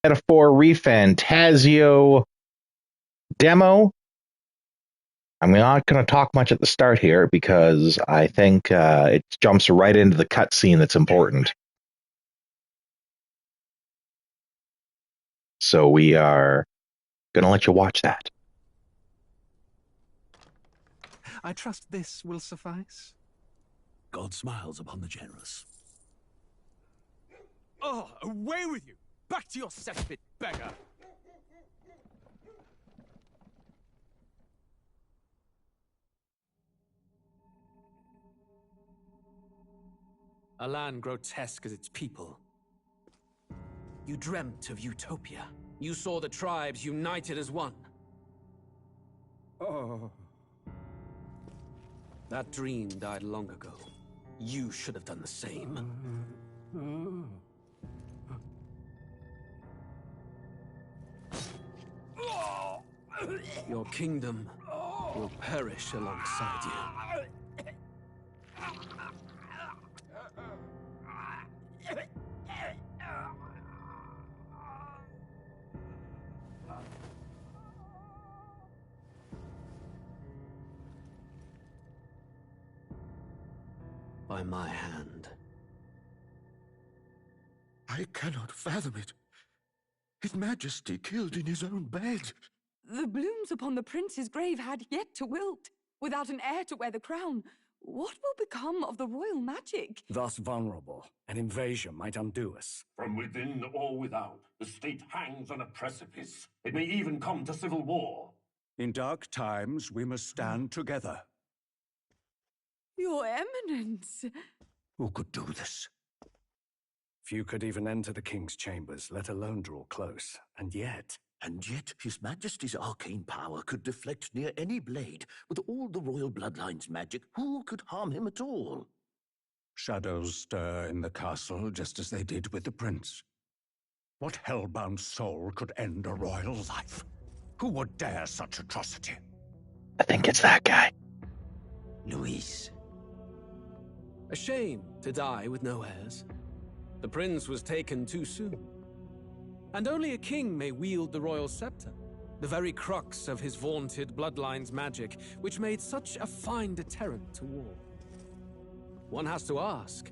Methaphor ReFantazio demo. I'm not going to talk much at the start here because I think it jumps right into the cutscene that's important. So we are going to let you watch that. I trust this will suffice. God smiles upon the generous. Oh, away with you! Back to your cesspit, beggar! A land grotesque as its people. You dreamt of utopia. You saw the tribes united as one. Oh. That dream died long ago. You should have done the same. Your kingdom will perish alongside you. By my hand. I cannot fathom it. His Majesty killed in his own bed. The blooms upon the prince's grave had yet to wilt. Without an heir to wear the crown, what will become of the royal magic? Thus vulnerable, an invasion might undo us. From within or without, the state hangs on a precipice. It may even come to civil war. In dark times, we must stand together. Your Eminence! Who could do this? Few could even enter the king's chambers, let alone draw close. And yet, His Majesty's arcane power could deflect near any blade. With all the royal bloodline's magic, who could harm him at all? shadows stir in the castle just as they did with the prince. What hellbound soul could end a royal life? Who would dare such atrocity? I think it's that guy. Luis. A shame to die with no heirs. The prince was taken too soon. And only a king may wield the royal scepter, the very crux of his vaunted bloodline's magic, which made such a fine deterrent to war. One has to ask,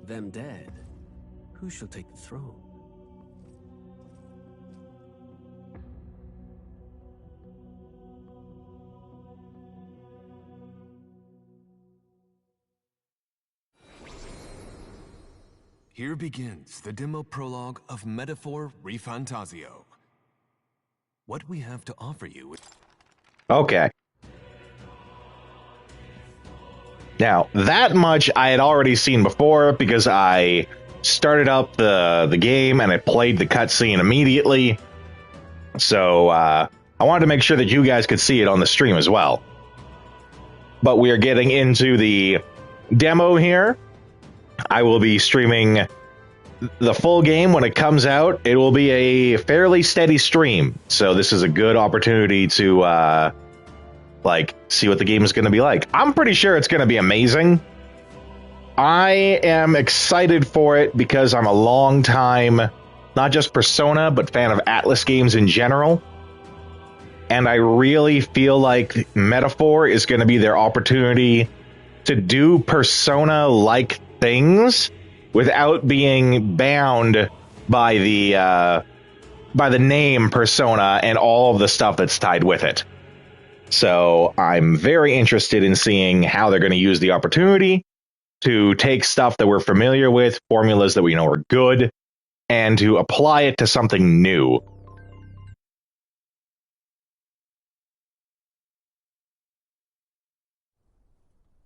them dead, who shall take the throne? Here begins the demo prologue of Methaphor ReFantazio. What we have to offer you is... Okay. Now, that much I had already seen before because I started up the game and I played the cutscene immediately. So, I wanted to make sure that you guys could see it on the stream as well. But we are getting into the demo here. I will be streaming the full game when it comes out. It will be a fairly steady stream, so this is a good opportunity to see what the game is going to be like. I'm pretty sure it's going to be amazing. I am excited for it because I'm a long time, not just Persona, but fan of Atlas games in general. And I really feel like Methaphor is going to be their opportunity to do Persona-like things without being bound by the name Persona and all of the stuff that's tied with it. So I'm very interested in seeing how they're going to use the opportunity to take stuff that we're familiar with, formulas that we know are good, and to apply it to something new.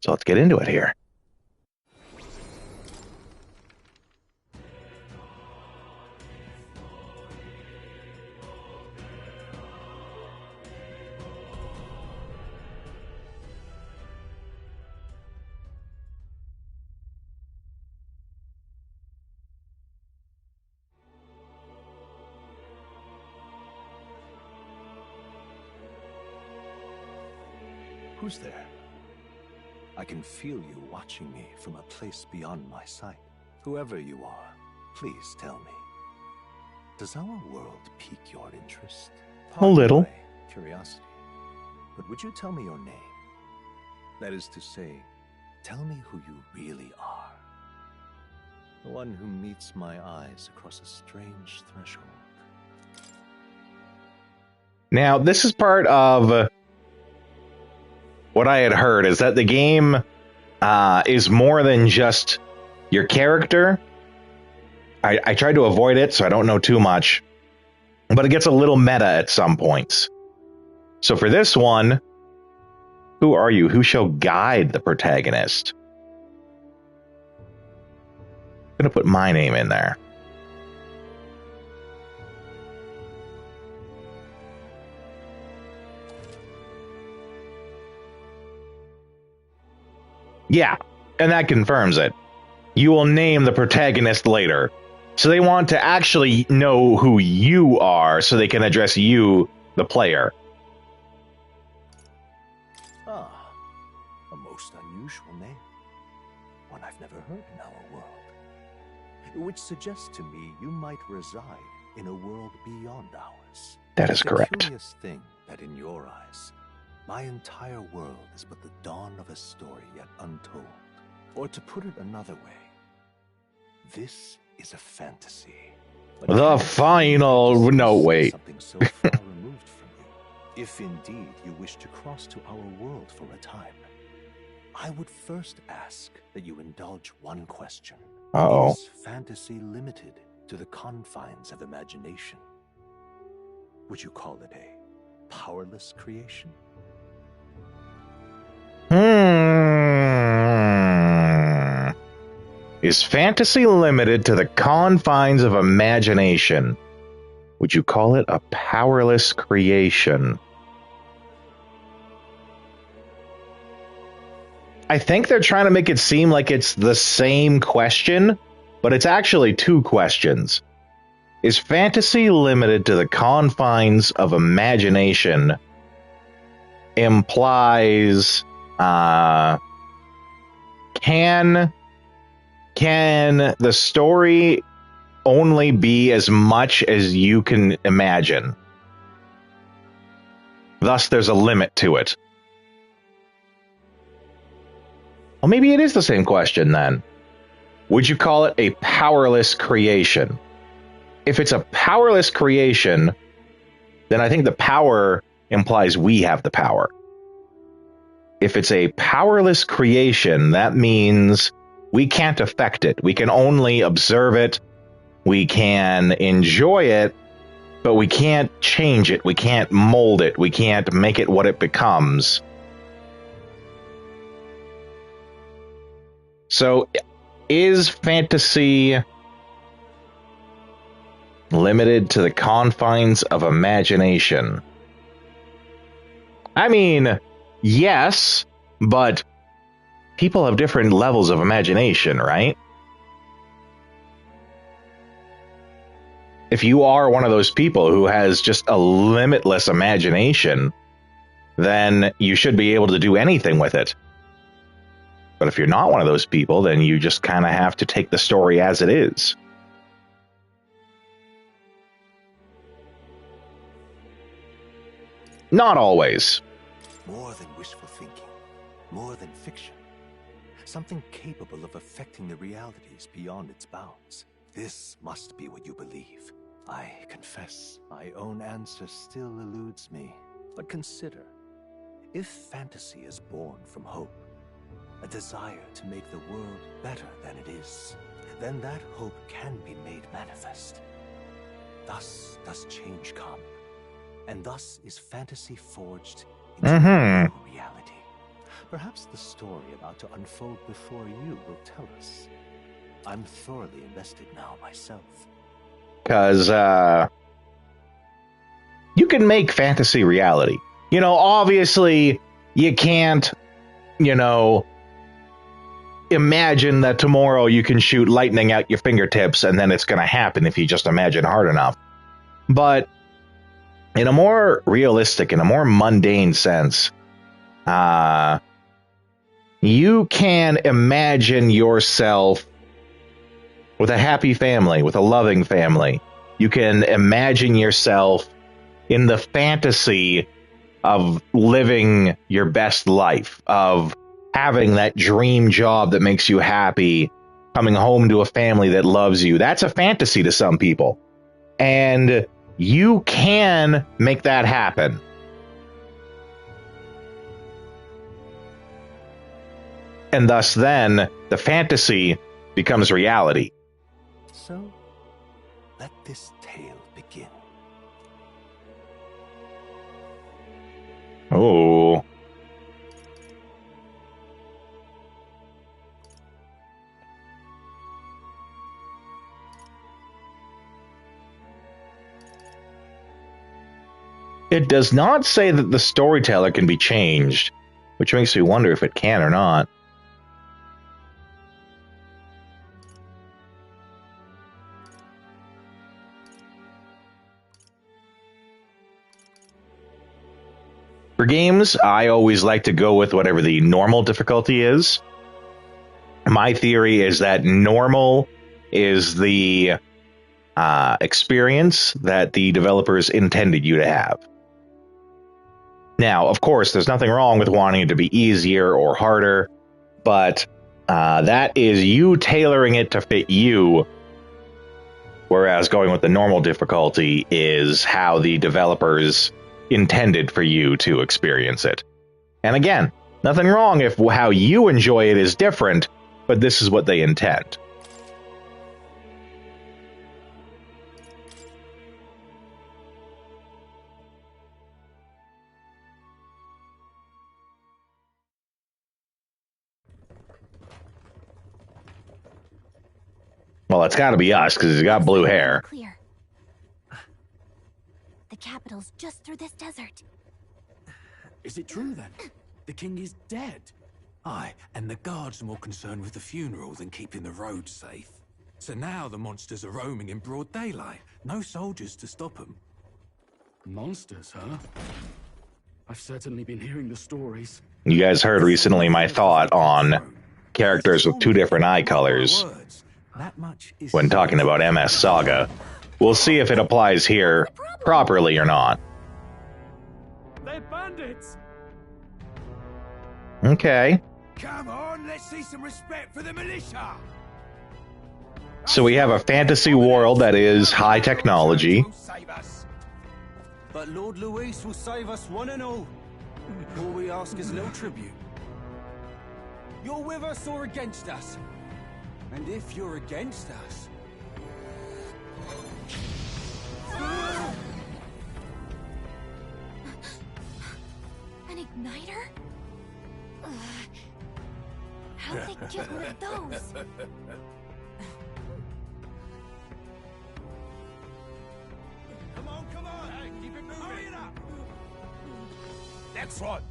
So let's get into it here. Who's there? I can feel you watching me from a place beyond my sight. Whoever you are, please tell me. Does our world pique your interest? A little. Pardon my curiosity. But would you tell me your name? That is to say, tell me who you really are. The one who meets my eyes across a strange threshold. Now, this is part of what I had heard, is that the game is more than just your character. I tried to avoid it, so I don't know too much. But it gets a little meta at some points. So for this one, who are you? Who shall guide the protagonist? I'm going to put my name in there. Yeah, and that confirms it. You will name the protagonist later. So they want to actually know who you are so they can address you, the player. Ah, a most unusual name. One I've never heard in our world. Which suggests to me you might reside in a world beyond ours. That is correct. It's a curious thing that in your eyes, my entire world is but the dawn of a story yet untold. Or to put it another way, this is a fantasy. The final... No, wait. Something so far removed from you. If indeed you wish to cross to our world for a time, I would first ask that you indulge one question. Uh-oh. Is fantasy limited to the confines of imagination? Would you call it a powerless creation? Is fantasy limited to the confines of imagination? Would you call it a powerless creation? I think they're trying to make it seem like it's the same question, but it's actually two questions. Is fantasy limited to the confines of imagination? Implies, can the story only be as much as you can imagine? Thus, there's a limit to it. Well, maybe it is the same question then. Would you call it a powerless creation? If it's a powerless creation, then I think the power implies we have the power. If it's a powerless creation, that means we can't affect it. We can only observe it. We can enjoy it, but we can't change it. We can't mold it. We can't make it what it becomes. So, is fantasy limited to the confines of imagination? I mean, yes, but people have different levels of imagination, right? If you are one of those people who has just a limitless imagination, then you should be able to do anything with it. But if you're not one of those people, then you just kind of have to take the story as it is. Not always. More than wishful thinking, more than fiction. Something capable of affecting the realities beyond its bounds. This must be what you believe. I confess, my own answer still eludes me. But consider, if fantasy is born from hope, a desire to make the world better than it is, then that hope can be made manifest. Thus does change come, and thus is fantasy forged into a new reality. Perhaps the story about to unfold before you will tell us. I'm thoroughly invested now myself. Because, you can make fantasy reality. You know, obviously, you can't, imagine that tomorrow you can shoot lightning out your fingertips and then it's going to happen if you just imagine hard enough. But in a more realistic, in a more mundane sense, you can imagine yourself with a happy family, with a loving family, You can imagine yourself in the fantasy of living your best life, of having that dream job that makes you happy, coming home to a family that loves you. That's a fantasy to some people. And you can make that happen. And thus then, the fantasy becomes reality. So, let this tale begin. Oh. It does not say that the storyteller can be changed, which makes me wonder if it can or not. For games, I always like to go with whatever the normal difficulty is. My theory is that normal is the experience that the developers intended you to have. Now, of course, there's nothing wrong with wanting it to be easier or harder, but that is you tailoring it to fit you, whereas going with the normal difficulty is how the developers intended for you to experience it. And again, nothing wrong if how you enjoy it is different, but this is what they intend. Well, it's got to be us, because he's got blue hair. Clear. The capital's just through this desert. Is it true, then? The king is dead? Aye, and the guards are more concerned with the funeral than keeping the roads safe. So now the monsters are roaming in broad daylight. No soldiers to stop them. Monsters, huh? I've certainly been hearing the stories. You guys heard recently my thought on characters with two different eye colors when talking about MS Saga. We'll see if it applies here properly or not. They're bandits! Okay. Come on, let's see some respect for the militia! So we have a fantasy world that is high technology. But Lord Luis will save us one and all. All we ask is a little tribute. You're with us or against us? And if you're against us... An igniter? How'd they get one of those? Come on, hey, keep it moving. Hurry it up. Next one.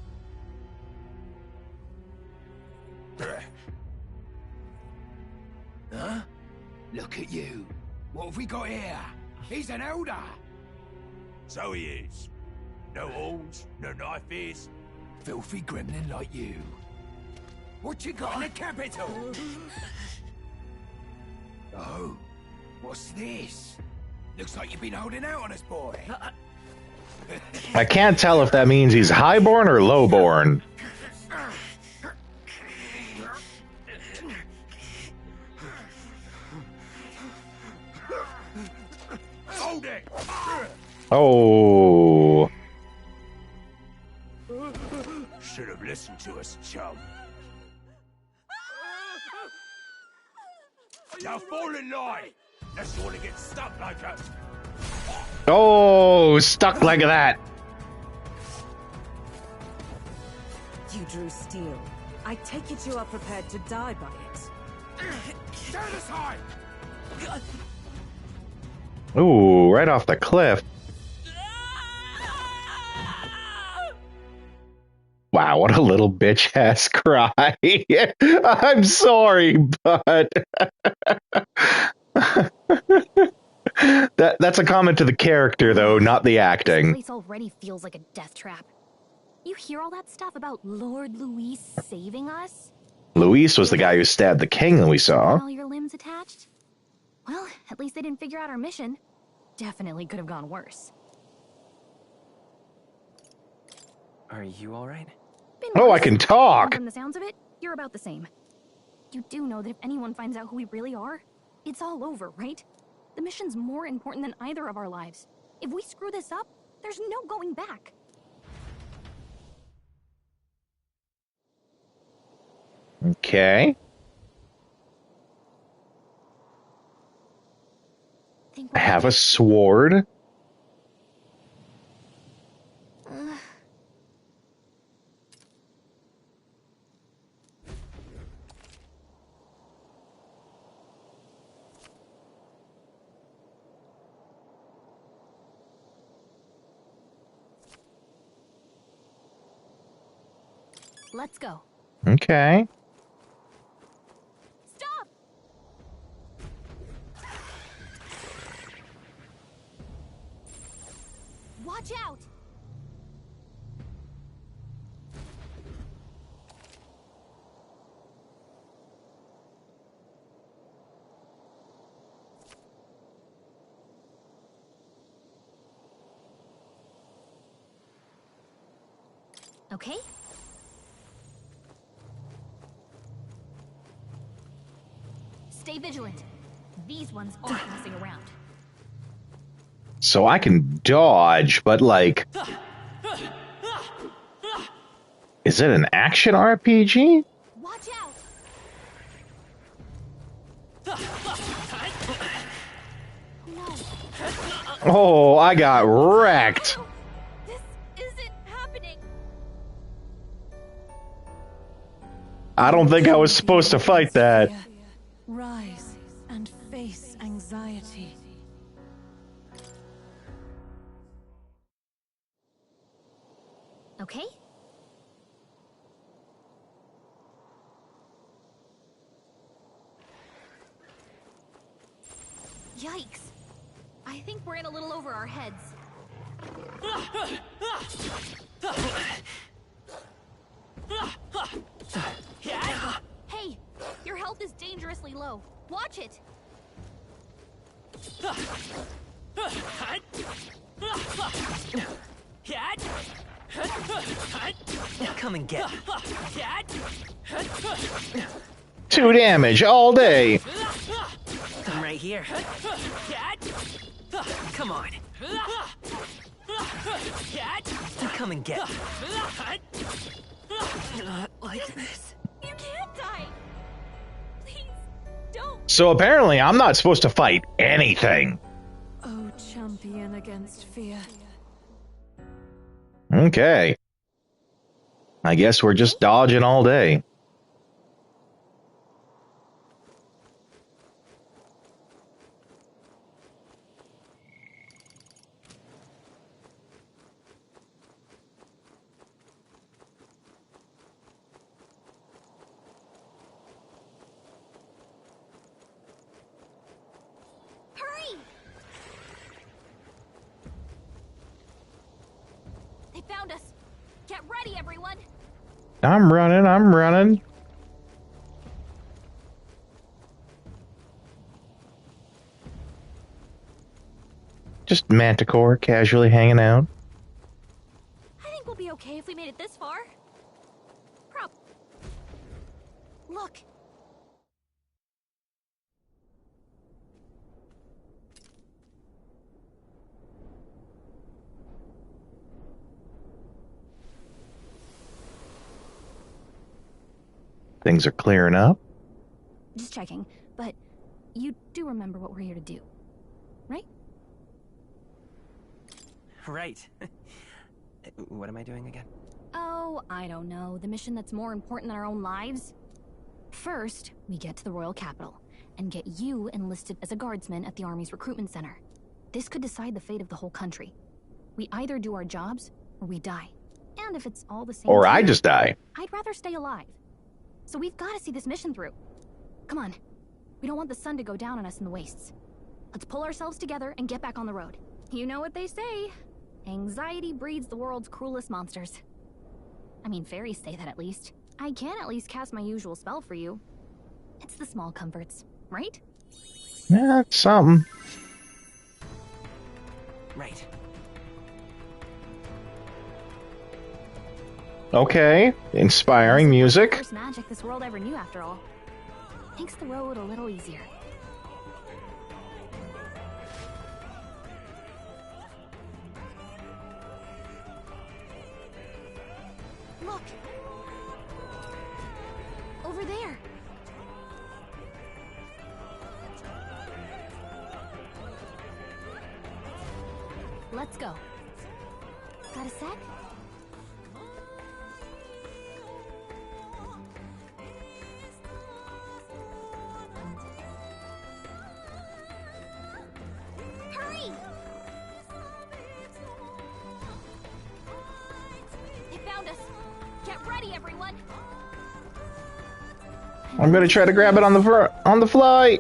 Huh? Look at you. What have we got here? He's an elder. So he is. No horns, no knife ears. Filthy gremlin like you. What you got in the capital? Oh, what's this? Looks like you've been holding out on us, boy. I can't tell if that means he's highborn or lowborn. Hold it! Oh. Should have listened to us, chum. Now fall in line! Unless you want to get stuck like us. Oh, stuck like that. You drew steel. I take it you are prepared to die by it. Stand aside! Ooh, right off the cliff. Wow, what a little bitch-ass cry. I'm sorry, but... That's a comment to the character, though, not the acting. This place already feels like a death trap. You hear all that stuff about Lord Luis saving us? Luis was the guy who stabbed the king that we saw. All your limbs attached? Well, at least they didn't figure out our mission. definitely could have gone worse. Are you alright? Oh, I can talk! And from the sounds of it, you're about the same. You do know that if anyone finds out who we really are, it's all over, right? The mission's more important than either of our lives. If we screw this up, there's no going back. Okay. I have a sword. Let's go. Okay. Stop! Watch out! Okay. Stay vigilant. These ones aren't messing around. So I can dodge, but like... Is it an action RPG? Watch out! Oh, I got wrecked. This isn't happening. I don't think I was supposed to fight that. Rise and face anxiety. Okay. Yikes. I think we're in a little over our heads. Hey, your health is dangerously low. Watch it. Come and get. 2 damage all day. I'm right here. Come on. Come and get. Not like this. You can't die. Please, don't. So apparently I'm not supposed to fight anything. Oh, champion against fear. Okay. I guess we're just dodging all day. Hurry! They found us. Get ready, everyone. I'm running. Just Manticore casually hanging out. I think we'll be okay if we made it this far. Look. Things are clearing up. Just checking, but you do remember what we're here to do, right? Right. What am I doing again? Oh, I don't know. The mission that's more important than our own lives? First, we get to the royal capital and get you enlisted as a guardsman at the army's recruitment center. This could decide the fate of the whole country. We either do our jobs or we die. And if it's all the same, Or I just die. I'd rather stay alive. So we've got to see this mission through. Come on. We don't want the sun to go down on us in the wastes. Let's pull ourselves together and get back on the road. You know what they say. Anxiety breeds the world's cruelest monsters. I mean, fairies say that at least. I can at least cast my usual spell for you. It's the small comforts, right? Yeah, it's something. Right. Okay, inspiring music. First magic this world ever knew, after all. Makes the road a little easier. Look! Over there! Let's go. Got a sec? Hurry! They found us. Get ready, everyone. I'm gonna try to grab it on the fly.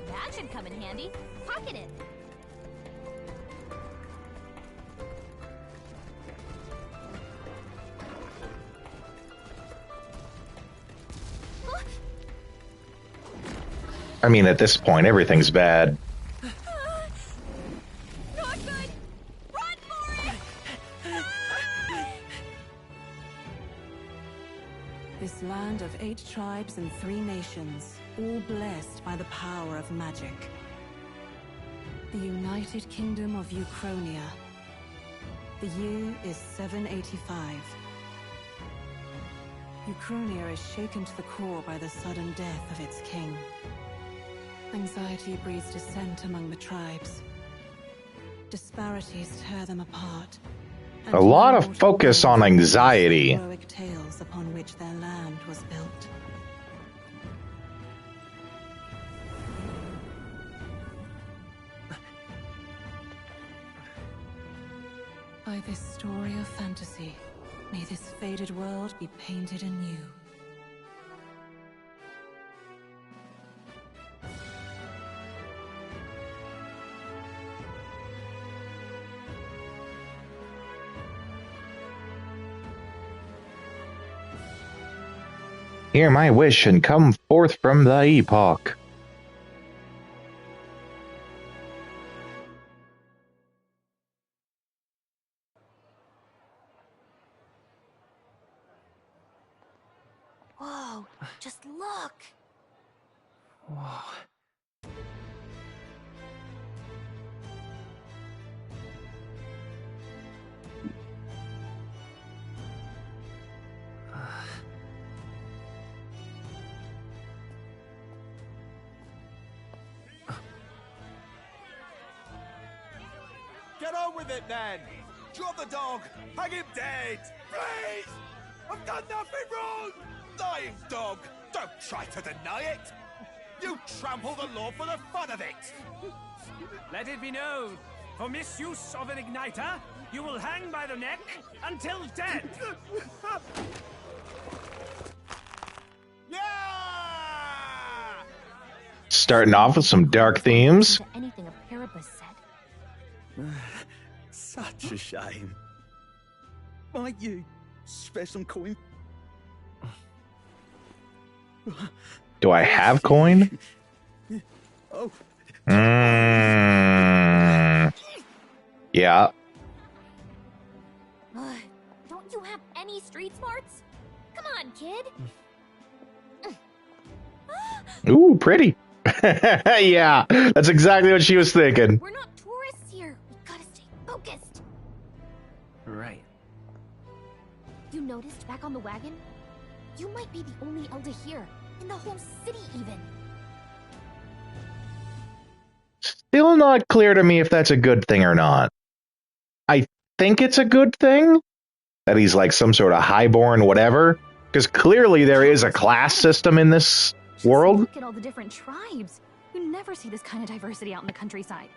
That should come in handy. Pocket it. I mean, at this point, everything's bad. Not good. Run for it. This land of 8 tribes and 3 nations, all blessed by the power of magic. The United Kingdom of Uchronia. The year is 785. Uchronia is shaken to the core by the sudden death of its king. Anxiety breeds dissent among the tribes. Disparities tear them apart. A lot of focus on anxiety. Heroic tales upon which their land was built. By this story of fantasy, may this faded world be painted anew. Hear my wish and come forth from the epoch. Whoa, just look. Whoa. Get on with it, then! Drop the dog! Hang him dead! Please! I've done nothing wrong! Lying dog! Don't try to deny it! You trample the law for the fun of it! Let it be known, for misuse of an igniter, you will hang by the neck until dead! Yeah! Starting off with some dark themes. Anything a Paribus said. Such a shame. Might you spare some coin? Do I have coin? Oh. Yeah. Don't you have any street smarts? Come on, kid. Ooh, pretty. Yeah, that's exactly what she was thinking. We're not tourists here. We gotta stay focused. Right. You noticed back on the wagon? You might be the only elder here. In the whole city, even. Still not clear to me if that's a good thing or not. I think it's a good thing that he's like some sort of highborn whatever, because clearly there is a class system in this world. Look at all the different tribes. You never see this kind of diversity out in the countryside.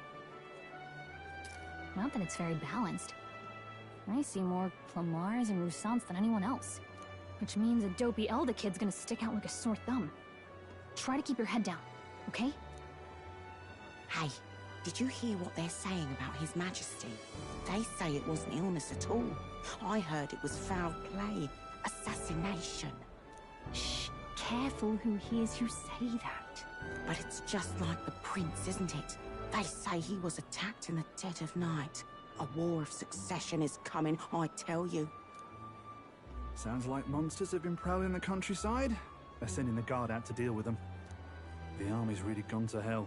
Not that it's very balanced. I see more Plamars and Roussants than anyone else. Which means a dopey Elder kid's gonna stick out like a sore thumb. Try to keep your head down, okay? Hey, did you hear what they're saying about His Majesty? They say it wasn't illness at all. I heard it was foul play, assassination. Shh, careful who hears you say that. But it's just like the prince, isn't it? They say he was attacked in the dead of night. A war of succession is coming, I tell you. Sounds like monsters have been prowling the countryside. They're sending the guard out to deal with them. The army's really gone to hell.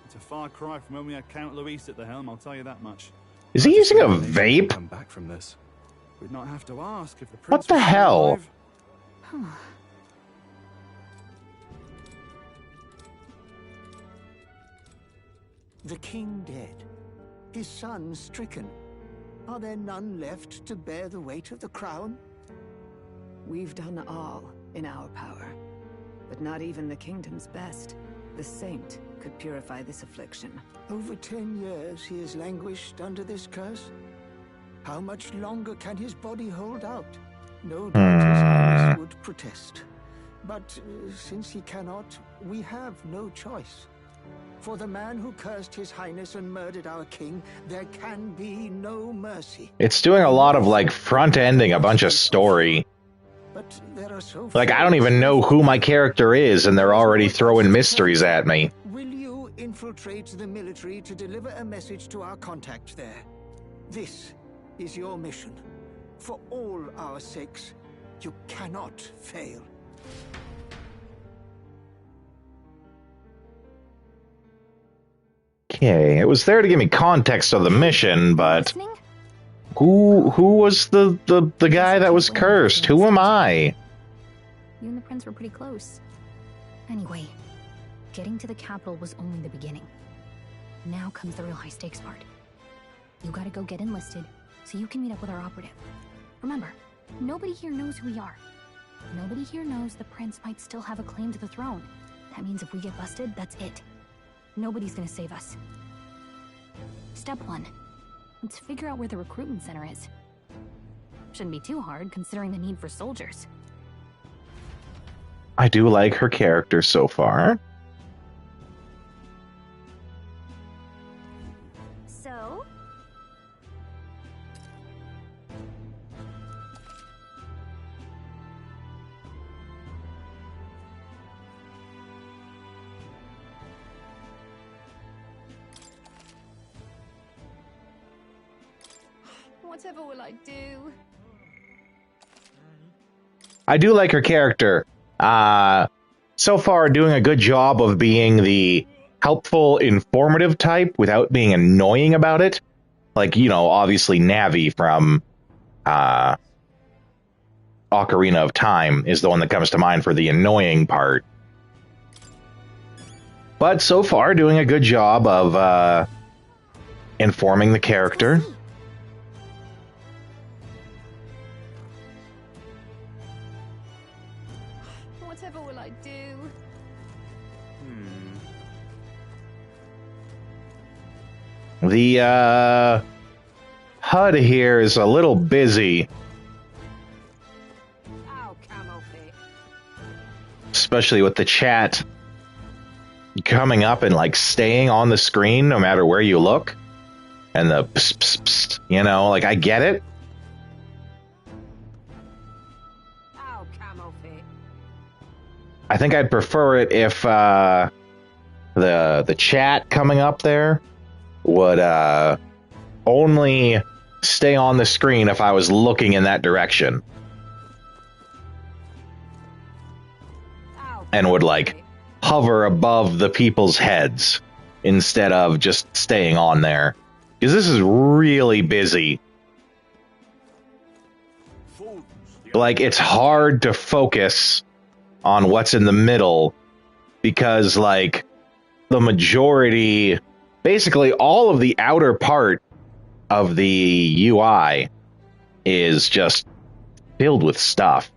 It's a far cry from when we had Count Luis at the helm, I'll tell you that much. Is he using a vape? Come back from this. We'd not have to ask if the prince What the was still hell? alive. The king dead, his son stricken. Are there none left to bear the weight of the crown? We've done all in our power, but not even the kingdom's best. The saint could purify this affliction. Over 10 years he has languished under this curse. How much longer can his body hold out? No doubt his highness would protest. But since he cannot, we have no choice. For the man who cursed his highness and murdered our king, there can be no mercy. It's doing a lot of, like, front-ending a bunch of story. But there are so Like, I don't even know who my character is, and they're already throwing mysteries at me. Will you infiltrate the military to deliver a message to our contact there? This is your mission. For all our sakes, you cannot fail. Okay, it was there to give me context of the mission, but who was the guy that was cursed? Who am I? You and the prince were pretty close. Anyway, getting to the capital was only the beginning. Now comes the real high-stakes part. You gotta go get enlisted, so you can meet up with our operative. Remember, nobody here knows who we are. Nobody here knows the prince might still have a claim to the throne. That means if we get busted, that's it. Nobody's gonna save us. Step 1. Let's figure out where the recruitment center is. Shouldn't be too hard, considering the need for soldiers. I do like her character so far. So? Whatever will I do? I do like her character. So far doing a good job of being the helpful, informative type without being annoying about it. Like, you know, obviously Navi from Ocarina of Time is the one that comes to mind for the annoying part. But so far doing a good job of informing the character. Whatever will I do? The HUD here is a little busy. Especially with the chat coming up and like staying on the screen no matter where you look. And the psst, psst, psst, you know, like I get it. I think I'd prefer it if the chat coming up there would only stay on the screen if I was looking in that direction. And would like hover above the people's heads instead of just staying on there. Because this is really busy. Like, it's hard to focus on what's in the middle because, like, the majority, basically all of the outer part of the UI is just filled with stuff.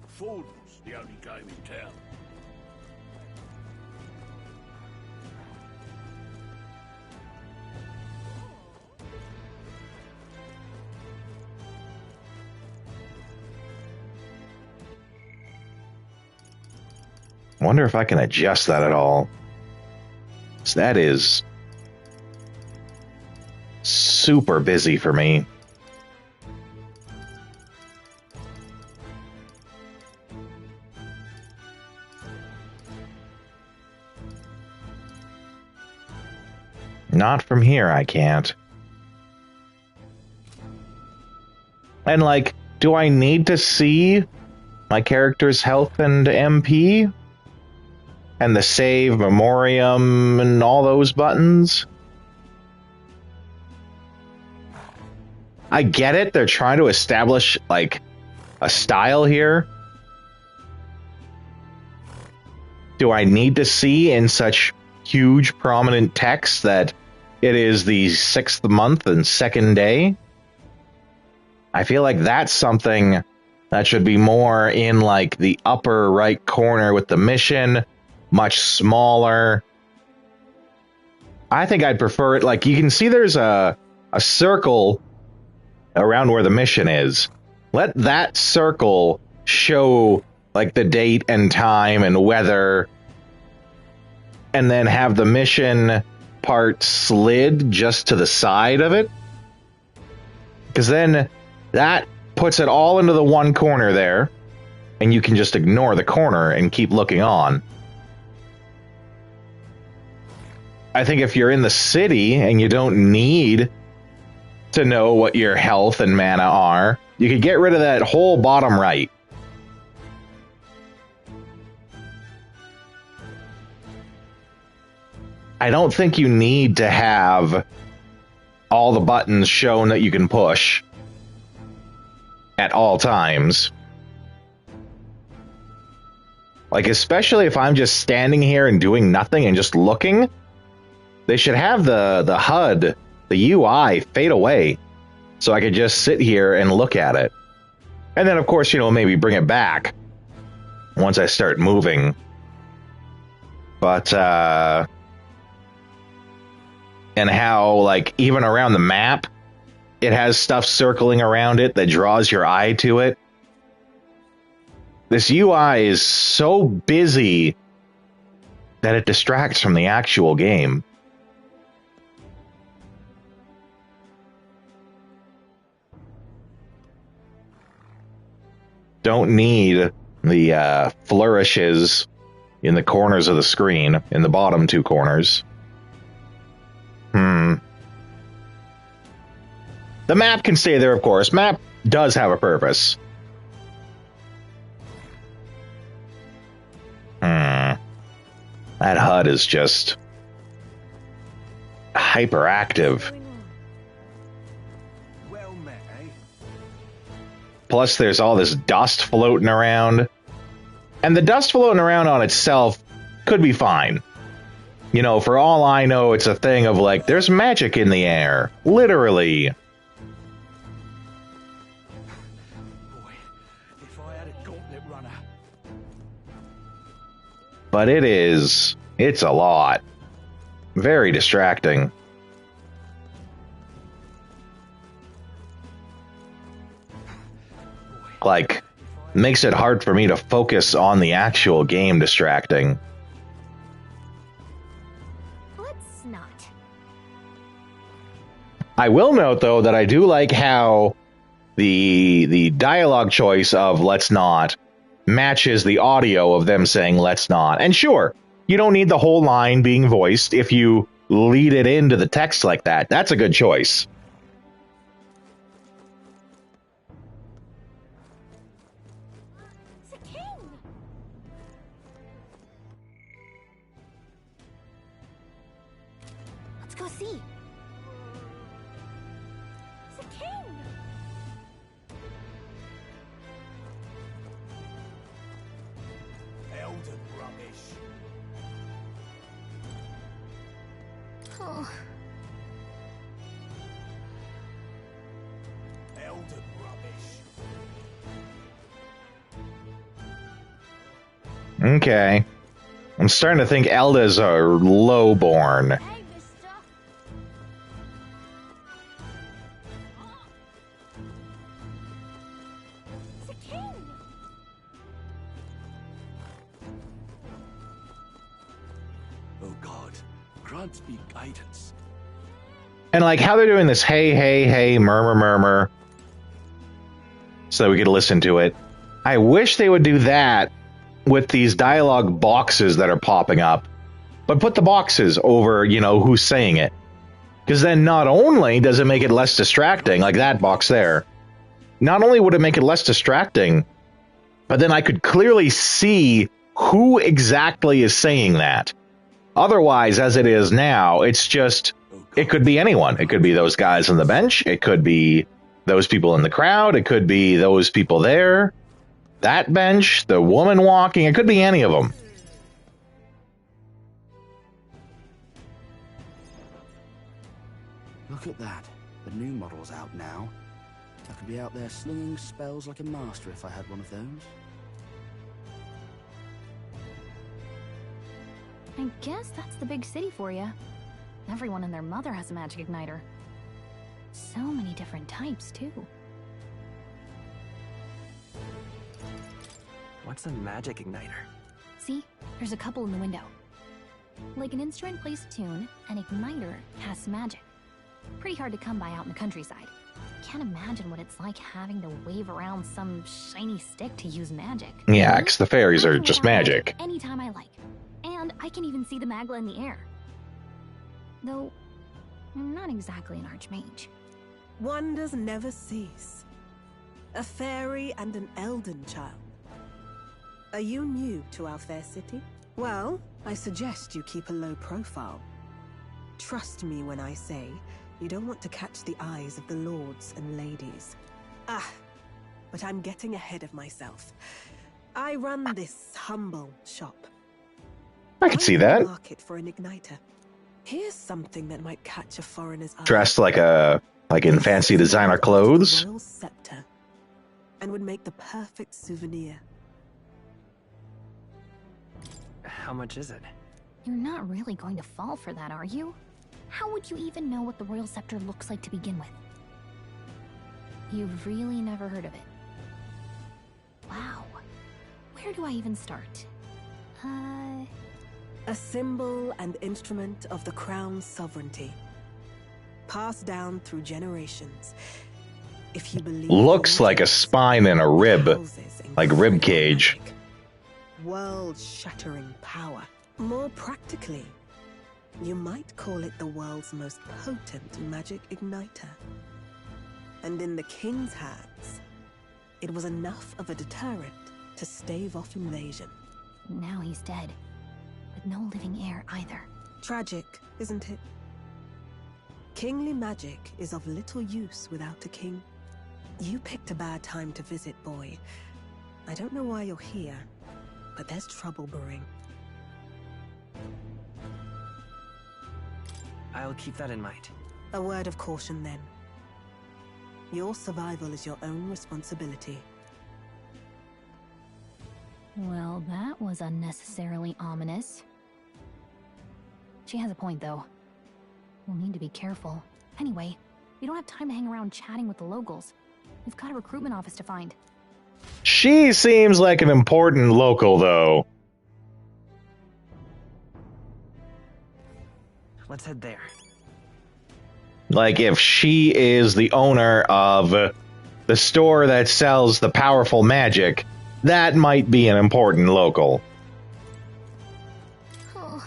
Fool's the only game in town. I wonder if I can adjust that at all. So that is super busy for me. not from here, I can't. And, like, do I need to see my character's health and MP? And the save, memoriam, and all those buttons? I get it, they're trying to establish, like, a style here. Do I need to see in such huge, prominent text that it is the 6th month and 2nd day? I feel like that's something that should be more in, like, the upper right corner with the mission, much smaller. I think I'd prefer it, like, you can see there's a circle around where the mission is. Let that circle show, like, the date and time and weather, and then have the mission part slid just to the side of it. Because then that puts it all into the one corner there, and you can just ignore the corner and keep looking on. I think if you're in the city and you don't need to know what your health and mana are, you could get rid of that whole bottom right. I don't think you need to have all the buttons shown that you can push at all times. Like, especially if I'm just standing here and doing nothing and just looking, they should have the HUD, the UI, fade away, so I could just sit here and look at it. And then, of course, you know, maybe bring it back once I start moving. But, and how, like, even around the map, it has stuff circling around it that draws your eye to it. This UI is so busy that it distracts from the actual game. Don't need the flourishes in the corners of the screen, in the bottom two corners. The map can stay there, of course. Map does have a purpose. That HUD is just hyperactive. Plus, there's all this dust floating around. And the dust floating around on itself could be fine. You know, for all I know, it's a thing of, like, there's magic in the air. Literally. But it's a lot. Very distracting. Like, makes it hard for me to focus on the actual game distracting. Let's not. I will note, though, that I do like how the dialogue choice of let's not matches the audio of them saying let's not. And sure, you don't need the whole line being voiced if you lead it into the text like that. That's a good choice. Let's go see. It's a king. Elden rubbish. Oh. Elden rubbish. Okay. I'm starting to think Eldas are lowborn. Oh God, grant me guidance. And like how they're doing this hey, hey, hey, murmur, murmur, so that we could listen to it. I wish they would do that with these dialogue boxes that are popping up, but put the boxes over, you know, who's saying it. Because then not only does it make it less distracting, like that box there, not only would it make it less distracting, but then I could clearly see who exactly is saying that. Otherwise, as it is now, it's just, it could be anyone. It could be those guys on the bench. It could be those people in the crowd. It could be those people there. That bench, the woman walking. It could be any of them. Look at that. The new model's out now. I could be out there slinging spells like a master if I had one of those. I guess that's the big city for you. Everyone and their mother has a magic igniter. So many different types, too. What's a magic igniter? See? There's a couple in the window. Like an instrument plays a tune, an igniter casts magic. Pretty hard to come by out in the countryside. Can't imagine what it's like having to wave around some shiny stick to use magic. Yeah, because the fairies are just magic. Anytime I like. And I can even see the Magla in the air. Though, I'm not exactly an archmage. Wonders never cease. A fairy and an Elden child. Are you new to our fair city? Well, I suggest you keep a low profile. Trust me when I say you don't want to catch the eyes of the lords and ladies. But I'm getting ahead of myself. I run this humble shop. I can see that. Market for an igniter. Here's something that might catch a foreigner's eye. Dressed like in fancy designer clothes. Royal scepter, and would make the perfect souvenir. How much is it? You're not really going to fall for that, are you? How would you even know what the royal scepter looks like to begin with? You've really never heard of it. Wow. Where do I even start? A symbol and instrument of the crown's sovereignty. Passed down through generations. If you believe Looks like a spine and a rib. Like rib cage. World-shattering power. More practically, you might call it the world's most potent magic igniter. And in the king's hands, it was enough of a deterrent to stave off invasion. Now he's dead. With no living heir either. Tragic, isn't it? Kingly magic is of little use without a king. You picked a bad time to visit, boy. I don't know why you're here, but there's trouble brewing. I'll keep that in mind. A word of caution, then. Your survival is your own responsibility. Well, that was unnecessarily ominous. She has a point, though. We'll need to be careful. Anyway, we don't have time to hang around chatting with the locals. We've got a recruitment office to find. She seems like an important local, though. Let's head there. Like, if she is the owner of the store that sells the powerful magic, that might be an important local. Oh.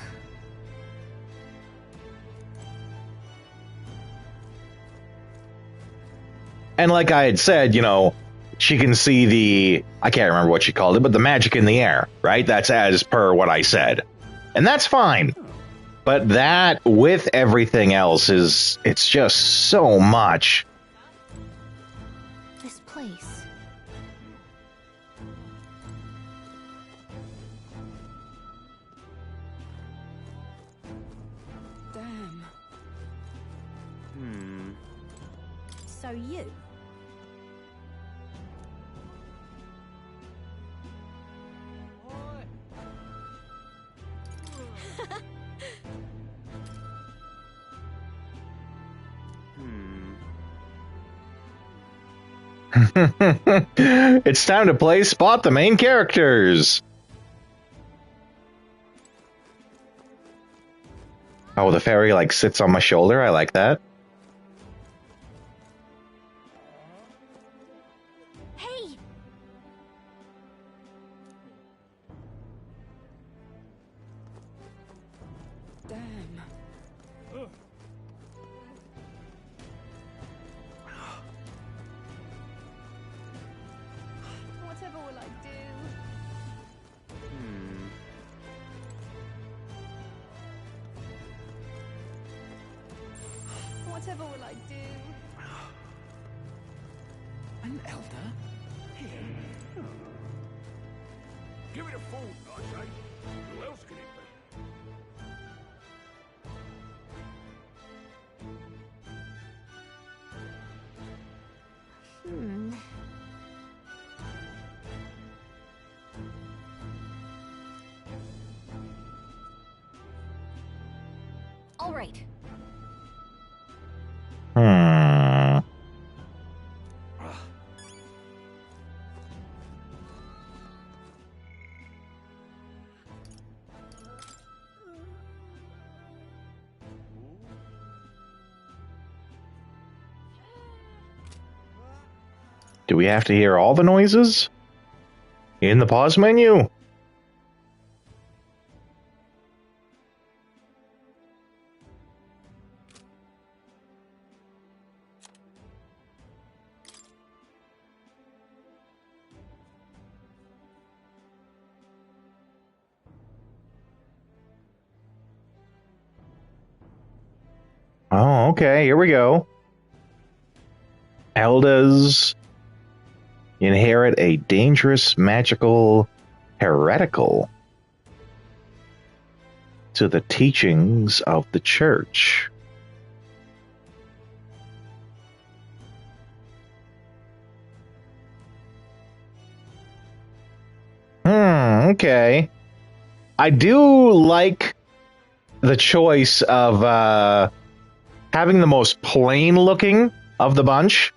And like I had said, you know, she can see the, I can't remember what she called it, but the magic in the air, right? That's as per what I said. And that's fine. But that, with everything else, it's just so much. This place. Damn. So you? It's time to play Spot the Main Characters. Oh, the fairy like sits on my shoulder. I like that. Hey! Damn. Whatever will I do? An elder? Here? Oh. Give it a thought, I say. Who else could it be? All right. Do we have to hear all the noises? In the pause menu? Oh, okay, here we go. Elders inherit a dangerous, magical, heretical to the teachings of the church. Okay. I do like the choice of having the most plain looking of the bunch.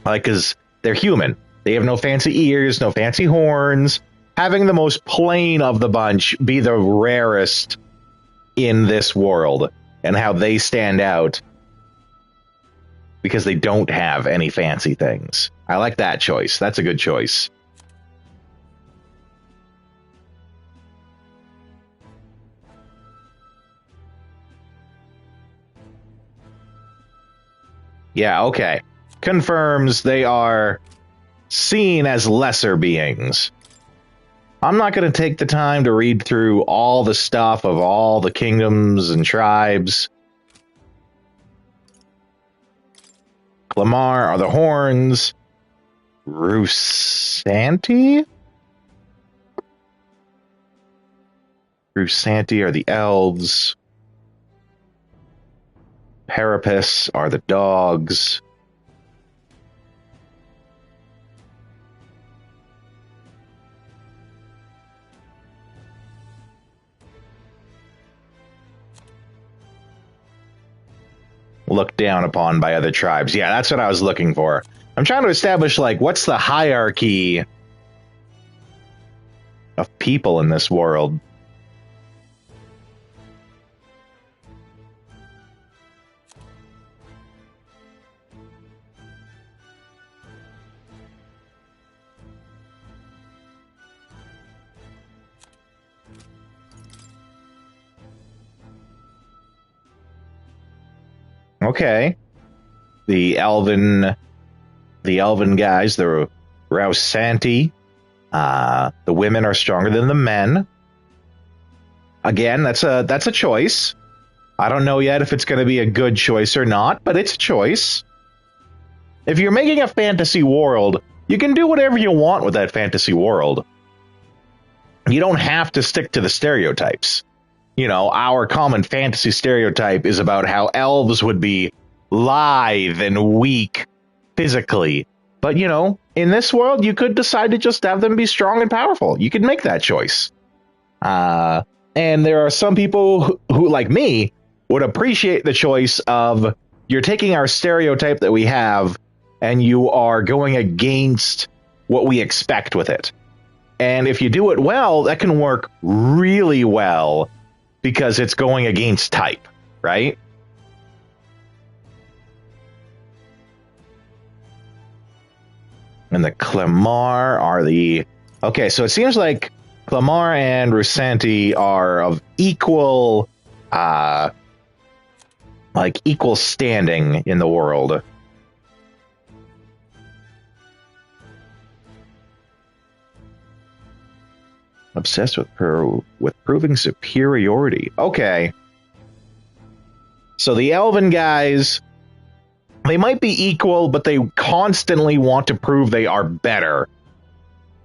Like, because they're human. They have no fancy ears, no fancy horns. Having the most plain of the bunch be the rarest in this world, and how they stand out because they don't have any fancy things. I like that choice. That's a good choice. Yeah, okay. Confirms they are seen as lesser beings. I'm not going to take the time to read through all the stuff of all the kingdoms and tribes. Clamar are the horns. Rusanti? Rusanti are the elves. Parapus are the dogs. Looked down upon by other tribes. Yeah, that's what I was looking for. I'm trying to establish, like, what's the hierarchy of people in this world? Okay. The elven guys, the Rausanti, the women are stronger than the men. Again, that's a choice. I don't know yet if it's going to be a good choice or not, but it's a choice. If you're making a fantasy world, you can do whatever you want with that fantasy world. You don't have to stick to the stereotypes. You know, our common fantasy stereotype is about how elves would be lithe and weak physically. But, you know, in this world, you could decide to just have them be strong and powerful. You could make that choice. And there are some people who, like me, would appreciate the choice of you're taking our stereotype that we have and you are going against what we expect with it. And if you do it well, that can work really well because it's going against type, right? And the Clamar are the... Okay, so it seems like Clamar and Rusanti are of equal, equal standing in the world. Obsessed with proving superiority. Okay. So the elven guys They might be equal, but they constantly want to prove they are better.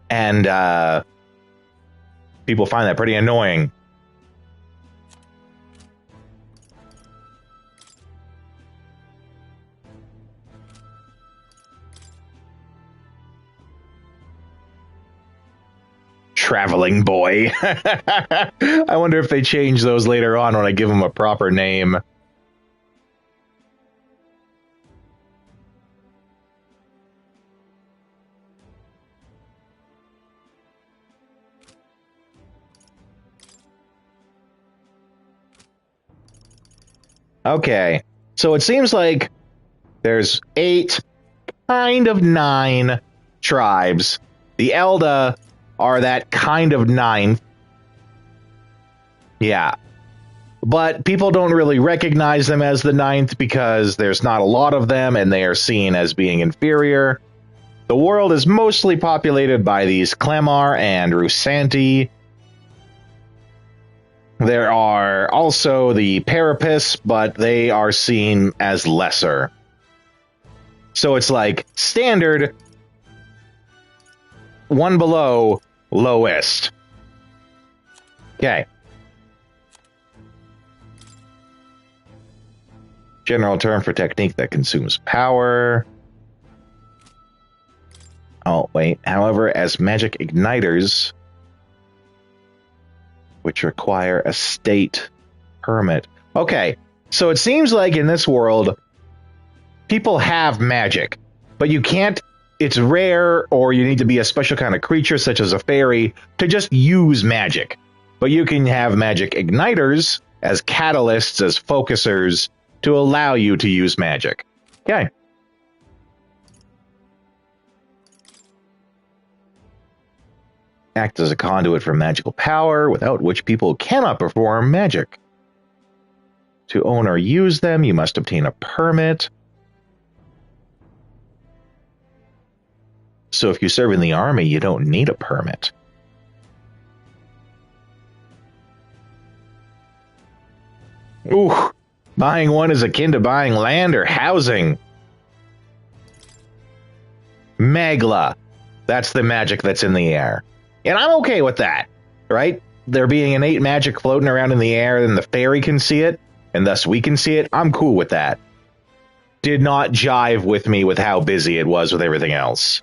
And people find that pretty annoying. Traveling boy. I wonder if they change those later on when I give them a proper name. Okay, so it seems like there's 8, kind of 9 tribes. The Elda are that kind of 9th. Yeah. But people don't really recognize them as the 9th because there's not a lot of them and they are seen as being inferior. The world is mostly populated by these Clemar and Rusanti. There are also the Parapis, but they are seen as lesser. So it's like standard, one below, lowest. Okay. General term for technique that consumes power. Oh, wait. However, as magic igniters, which require a state permit. Okay, so it seems like in this world, people have magic, but you can't, it's rare, or you need to be a special kind of creature, such as a fairy, to just use magic. But you can have magic igniters as catalysts, as focusers, to allow you to use magic. Okay. Act as a conduit for magical power, without which people cannot perform magic. To own or use them, you must obtain a permit. So if you serve in the army, you don't need a permit. Ooh, buying one is akin to buying land or housing. Magla. That's the magic that's in the air. And I'm okay with that, right? There being innate magic floating around in the air and the fairy can see it, and thus we can see it. I'm cool with that. Did not jive with me with how busy it was with everything else.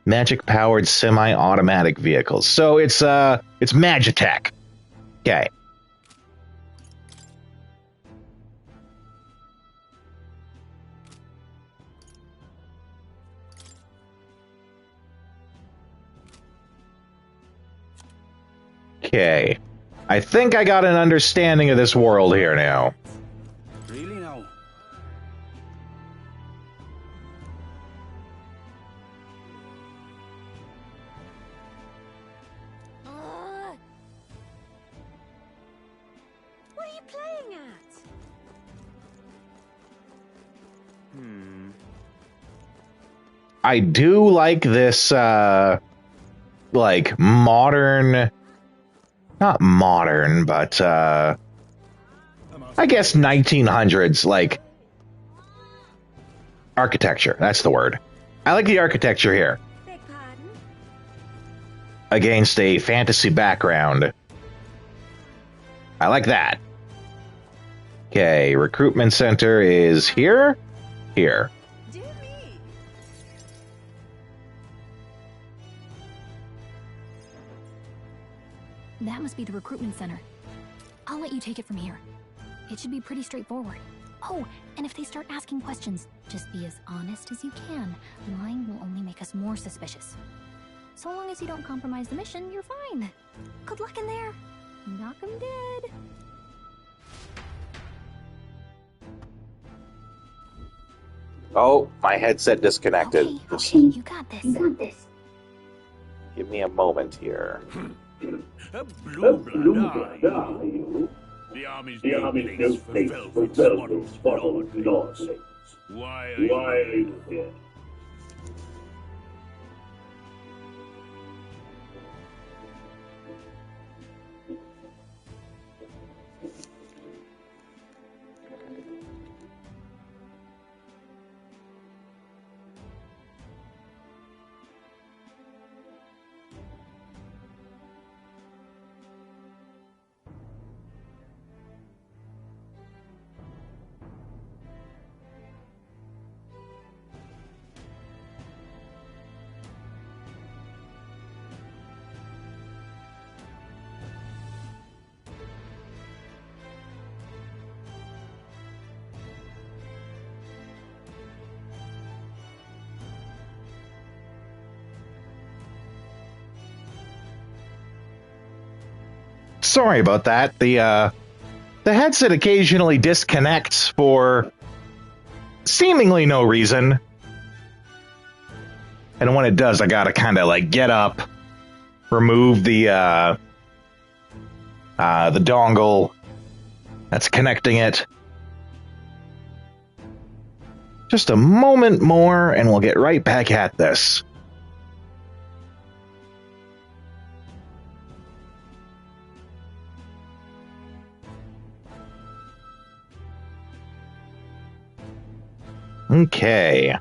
Magic-powered semi-automatic vehicles. So it's Magitech. Okay. Okay. I think I got an understanding of this world here now. Really now? What are you playing at? I do like this, like, modern... Not modern, but, I guess 1900s, like, architecture. That's the word. I like the architecture here. Against a fantasy background. I like that. Okay, recruitment center is here? Here. That must be the recruitment center. I'll let you take it from here. It should be pretty straightforward. Oh, and if they start asking questions, just be as honest as you can. Lying will only make us more suspicious. So long as you don't compromise the mission, you're fine. Good luck in there. Knock 'em dead. Oh, my headset disconnected. Okay, you got this. You got this. Give me a moment here. A blue blood, are you? The army's no place for velvet spotted nonsense. Why are you here? Sorry about that. The headset occasionally disconnects for seemingly no reason. And when it does, I gotta kind of like get up, remove the dongle that's connecting it. Just a moment more, and we'll get right back at this. Okay.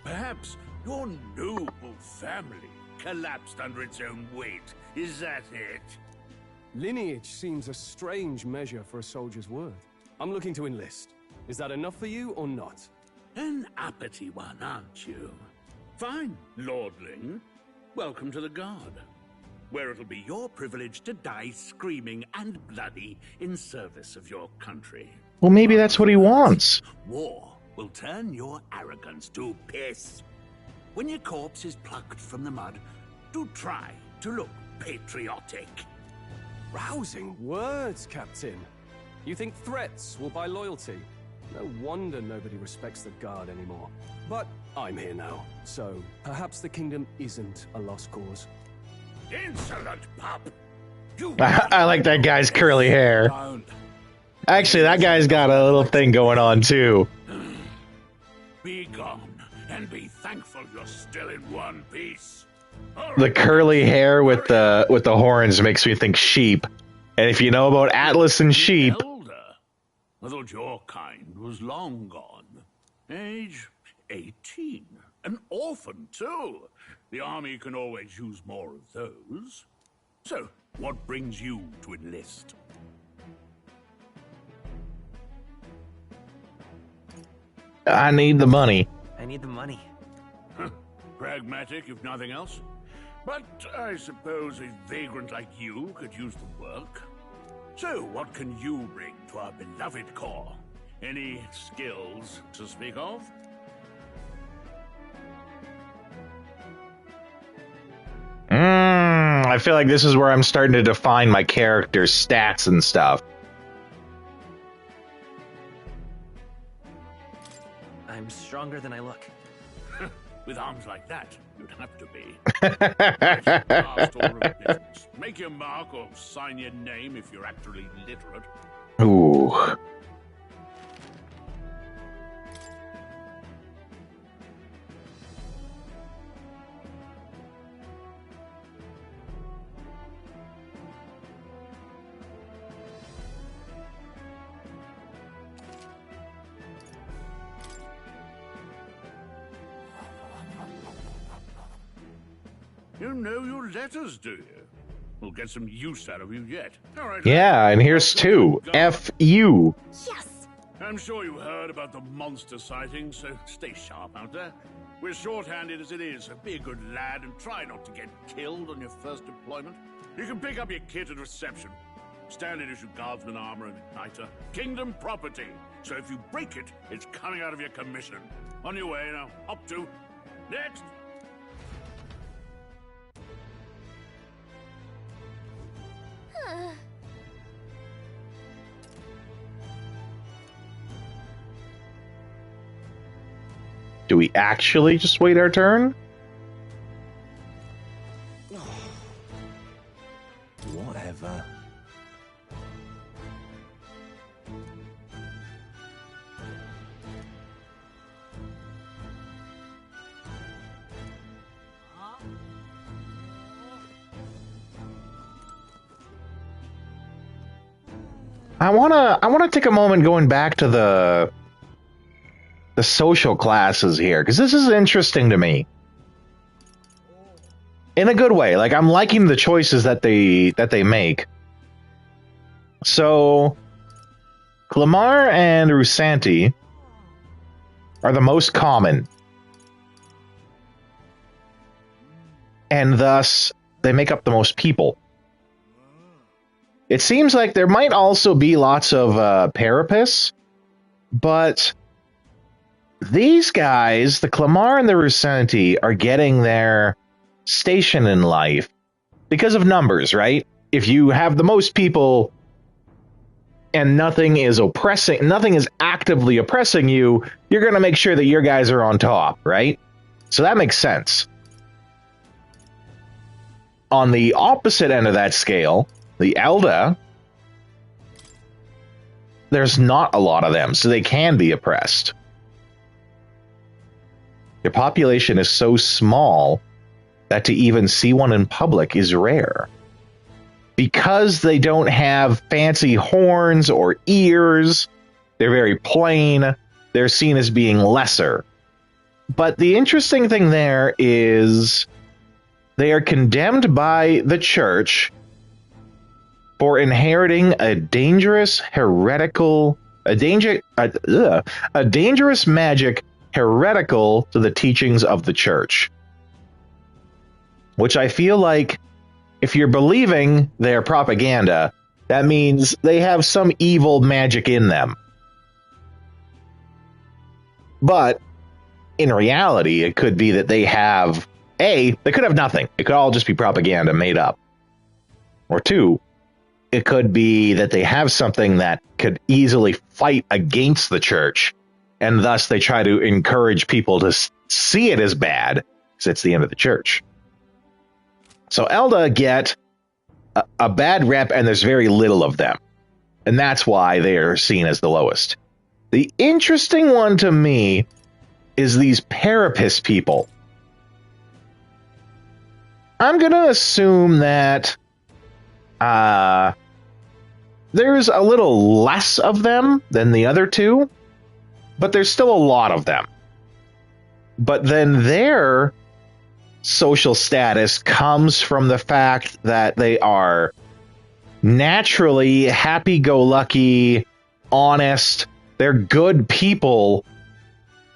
Perhaps your noble family collapsed under its own weight. Is that it? Lineage seems a strange measure for a soldier's worth. I'm looking to enlist. Is that enough for you or not? An uppity one, aren't you? Fine, lordling. Welcome to the Guard, where it'll be your privilege to die screaming and bloody in service of your country. Well, maybe that's what he wants. War will turn your arrogance to piss. When your corpse is plucked from the mud, do try to look patriotic. Rousing words, Captain. You think threats will buy loyalty? No wonder nobody respects the Guard anymore. But I'm here now, so perhaps the kingdom isn't a lost cause. Insolent pup! I like that guy's curly hair. Actually, that guy's got a little thing going on, too. Be gone, and be thankful you're still in one piece. The curly hair with the horns makes me think sheep. And if you know about Atlas and sheep... I thought your kind was long gone. Age 18. An orphan, too. The army can always use more of those. So, what brings you to enlist? I need the money. I need the money. Pragmatic, if nothing else. But I suppose a vagrant like you could use the work. So, what can you bring to our beloved corps? Any skills to speak of? I feel like this is where I'm starting to define my character's stats and stuff. I'm stronger than I look. With arms like that, you'd have to be. Last order of business. Make your mark or sign your name if you're actually literate. Ooh. You know your letters, do you? We'll get some use out of you yet. All right. Yeah, and here's two. F you. Yes. I'm sure you heard about the monster sightings, so stay sharp out there. We're short-handed as it is, so be a good lad and try not to get killed on your first deployment. You can pick up your kit at reception. Standard issue guardsman armor and igniter. Kingdom property. So if you break it, it's coming out of your commission. On your way now. Up to. Next. Do we actually just wait our turn? Whatever. I wanna take a moment going back to the social classes here, because this is interesting to me. In a good way. Like, I'm liking the choices that they make. So Glamar and Rusanti are the most common. And thus they make up the most people. It seems like there might also be lots of Parapus, but these guys, the Clamar and the Rusanti, are getting their station in life because of numbers, right? if you have the most people and nothing is actively oppressing you, you're going to make sure that your guys are on top, right? So that makes sense. On the opposite end of that scale, the Elda, there's not a lot of them, so they can be oppressed. Their population is so small that to even see one in public is rare. Because they don't have fancy horns or ears, they're very plain, they're seen as being lesser. But the interesting thing there is they are condemned by the church for inheriting a dangerous heretical, a dangerous magic heretical to the teachings of the church. Which I feel like, if you're believing their propaganda, that means they have some evil magic in them. But in reality, it could be that they have, they could have nothing. It could all just be propaganda made up. Or two, it could be that they have something that could easily fight against the church, and thus they try to encourage people to see it as bad, because it's the end of the church. So Elda get a bad rep, and there's very little of them. And that's why they are seen as the lowest. The interesting one to me is these Parapus people. I'm going to assume that there's a little less of them than the other two, but there's still a lot of them. But then their social status comes from the fact that they are naturally happy-go-lucky, honest, they're good people,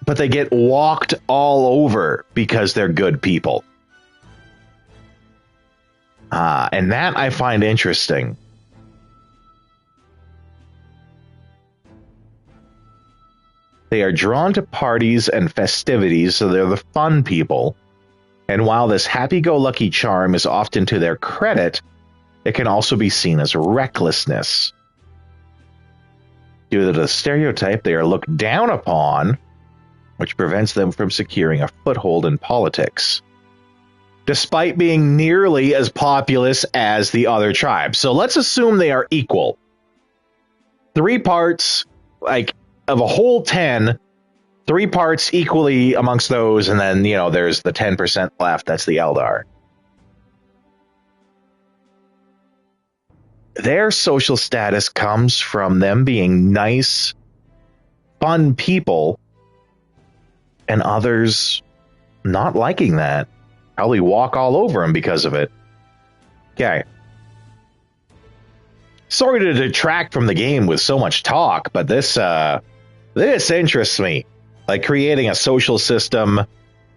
but they get walked all over because they're good people. And that I find interesting. They are drawn to parties and festivities, so they're the fun people. And while this happy-go-lucky charm is often to their credit, it can also be seen as recklessness. Due to the stereotype, they are looked down upon, which prevents them from securing a foothold in politics, despite being nearly as populous as the other tribes. So let's assume they are equal. 3 parts, of a whole 10, 3 parts equally amongst those, and then, there's the 10% left. That's the Eldar. Their social status comes from them being nice, fun people, and others not liking that. Probably walk all over them because of it. Okay. Sorry to detract from the game with so much talk, but this interests me. Like creating a social system.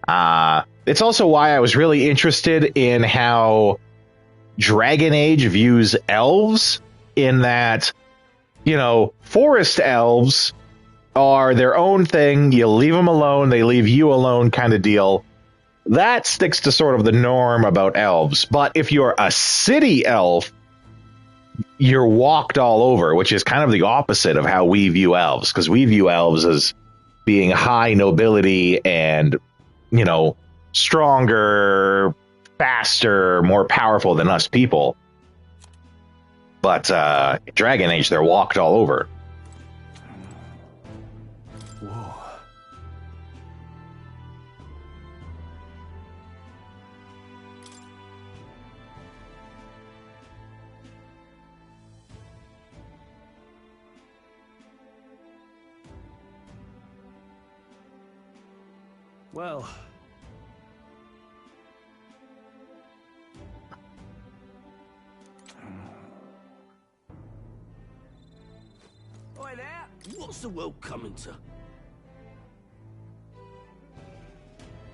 It's also why I was really interested in how Dragon Age views elves, in that, forest elves are their own thing. You leave them alone, they leave you alone kind of deal. That sticks to sort of the norm about elves. But if you're a city elf, you're walked all over, which is kind of the opposite of how we view elves, because we view elves as being high nobility and, stronger, faster, more powerful than us people. But Dragon Age, they're walked all over. Whoa. Well, Oi there! What's the world coming to?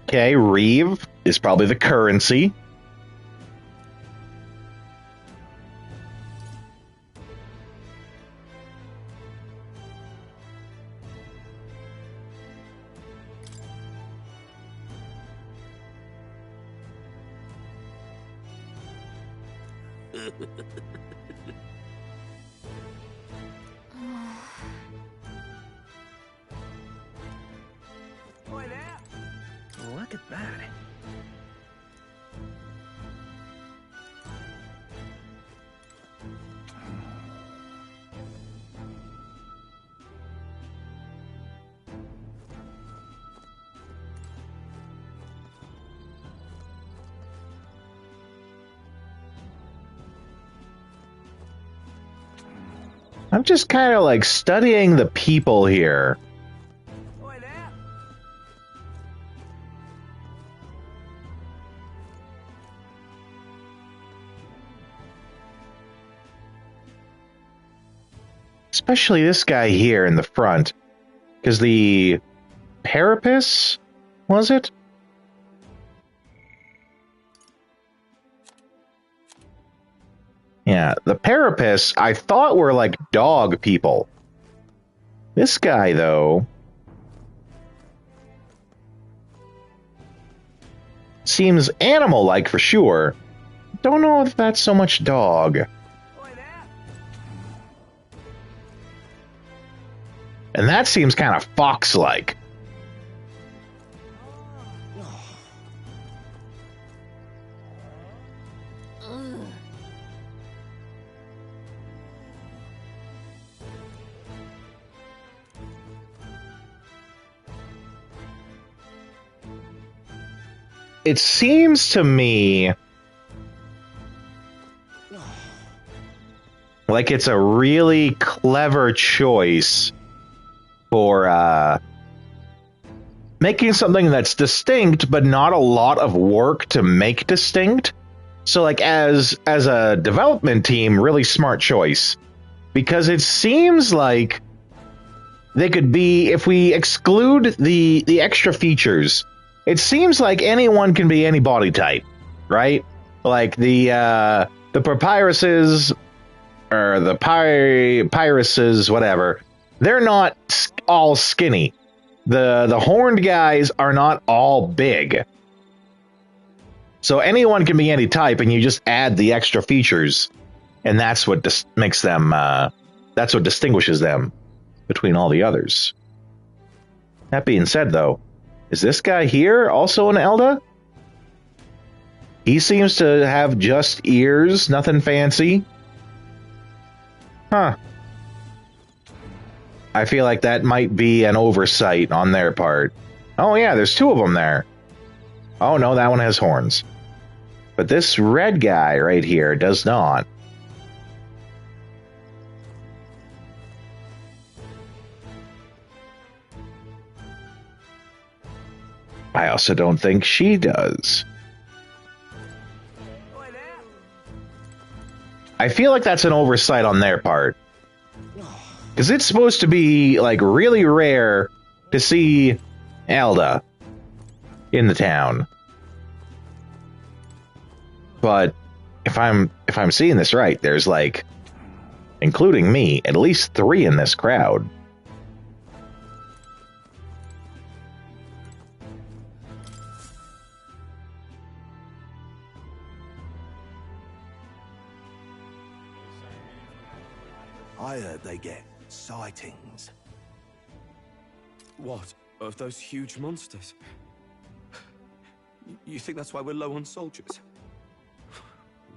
Okay, Reeve is probably the currency. Look at that. I'm just kind of like studying the people here. Especially this guy here in the front. Because the Parapus, was it? Yeah, the Parapus I thought were like dog people. This guy, though, seems animal-like for sure. Don't know if that's so much dog. And that seems kind of fox-like. It seems to me like it's a really clever choice for making something that's distinct, but not a lot of work to make distinct. So, like, as a development team, really smart choice. Because it seems like they could be, if we exclude the extra features, it seems like anyone can be any body type, right? Like the papyruses, or the pyruses, whatever. They're not all skinny. The horned guys are not all big. So anyone can be any type, and you just add the extra features, and that's what makes them. That's what distinguishes them between all the others. That being said, though, is this guy here also an Elda? He seems to have just ears, nothing fancy. Huh. I feel like that might be an oversight on their part. Oh yeah, there's two of them there. Oh no, that one has horns. But this red guy right here does not. I also don't think she does. I feel like that's an oversight on their part. Because it's supposed to be, like, really rare to see Elda in the town. But if I'm seeing this right, there's, like, including me, at least 3 in this crowd. I heard they get sightings. What? Of those huge monsters? You think that's why we're low on soldiers?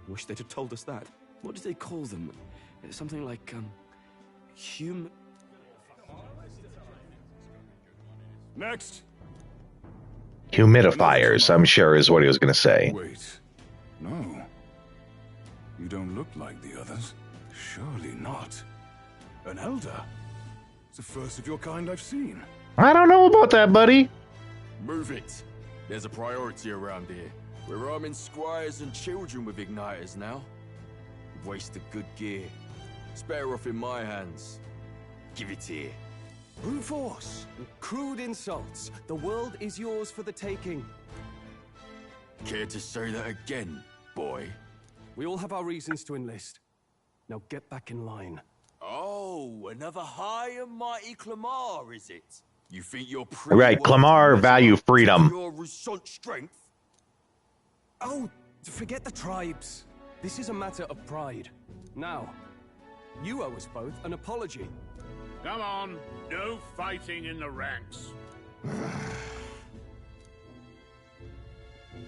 Wish they'd have told us that. What do they call them? Something like, human... Next! Humidifiers, I'm sure, is what he was going to say. Wait. No. You don't look like the others. Surely not. An elder? It's the first of your kind I've seen. I don't know about that, buddy. Move it. There's a priority around here. We're arming squires and children with igniters now. Wasted good gear. It's better off in my hands. Give it here. Brute force and crude insults. The world is yours for the taking. Care to say that again, boy? We all have our reasons to enlist. Now get back in line. Oh, another high and mighty Clamar, is it? You think you're pretty Right, Clamar value freedom. Your result strength? Oh, forget the tribes. This is a matter of pride. Now, you owe us both an apology. Come on, no fighting in the ranks.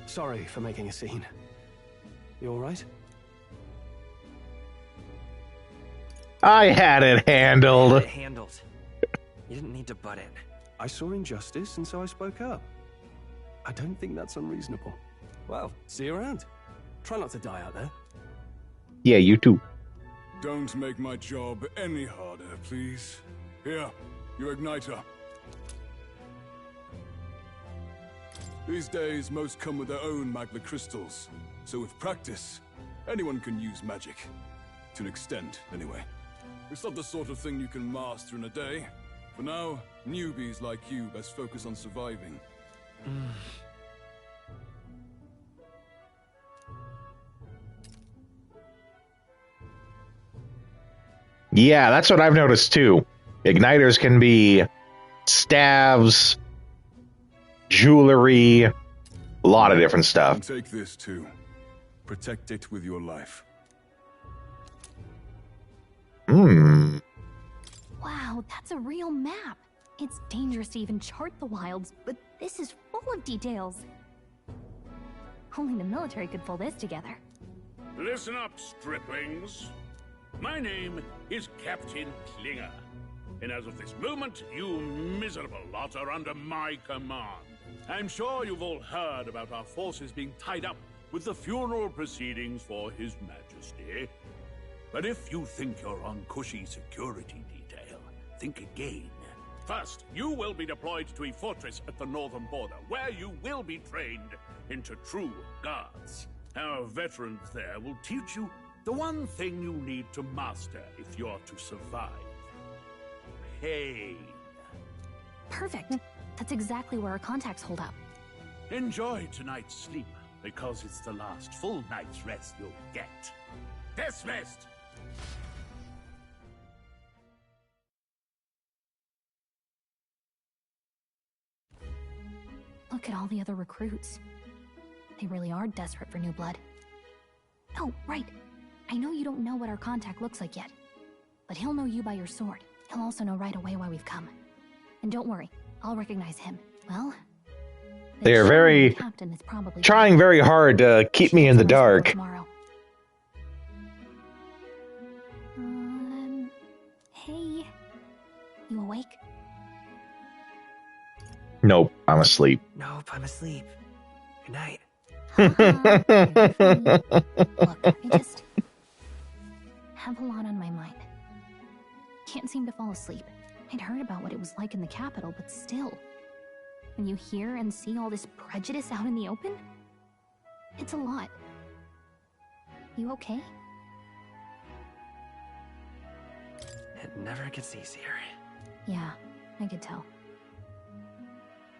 Sorry for making a scene. You alright? I had it handled. Handled. You didn't need to butt in. I saw injustice, and so I spoke up. I don't think that's unreasonable. Well, see you around. Try not to die out there. Yeah, you too. Don't make my job any harder, please. Here, your igniter. These days, most come with their own magna crystals. So with practice, anyone can use magic. To an extent, anyway. It's not the sort of thing you can master in a day. For now, newbies like you best focus on surviving. Yeah, that's what I've noticed too. Igniters can be staves, jewelry, a lot of different stuff. And take this too. Protect it with your life. Wow, that's a real map. It's dangerous to even chart the wilds, but this is full of details. Only the military could pull this together. Listen up, striplings. My name is Captain Klinger, and as of this moment, you miserable lot are under my command. I'm sure you've all heard about our forces being tied up with the funeral proceedings for His Majesty. But if you think you're on cushy security detail, think again. First, you will be deployed to a fortress at the northern border, where you will be trained into true guards. Our veterans there will teach you the one thing you need to master if you're to survive. Pain. Perfect. That's exactly where our contacts hold up. Enjoy tonight's sleep, because it's the last full night's rest you'll get. Dismissed! Look at all the other recruits. They really are desperate for new blood. Oh, right. I know you don't know what our contact looks like yet, but he'll know you by your sword. He'll also know right away why we've come. And don't worry, I'll recognize him. Well, They're very captain is probably trying very hard to keep me in the dark. tomorrow. Hey, you awake? Nope, I'm asleep. Nope, I'm asleep. Good night. Look, I just have a lot on my mind. Can't seem to fall asleep. I'd heard about what it was like in the capital, but still. When you hear and see all this prejudice out in the open, it's a lot. You okay? It never gets easier. Yeah, I could tell.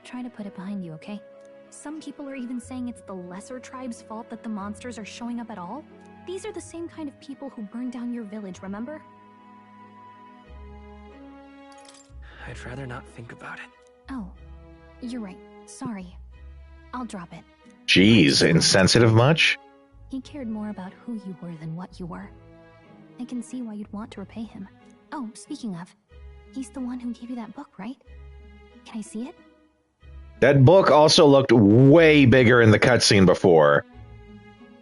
Try to put it behind you, okay? Some people are even saying it's the lesser tribe's fault that the monsters are showing up at all. These are the same kind of people who burned down your village, remember? I'd rather not think about it. Oh, you're right. Sorry. I'll drop it. Jeez, insensitive much? He cared more about who you were than what you were. I can see why you'd want to repay him. Oh, speaking of, he's the one who gave you that book, right? Can I see it? That book also looked way bigger in the cutscene before.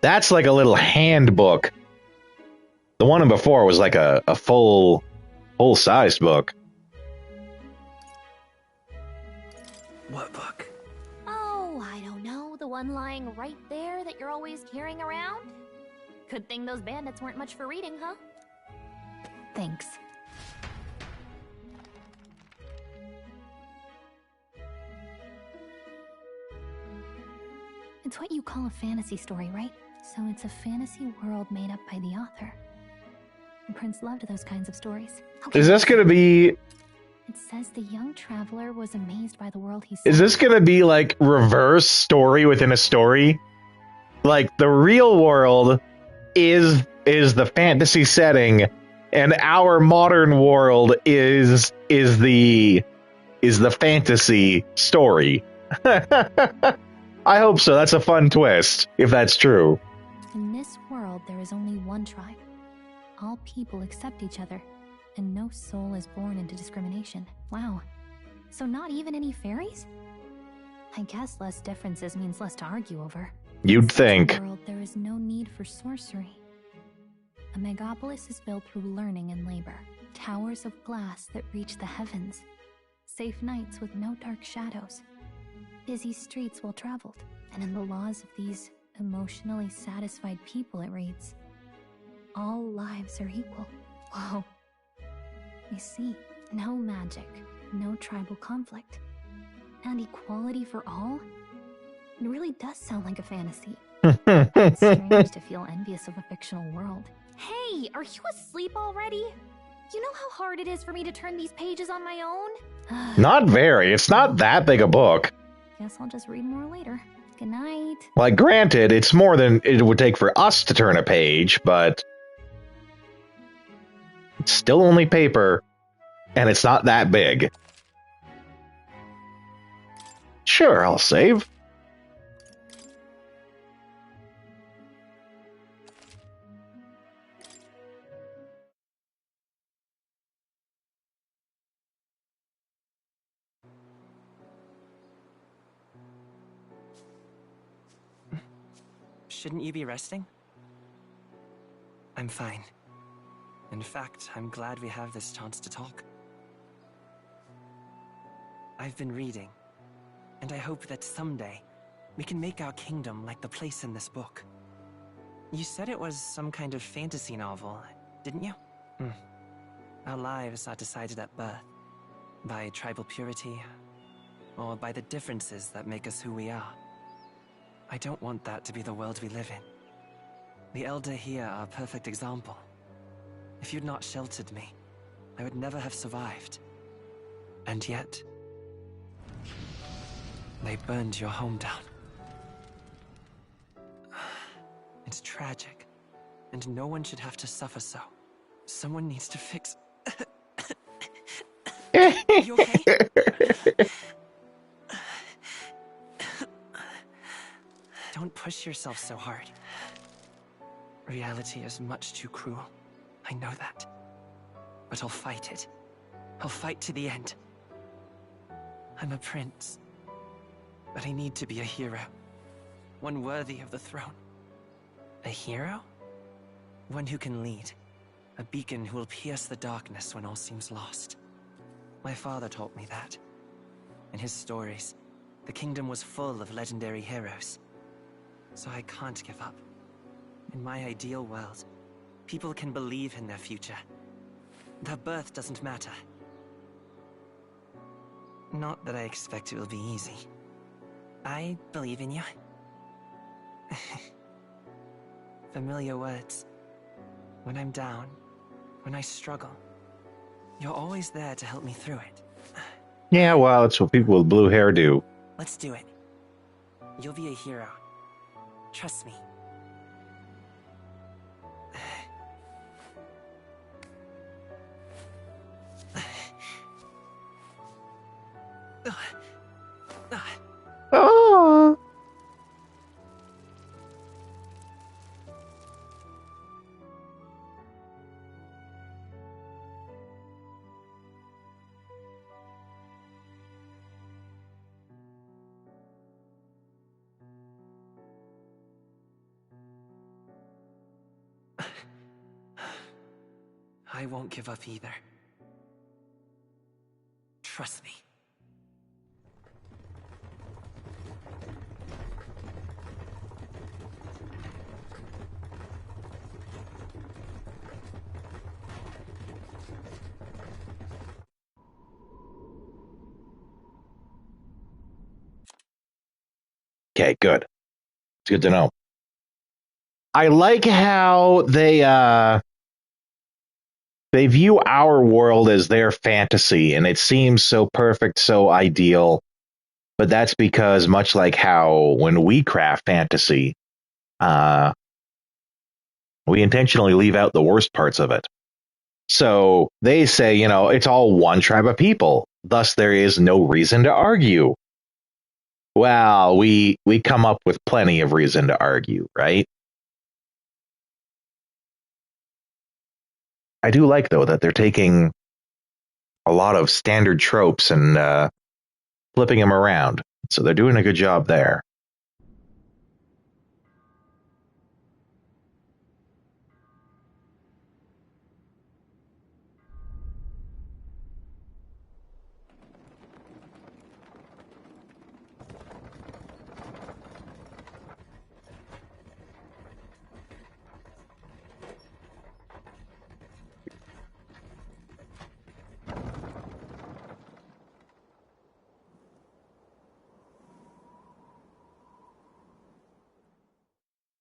That's like a little handbook. The one before was like a full-sized book. What book? Oh, I don't know. The one lying right there that you're always carrying around? Good thing those bandits weren't much for reading, huh? Thanks. It's what you call a fantasy story, right? So it's a fantasy world made up by the author. The prince loved those kinds of stories. Is this gonna be... It says the young traveler was amazed by the world he saw. Is this gonna be like reverse story within a story? Like the real world is the fantasy setting, and our modern world is the fantasy story. I hope so. That's a fun twist, if that's true. In this world, there is only one tribe. All people accept each other, and no soul is born into discrimination. Wow. So not even any fairies? I guess less differences means less to argue over. You'd think. In such a world, there is no need for sorcery. A megapolis is built through learning and labor. Towers of glass that reach the heavens. Safe nights with no dark shadows. Busy streets well traveled. And in the laws of these emotionally satisfied people, it reads, all lives are equal. Whoa. I see. No magic, no tribal conflict, and equality for all? It really does sound like a fantasy. It's strange to feel envious of a fictional world. Hey, are you asleep already? You know how hard it is for me to turn these pages on my own? Not very. It's not that big a book. Guess I'll just read more later. Good night. Like, granted, it's more than it would take for us to turn a page, but it's still only paper, and it's not that big. Sure, I'll save. Shouldn't you be resting? I'm fine. In fact, I'm glad we have this chance to talk. I've been reading, and I hope that someday we can make our kingdom like the place in this book. You said it was some kind of fantasy novel, didn't you? Our lives are decided at birth, by tribal purity, or by the differences that make us who we are. I don't want that to be the world we live in. The Elder here are a perfect example. If you'd not sheltered me, I would never have survived. And yet, they burned your home down. It's tragic, and no one should have to suffer so. Someone needs to fix... You okay? Don't push yourself so hard. Reality is much too cruel. I know that. But I'll fight it. I'll fight to the end. I'm a prince. But I need to be a hero. One worthy of the throne. A hero? One who can lead. A beacon who will pierce the darkness when all seems lost. My father taught me that. In his stories, the kingdom was full of legendary heroes. So I can't give up. In my ideal world, people can believe in their future. Their birth doesn't matter. Not that I expect it will be easy. I believe in you. Familiar words. When I'm down, when I struggle, you're always there to help me through it. Yeah, well, it's what people with blue hair do. Let's do it. You'll be a hero. Trust me. Oh. I won't give up either. Trust me. Okay, good. It's good to know. I like how they view our world as their fantasy, and it seems so perfect, so ideal. But that's because, much like how when we craft fantasy, we intentionally leave out the worst parts of it. So they say, you know, it's all one tribe of people. Thus, there is no reason to argue. Well, we come up with plenty of reason to argue, right? I do like, though, that they're taking a lot of standard tropes and flipping them around. So they're doing a good job there.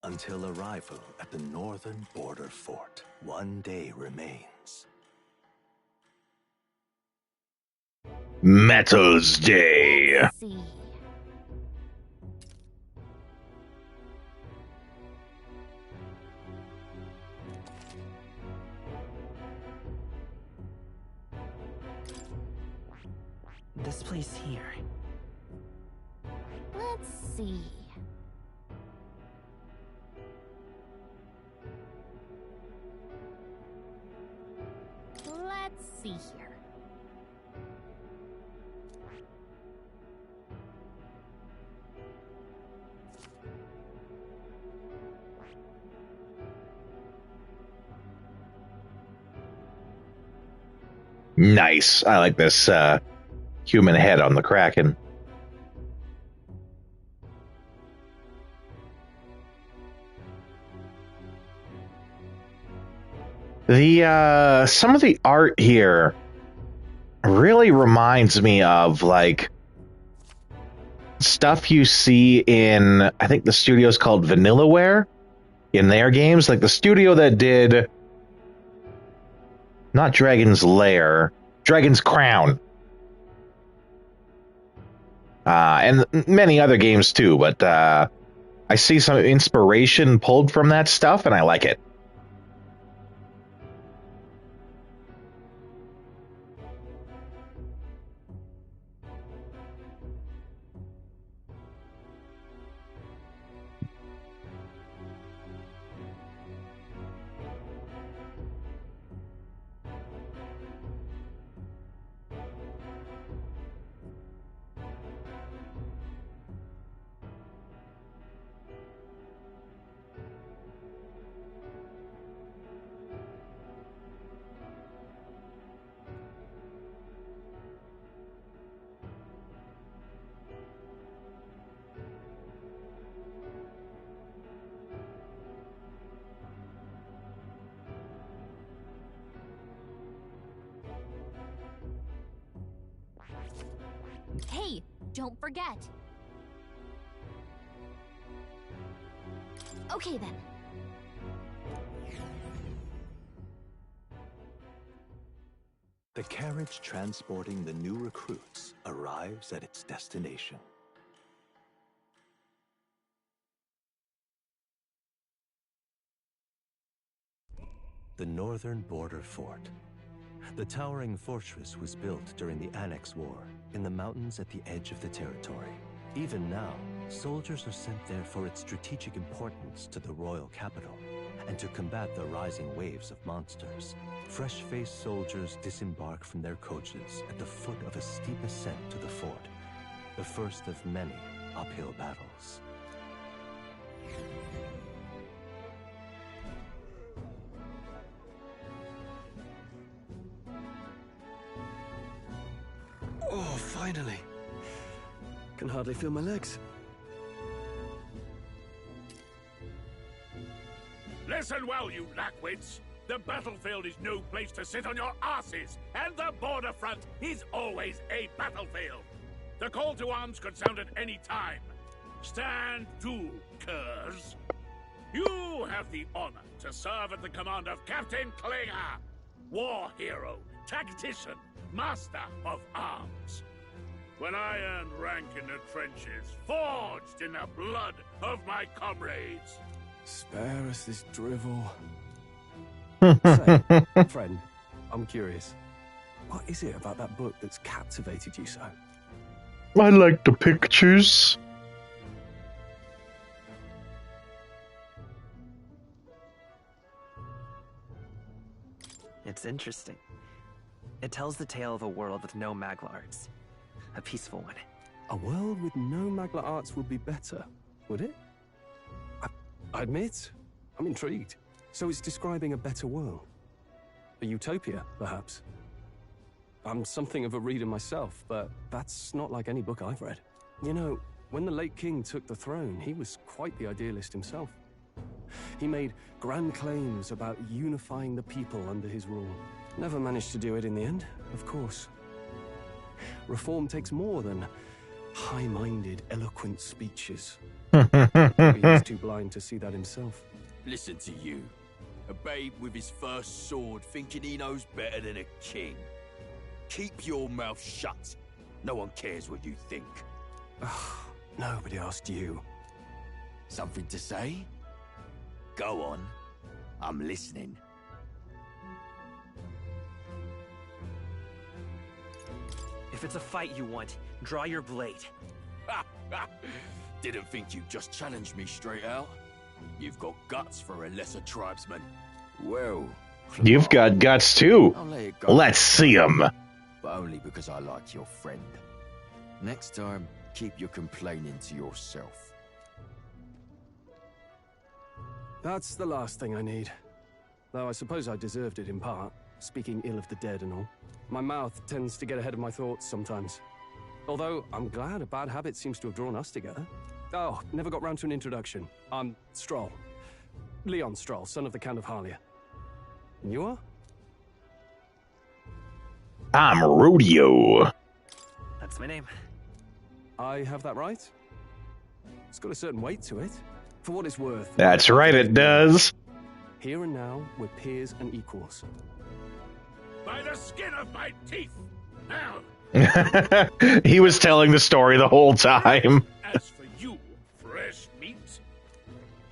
Until arrival at the northern border fort, one day remains. Metals Day. Let's see. This place here. Let's see. Let's see here. Nice. I like this human head on the Kraken. The some of the art here really reminds me of like stuff you see in, I think the studio's called Vanillaware in their games, like the studio that did not Dragon's Lair, Dragon's Crown. And many other games too, but I see some inspiration pulled from that stuff and I like it. Hey, don't forget. Okay then. The carriage transporting the new recruits arrives at its destination. The northern border fort. The towering fortress was built during the Annex War in the mountains at the edge of the territory. Even now, soldiers are sent there for its strategic importance to the royal capital and to combat the rising waves of monsters. Fresh-faced soldiers disembark from their coaches at the foot of a steep ascent to the fort, the first of many uphill battles. Oh, finally. Can hardly feel my legs. Listen well, you lackwits. The battlefield is no place to sit on your asses, and the border front is always a battlefield. The call to arms could sound at any time. Stand to, curs. You have the honor to serve at the command of Captain Klinger, war hero, tactician, master of arms. When I earned rank in the trenches, forged in the blood of my comrades. Spare us this drivel. Say, friend, I'm curious. What is it about that book that's captivated you so? I like the pictures. It's interesting. It tells the tale of a world with no Magla arts. A peaceful one. A world with no Magla arts would be better, would it? I admit, I'm intrigued. So it's describing a better world. A utopia, perhaps. I'm something of a reader myself, but that's not like any book I've read. You know, when the late king took the throne, he was quite the idealist himself. He made grand claims about unifying the people under his rule. Never managed to do it in the end, of course. Reform takes more than high-minded, eloquent speeches. He was too blind to see that himself. Listen to you. A babe with his first sword thinking he knows better than a king. Keep your mouth shut. No one cares what you think. Nobody asked you. Something to say? Go on. I'm listening. If it's a fight you want, draw your blade. Didn't think you'd just challenge me straight out. You've got guts for a lesser tribesman. Well, You've got guts too. I'll let it go. Let's see them. But only because I like your friend. Next time, keep your complaining to yourself. That's the last thing I need. Though I suppose I deserved it in part, speaking ill of the dead and all. My mouth tends to get ahead of my thoughts sometimes. Although, I'm glad a bad habit seems to have drawn us together. Oh, never got round to an introduction. I'm Stroll. Leon Stroll, son of the Count of Harlia. And you are? I'm Rodeo. That's my name. I have that right? It's got a certain weight to it. For what it's worth. That's right, it does. Here and now, we're peers and equals. By the skin of my teeth! Now! He was telling the story the whole time. As for you, fresh meat...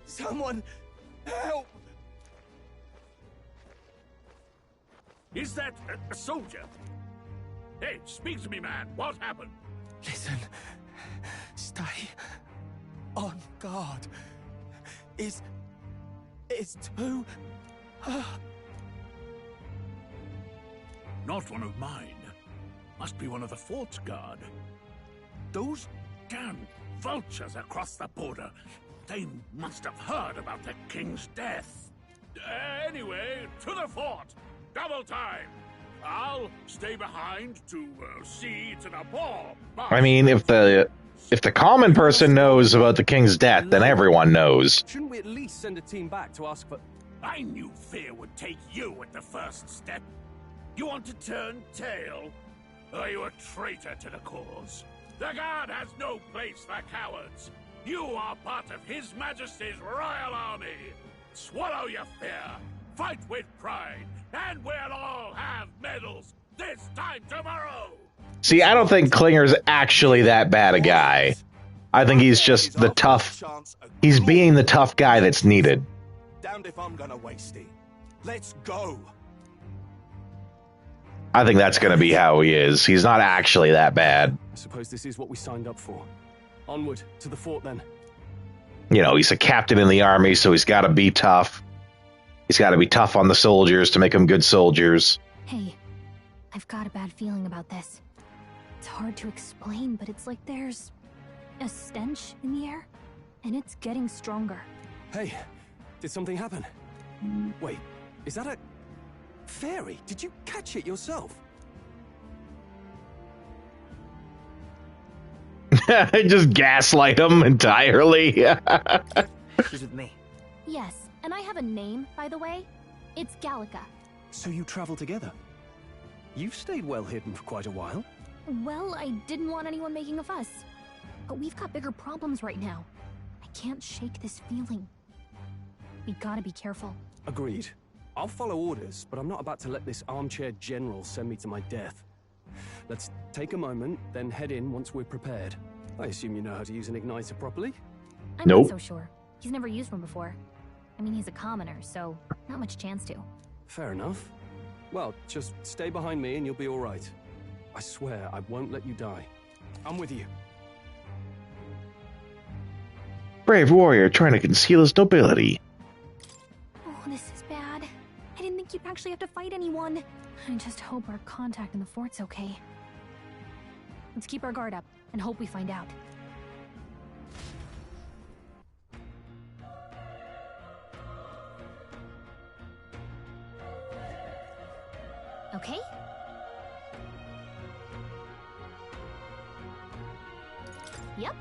Someone help! Is that a soldier? Hey, speak to me, man. What happened? Listen. Stay on guard. It's too... Not one of mine. Must be one of the fort's guard. Those damn vultures across the border. They must have heard about the king's death. Anyway, to the fort. Double time. I'll stay behind to see to the poor. I mean, if the common person knows about the king's death, then everyone knows. Shouldn't we at least send a team back to ask for... I knew fear would take you at the first step. You want to turn tail? Are you a traitor to the cause? The guard has no place for cowards. You are part of His Majesty's royal army. Swallow your fear. Fight with pride. And we'll all have medals this time tomorrow. See, I don't think Klinger's actually that bad a guy. I think he's just the tough... He's being the tough guy that's needed. Damned if I'm gonna waste it. Let's go. I think that's going to be how he is. He's not actually that bad. I suppose this is what we signed up for. Onward to the fort, then. You know, he's a captain in the army, so he's got to be tough. He's got to be tough on the soldiers to make them good soldiers. Hey, I've got a bad feeling about this. It's hard to explain, but it's like there's a stench in the air, and it's getting stronger. Hey, did something happen? Wait, is that a... fairy? Did you catch it yourself? Just gaslight him entirely. She's with me. Yes, and I have a name, by the way. It's Gallica. So you travel together? You've stayed well hidden for quite a while. Well, I didn't want anyone making a fuss. But we've got bigger problems right now. I can't shake this feeling. We gotta be careful. Agreed. I'll follow orders, but I'm not about to let this armchair general send me to my death. Let's take a moment, then head in once we're prepared. I assume you know how to use an igniter properly? I'm not so sure. He's never used one before. I mean, he's a commoner, so not much chance to. Fair enough. Well, just stay behind me and you'll be all right. I swear I won't let you die. I'm with you. Brave warrior trying to conceal his nobility. Oh, this is bad. I didn't think think you'd actually have to fight anyone. I just hope our contact in the fort's okay. Let's keep our guard up and hope we find out. Okay? Yep.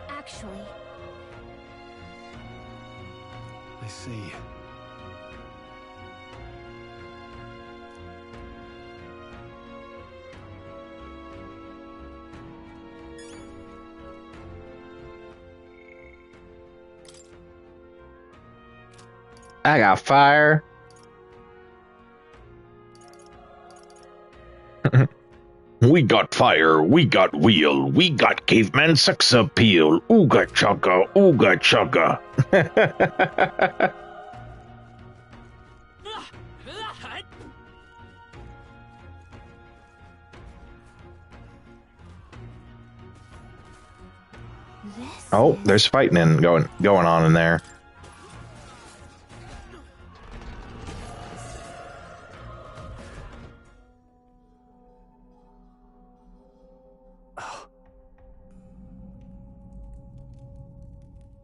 Actually... I see. I got fire. We got fire, we got wheel, we got caveman sex appeal. Ooga chugga, ooga chugga. Oh, there's fighting going on in there.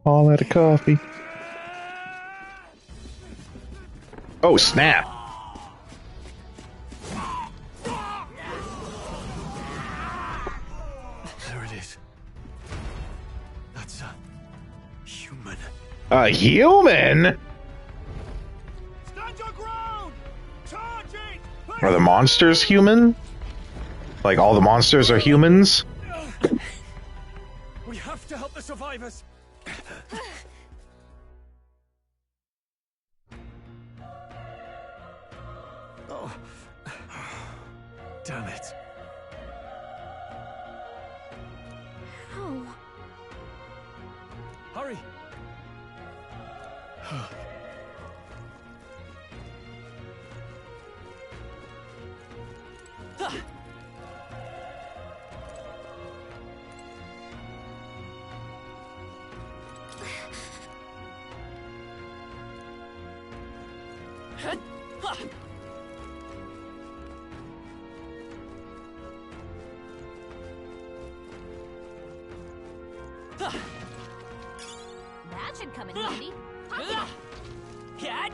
All out of coffee. Oh, snap. There it is. That's a human. A human? Stand your ground! Charge it! Are the monsters human? Like all the monsters are humans? We have to help the survivors. Oh. Damn it. How? Hurry. That should come in handy. Pocket it.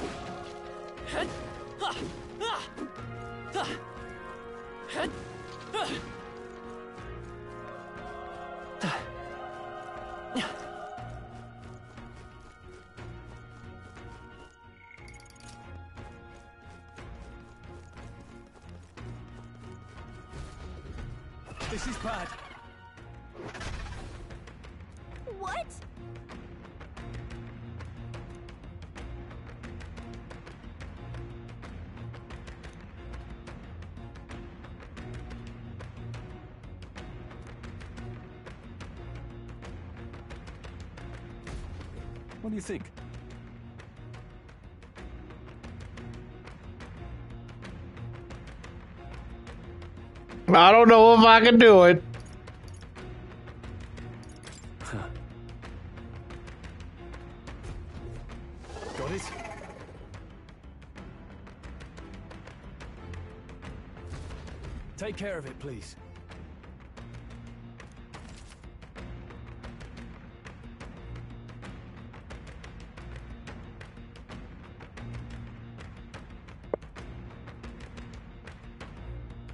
This is bad. What? What do you think? I don't know if I can do it. Got it? Take care of it, please.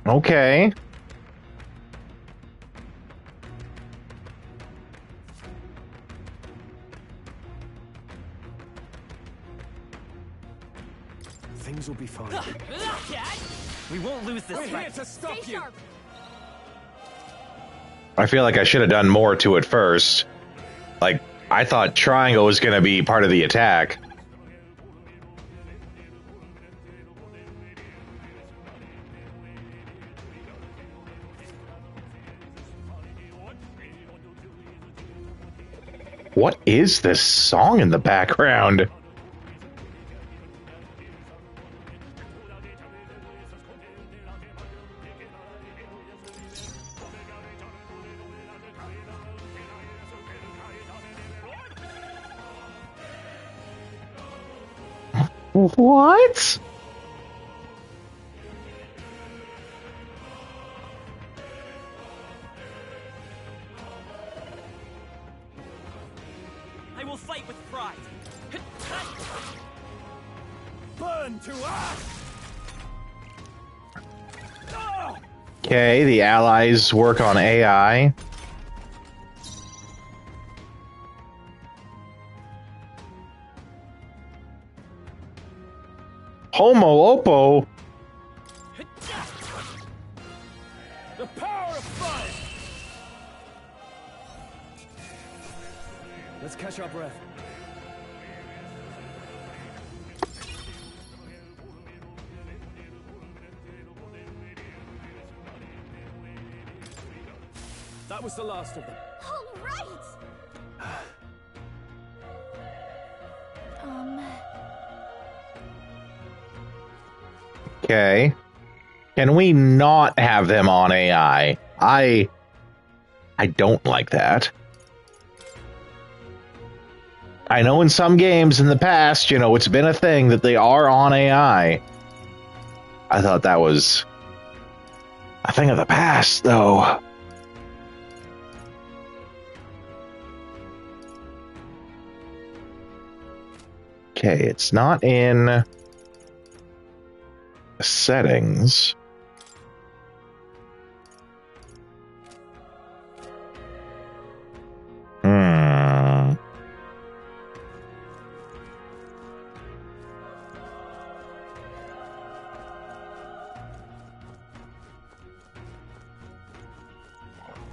Okay. Things will be fine. We won't lose this We're fight. here to stop you. I feel like I should have done more to it first. Like, I thought triangle was going to be part of the attack. What is this song in the background? What? I will fight with pride. Burn to ash! Okay, the allies work on AI. Homo Oppo? The power of fire! Let's catch our breath. That was the last of them. All right! Okay. Can we not have them on AI? I don't like that. I know in some games in the past, you know, it's been a thing that they are on AI. I thought that was a thing of the past, though. Okay, it's not in settings.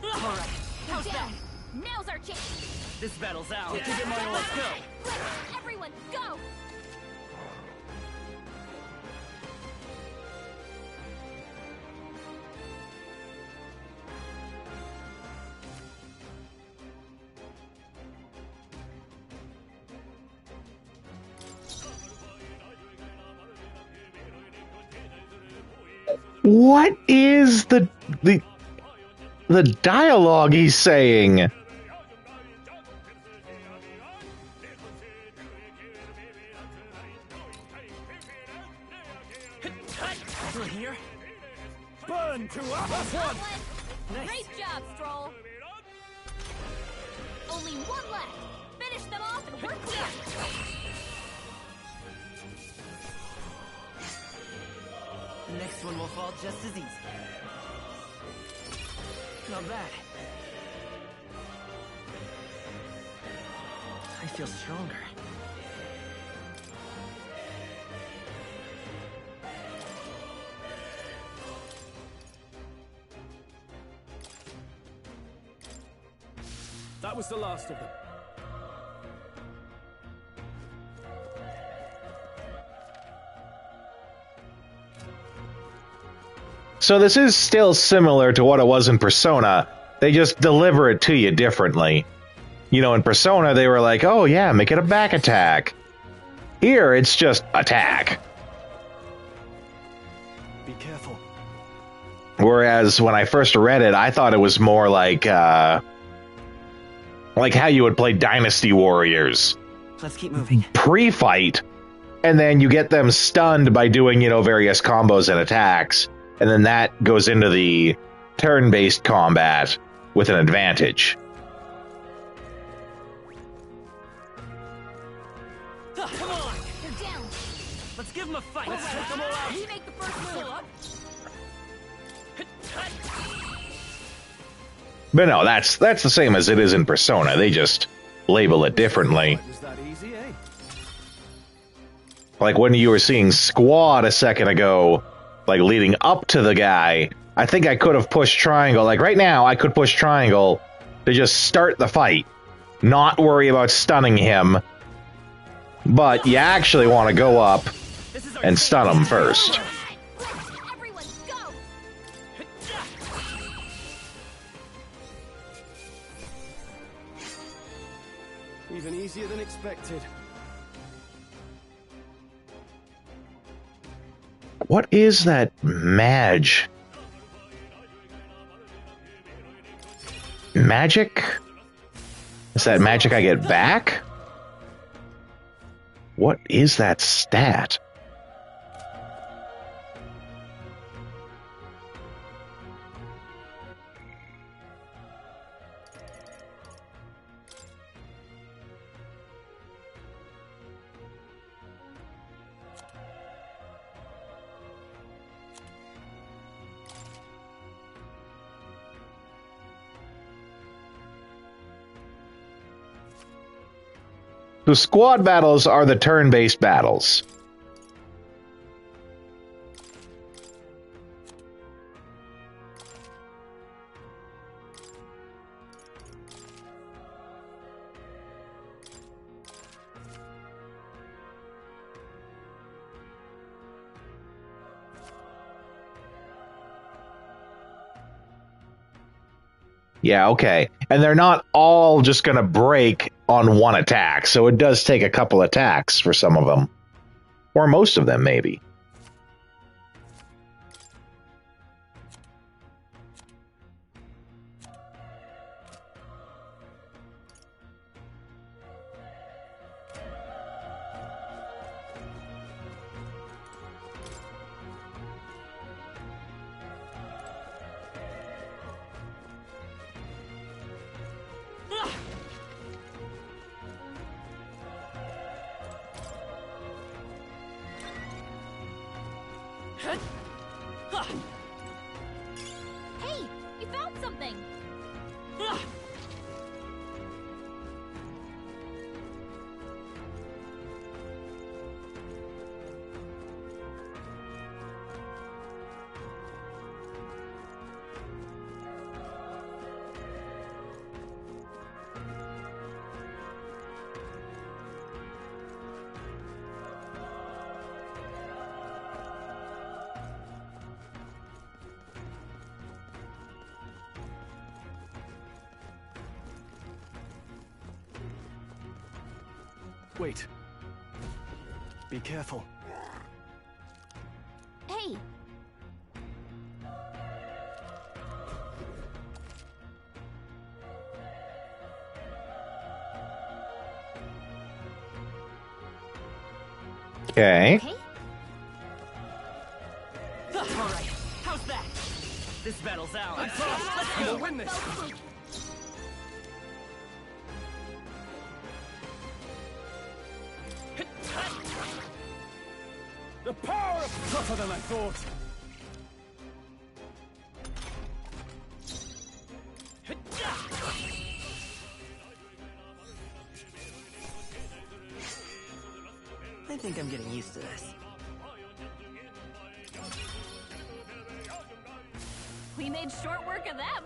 Alright, how's that? Now's our chance! This battle's out. Give it my all, let's go! Everyone, go! What is the dialogue he's saying? You're here? Burn to us! Nice. Great job, Stroll! Only one left! Finish them off and work together! The next one will fall just as easy. Not bad. I feel stronger. That was the last of them. So this is still similar to what it was in Persona. They just deliver it to you differently. You know, in Persona, they were like, oh yeah, make it a back attack. Here, it's just attack. Be careful. Whereas when I first read it, I thought it was more like how you would play Dynasty Warriors. Let's keep moving. Pre-fight, and then you get them stunned by doing, you know, various combos and attacks, and then that goes into the turn-based combat with an advantage. Come on! They're down! Let's give them a fight! Let's take them all out! We make the first move! But no, that's the same as it is in Persona. They just label it differently. Is that easy, eh? Like when you were seeing Squad a second ago, like leading up to the guy, I think I could have pushed triangle. Like right now, I could push triangle to just start the fight, not worry about stunning him. But you actually want to go up and stun him first. Even easier than expected. What is that Magic? Is that magic I get back? What is that stat? The squad battles are the turn-based battles. Yeah, okay. And they're not all just going to break on one attack, so it does take a couple attacks for some of them. Or most of them, maybe. Hey, you found something! Wait. Be careful. Hey! Okay. All right, how's that? This battle's ours. Let's go. We'll win this. The power of tougher than I thought. I think I'm getting used to this. We made short work of them.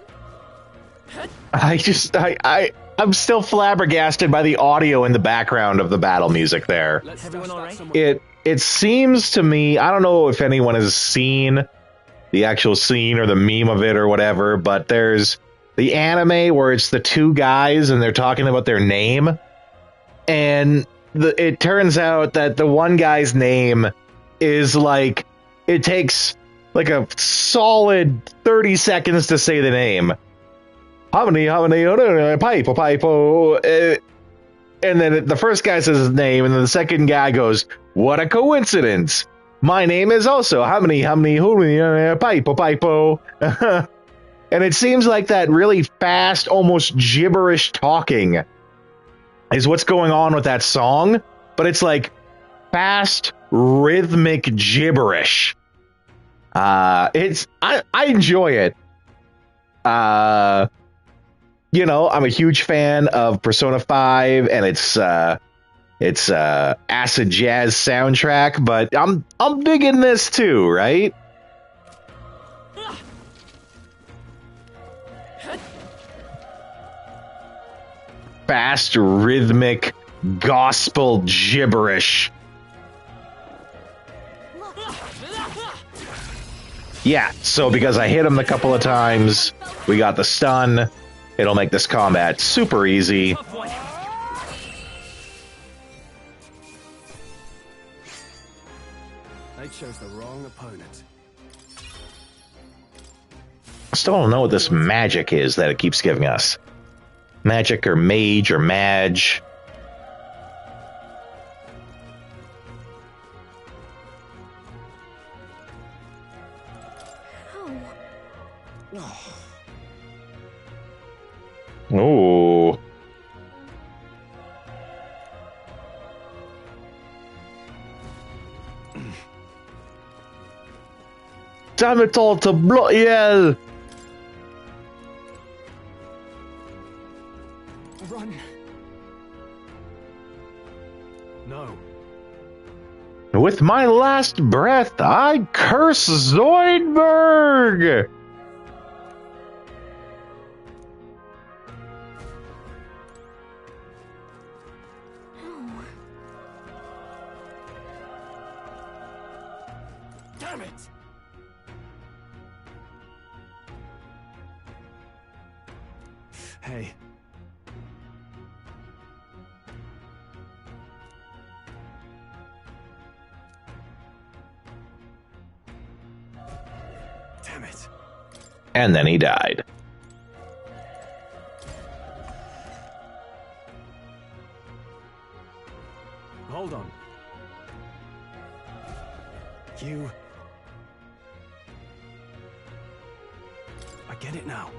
I'm still flabbergasted by the audio in the background of the battle music there. Everyone all right? It seems to me, I don't know if anyone has seen the actual scene or the meme of it or whatever, but there's the anime where it's the two guys and they're talking about their name. And it turns out that the one guy's name is like, it takes like a solid 30 seconds to say the name. Pipe. And then the first guy says his name, and then the second guy goes, "What a coincidence! My name is also pipe." And it seems like that really fast, almost gibberish talking is what's going on with that song, but it's like fast, rhythmic gibberish. I enjoy it. You know, I'm a huge fan of Persona 5 and its acid jazz soundtrack, but I'm digging this too, right? Fast, rhythmic, gospel gibberish. Yeah, so because I hit him a couple of times, we got the stun. It'll make this combat super easy. They chose the wrong opponent. I still don't know what this magic is that it keeps giving us. Magic or mage or mage. damn it all to bloody hell! Run. No. With my last breath, I curse Zoidberg! Damn it! Hey. Damn it. And then he died. Hold on. You... I get it now.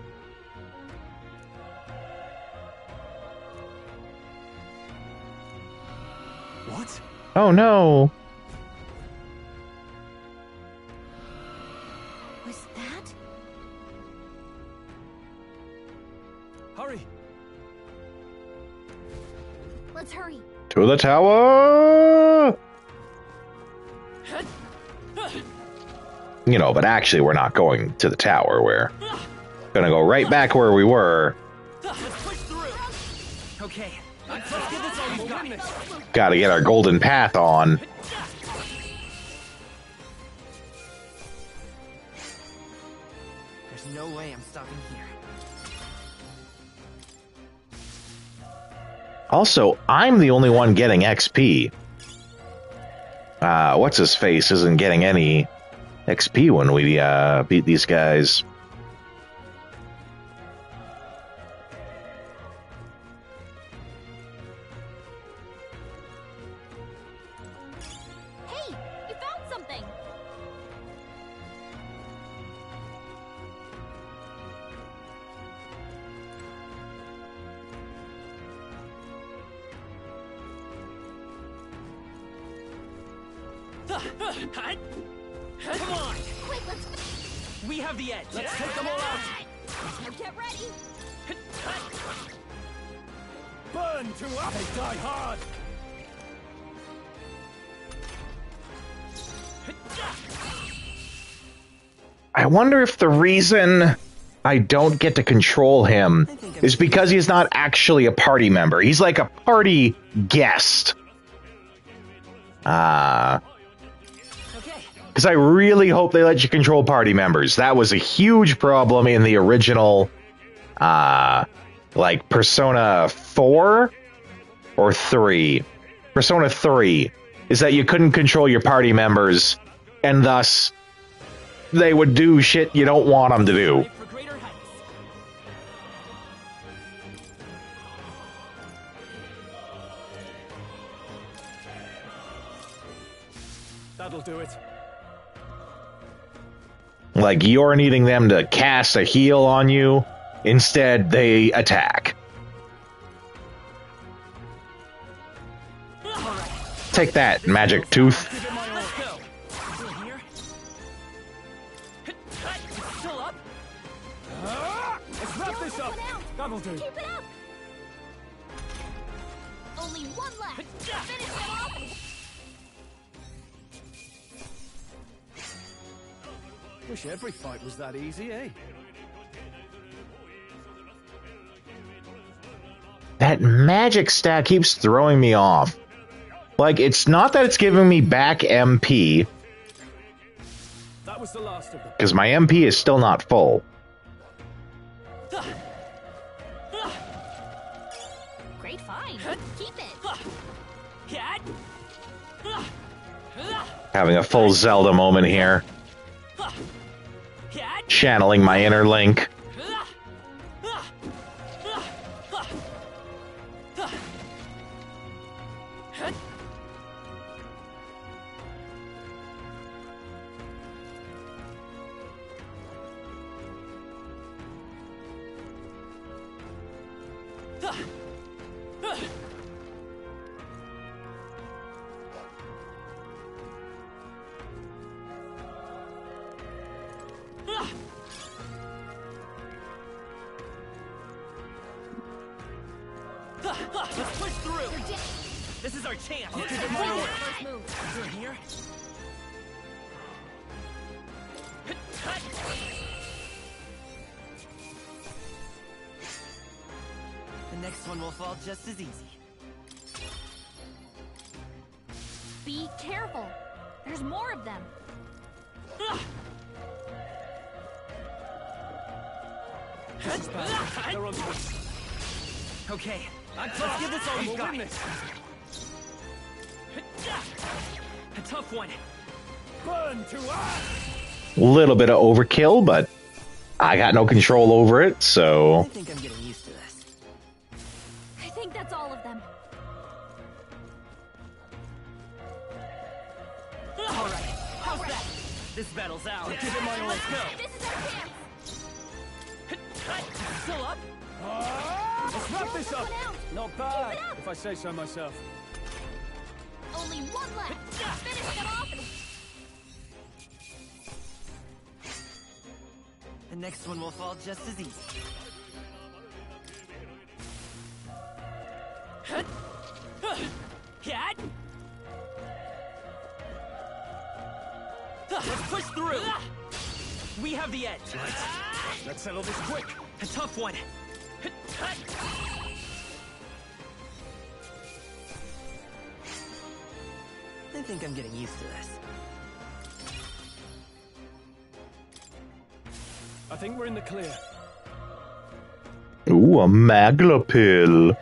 What? Oh no! Was that? Hurry! Let's hurry. To the tower! You know, but actually we're not going to the tower. We're gonna go right back where we were. Okay, let's give this all you've got. Gotta get our golden path on. There's no way I'm stopping here. Also, I'm the only one getting XP. What's his face isn't getting any XP when we beat these guys. Hey, you found something. Come on! Quick, let's. We have the edge. Let's take them all out. Now get ready. Burn to up! They die hard! I wonder if the reason I don't get to control him is because he's not actually a party member. He's like a party guest. Because I really hope they let you control party members. That was a huge problem in the original, like Persona 4 or 3. Persona 3 is that you couldn't control your party members, and thus they would do shit you don't want them to do. That'll do it. Like, you're needing them to cast a heal on you. Instead, they attack. Take that, magic tooth. Still up? Let's wrap this up. That'll do. Keep it up. Only one left. Finish them off. Wish every fight was that easy, eh? That magic stack keeps throwing me off. Like, it's not that it's giving me back MP, That was the last of them. because my MP is still not full. Great find. Keep it. Having a full Zelda moment here. Channeling my inner Link. Let's push through. This is our chance. I'll give it my order. Through here. The next one will fall just as easy. Be careful. There's more of them. This is bad. They're on to us. Okay, let's give this all we've got. A tough one. Burn to us! Little bit of overkill, but I got no control over it, so... I think I'm getting used to this. I think that's all of them. All right, how's that? This battle's ours. Give it my all. Let's go. This is our chance. Still up? Let's wrap this up. Not bad, if I say so myself. Only one left. Finish it off. The next one will fall just as easy. Let's push through. We have the edge. Let's settle this quick. A tough one. I think I'm getting used to this. I think we're in the clear. Ooh, a magla pill.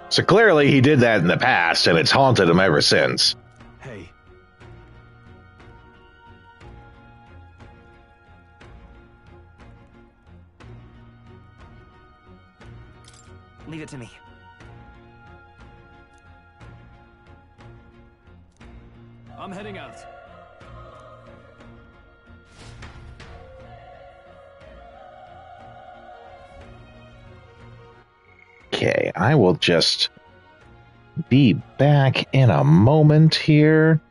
So clearly he did that in the past, and it's haunted him ever since. Hey. Leave it to me. I'm heading out. Okay, I will just be back in a moment here.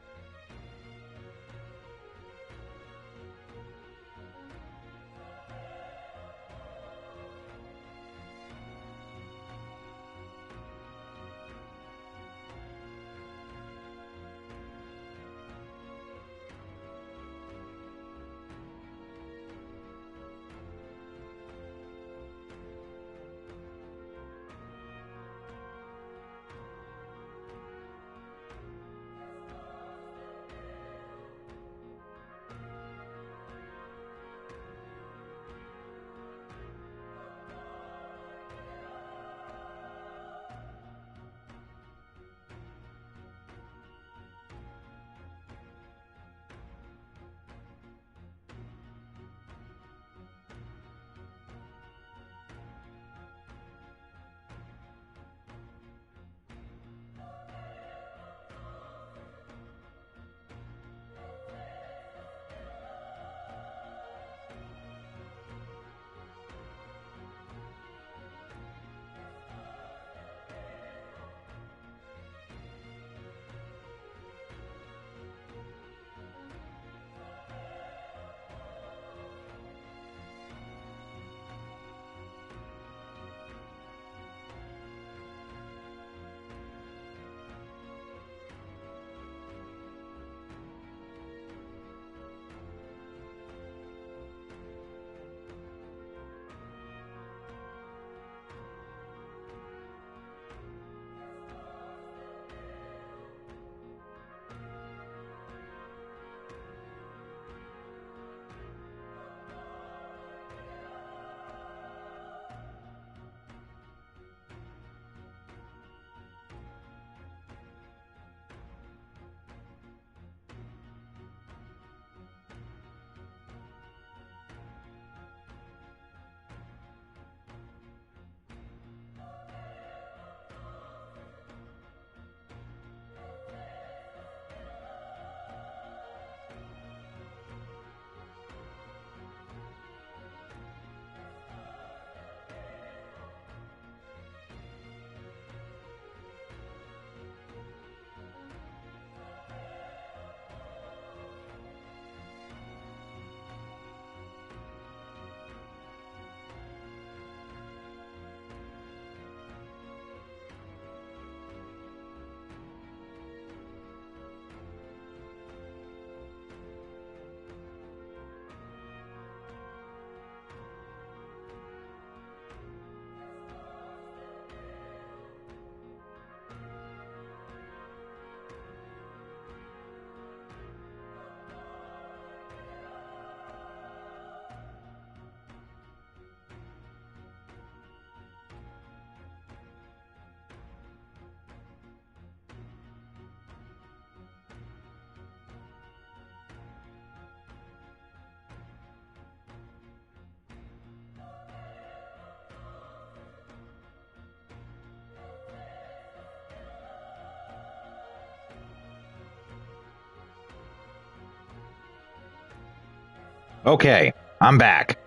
Okay, I'm back.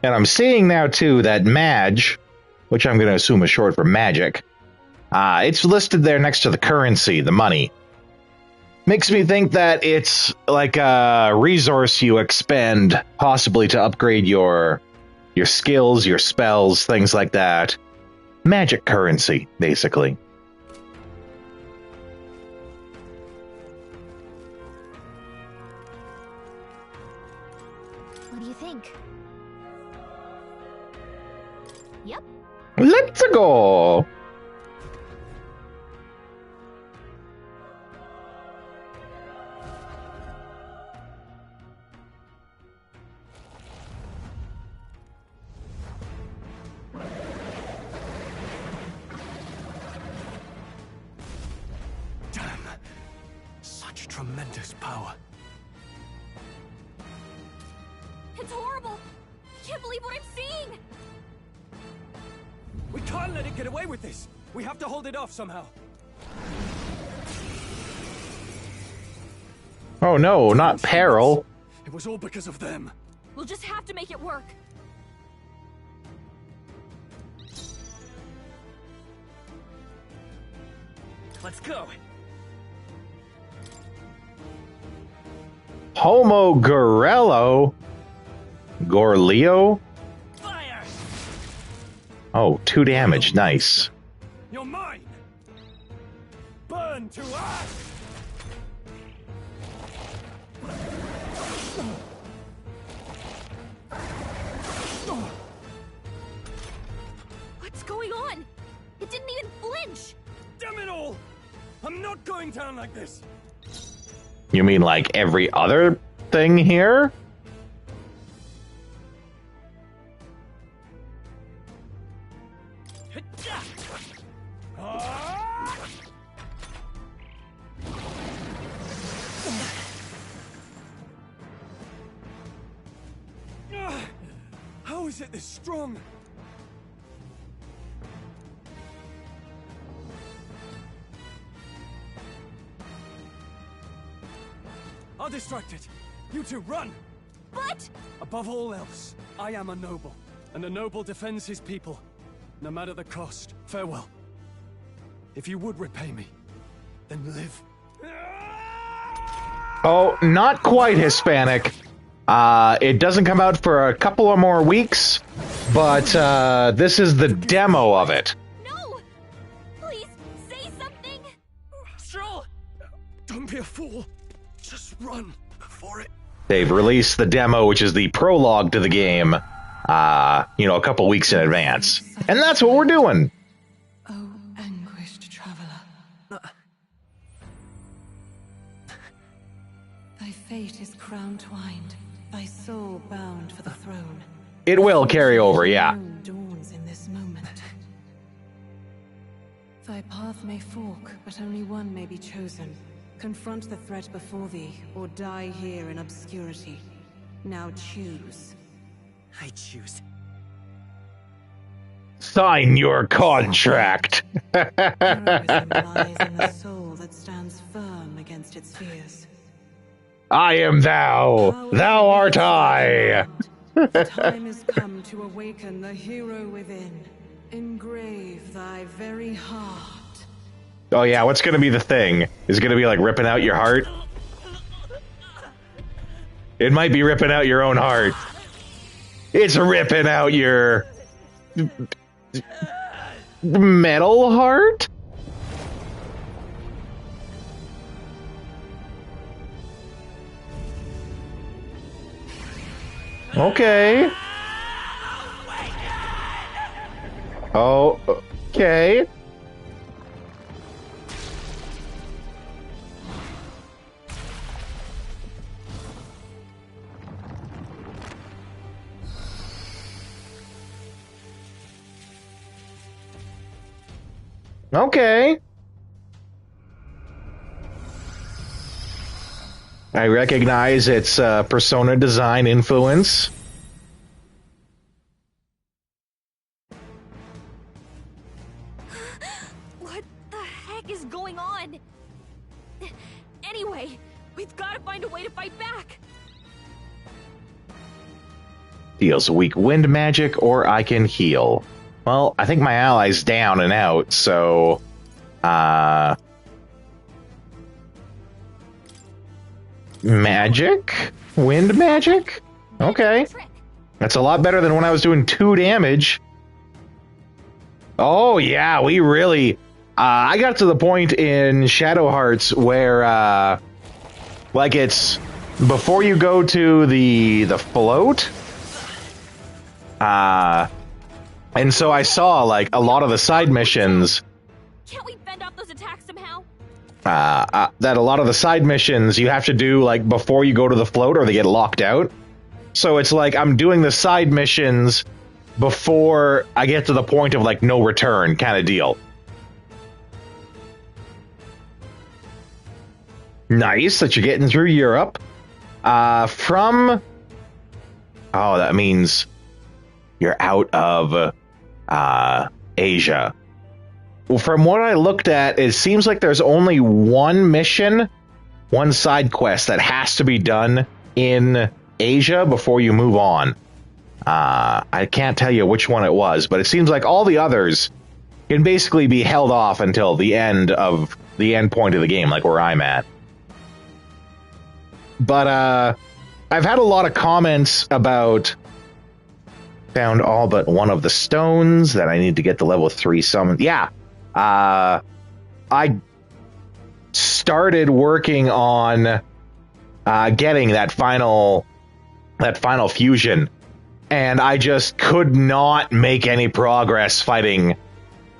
And I'm seeing now, too, that Maj, which I'm going to assume is short for magic, it's listed there next to the currency, the money. Makes me think that it's like a resource you expend, possibly to upgrade your skills, your spells, things like that. Magic currency, basically. What do you think? Yep. Let's go! Damn. Such tremendous power. It's horrible! I can't believe what I'm seeing! We can't let it get away with this! We have to hold it off somehow. Oh no, not peril. It was all because of them. We'll just have to make it work. Let's go. Homo Gorello? Gorleo? Fire! Oh, 2 damage, nice. You're mine! Burn to ash! What's going on? It didn't even flinch! Damn it all! I'm not going down like this! You mean like every other thing here? How is it this strong? I'll distract it. You two, run! But... Above all else, I am a noble, and a noble defends his people, no matter the cost. Farewell. If you would repay me, then live. Oh, not quite Hispanic. It doesn't come out for a couple of more weeks, but this is the demo of it. No! Please, say something! Stroll! Don't be a fool. Just run for it. They've released the demo, which is the prologue to the game, a couple weeks in advance. And that's what we're doing. Oh, anguished traveler. Thy fate is crown-twined, thy soul bound for the throne. It will carry over, yeah. Dawns in this moment. Thy path may fork, but only one may be chosen. Confront the threat before thee, or die here in obscurity. Now choose. I choose. Sign your contract. Heroism lies in the soul that stands firm against its fears. I am thou, thou art I. The time has come to awaken the hero within. Engrave thy very heart. Oh yeah, what's gonna be the thing? Is it gonna be like ripping out your heart? It might be ripping out your own heart. It's ripping out your metal heart? Okay. Oh, okay. Okay. I recognize its persona design influence. What the heck is going on? Anyway, we've got to find a way to fight back. Deals weak wind magic, or I can heal. Well, I think my ally's down and out, so... Magic? Wind magic? Okay. That's a lot better than when I was doing 2 damage. Oh, yeah, we really... I got to the point in Shadow Hearts where, like, it's... Before you go to the float... and so I saw, like, a lot of the side missions... Can't we fend off those attacks somehow? That a lot of the side missions you have to do, like, before you go to the float or they get locked out. So it's like I'm doing the side missions before I get to the point of, like, no return kind of deal. Nice that you're getting through Europe. From... Oh, that means you're out of Asia. Well, from what I looked at, it seems like there's only one mission, one side quest that has to be done in Asia before you move on. I can't tell you which one it was, but it seems like all the others can basically be held off until the end point of the game, like where I'm at. But I've had a lot of comments about found all but one of the stones that I need to get the level 3 summon. Yeah. I started working on getting that final fusion, and I just could not make any progress fighting.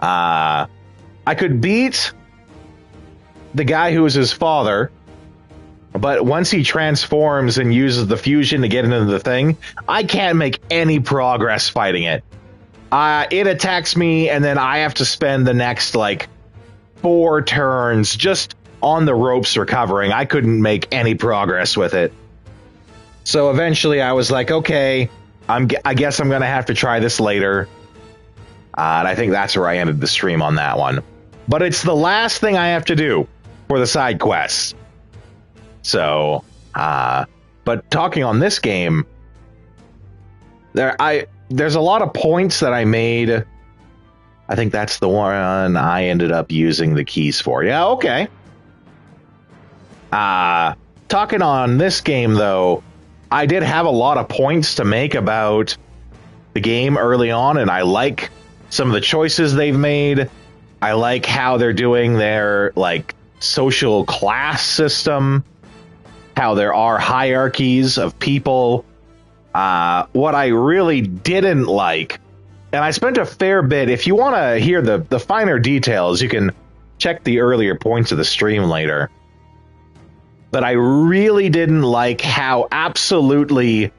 I could beat the guy who was his father, but once he transforms and uses the fusion to get into the thing, I can't make any progress fighting it. It attacks me, and then I have to spend the next, like, 4 turns just on the ropes recovering. I couldn't make any progress with it. So eventually I was like, okay, I guess I'm going to have to try this later. And I think that's where I ended the stream on that one. But it's the last thing I have to do for the side quests. So, but talking on this game, there's a lot of points that I made. I think that's the one I ended up using the keys for. Yeah, okay. Talking on this game, though, I did have a lot of points to make about the game early on, and I like some of the choices they've made. I like how they're doing their, like, social class system, how there are hierarchies of people. What I really didn't like, and I spent a fair bit, if you want to hear the finer details, you can check the earlier points of the stream later. But I really didn't like how absolutely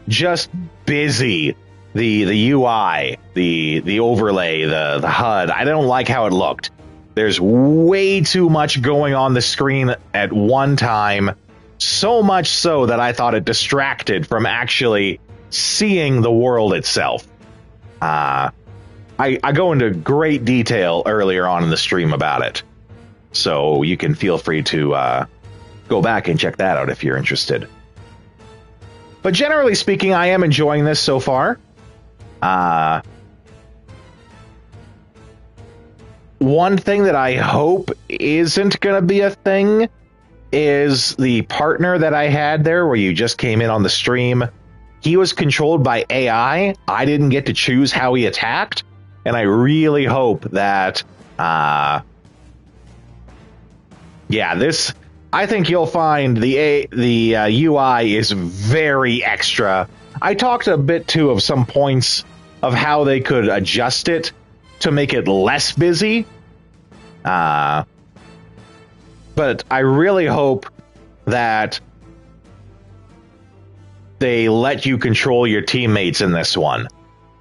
just busy the UI, the overlay, the HUD, I don't like how it looked. There's way too much going on the screen at one time. So much so that I thought it distracted from actually seeing the world itself. I go into great detail earlier on in the stream about it. So you can feel free to go back and check that out if you're interested. But generally speaking, I am enjoying this so far. One thing that I hope isn't going to be a thing is the partner that I had there where you just came in on the stream. He was controlled by AI. I didn't get to choose how he attacked. And I really hope that, I think you'll find the UI is very extra. I talked a bit too of some points of how they could adjust it to make it less busy. But I really hope that they let you control your teammates in this one.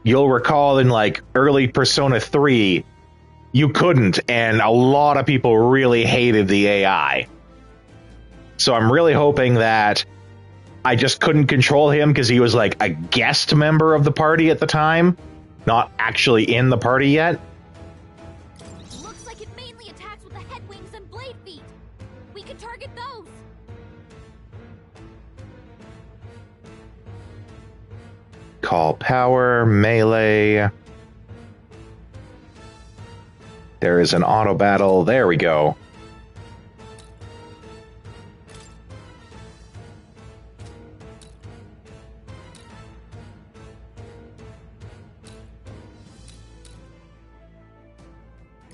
You'll recall in, like, early Persona 3, you couldn't, and a lot of people really hated the AI. So I'm really hoping that I just couldn't control him because he was, like, a guest member of the party at the time, not actually in the party yet. Looks like it mainly attacks with the head wings and blade feet. We can target those. call power, melee. There is an auto battle. There we go.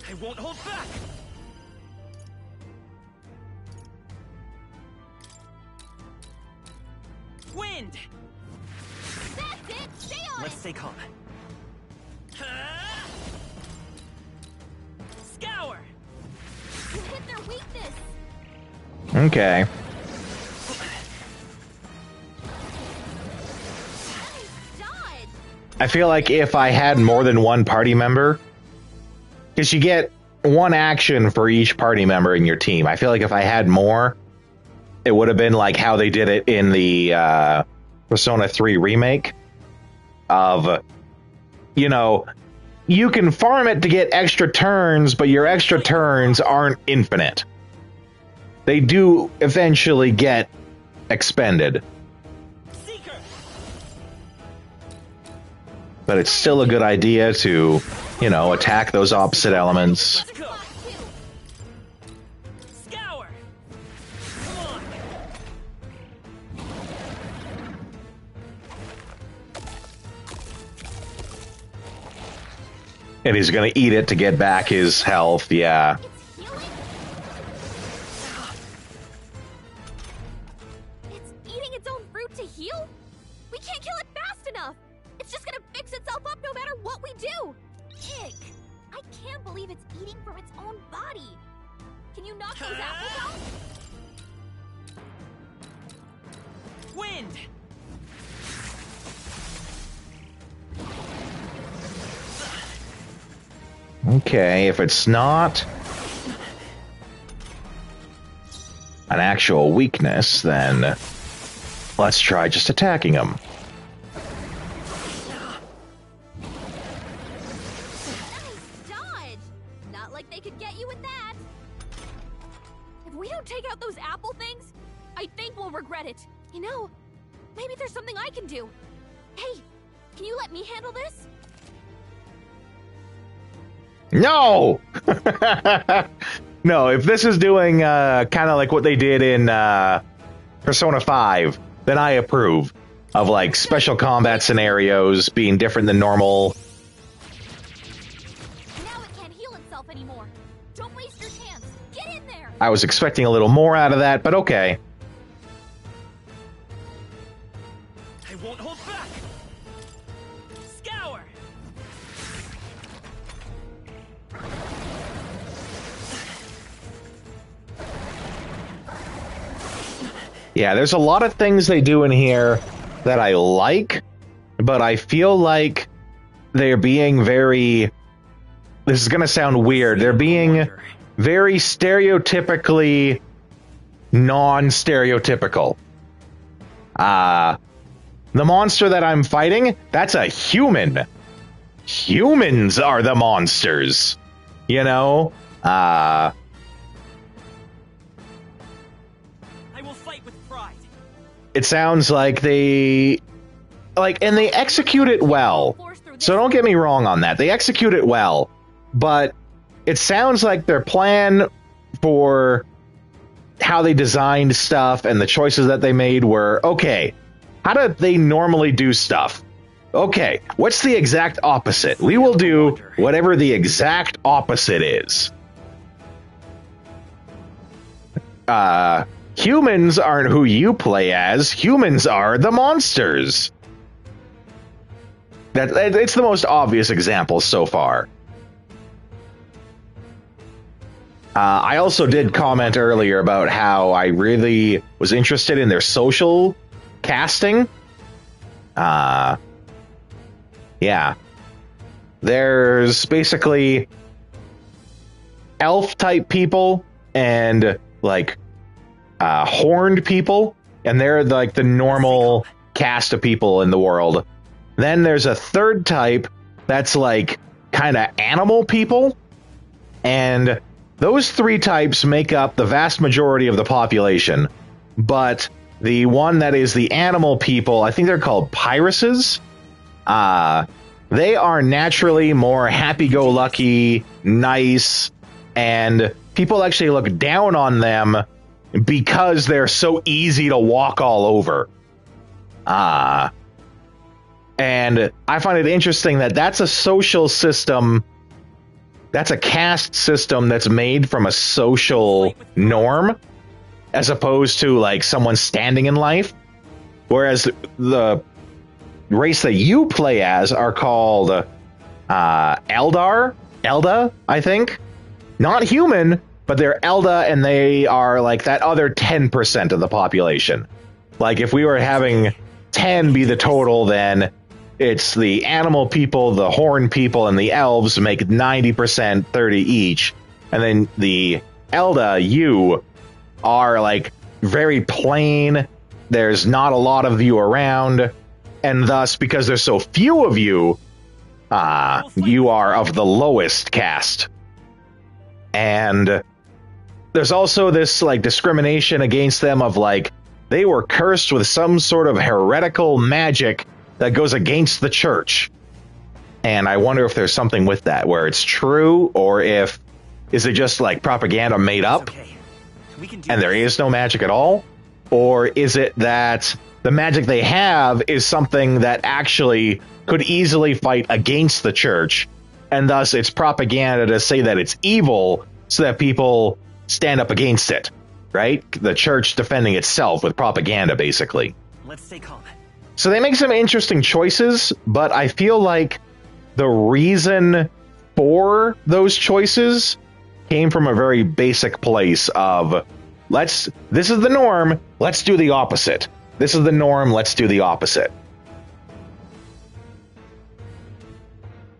I won't hold back! Wind! That's it! Stay on Let's it! stay calm. Scour! You hit their weakness! Okay. I feel like if I had more than one party member, because you get one action for each party member in your team. I feel like if I had more, it would have been like how they did it in the Persona 3 remake of, you know, you can farm it to get extra turns, but your extra turns aren't infinite. They do eventually get expended. But it's still a good idea to, you know, attack those opposite elements. Scour! And he's gonna eat it to get back his health, yeah. It's eating its own fruit to heal? We can't kill it fast enough! It's just gonna fix itself up no matter what we do! Ick! I can't believe it's eating from its own body! Can you knock those apples out? Wind! Okay, if it's not an actual weakness, then let's try just attacking him. Dodge! Not like they could get you with that! If we don't take out those apple things, I think we'll regret it. You know, maybe there's something I can do. Hey, can you let me handle this? No! No, if this is doing kind of like what they did in Persona 5, then I approve of like special combat scenarios being different than normal. Now it can't heal itself anymore. Don't waste your chance. Get in there! I was expecting a little more out of that, but okay. I won't hold back! Scour! Yeah, there's a lot of things they do in here that I like, but I feel like they're being very... This is going to sound weird. They're being very stereotypically non-stereotypical. The monster that I'm fighting, that's a human. Humans are the monsters. You know? I will fight with pride. It sounds like they... and they execute it well. So don't get me wrong on that. They execute it well. But it sounds like their plan for how they designed stuff and the choices that they made were, okay, how do they normally do stuff? Okay, what's the exact opposite? We will do whatever the exact opposite is. Humans aren't who you play as. Humans are the monsters. It's the most obvious example so far. I also did comment earlier about how I really was interested in their social casting. Yeah. There's basically elf-type people and, horned people, and they're, the normal cast of people in the world. Then there's a third type that's, kind of animal people, and those three types make up the vast majority of the population, but the one that is the animal people, I think they're called piraces, They are naturally more happy-go-lucky, nice, and people actually look down on them because they're so easy to walk all over. And I find it interesting that that's a social system, that's a caste system that's made from a social norm, as opposed to, like, someone standing in life. Whereas the race that you play as are called Elda, I think. Not human, but they're Elda, and they are like that other 10% of the population. Like, if we were having 10 be the total, then it's the animal people, the horn people, and the elves make 90%, 30 each. And then the Elda, you are like very plain. There's not a lot of you around. And thus, because there's so few of you, you are of the lowest caste. And there's also this, like, discrimination against them of, like, they were cursed with some sort of heretical magic that goes against the church. And I wonder if there's something with that, where it's true, or is it just, like, propaganda made up, and there is no magic at all? Or is it that the magic they have is something that actually could easily fight against the church, and thus it's propaganda to say that it's evil so that people stand up against it, right? The church defending itself with propaganda, basically. Let's stay calm. So they make some interesting choices, but I feel like the reason for those choices came from a very basic place of, this is the norm, let's do the opposite. This is the norm, let's do the opposite.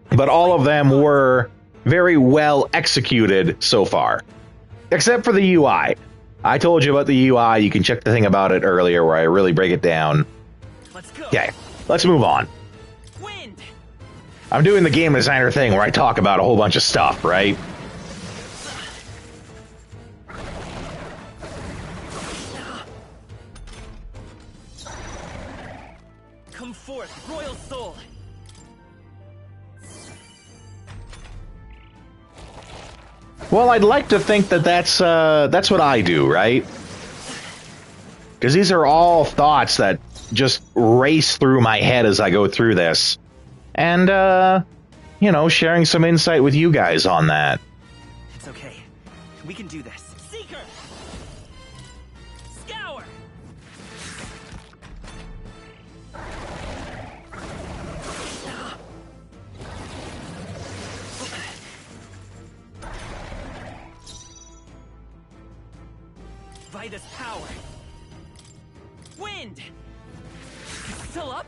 But all of them were very well executed so far. Except for the UI. I told you about the UI, you can check the thing about it earlier where I really break it down. Okay, let's move on. I'm doing the game designer thing where I talk about a whole bunch of stuff, right? Come forth, royal soul. Well, I'd like to think that that's what I do, right? Because these are all thoughts that just race through my head as I go through this. And, you know, sharing some insight with you guys on that. It's okay. We can do this. Seeker! Scour! Vitus power. Wind! Still up?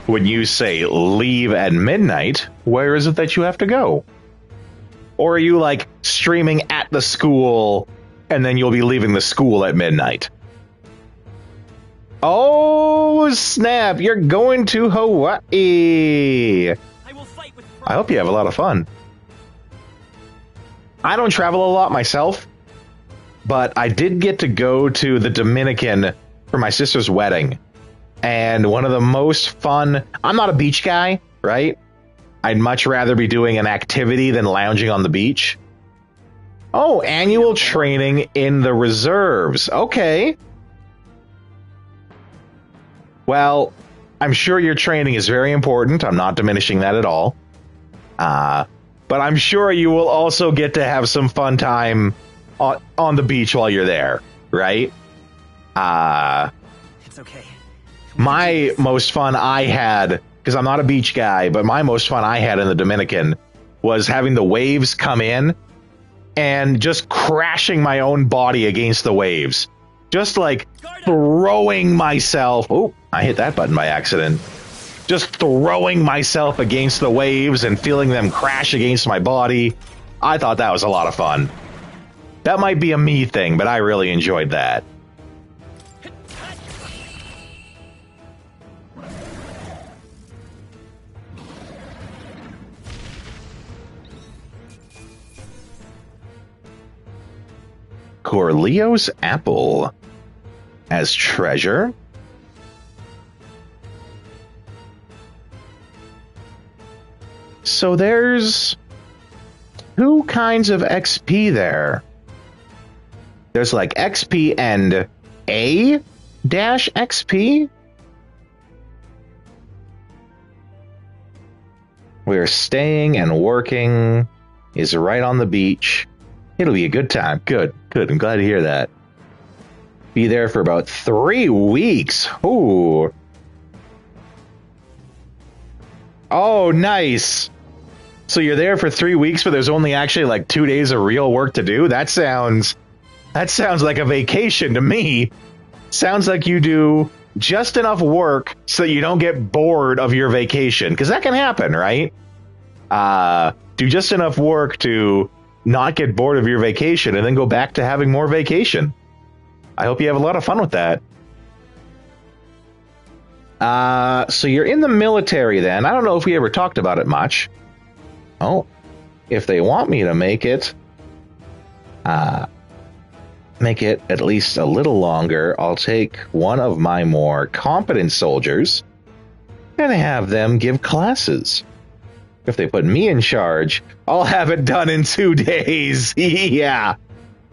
When you say leave at midnight, where is it that you have to go? Or are you, like, streaming at the school and then you'll be leaving the school at midnight? Oh, snap, you're going to Hawaii. I hope you have a lot of fun. I don't travel a lot myself, but I did get to go to the Dominican for my sister's wedding. And one of the most fun... I'm not a beach guy, right? I'd much rather be doing an activity than lounging on the beach. Oh, annual training in the reserves. Okay. Well, I'm sure your training is very important. I'm not diminishing that at all. But I'm sure you will also get to have some fun time on the beach while you're there, right? It's okay. My most fun I had, because I'm not a beach guy, but my most fun I had in the Dominican was having the waves come in and just crashing my own body against the waves. Just like throwing myself. Oh, I hit that button by accident. Just throwing myself against the waves and feeling them crash against my body. I thought that was a lot of fun. That might be a me thing, but I really enjoyed that. Corleo's apple as treasure. So there's 2 kinds of XP there. There's like XP and A-XP. We're staying and working is right on the beach. It'll be a good time. Good. I'm glad to hear that. Be there for about 3 weeks. Ooh. Oh, nice. So you're there for 3 weeks, but there's only actually like 2 days of real work to do? That sounds like a vacation to me. Sounds like you do just enough work so that you don't get bored of your vacation. Because that can happen, right? Do just enough work to not get bored of your vacation and then go back to having more vacation. I hope you have a lot of fun with that. So you're in the military then. I don't know if we ever talked about it much. Oh, if they want me to make it at least a little longer, I'll take one of my more competent soldiers and have them give classes. If they put me in charge, I'll have it done in 2 days. Yeah.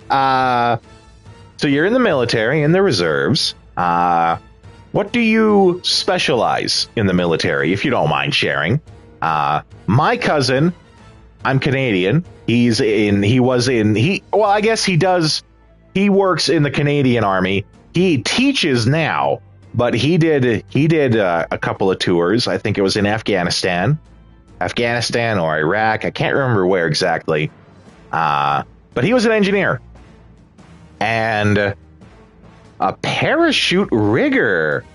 So you're in the military, in the reserves. What do you specialize in the military, if you don't mind sharing? My cousin, I'm Canadian. He works in the Canadian Army. He teaches now, but he did a couple of tours. I think it was in Afghanistan or Iraq. I can't remember where exactly. But he was an engineer and a parachute rigger.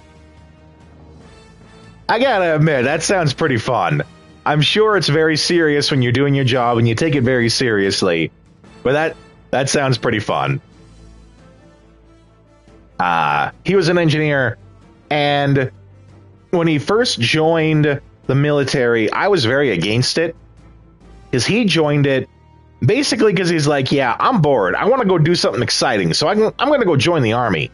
I gotta admit, that sounds pretty fun. I'm sure it's very serious when you're doing your job and you take it very seriously, but that sounds pretty fun. He was an engineer, and when he first joined the military, I was very against it, because he joined it basically because he's like, yeah, I'm bored. I want to go do something exciting, so I'm going to go join the army.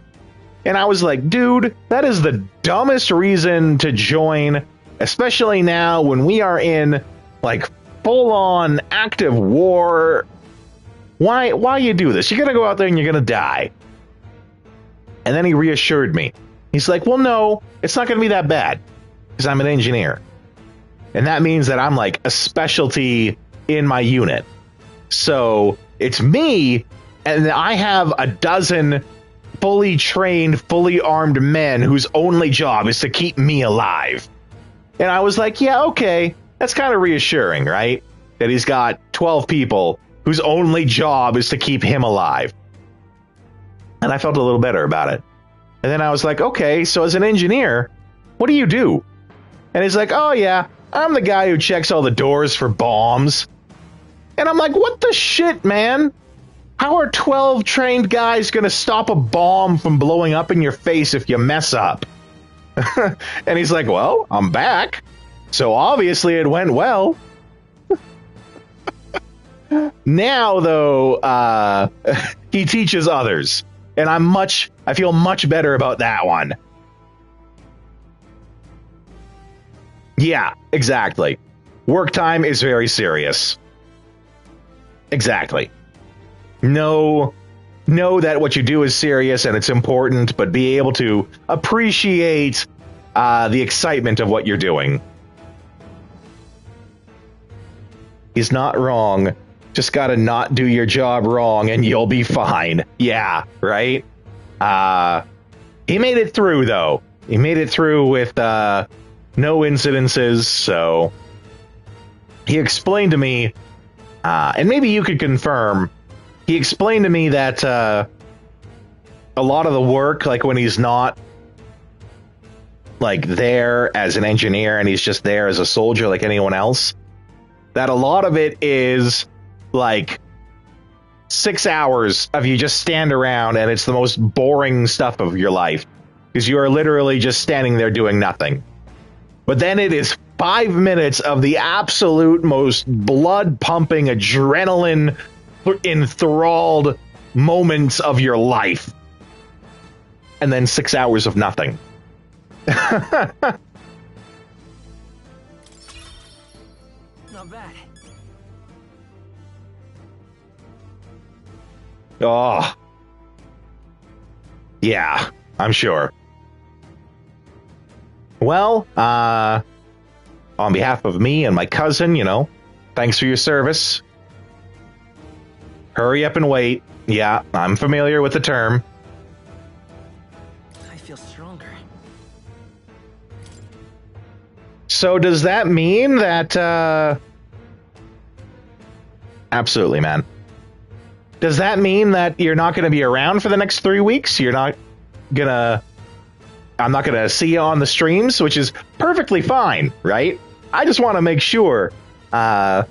And I was like, dude, that is the dumbest reason to join, especially now when we are in like full-on active war. Why you do this? You're going to go out there and you're going to die. And then he reassured me. He's like, well, no, it's not going to be that bad because I'm an engineer. And that means that I'm like a specialty in my unit. So it's me, and I have a dozen fully trained, fully armed men whose only job is to keep me alive. And I was like, yeah, okay, that's kind of reassuring, right? That he's got 12 people whose only job is to keep him alive. And I felt a little better about it. And then I was like, okay, so as an engineer, what do you do? And he's like, oh yeah, I'm the guy who checks all the doors for bombs. And I'm like, what the shit, man? How are 12 trained guys going to stop a bomb from blowing up in your face if you mess up? And he's like, well, I'm back. So obviously it went well. Now, though, he teaches others. And I feel much better about that one. Yeah, exactly. Work time is very serious. Exactly. Know that what you do is serious and it's important, but be able to appreciate the excitement of what you're doing. He's not wrong. Just gotta not do your job wrong and you'll be fine. Yeah, right? He made it through, though. He made it through with no incidences, so he explained to me, and maybe you could confirm, he explained to me that a lot of the work, like when he's not like there as an engineer and he's just there as a soldier like anyone else, that a lot of it is like 6 hours of you just stand around and it's the most boring stuff of your life because you are literally just standing there doing nothing. But then it is 5 minutes of the absolute most blood pumping, adrenaline enthralled moments of your life. And then 6 hours of nothing. Not bad. Oh. Yeah, I'm sure. Well, on behalf of me and my cousin, thanks for your service. Hurry up and wait. Yeah, I'm familiar with the term. I feel stronger. So does that mean that, absolutely, man. Does that mean that you're not going to be around for the next 3 weeks? I'm not going to see you on the streams, which is perfectly fine, right? I just want to make sure, because,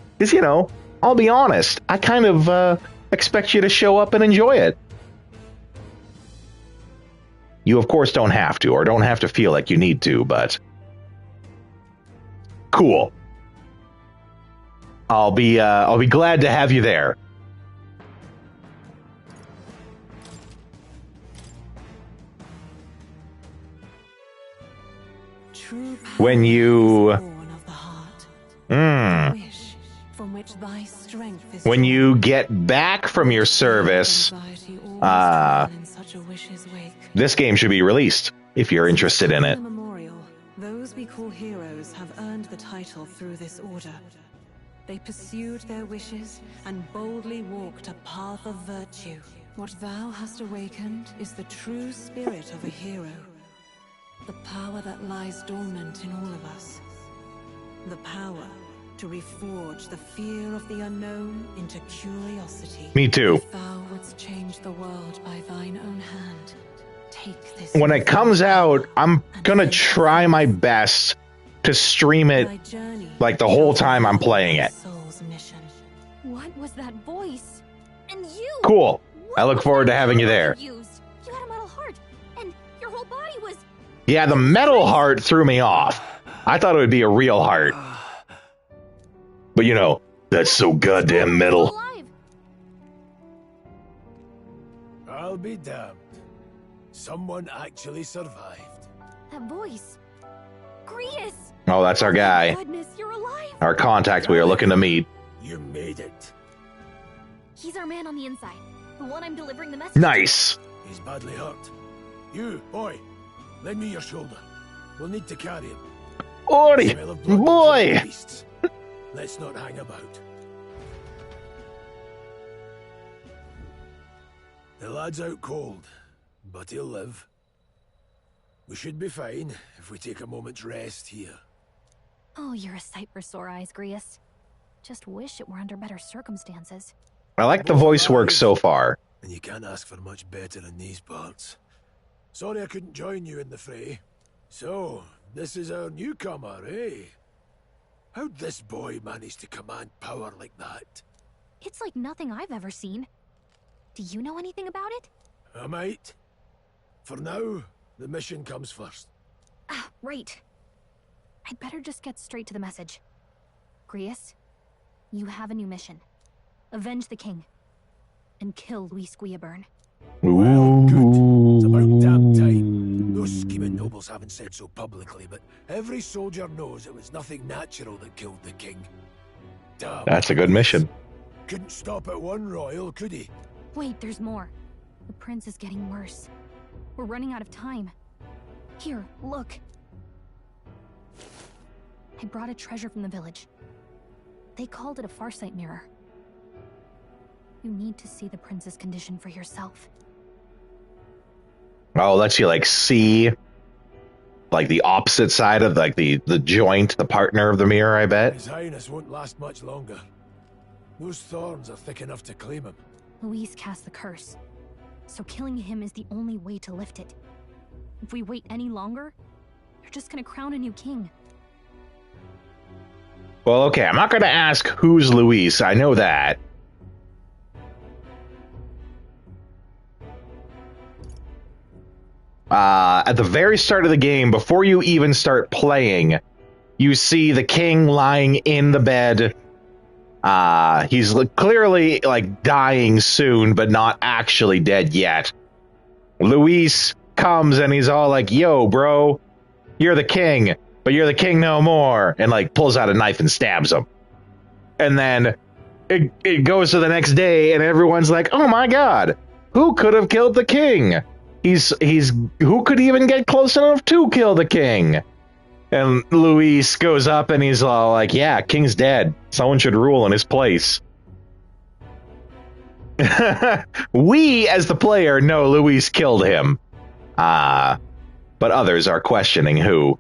I'll be honest, I kind of expect you to show up and enjoy it. You, of course, don't have to, or don't have to feel like you need to, but cool. I'll be glad to have you there. When you when you get back from your service, this game should be released if you're interested in it. Those we call heroes have earned the title through this order. They pursued their wishes and boldly walked a path of virtue. What thou hast awakened is the true spirit of a hero. The power that lies dormant in all of us. The power to reforge the fear of the unknown into curiosity. Me too. If thou wouldst change the world by thine own hand, take this. When it comes out, I'm gonna try my best to stream it like the whole time I'm playing it. What was that voice? And you! Cool. I look forward to having you there. You had a metal heart, and your whole body was... Yeah, the metal heart threw me off. I thought it would be a real heart. But that's so goddamn metal. I'll be damned. Someone actually survived. That voice. Grius! Oh, that's our guy. Goodness, you're alive! Our contact we are looking to meet. You made it. He's our man on the inside. The one I'm delivering the message. Nice. He's badly hurt. You, boy, lend me your shoulder. We'll need to carry him. Ori, boy! Let's not hang about. The lad's out cold, but he'll live. We should be fine if we take a moment's rest here. Oh, you're a sight for sore eyes, Grius. Just wish it were under better circumstances. I like the voice work so far. And you can't ask for much better in these parts. Sorry I couldn't join you in the fray. So, this is our newcomer, eh? How'd this boy manage to command power like that? It's like nothing I've ever seen. Do you know anything about it? I might. For now, the mission comes first. Ah, right. I'd better just get straight to the message. Grius, you have a new mission. Avenge the king. And kill Luis Guillaburn. Well, good. It's about damn time. Those scheming nobles haven't said so publicly, but every soldier knows it was nothing natural that killed the king. Damn. That's a good mission. Couldn't stop at one royal, could he? Wait, there's more. The prince is getting worse. We're running out of time. Here, look. I brought a treasure from the village. They called it a farsight mirror. You need to see the prince's condition for yourself. Oh, lets you see the opposite side of the joint, the partner of the mirror, I bet. His Highness won't last much longer. Those thorns are thick enough to claim him. Luis cast the curse, so killing him is the only way to lift it. If we wait any longer, they're just gonna crown a new king. Well, okay, I'm not gonna ask who's Luis, I know that. At the very start of the game, before you even start playing, you see the king lying in the bed, He's clearly like dying soon, but not actually dead yet. Luis comes and he's all like, yo, bro, you're the king, but you're the king no more. And like pulls out a knife and stabs him. And then it goes to the next day and everyone's like, oh my God, who could have killed the king? Who could even get close enough to kill the king? And Luis goes up and he's all like, yeah, king's dead. Someone should rule in his place. We, as the player, know Luis killed him. But others are questioning who.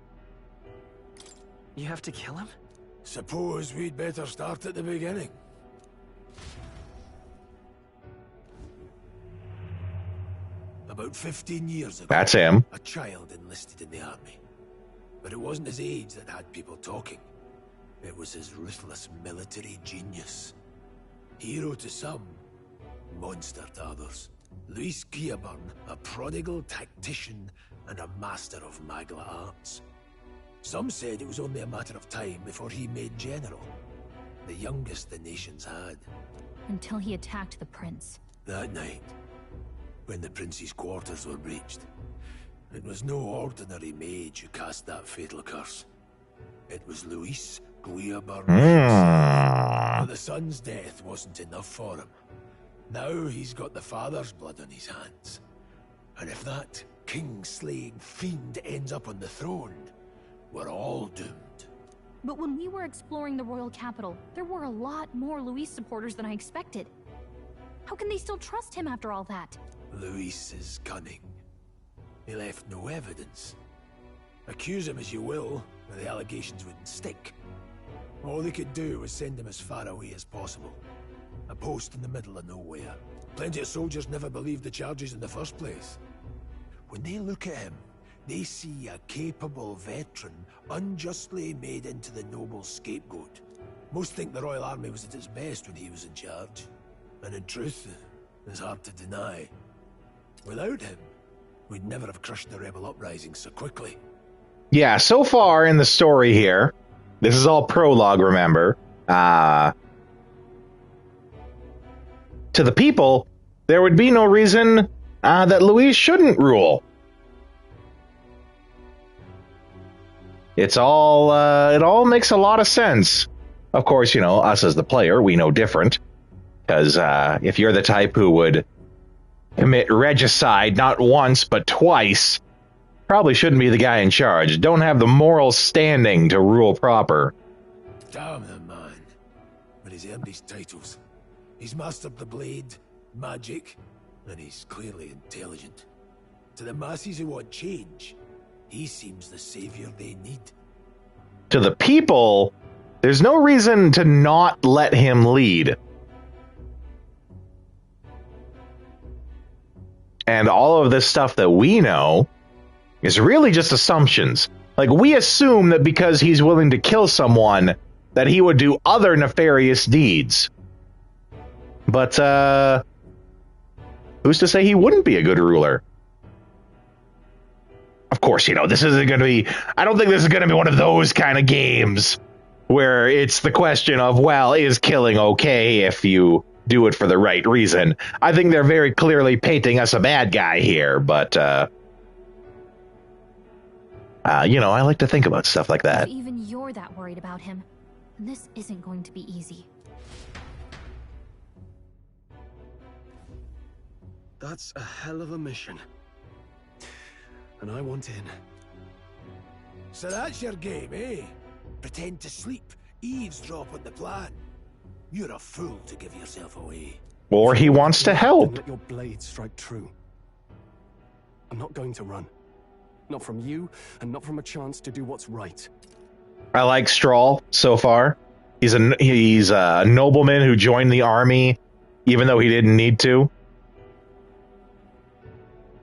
You have to kill him? Suppose we'd better start at the beginning. About 15 years ago, that's him. A child enlisted in the army. But it wasn't his age that had people talking. It was his ruthless military genius. Hero to some, monster to others. Luis Guillaburn, a prodigal tactician and a master of Magla arts. Some said it was only a matter of time before he made general, the youngest the nations had. Until he attacked the prince. That night, when the prince's quarters were breached, it was no ordinary mage who cast that fatal curse. It was Luis Guillaburn. But the son's death wasn't enough for him. Now he's got the father's blood on his hands. And if that king-slaying fiend ends up on the throne, we're all doomed. But when we were exploring the royal capital, there were a lot more Luis supporters than I expected. How can they still trust him after all that? Luis is cunning. He left no evidence. Accuse him as you will, but the allegations wouldn't stick. All they could do was send him as far away as possible. A post in the middle of nowhere. Plenty of soldiers never believed the charges in the first place. When they look at him, they see a capable veteran unjustly made into the noble scapegoat. Most think the Royal Army was at its best when he was in charge. And in truth, it's hard to deny. Without him, we'd never have crushed the rebel uprising so quickly. Yeah, so far in the story here, this is all prologue, remember. To the people, there would be no reason that Luis shouldn't rule. It's all, it all makes a lot of sense. Of course, you know, us as the player, we know different. Because if you're the type who would commit regicide not once but twice, probably shouldn't be the guy in charge. Don't have the moral standing to rule proper. Damn the man. But he's earned his titles. He's mastered the blade, magic, and he's clearly intelligent. To the masses who want change, he seems the savior they need. To the people, there's no reason to not let him lead. And all of this stuff that we know is really just assumptions. Like, we assume that because he's willing to kill someone, that he would do other nefarious deeds. But, who's to say he wouldn't be a good ruler? Of course, you know, this isn't going to be... I don't think this is going to be one of those kind of games where it's the question of, well, is killing okay if you do it for the right reason? I think they're very clearly painting us a bad guy here, but, you know, I like to think about stuff like that. If even you're that worried about him, then this isn't going to be easy. That's a hell of a mission. And I want in. So that's your game, eh? Pretend to sleep, eavesdrop on the plan. You're a fool to give yourself away. Or he wants to help. Let your blade strike true. I'm not going to run. Not from you, and not from a chance to do what's right. I like Strahl so far. He's a nobleman who joined the army, even though he didn't need to.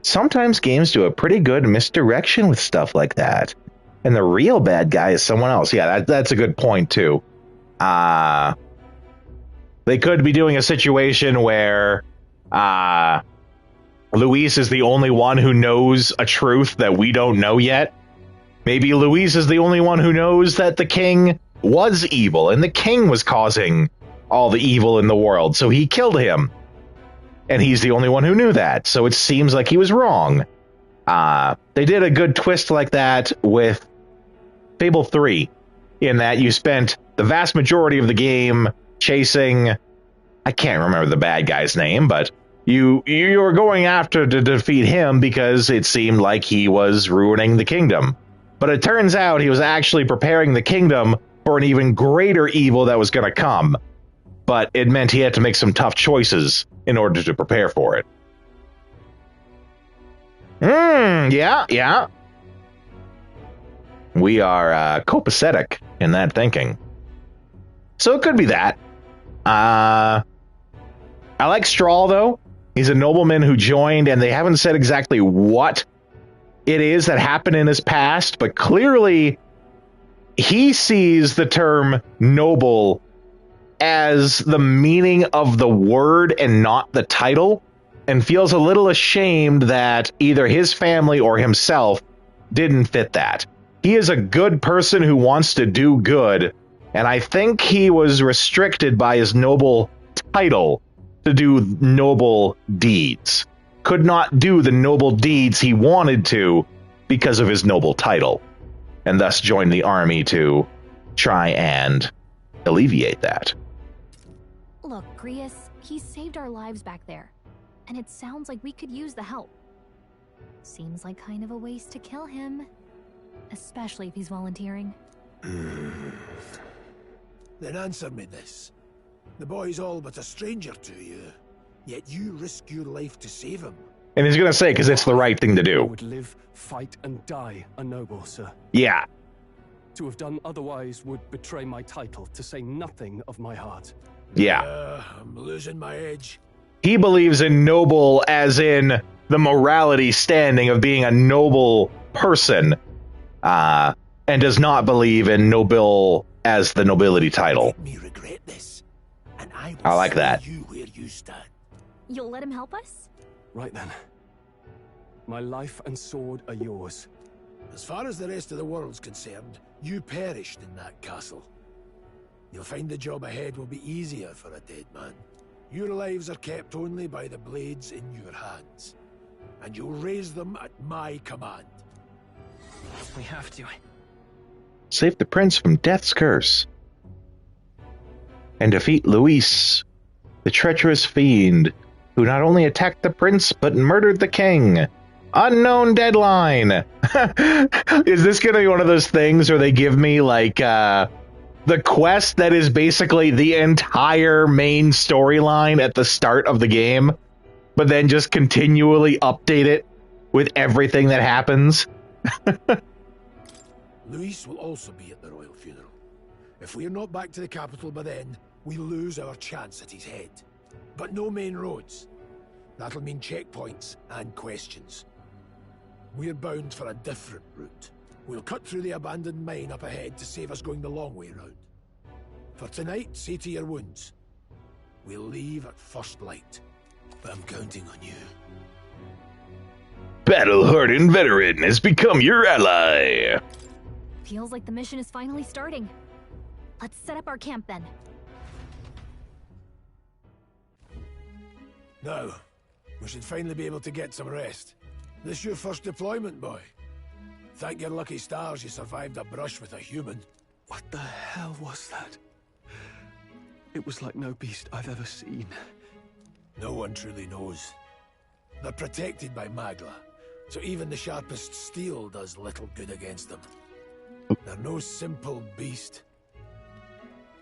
Sometimes games do a pretty good misdirection with stuff like that. And the real bad guy is someone else. Yeah, that's a good point, too. They could be doing a situation where Luis is the only one who knows a truth that we don't know yet. Maybe Luis is the only one who knows that the king was evil and the king was causing all the evil in the world, so he killed him. And he's the only one who knew that, so it seems like he was wrong. They did a good twist like that with Fable 3, in that you spent the vast majority of the game chasing, I can't remember the bad guy's name, but you were going after to defeat him because it seemed like he was ruining the kingdom. But it turns out he was actually preparing the kingdom for an even greater evil that was going to come. But it meant he had to make some tough choices in order to prepare for it. Yeah. We are copacetic in that thinking. So it could be that. I like Strahl, though. He's a nobleman who joined, and they haven't said exactly what it is that happened in his past, but clearly he sees the term noble as the meaning of the word and not the title, and feels a little ashamed that either his family or himself didn't fit that. He is a good person who wants to do good, and I think he was restricted by his noble title to do noble deeds. Could not do the noble deeds he wanted to because of his noble title, and thus joined the army to try and alleviate that. Look, Grius, he saved our lives back there, and it sounds like we could use the help. Seems like kind of a waste to kill him, especially if he's volunteering. Then answer me this. The boy's all but a stranger to you, yet you risk your life to save him. And he's going to say, because it's the right thing to do. I would live, fight, and die a noble, sir. Yeah. To have done otherwise would betray my title, to say nothing of my heart. Yeah. I'm losing my edge. He believes in noble as in the morality standing of being a noble person, and does not believe in noble as the nobility title. Make me regret this, and I will I like that. you where you stand. You'll let him help us? Right then. My life and sword are yours. As far as the rest of the world's concerned, you perished in that castle. You'll find the job ahead will be easier for a dead man. Your lives are kept only by the blades in your hands, and you'll raise them at my command. We have to. Save the prince from death's curse. And defeat Luis, the treacherous fiend, who not only attacked the prince, but murdered the king. Unknown deadline! Is this going to be one of those things where they give me, like, the quest that is basically the entire main storyline at the start of the game, but then just continually update it with everything that happens? Luis will also be at the royal funeral. If we're not back to the capital by then, we lose our chance at his head. But no main roads. That'll mean checkpoints and questions. We're bound for a different route. We'll cut through the abandoned mine up ahead to save us going the long way round. For tonight, see to your wounds. We'll leave at first light. I'm counting on you. Battle-hardened veteran has become your ally. Feels like the mission is finally starting. Let's set up our camp then. Now, we should finally be able to get some rest. This your first deployment, boy? Thank your lucky stars you survived a brush with a human. What the hell was that? It was like no beast I've ever seen. No one truly knows. They're protected by Magla, so even the sharpest steel does little good against them. They're no simple beast.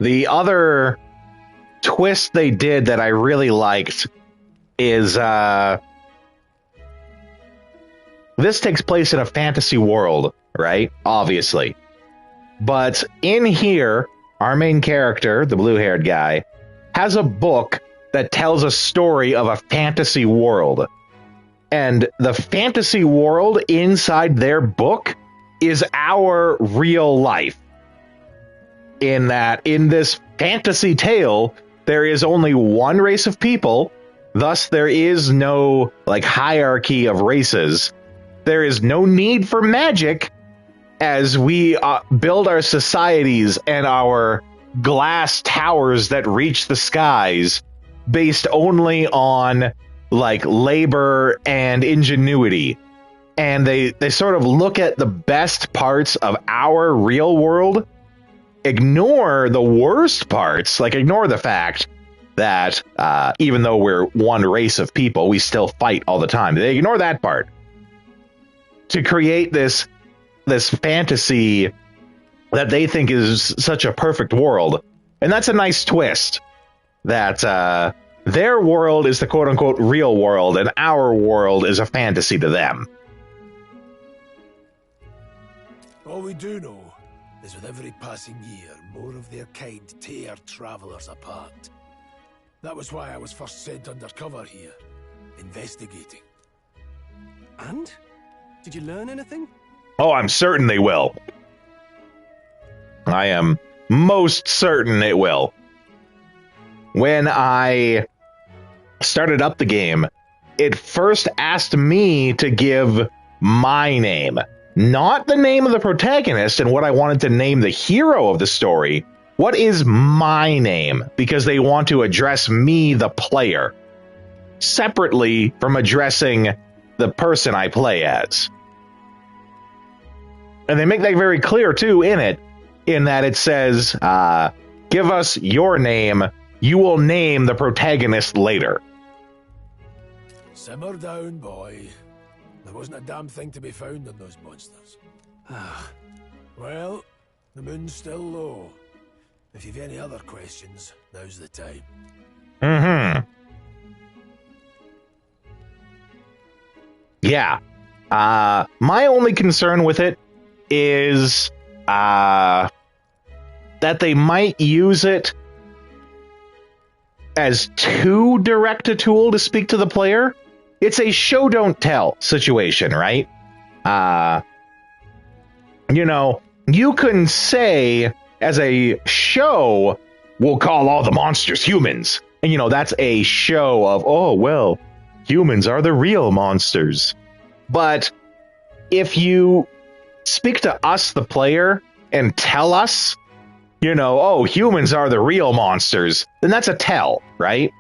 The other twist they did that I really liked is this takes place in a fantasy world, right? Obviously. But in here, our main character, the blue-haired guy, has a book that tells a story of a fantasy world. And the fantasy world inside their book is our real life. In that, in this fantasy tale, there is only one race of people. Thus, there is no, like, hierarchy of races. There is no need for magic as we build our societies and our glass towers that reach the skies based only on like labor and ingenuity. And they sort of look at the best parts of our real world, ignore the worst parts, like ignore the fact that even though we're one race of people, we still fight all the time. They ignore that part to create this fantasy that they think is such a perfect world. And that's a nice twist, that their world is the quote-unquote real world, and our world is a fantasy to them. All we do know is with every passing year, more of their kind tear travelers apart. That was why I was first sent undercover here, investigating. And? Did you learn anything? Oh, I'm certain they will. I am most certain it will. When I started up the game, it first asked me to give my name, not the name of the protagonist and what I wanted to name the hero of the story. What is my name? Because they want to address me, the player, separately from addressing the person I play as. And they make that very clear, too, in that it says, give us your name. You will name the protagonist later. Simmer down, boy. There wasn't a damn thing to be found in those monsters. Well, the moon's still low. If you've any other questions, now's the time. Mm-hmm. Yeah. My only concern with it is that they might use it as too direct a tool to speak to the player. It's a show don't tell situation, right? You can say as a show, we'll call all the monsters humans. And that's a show of, oh, well, humans are the real monsters. But if you speak to us, the player, and tell us, oh, humans are the real monsters, then that's a tell, right?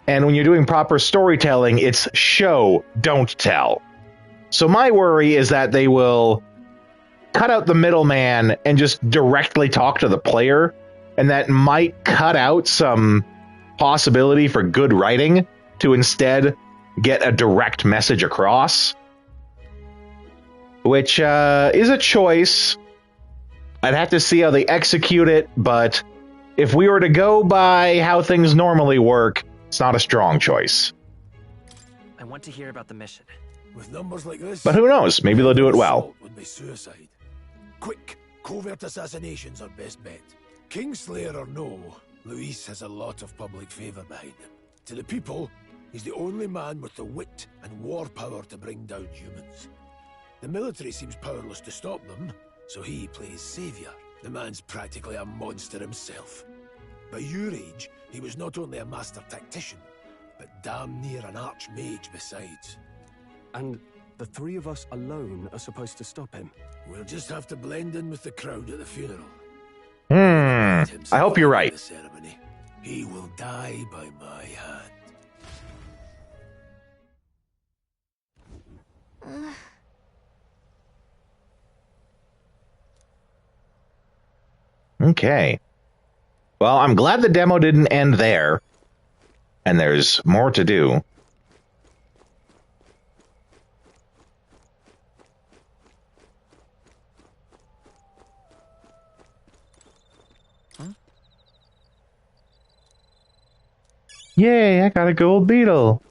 And when you're doing proper storytelling, it's show, don't tell. So my worry is that they will cut out the middleman and just directly talk to the player, and that might cut out some possibility for good writing to instead get a direct message across, which is a choice. I'd have to see how they execute it, but if we were to go by how things normally work, it's not a strong choice. I want to hear about the mission. With numbers like this, but who knows? Maybe they'll do it well. Would be suicide. Quick, covert assassinations are best bet. Kingslayer or no, Luis has a lot of public favor behind him. To the people, he's the only man with the wit and war power to bring down humans. The military seems powerless to stop them, so he plays savior. The man's practically a monster himself. By your age, he was not only a master tactician, but damn near an archmage besides. And the three of us alone are supposed to stop him? We'll just have to blend in with the crowd at the funeral. I hope you're right. The ceremony. He will die by my hand. Okay. Well, I'm glad the demo didn't end there. And there's more to do. Yay, I got a gold beetle.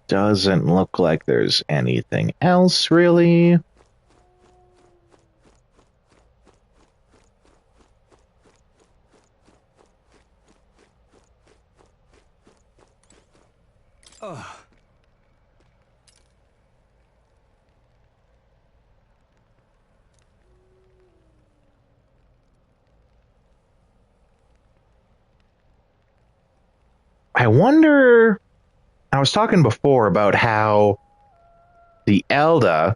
Doesn't look like there's anything else, really. I wonder... I was talking before about how the Elda,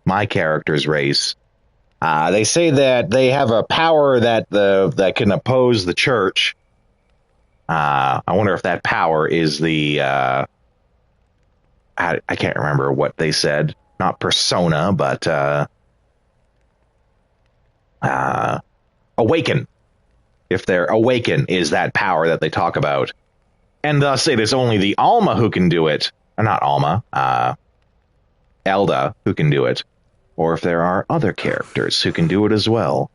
my character's race, they say that they have a power that can oppose the church. I wonder if that power is the... I can't remember what they said. Not persona, but... awaken. If they're awaken is that power that they talk about. And thus it is only the Alma who can do it. Or not Alma, Elda who can do it. Or if there are other characters who can do it as well.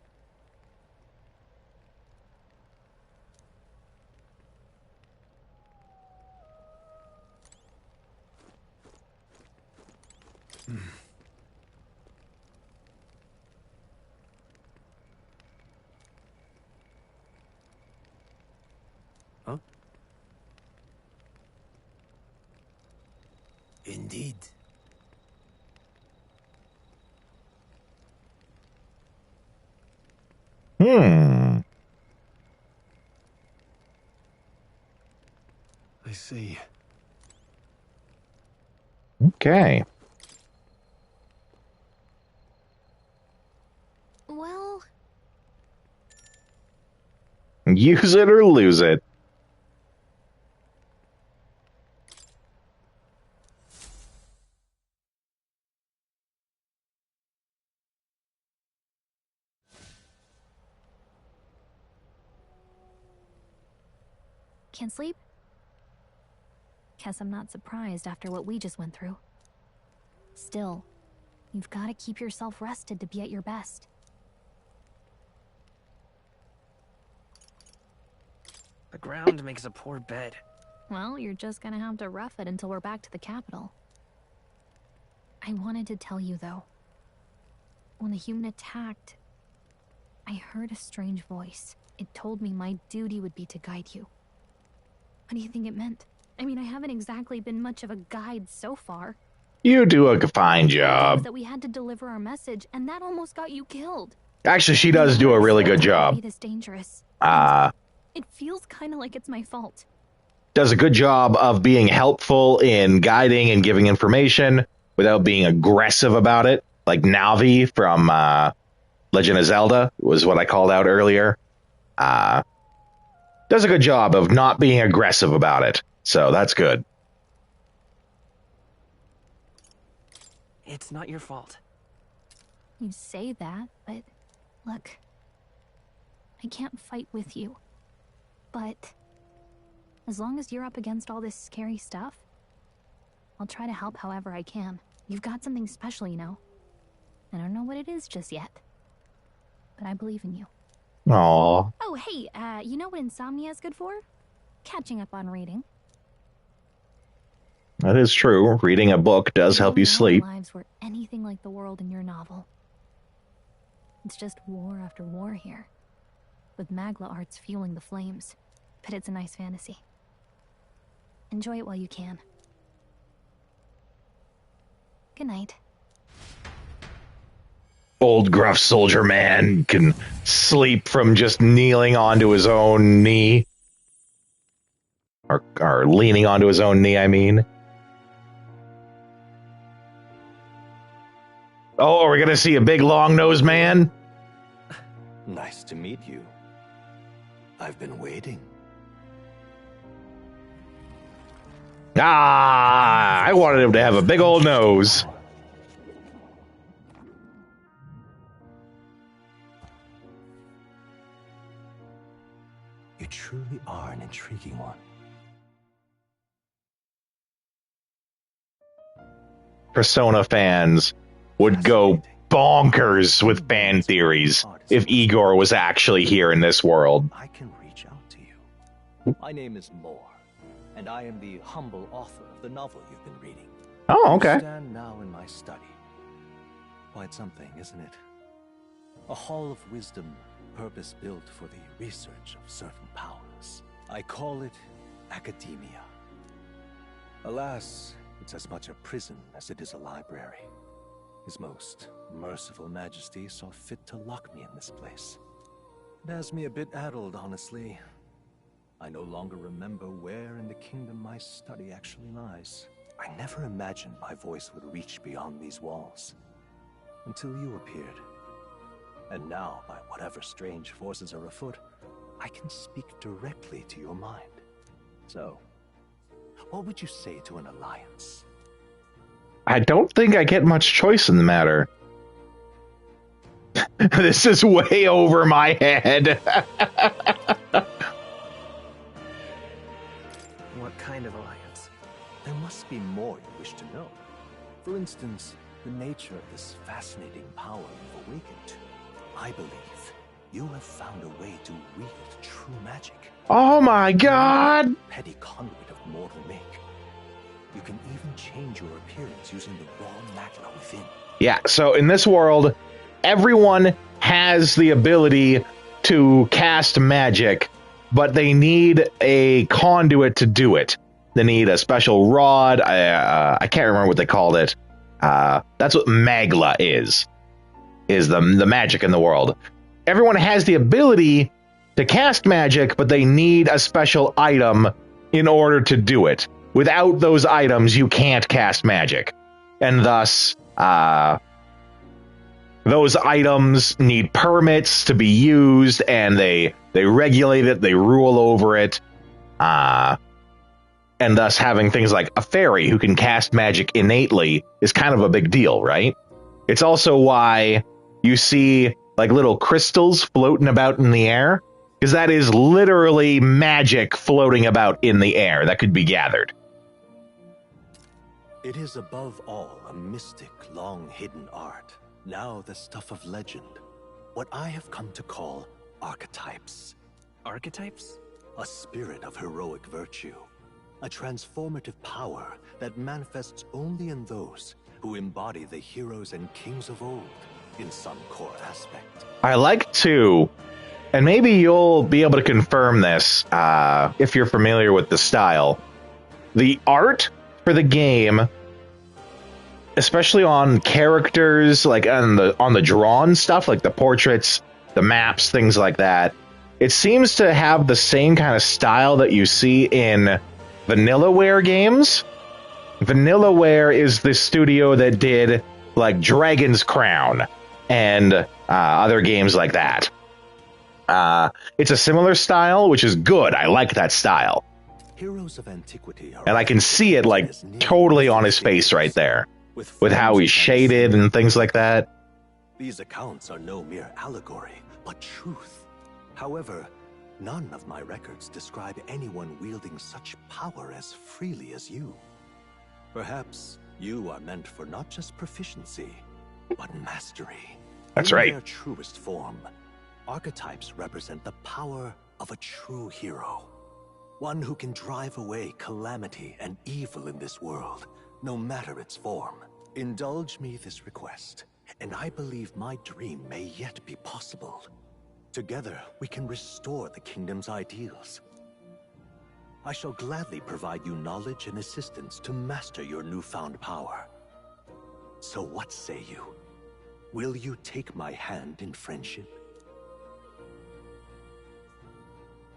Huh? Indeed. I see. Okay. Well... Use it or lose it. Can't sleep? Guess I'm not surprised after what we just went through. Still, you've got to keep yourself rested to be at your best. The ground makes a poor bed. Well, you're just gonna have to rough it until we're back to the capital. I wanted to tell you, though. When the human attacked, I heard a strange voice. It told me my duty would be to guide you. What do you think it meant? I mean, I haven't exactly been much of a guide so far. You do a fine job. That we had to deliver our message, and that almost got you killed. Actually, she does do a really good job. Be this dangerous. It feels kind of like it's my fault. Does a good job of being helpful in guiding and giving information without being aggressive about it. Like Navi from Legend of Zelda was what I called out earlier. Does a good job of not being aggressive about it. So that's good. It's not your fault. You say that, but look, I can't fight with you. But as long as you're up against all this scary stuff, I'll try to help however I can. You've got something special, you know. I don't know what it is just yet, but I believe in you. Aww. Oh, hey, you know what insomnia is good for? Catching up on reading. That is true. Reading a book does help you sleep. Our lives were anything like the world in your novel. It's just war after war here, with Magla arts fueling the flames. But it's a nice fantasy. Enjoy it while you can. Good night. Old gruff soldier man can sleep from just kneeling onto his own knee. Or leaning onto his own knee, I mean. Oh, are we going to see a big long-nosed man? Nice to meet you. I've been waiting. I wanted him to have a big old nose. You truly are an intriguing one. Persona fans would go bonkers with fan theories if Igor was actually here in this world. I can reach out to you. My name is Moore, and I am the humble author of the novel you've been reading. Oh, okay. I stand now in my study. Quite something, isn't it? A hall of wisdom, purpose-built for the research of certain powers. I call it academia. Alas, it's as much a prison as it is a library. His most merciful majesty saw fit to lock me in this place. It has me a bit addled, honestly. I no longer remember where in the kingdom my study actually lies. I never imagined my voice would reach beyond these walls. Until you appeared. And now, by whatever strange forces are afoot, I can speak directly to your mind. So, what would you say to an alliance? I don't think I get much choice in the matter. This is way over my head. What kind of alliance? There must be more you wish to know. For instance, the nature of this fascinating power you've awakened to. I believe you have found a way to wield true magic. Oh my god! Petty conduit of mortal make. You can even change your appearance using the raw magma within. Yeah, so in this world, everyone has the ability to cast magic, but they need a conduit to do it. They need a special rod. I can't remember what they called it. That's what magla is the magic in the world. Everyone has the ability to cast magic, but they need a special item in order to do it. Without those items, you can't cast magic. And thus, those items need permits to be used, and they regulate it, they rule over it. And thus having things like a fairy who can cast magic innately is kind of a big deal, right? It's also why you see like little crystals floating about in the air, because that is literally magic floating about in the air that could be gathered. It is above all a mystic, long-hidden art, now the stuff of legend. What I have come to call archetypes. Archetypes? A spirit of heroic virtue. A transformative power that manifests only in those who embody the heroes and kings of old in some core aspect. I like to, and maybe you'll be able to confirm this if you're familiar with the style. The art for the game, especially on characters, like on the drawn stuff, like the portraits, the maps, things like that, it seems to have the same kind of style that you see in Vanillaware games. Vanillaware is the studio that did like Dragon's Crown and other games like that. It's a similar style, which is good. I like that style. Heroes of antiquity are, and I can see it like totally on his face right there, with how he's shaded and things like that. These accounts are no mere allegory, but truth. However, none of my records describe anyone wielding such power as freely as you. Perhaps you are meant for not just proficiency, but mastery. That's right. In their truest form, archetypes represent the power of a true hero. One who can drive away calamity and evil in this world, no matter its form. Indulge me this request, and I believe my dream may yet be possible. Together, we can restore the kingdom's ideals. I shall gladly provide you knowledge and assistance to master your newfound power. So what say you? Will you take my hand in friendship?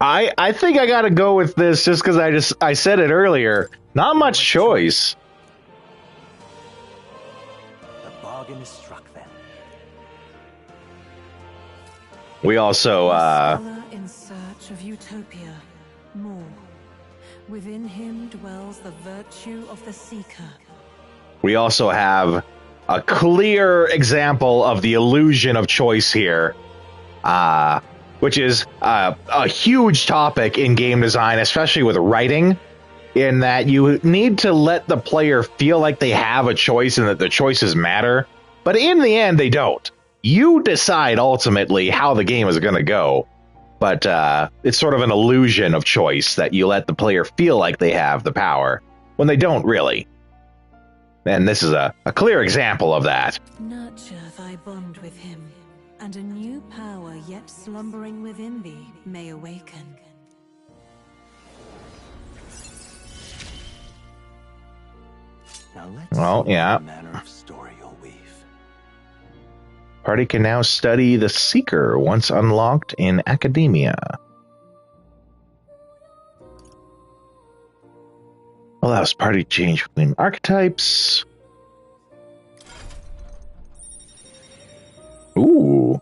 I think I gotta go with this just because I said it earlier. Not much choice. The bargain is struck then. We also Scholar in search of utopia. More. Within him dwells the virtue of the seeker. we also have a clear example of the illusion of choice here. Which is a huge topic in game design, especially with writing, in that you need to let the player feel like they have a choice and that the choices matter. But in the end, they don't. You decide ultimately how the game is going to go. But it's sort of an illusion of choice that you let the player feel like they have the power when they don't really. And this is a clear example of that. Nurture thy bond with him, and a new power yet slumbering within thee may awaken. Now let's Well, see yeah. what manner of story you'll weave. Party can now study the Seeker once unlocked in academia. Allows party change between archetypes. Ooh.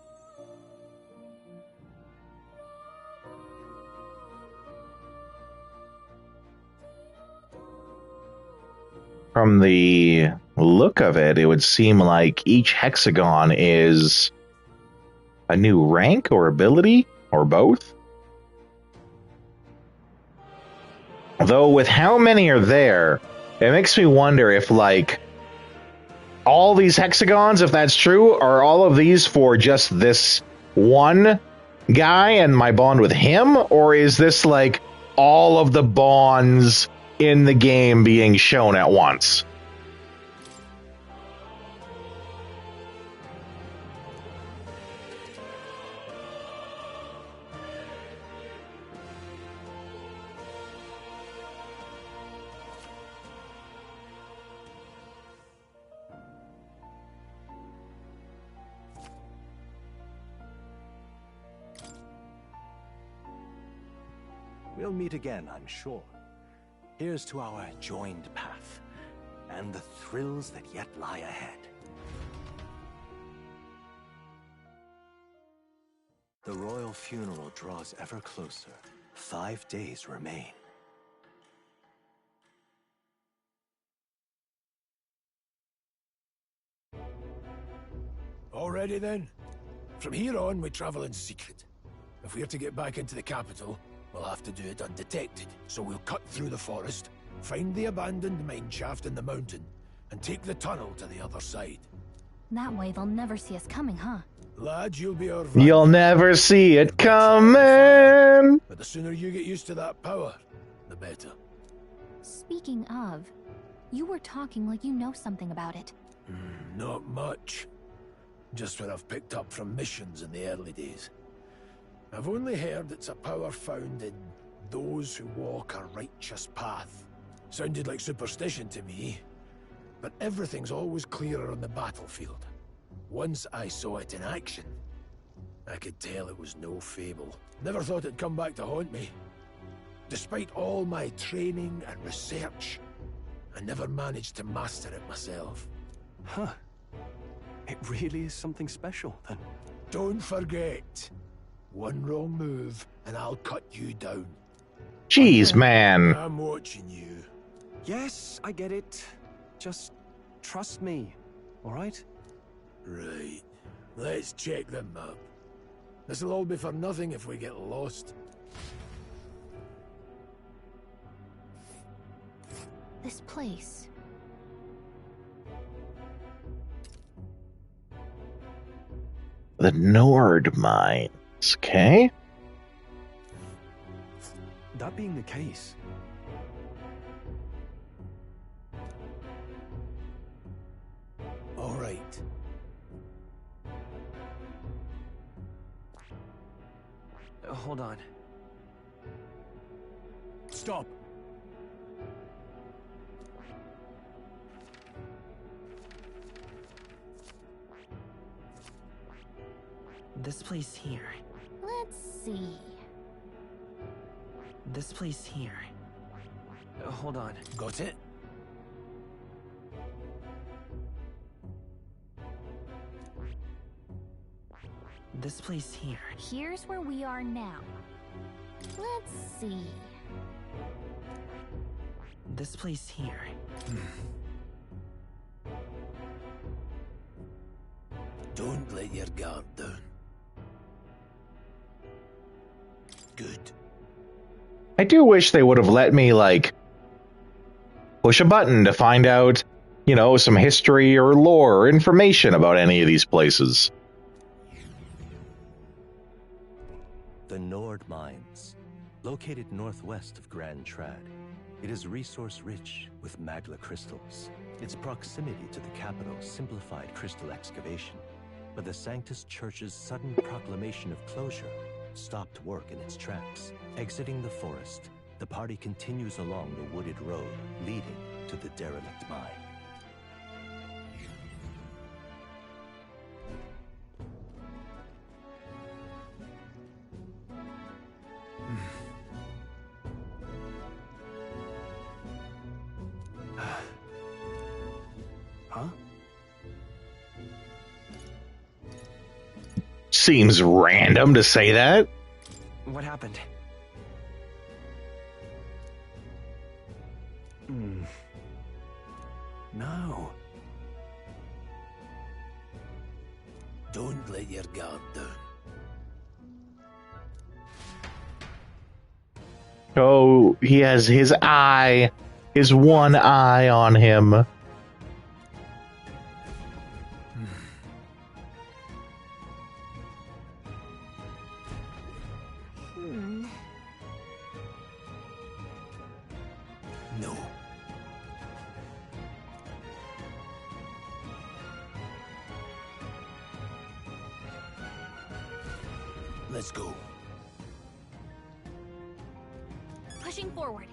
From the look of it, it would seem like each hexagon is a new rank or ability, or both. Though with how many are there, it makes me wonder if, like, all these hexagons, if that's true, are all of these for just this one guy and my bond with him? Or is this, like, all of the bonds in the game being shown at once? We'll meet again, I'm sure. Here's to our joined path, and the thrills that yet lie ahead. The royal funeral draws ever closer. 5 days remain. Already then? From here on, we travel in secret. If we're to get back into the capital, we'll have to do it undetected. So we'll cut through the forest, find the abandoned mine shaft in the mountain, and take the tunnel to the other side. That way they'll never see us coming, huh? Lad, you'll be our You'll never see it coming! But the sooner you get used to that power, the better. Speaking of, you were talking like you know something about it. Not much. Just what I've picked up from missions in the early days. I've only heard it's a power found in those who walk a righteous path. Sounded like superstition to me, but everything's always clearer on the battlefield. Once I saw it in action, I could tell it was no fable. Never thought it'd come back to haunt me. Despite all my training and research, I never managed to master it myself. Huh. It really is something special, then. Don't forget, one wrong move and I'll cut you down. Jeez, man. I'm watching you. Yes, I get it. Just trust me, all right? Right. Let's check the map. This'll all be for nothing if we get lost. This place. The Nord Mines, okay? That being the case, all right. Hold on. Stop. This place here. Let's see. This place here. Hold on. Got it? This place here. Here's where we are now. Let's see. This place here. Don't let your guard down. Good. I do wish they would have let me, like, push a button to find out, you know, some history or lore or information about any of these places. The Nord Mines, located northwest of Grand Trad. It is resource-rich with magla crystals. Its proximity to the capital simplified crystal excavation, but the Sanctus Church's sudden proclamation of closure stopped work in its tracks. Exiting the forest, the party continues along the wooded road leading to the derelict mine. seems random to say that. What happened? No. Don't let your guard down. Oh, he has his eye, his one eye on him. No. Let's go. Pushing forward.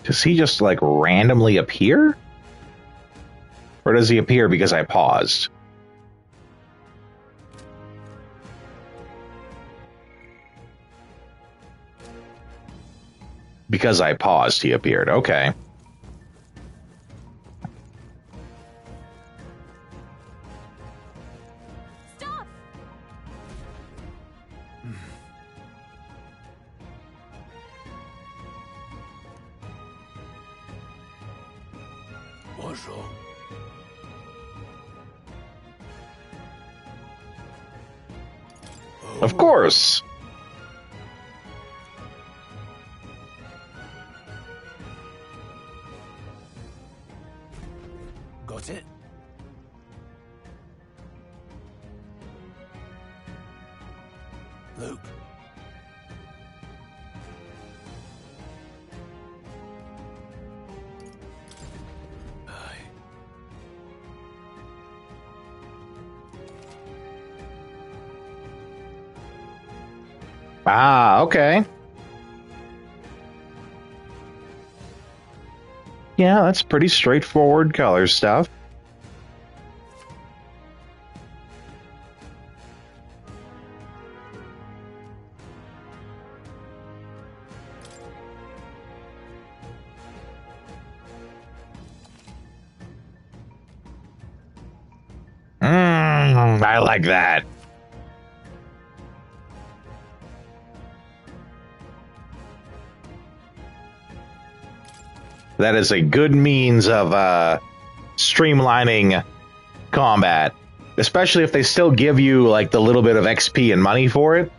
Does he just, like, randomly appear? Or does he appear because I paused? Because I paused, he appeared. Okay. What's wrong? Of course. Got it? Luke. Ah, okay. Yeah, that's pretty straightforward color stuff. I like that. That is a good means of streamlining combat, especially if they still give you like the little bit of XP and money for it.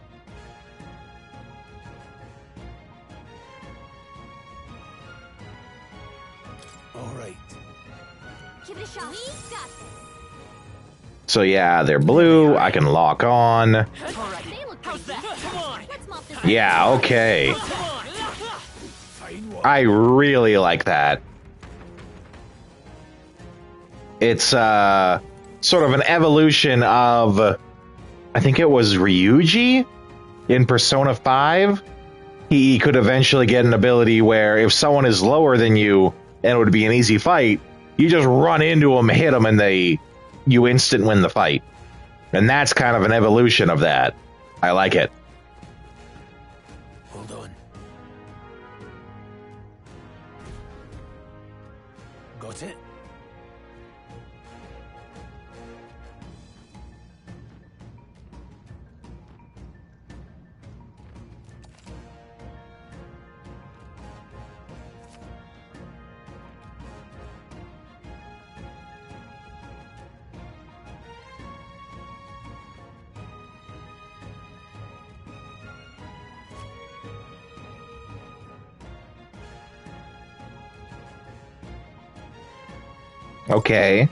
All right. Give it a shot. We got this. So yeah, they're blue. I can lock on. They look pretty decent. Let's mop this. Yeah, okay. I really like that. It's sort of an evolution of, I think it was Ryuji in Persona 5. He could eventually get an ability where if someone is lower than you and it would be an easy fight, you just run into them, hit them, and you instant win the fight. And that's kind of an evolution of that. I like it. Hold on. Got it? Okay.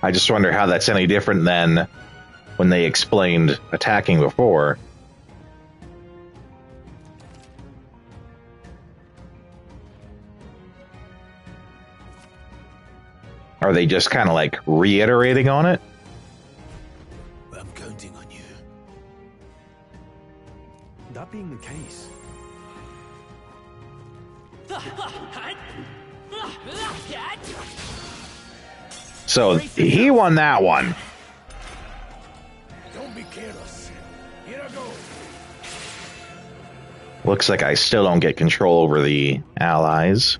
I just wonder how that's any different than when they explained attacking before. Are they just kind of like reiterating on it? I'm counting on you. So he won that one. Don't be careless. Here I go. Looks like I still don't get control over the allies.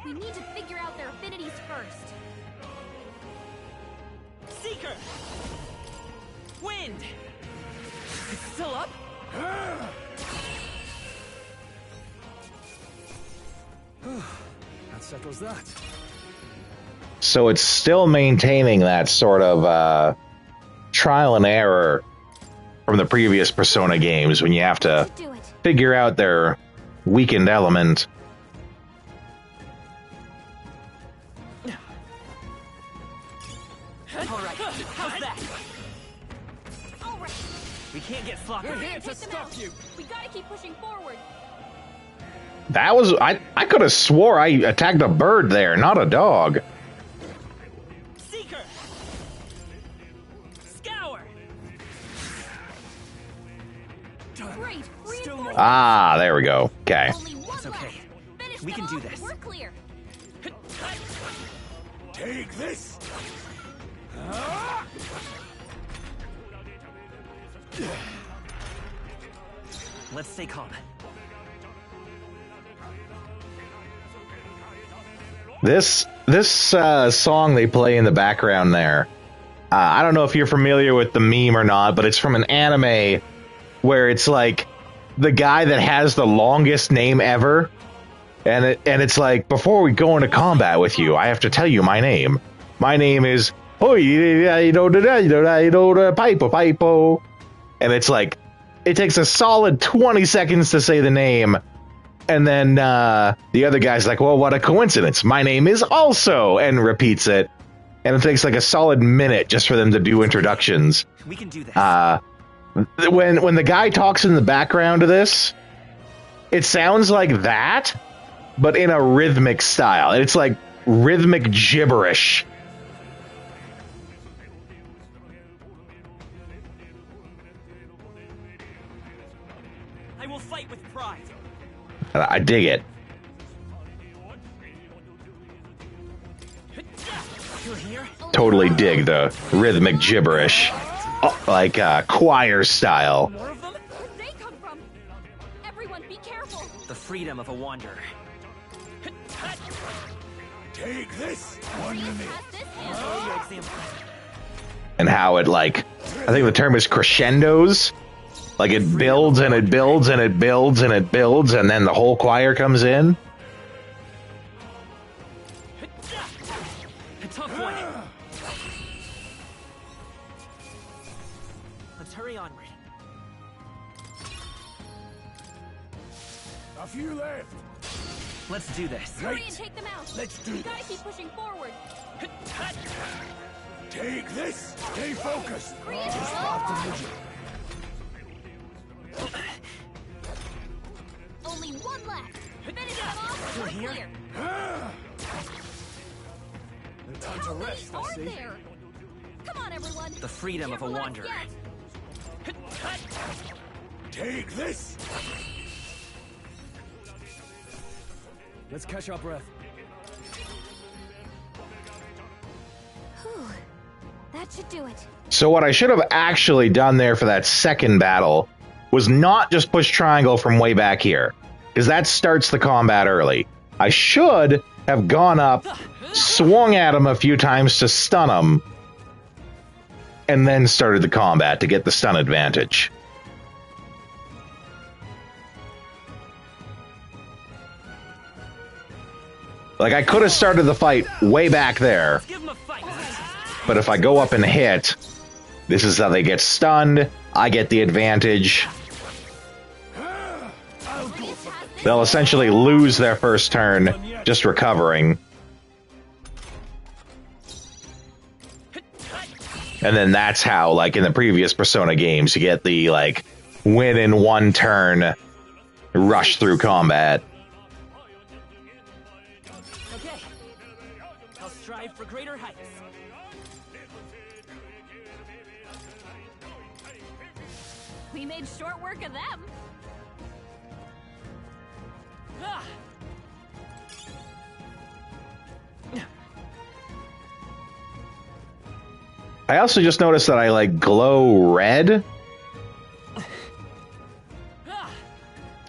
We need to figure out their affinities first. Seeker! Wind! It's still up? That settles that. So it's still maintaining that sort of trial and error from the previous Persona games when you have to figure out their weakened element. Alright, how's that? Alright. We can't get sloppy. We're here to stop you. We gotta keep pushing forward. That was... I could have swore I attacked a bird there, not a dog. Seeker! Scour! Great. Ah, there we go. Okay. It's okay. We can do this. We're clear. Take this. Let's stay calm. This song they play in the background there, I don't know if you're familiar with the meme or not, but it's from an anime where it's like the guy that has the longest name ever, and it's like, before we go into combat with you, I have to tell you my name. My name is Pipo. And it's like, it takes a solid 20 seconds to say the name. And then the other guy's like, well, what a coincidence. My name is also, and repeats it. And it takes like a solid minute just for them to do introductions. We can do this. When the guy talks in the background of this, it sounds like that, but in a rhythmic style. It's like rhythmic gibberish. I will fight with pride. I dig it. You're here? Totally dig the rhythmic gibberish. Like choir style. Where'd they come from? Everyone, be careful. The freedom of a wanderer. Take this. One minute. Your example. And how it, like, I think the term is crescendos. Like, it builds and it builds and it builds and it builds, and then the whole choir comes in. A tough one. Let's hurry onward. A few left. Let's do this. Hurry and take them out. Let's do We gotta keep pushing forward. Take this. Stay focused. Just off the vision. Only one left. Finish them off. Still We're here? clear. No time to rest, I Are see. there? Come on, everyone. The freedom of a Can't relax wanderer. yet. Take this. Let's catch our breath. Whew. That should do it. So what I should have actually done there for that second battle was not just push triangle from way back here, because that starts the combat early. I should have gone up, swung at him a few times to stun him, and then started the combat to get the stun advantage. Like, I could have started the fight way back there, but if I go up and hit, this is how they get stunned. I get the advantage. They'll essentially lose their first turn just recovering. And then that's how, like in the previous Persona games, you get the, like, win in one turn, rush through combat. Okay. I'll strive for greater heights. We made short work of them. Ah! I also just noticed that I, like, glow red,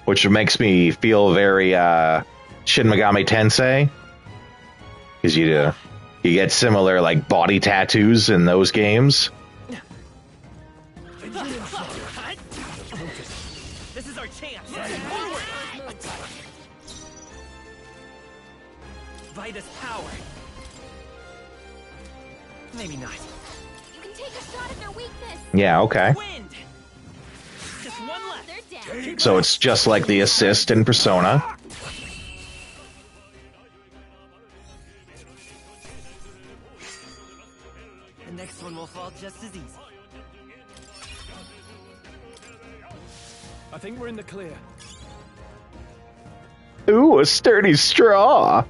which makes me feel very Shin Megami Tensei, because you get similar, like, body tattoos in those games. This is our chance. Vitus power. Maybe not. You can take a shot at their weakness. Yeah, okay. Wind. Just one left. They're down. So it's just like the assist in Persona. The next one will fall just as easy. I think we're in the clear. Ooh, a sturdy straw.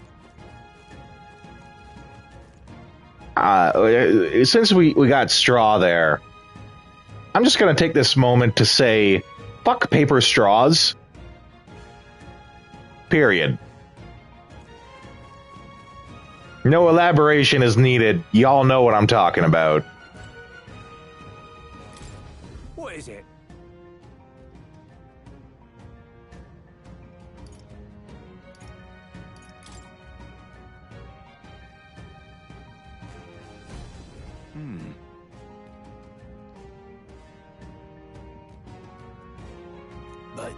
Since we got straw there, I'm just going to take this moment to say, fuck paper straws. Period. No elaboration is needed. Y'all know what I'm talking about. What is it? But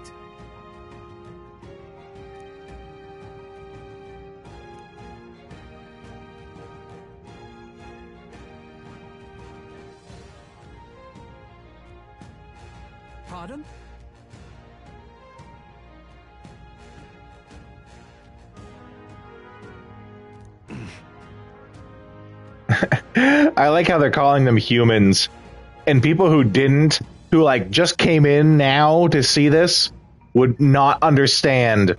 Pardon? I like how they're calling them humans, and people who didn't, who like just came in now to see this, would not understand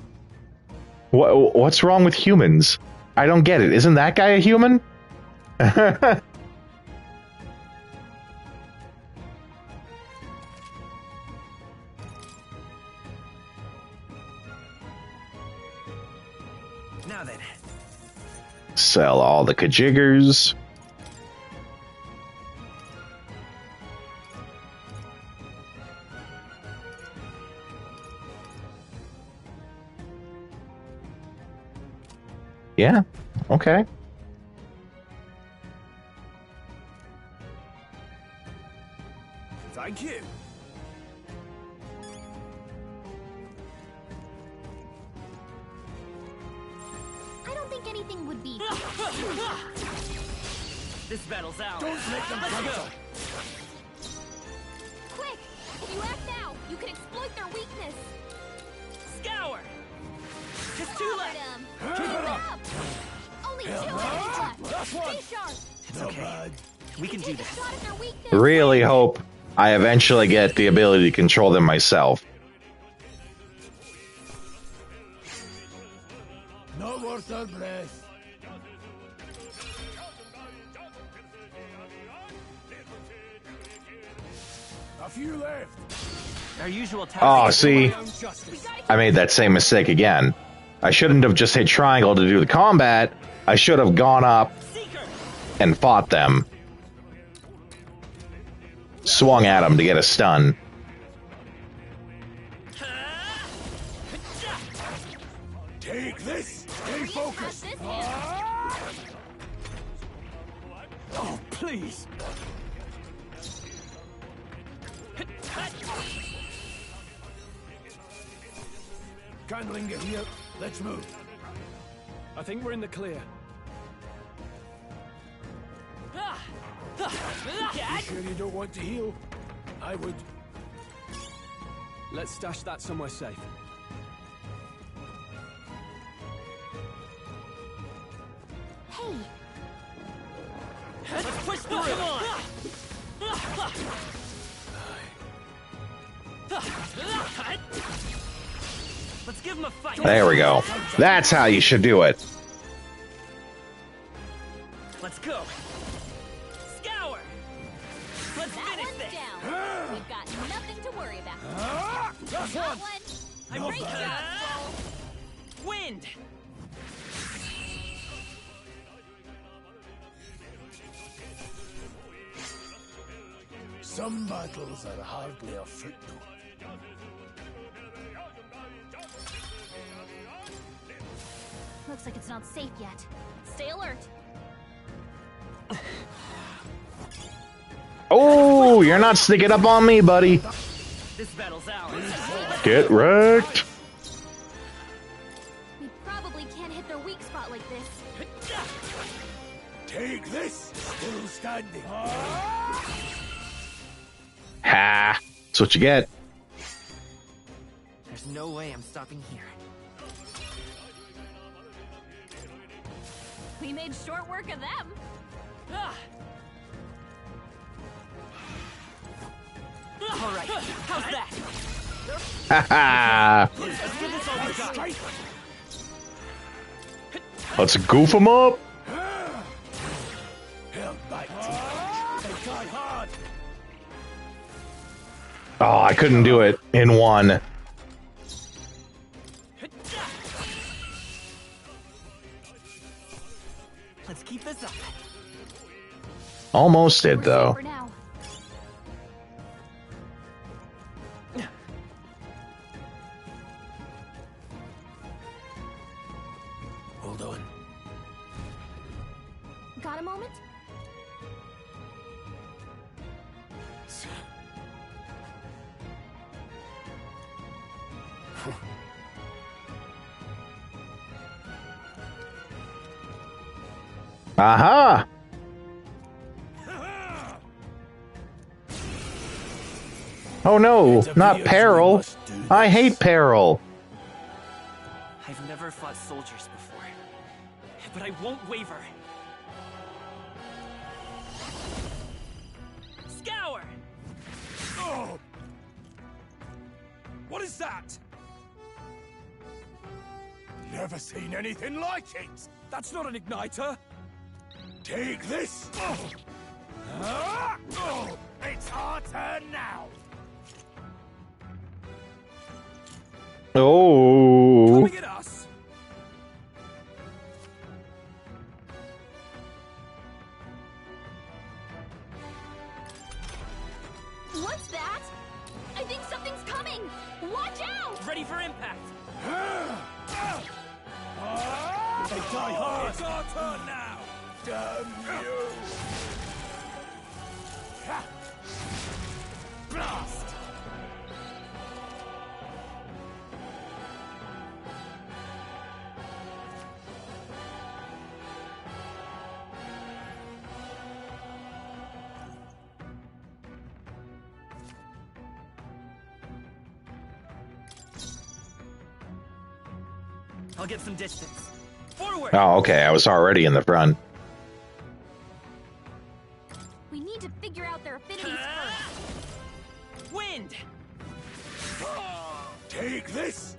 what's wrong with humans. I don't get it. Isn't that guy a human? Now then. Sell all the kajiggers. Yeah, okay. Thank you. I don't think anything would be. This battle's ours. don't let them Let's come go. up. Quick! If you act now, you can exploit their weakness. Scour. Just two left. Keep it up! Only two left! Last one. Stay sharp! It's okay. We can do this. Shot at their weakness! Really hope I eventually get the ability to control them myself. No mortal breath. A few left. Our usual task. Oh, see, I made that same mistake again. I shouldn't have just hit triangle to do the combat. I should have gone up and fought them. Swung at them to get a stun. Take this. Stay focused. Oh, please. Can't linger here. Let's move. I think we're in the clear. You sure you don't want to heal? I would. Let's stash that somewhere safe. Hey, Let's push through. Come on. Let's give him a fight. There we go. That's how you should do it. Let's go. Scour. Let's finish this. Down. We've got nothing to worry about. Got Got one. one. Great job, Soul. Wind. Some battles are hardly a footnote. Looks like it's not safe yet. Stay alert. Oh, you're not sneaking up on me, buddy. This battle's ours. Get wrecked. We probably can't hit their weak spot like this. Take this! Still standing. Ha! That's what you get. There's no way I'm stopping here. We made short work of them. All right, how's that? Ha ha! Let's give this all we got. Let's goof them up. Oh, I couldn't do it in one. Let's keep this up. Almost did, though. For now. Hold on. Got a moment? Aha! Oh no, not peril. I hate peril. I've never fought soldiers before, but I won't waver. Scour! Oh! What is that? Never seen anything like it! That's not an igniter! Take this! It's our turn now! Oh. Coming at us! What's that? I think something's coming! Watch out! Ready for impact! They die hard! It's our turn now! Damn you! Blast! I'll get some distance. Forward! Oh, okay. I was already in the front. We need to figure out their affinities first. Wind! Take this!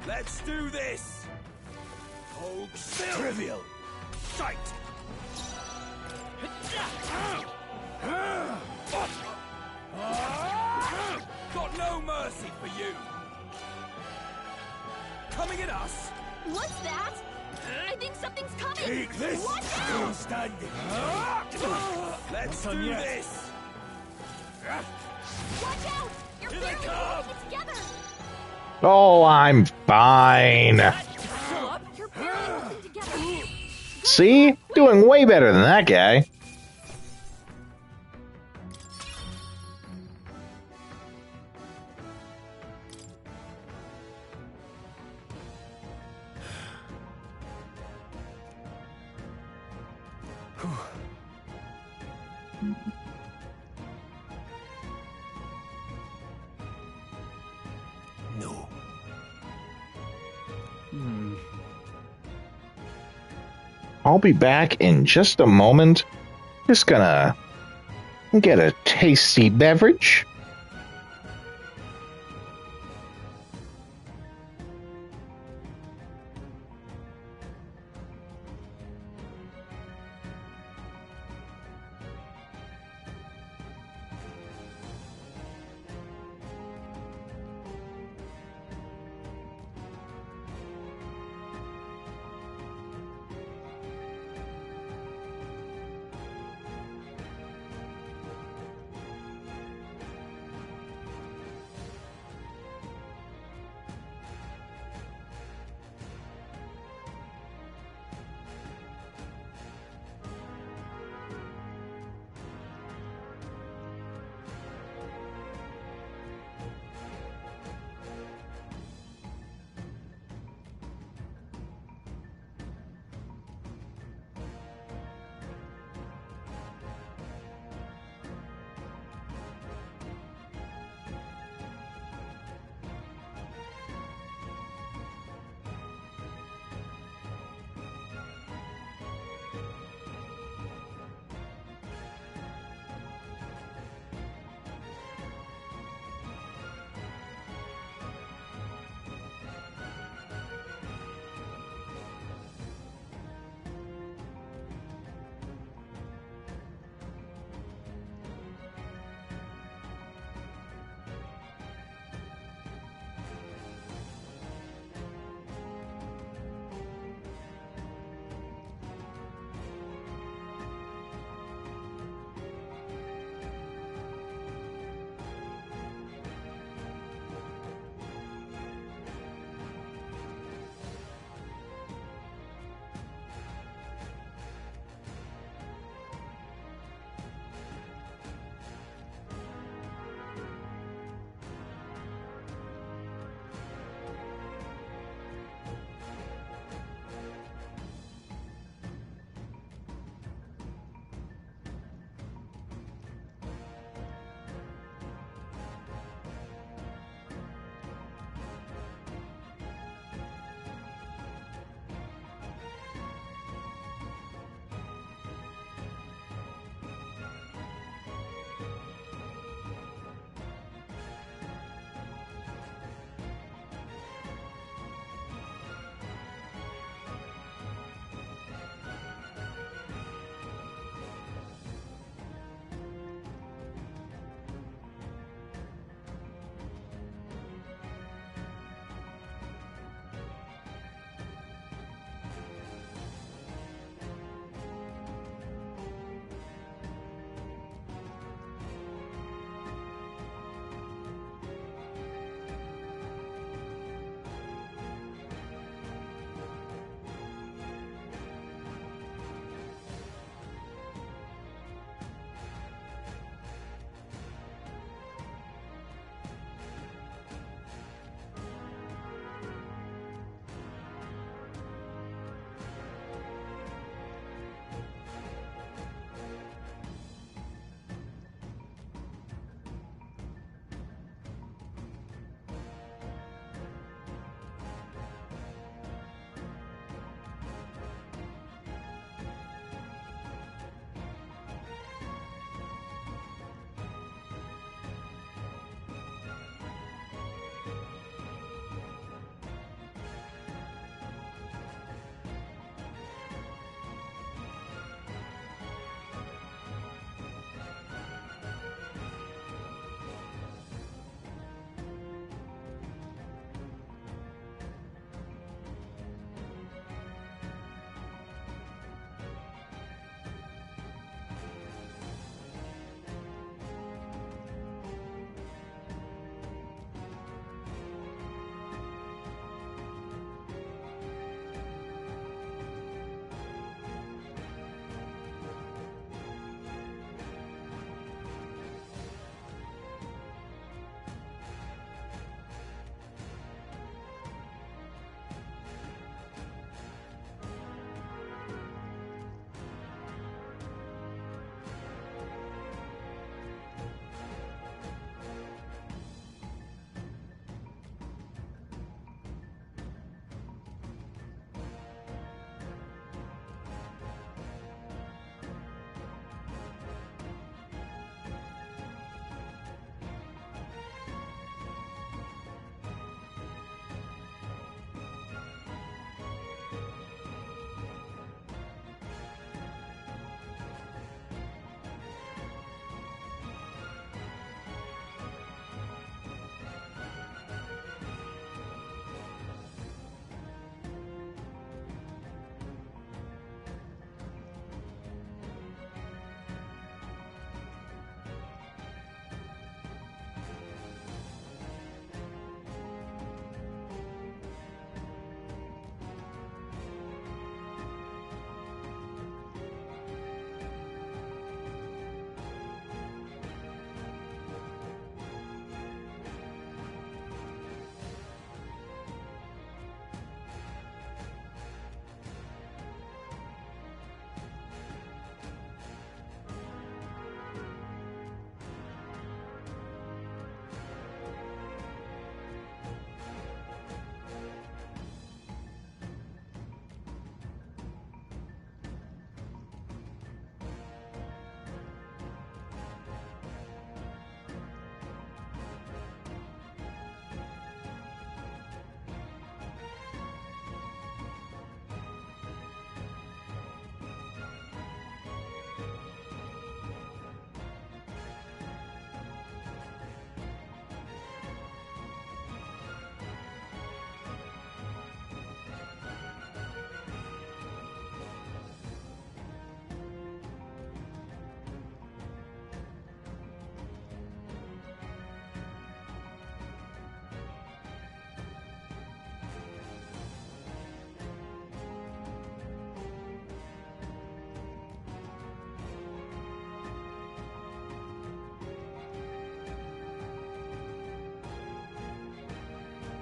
Let's do this! Hold still! Trivial! Sight! Got no mercy for you! Coming at us! What's that? I think something's coming! Take this! Watch Still out! standing! Let's Not done do yet. this! Watch out! You're Here they barely come! holding it together! Oh, I'm fine. Philip, you're barely holding together! See? Doing way better than that guy. No. I'll be back in just a moment. Just gonna get a tasty beverage.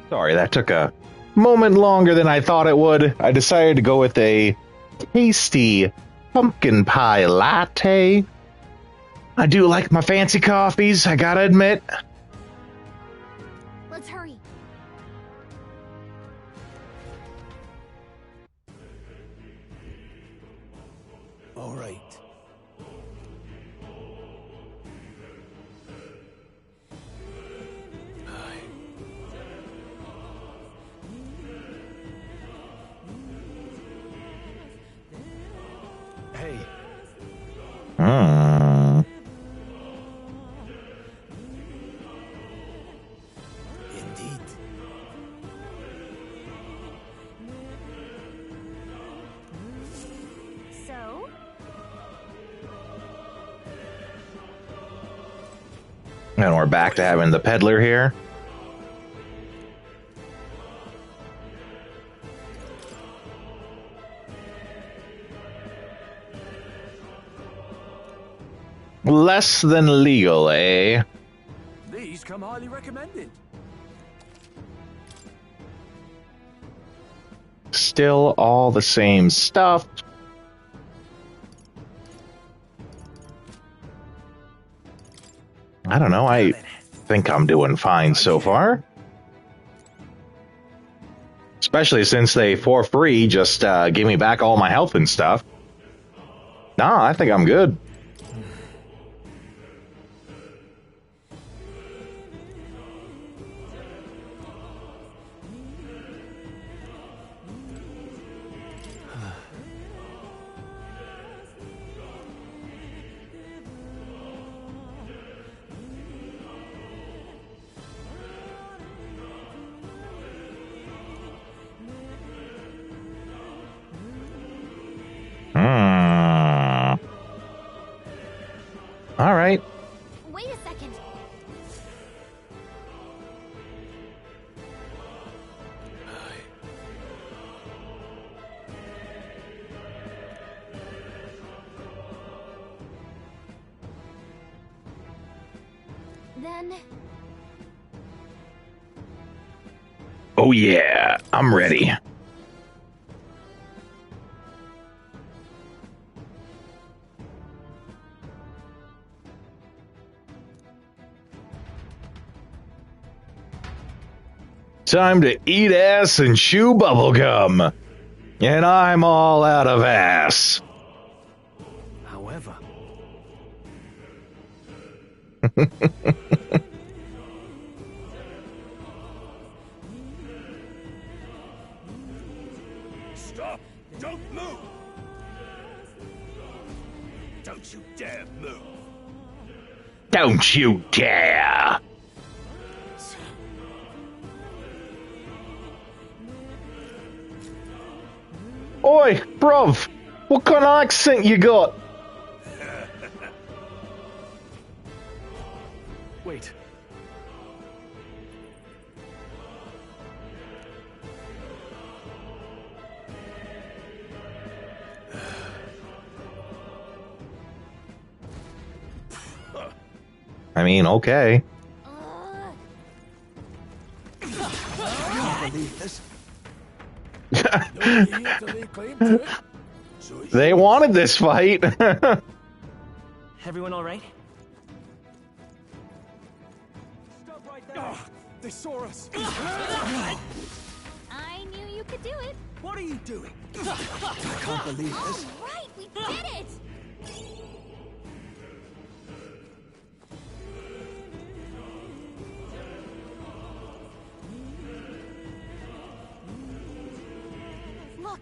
Sorry, that took a moment longer than I thought it would. I decided to go with a tasty pumpkin pie latte. I do like my fancy coffees, I gotta admit. Let's hurry. All right. Hey. Indeed. So? And we're back to having the peddler here. Less than legal, eh? These come highly recommended. Still all the same stuff. I don't know, I think I'm doing fine so far. Especially since they, for free, just gave me back all my health and stuff. Nah, I think I'm good. All right. Wait a second. Then... Oh yeah, I'm ready. Time to eat ass and chew bubblegum. And I'm all out of ass. However... Stop! Don't move! Don't you dare move! Don't you dare! Oi, bruv! What kind of accent you got? Wait. I mean, okay. I can't believe this. They wanted this fight. Everyone all right? Stop right there. They saw us. I knew you could do it. What are you doing? I can't believe this. All right, we did it. Look.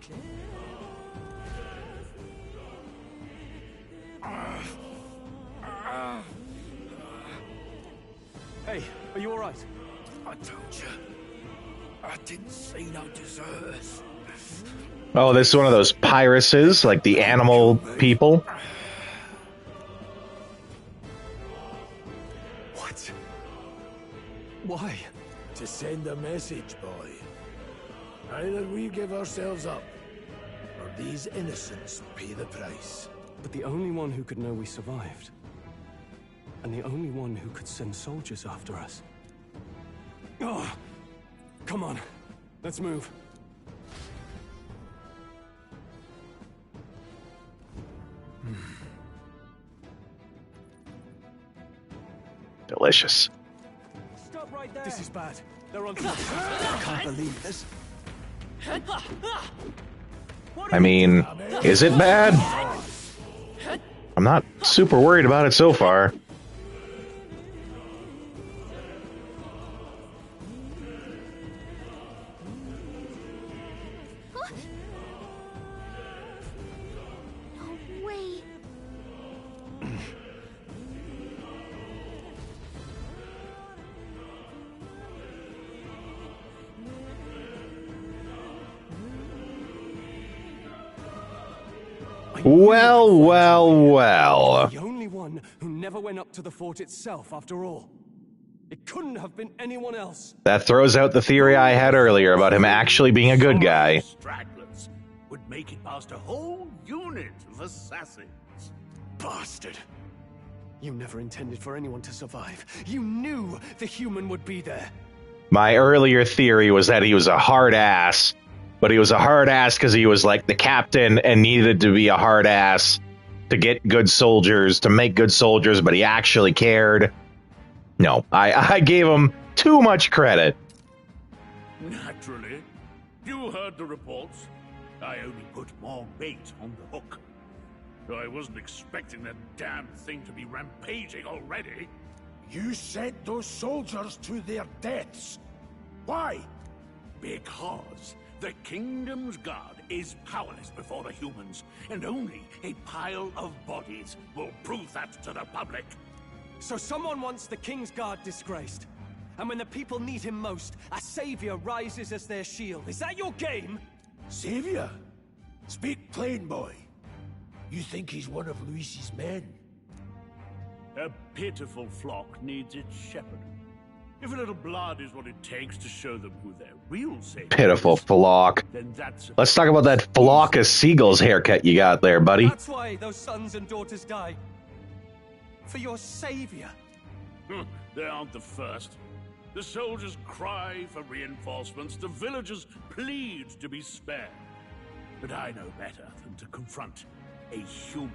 Hey, are you all right? I told you. I didn't see no deserters. Oh, this is one of those piracies, like the animal people. What? Why? To send a message, boy. Either we give ourselves up, or these innocents pay the price. But the only one who could know we survived, and the only one who could send soldiers after us. Oh. Come on, let's move. Delicious. Stop right there. This is bad. They're on top. I can't believe this. I mean, is it bad? I'm not super worried about it so far. No way. Well, well, well. The only one who never went up to the fort itself, after all. It couldn't have been anyone else. That throws out the theory I had earlier about him actually being a good guy. Stragglers would make it past a whole unit of assassins. Bastard. You never intended for anyone to survive. You knew the human would be there. My earlier theory was that he was a hard ass, but he was a hard ass because he was like the captain and needed to be a hard ass to get good soldiers, to make good soldiers, but he actually cared. No, I gave him too much credit. Naturally. You heard the reports. I only put more bait on the hook. I wasn't expecting that damn thing to be rampaging already. You sent those soldiers to their deaths. Why? Because the Kingdom's Guard is powerless before the humans, and only a pile of bodies will prove that to the public. So someone wants the King's Guard disgraced. And when the people need him most, a savior rises as their shield. Is that your game? Savior? Speak plain, boy. You think he's one of Luis's men? A pitiful flock needs its shepherd. If a little blood is what it takes to show them who their real savior Pitiful is, flock. then that's Let's talk about that flock of seagulls haircut you got there, buddy. That's why those sons and daughters die. For your savior. They aren't the first. The soldiers cry for reinforcements, the villagers plead to be spared. But I know better than to confront a human.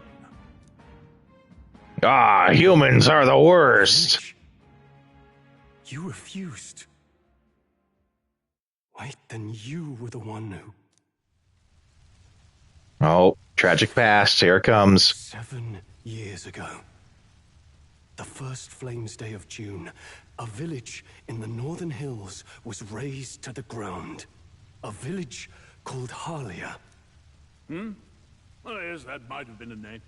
Ah, humans are the worst. You refused. Wait, then you were the one who... Oh, tragic past, here it comes. 7 years ago. The first Flames Day of June, a village in the northern hills was razed to the ground. A village called Harlia. Well, yes, that might have been a name.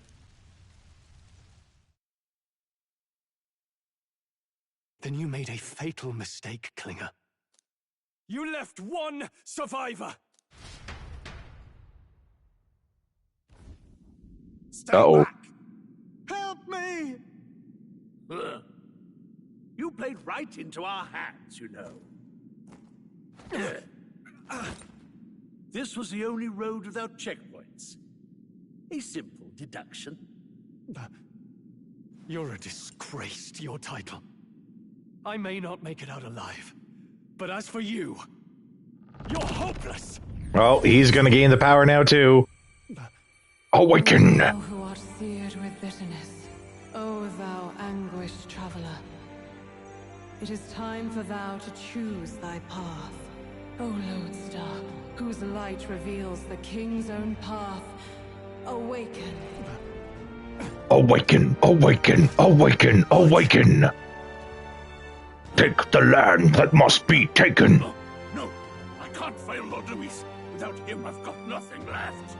Then you made a fatal mistake, Klinger. You left one survivor! Uh-oh. Help me! You played right into our hands, you know. This was the only road without checkpoints. A simple deduction. You're a disgrace to your title. I may not make it out alive, but as for you, you're hopeless! Oh, he's gonna gain the power now, too. Awaken! Thou who art seared with bitterness, O thou anguished traveler. It is time for thou to choose thy path. O lodestar, whose light reveals the king's own path, awaken. Awaken, awaken, awaken, awaken! Take the land that must be taken. No, I can't fail Lord Luis. Without him, I've got nothing left.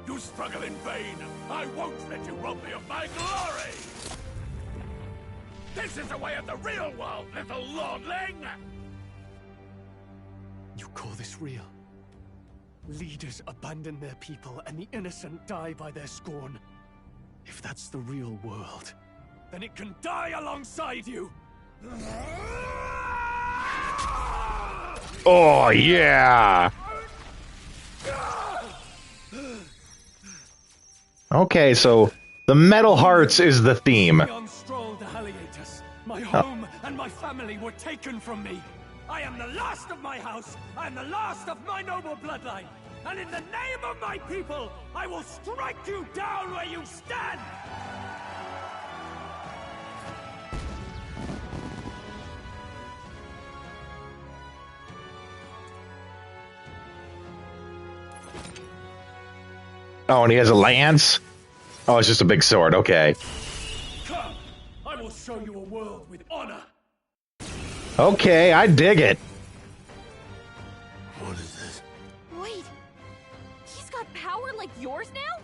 You struggle in vain. I won't let you rob me of my glory. This is the way of the real world, little lordling. You call this real? Leaders abandon their people and the innocent die by their scorn. If that's the real world, then it can die alongside you! Oh, yeah! Okay, so the Metal Hearts is the theme. Beyond Stroll the Halliatus, my home and my family were taken from me. I am the last of my house. I am the last of my noble bloodline. And in the name of my people, I will strike you down where you stand! Oh, and he has a lance? Oh, it's just a big sword. Okay. Come, I will show you a world with honor. Okay, I dig it. What is this? Wait, he's got power like yours now?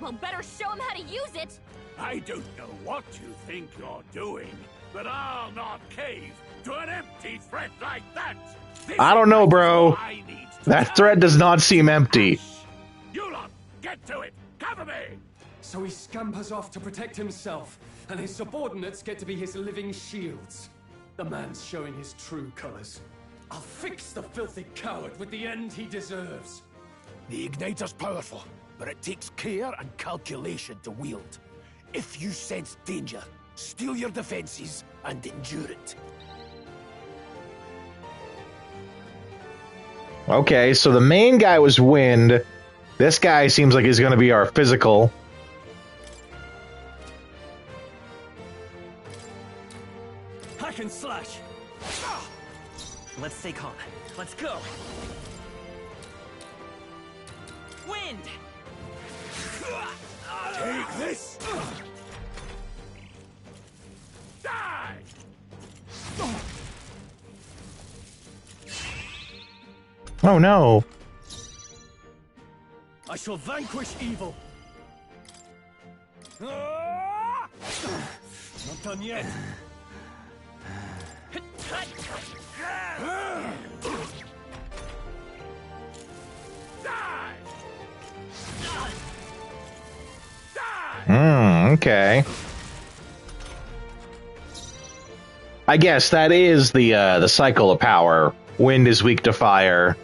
Well, better show him how to use it. I don't know what you think you're doing, but I'll not cave to an empty threat like that. I don't know, bro. That threat does not seem empty. You lot, get to it. Cover me. So he scampers off to protect himself, and his subordinates get to be his living shields. The man's showing his true colors. I'll fix the filthy coward with the end he deserves. The Igniter's powerful, but it takes care and calculation to wield. If you sense danger, steel your defenses and endure it. Okay, so the main guy was wind. This guy seems like he's going to be our physical. Hack and slash. Let's stay calm. Let's go. Wind. Take this! Die! Oh no. I shall vanquish evil. Not done yet. Okay. I guess that is the cycle of power. Wind is weak to fire.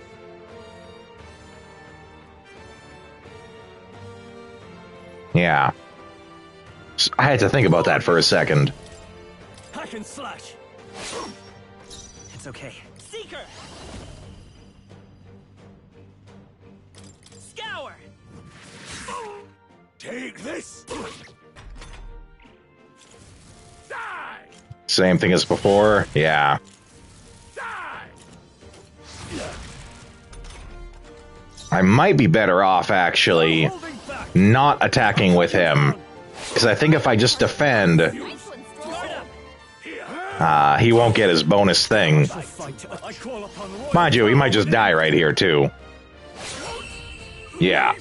Yeah. I had to think about that for a second. Hack and slash. It's okay. Seeker. Scour. Take this! Die! Same thing as before? Yeah. I might be better off, actually, not attacking with him. Because I think if I just defend, he won't get his bonus thing. Mind you, he might just die right here, too. Yeah.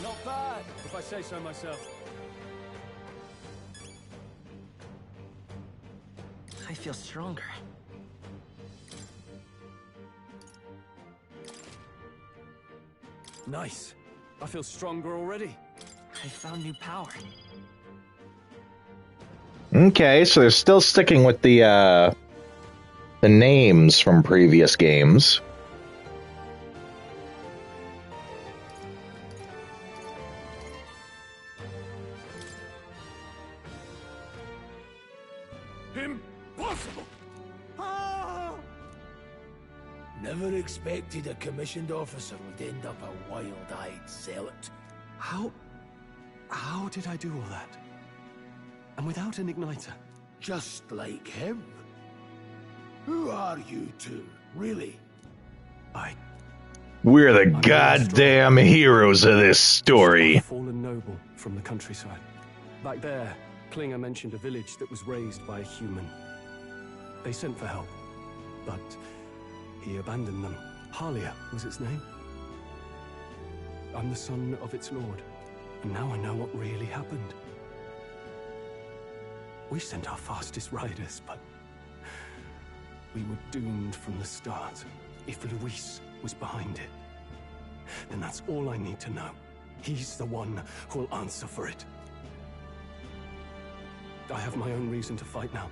Not bad, if I say so myself. I feel stronger. Nice. I feel stronger already. I found new power. Okay, so they're still sticking with the names from previous games. Impossible! Never expected a commissioned officer would end up a wild-eyed zealot. How did I do all that? And without an igniter? Just like him. Who are you two, really? We're the goddamn heroes of this story. A fallen noble from the countryside. Back there, Klinger mentioned a village that was raised by a human. They sent for help, but he abandoned them. Halia was its name. I'm the son of its lord, and now I know what really happened. We sent our fastest riders, but we were doomed from the start. If Luis was behind it, then that's all I need to know. He's the one who'll answer for it. I have my own reason to fight now.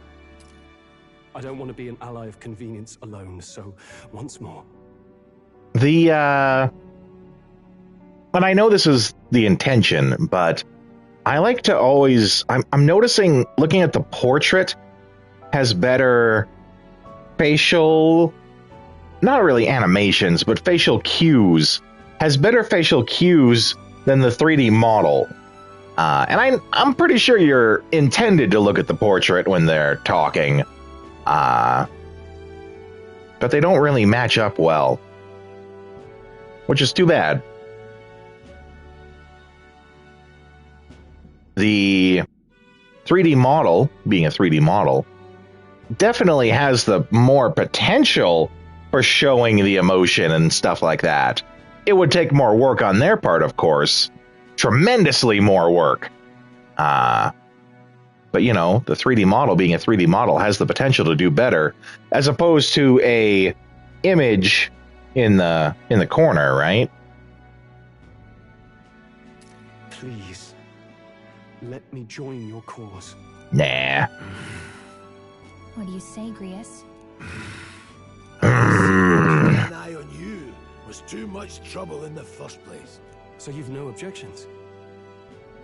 I don't want to be an ally of convenience alone, so once more. The and I know this is the intention, but I like to always, I'm noticing looking at the portrait has better facial, not really animations, but facial cues, has better facial cues than the 3D model. And I'm pretty sure you're intended to look at the portrait when they're talking. But they don't really match up well, which is too bad. The 3D model, being a 3D model, definitely has the more potential for showing the emotion and stuff like that. It would take more work on their part, of course. Tremendously more work. But, you know, the 3D model, being a 3D model, has the potential to do better, as opposed to a image in the corner, right? Please, let me join your cause. Nah. What do you say, Grius? An eye on you was too much trouble in the first place. So you've no objections?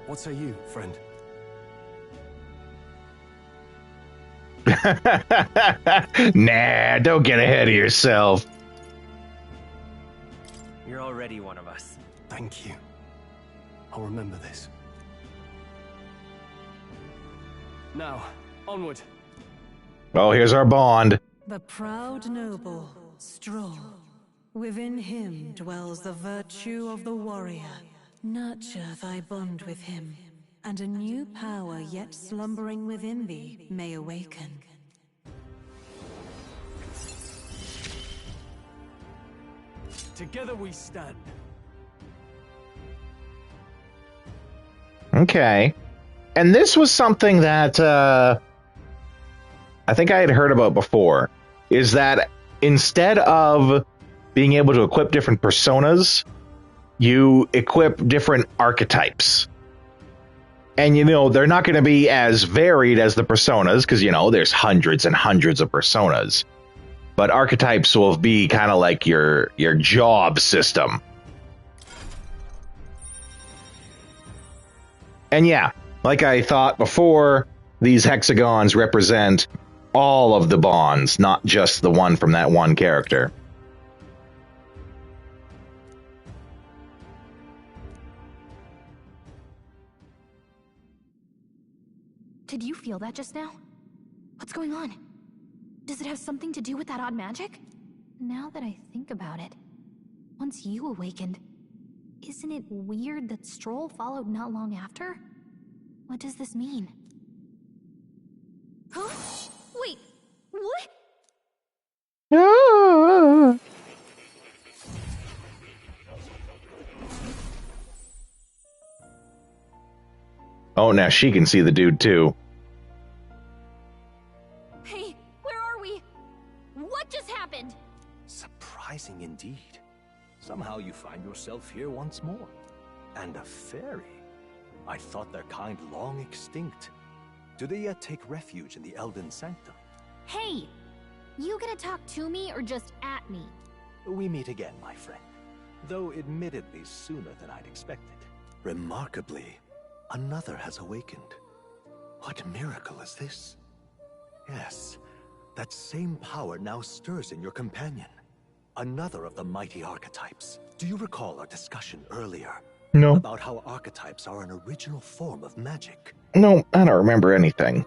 What say you, friend? Nah, don't get ahead of yourself. You're already one of us. Thank you. I'll remember this. Now, onward. Oh, here's our bond. The proud noble, Stroll. Within him dwells the virtue of the warrior. Nurture thy bond with him, and a new power yet slumbering within thee may awaken. Together we stand. Okay. And this was something that I think I had heard about before, is that instead of being able to equip different personas, you equip different archetypes. And, you know, they're not going to be as varied as the personas, because, you know, there's hundreds and hundreds of personas. But archetypes will be kind of like your job system. And yeah, like I thought before, these hexagons represent all of the bonds, not just the one from that one character. Did you feel that just now? What's going on? Does it have something to do with that odd magic? Now that I think about it, once you awakened, isn't it weird that Stroll followed not long after? What does this mean? Huh? Wait, what? Oh, now she can see the dude too. Hey, where are we? What just happened? Surprising indeed. Somehow you find yourself here once more. And a fairy. I thought their kind long extinct. Do they yet take refuge in the Elden Sanctum? Hey! You gonna talk to me or just at me? We meet again, my friend. Though admittedly sooner than I'd expected. Remarkably, another has awakened. What miracle is this? Yes, that same power now stirs in your companion. Another of the mighty archetypes. Do you recall our discussion earlier? No. About how archetypes are an original form of magic. No, I don't remember anything.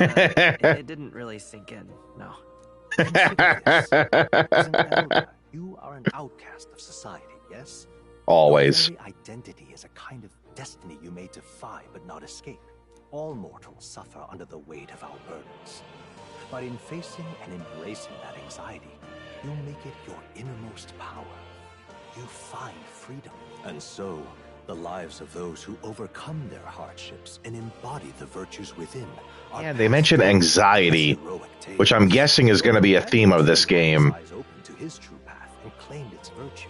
It didn't really sink in, no. As an elder, you are an outcast of society, yes? Always. Your very identity is a kind of destiny you may defy but not escape. All mortals suffer under the weight of our burdens. But in facing and embracing that anxiety, you make it your innermost power. You find freedom. And so, the lives of those who overcome their hardships and embody the virtues within. Yeah, they mentioned anxiety, which I'm guessing is going to be a theme of this game. Open to his true path and claimed its virtue.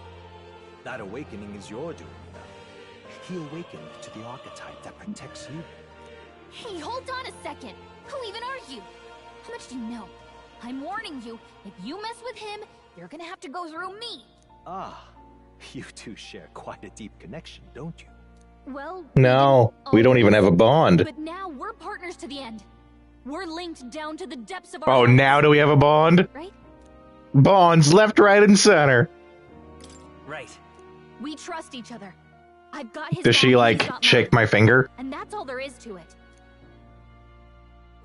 That awakening is your doing now. He awakened to the archetype that protects you. Hey, hold on a second. Who even are you? How much do you know? I'm warning you, if you mess with him, you're gonna have to go through me. Ah, You two share quite a deep connection, don't you? Well, No, we don't even have a bond. but now we're partners to the end. We're linked down to the depths of our Oh, hearts. now do we have a bond? Right? Bonds left, right, and center. Right. We trust each other. I've got his Does she, back, like, he's got shake mine. my finger? And that's all there is to it.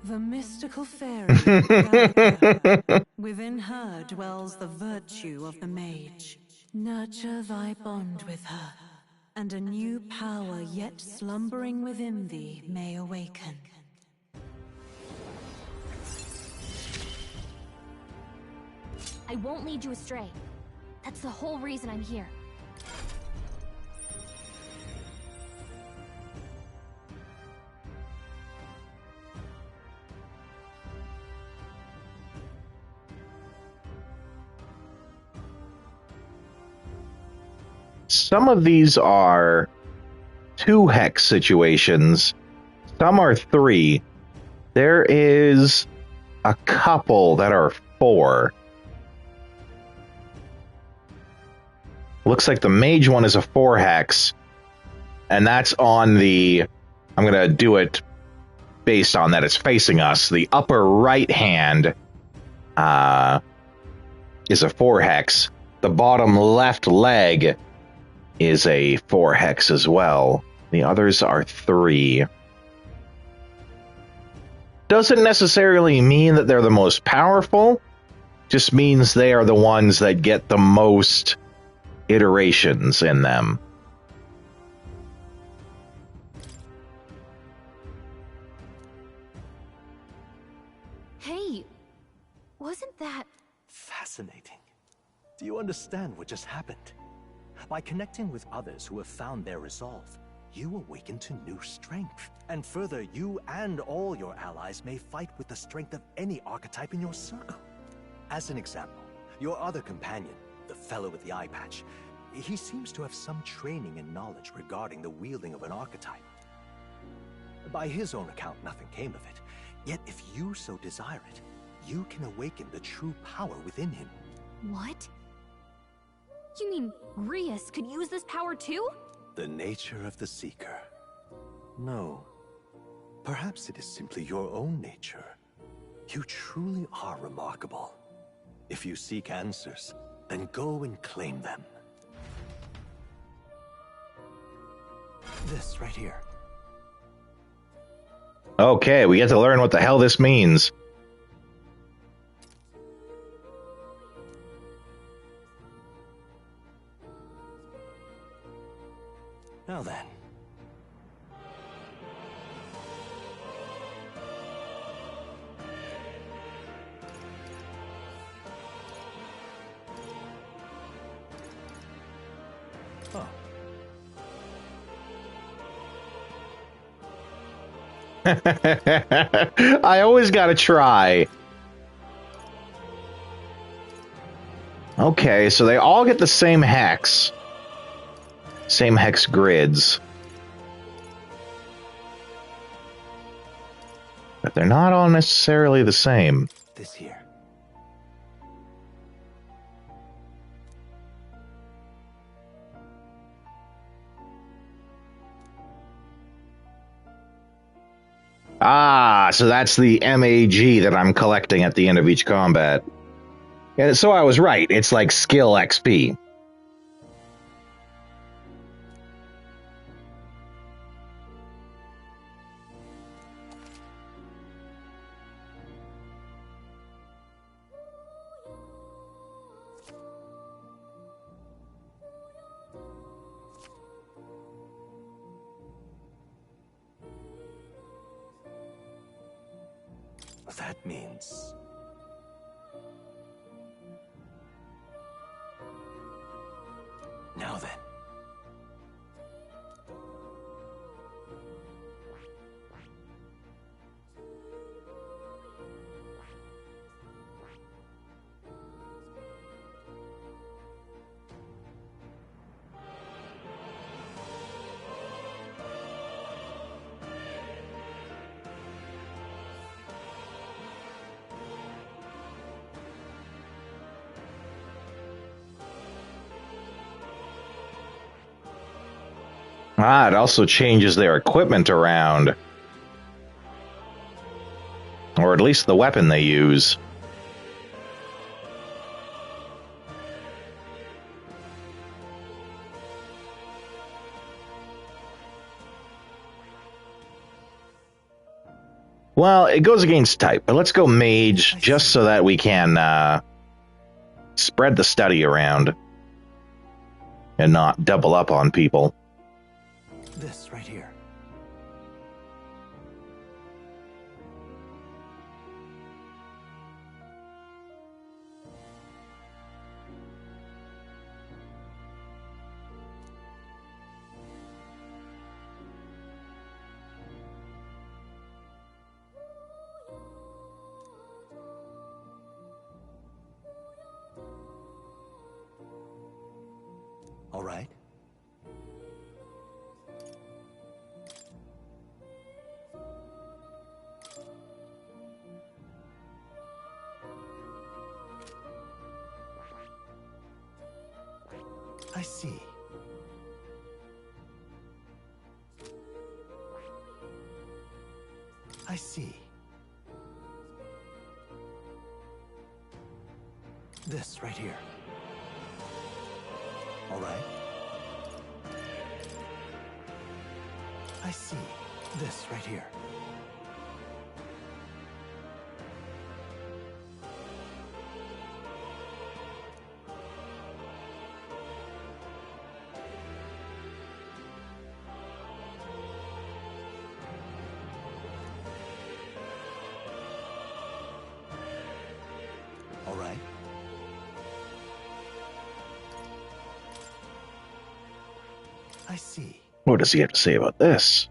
The mystical fairy, Gallagher. Within her dwells the virtue of the mage. Nurture thy bond with her, and a new power yet slumbering within thee may awaken. I won't lead you astray. That's the whole reason I'm here. Some of these are 2 hex situations. Some are 3. There is a couple that are 4. Looks like the mage one is a 4 hex. And that's on the... I'm going to do it based on that it's facing us. The upper right hand is a 4 hex. The bottom left leg is a 4 hex as well. The others are 3. Doesn't necessarily mean that they're the most powerful, just means they are the ones that get the most iterations in them. Hey, wasn't that... Fascinating. Do you understand what just happened? By connecting with others who have found their resolve, you awaken to new strength. And further, you and all your allies may fight with the strength of any archetype in your circle. As an example, your other companion, the fellow with the eye patch, he seems to have some training and knowledge regarding the wielding of an archetype. By his own account, nothing came of it. Yet if you so desire it, you can awaken the true power within him. What? You mean Rias could use this power too? The nature of the Seeker. No. Perhaps it is simply your own nature. You truly are remarkable. If you seek answers, then go and claim them. This right here. Okay, we get to learn what the hell this means. Now then. Oh. I always gotta try. Okay, so they all get the same hex. Same hex grids. But they're not all necessarily the same. This here. Ah, so that's the MAG that I'm collecting at the end of each combat. And so I was right. It's like skill XP. That means... Now then. Ah, it also changes their equipment around. Or at least the weapon they use. Well, it goes against type, but let's go mage just so that we can spread the study around and not double up on people. This right here. All right. I see. I see. This right here. All right. I see. This right here. All right. I see. What does he have to say about this?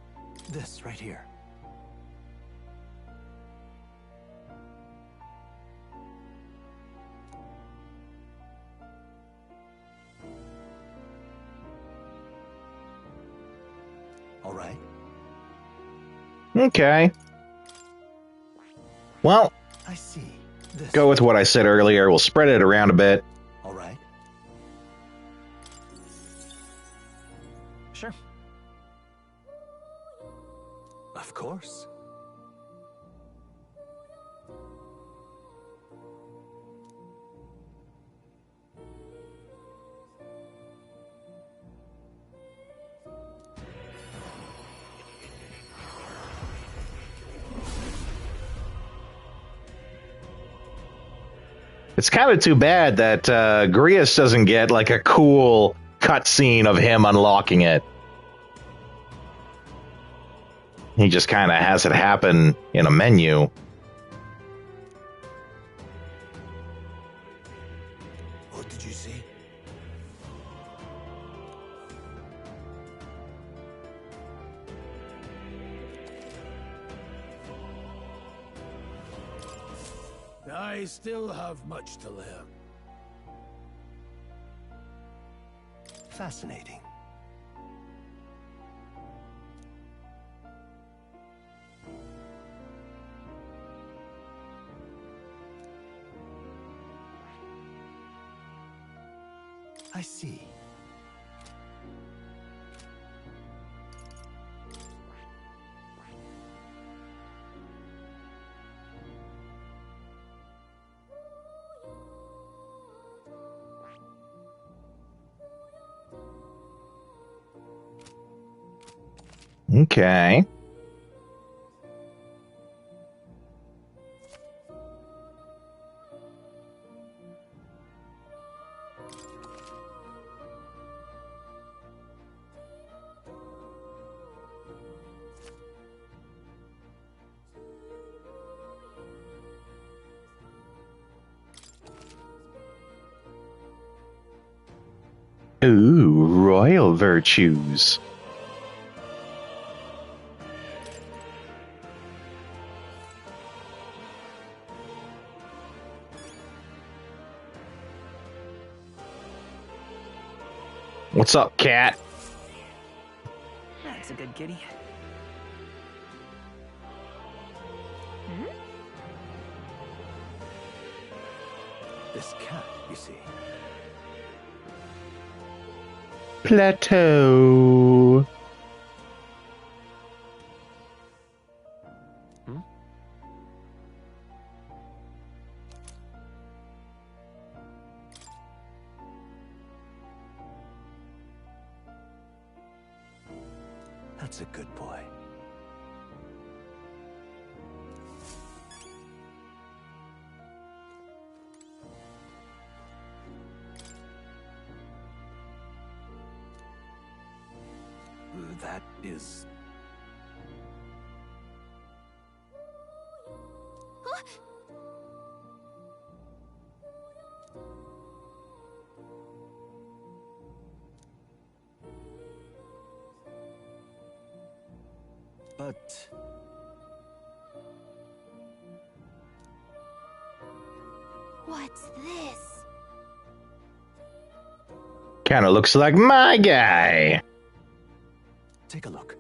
This right here. All right. Okay. Well, I see. This. Go with what I said earlier. We'll spread it around a bit. All right. Sure. Of course. It's kind of too bad that Grius doesn't get like a cool cutscene of him unlocking it. He just kind of has it happen in a menu. What did you see? I still have much to learn. Fascinating. I see. Okay. Ooh, royal virtues. What's up, cat? That's a good kitty. This cat, you see. Plateau. That's a good boy. That is... But... What's this? Kind of looks like my guy. Take a look.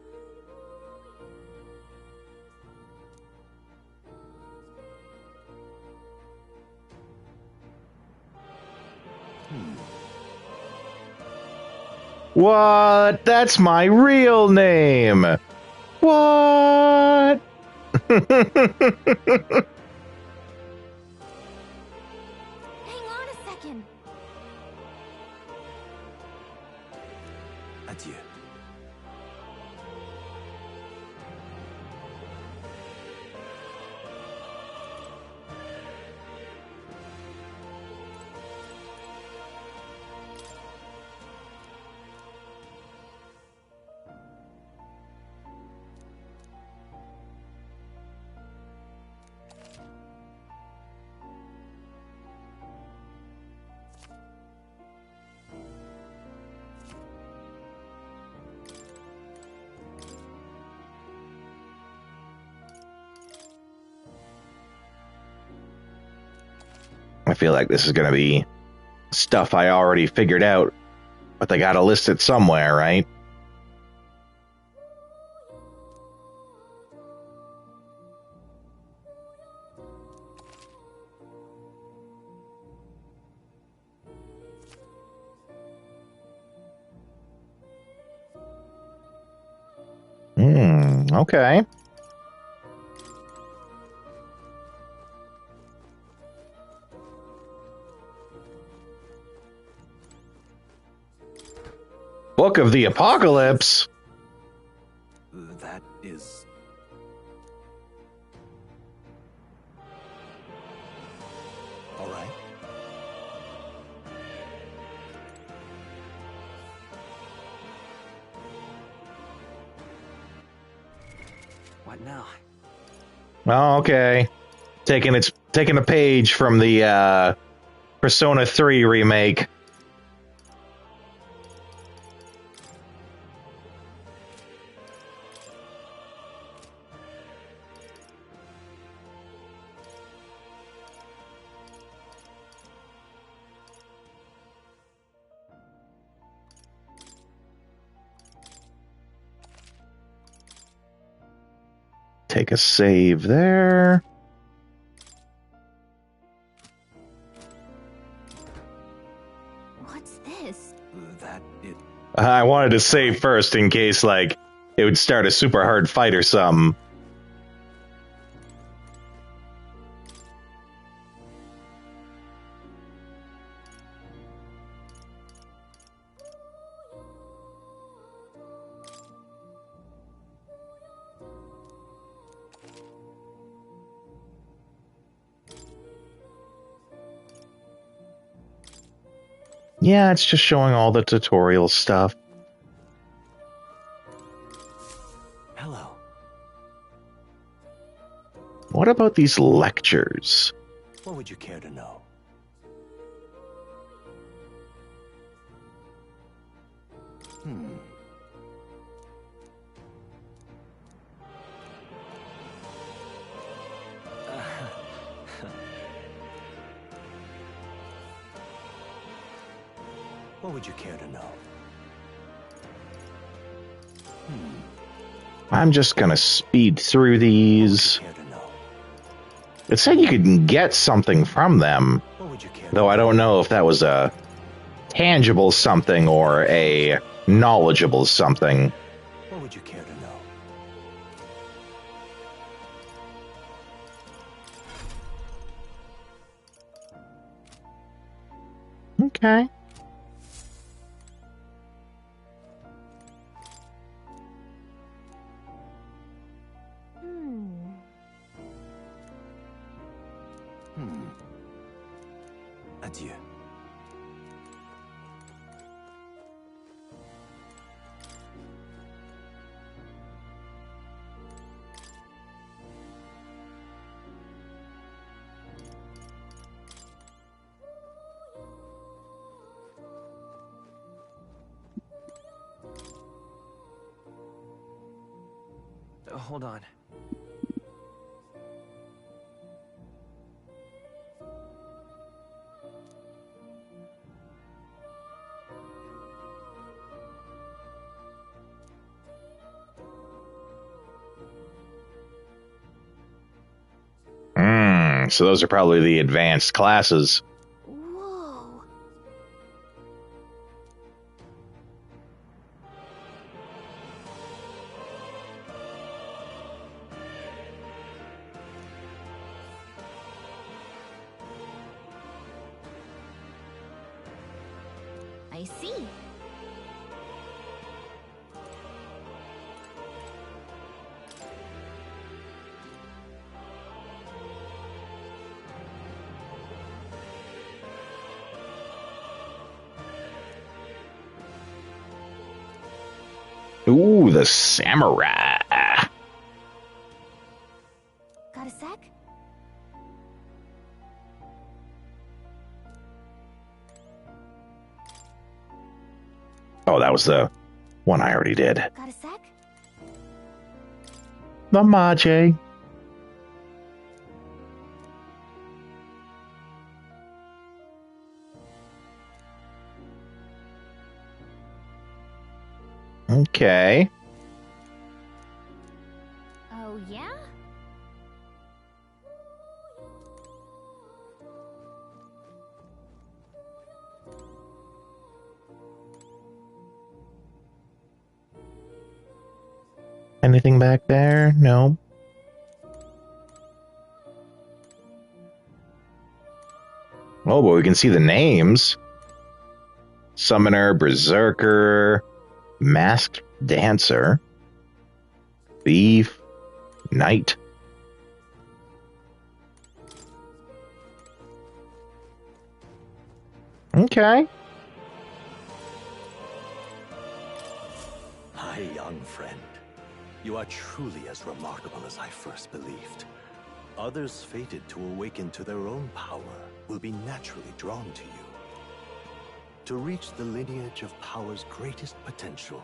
What? That's my real name. What? Hang on a second. Adieu. I feel like this is going to be stuff I already figured out, but they got to list it somewhere, right? Okay. Book of the Apocalypse. That is... All right. What now? Oh, okay. Taking a page from the Persona 3 remake. Take a save there. What's this? That it... I wanted to save first in case, like, it would start a super hard fight or something. Yeah, it's just showing all the tutorial stuff. Hello. What about these lectures? What would you care to know? What would you care to know? I'm just gonna speed through these. It said you could get something from them, though I don't know if that was a tangible something or a knowledgeable something. What would you care to know? Okay. Adieu. Hold on. So those are probably the advanced classes. Whoa. I see. Ooh, the samurai. Got a sec? Oh, that was the one I already did. Got a sec? The Maje. Okay. Oh, yeah? Anything back there? No. Oh, but we can see the names. Summoner, Berserker, Masked Dancer, Thief, Knight. Okay. My young friend, you are truly as remarkable as I first believed. Others fated to awaken to their own power will be naturally drawn to you. To reach the lineage of power's greatest potential,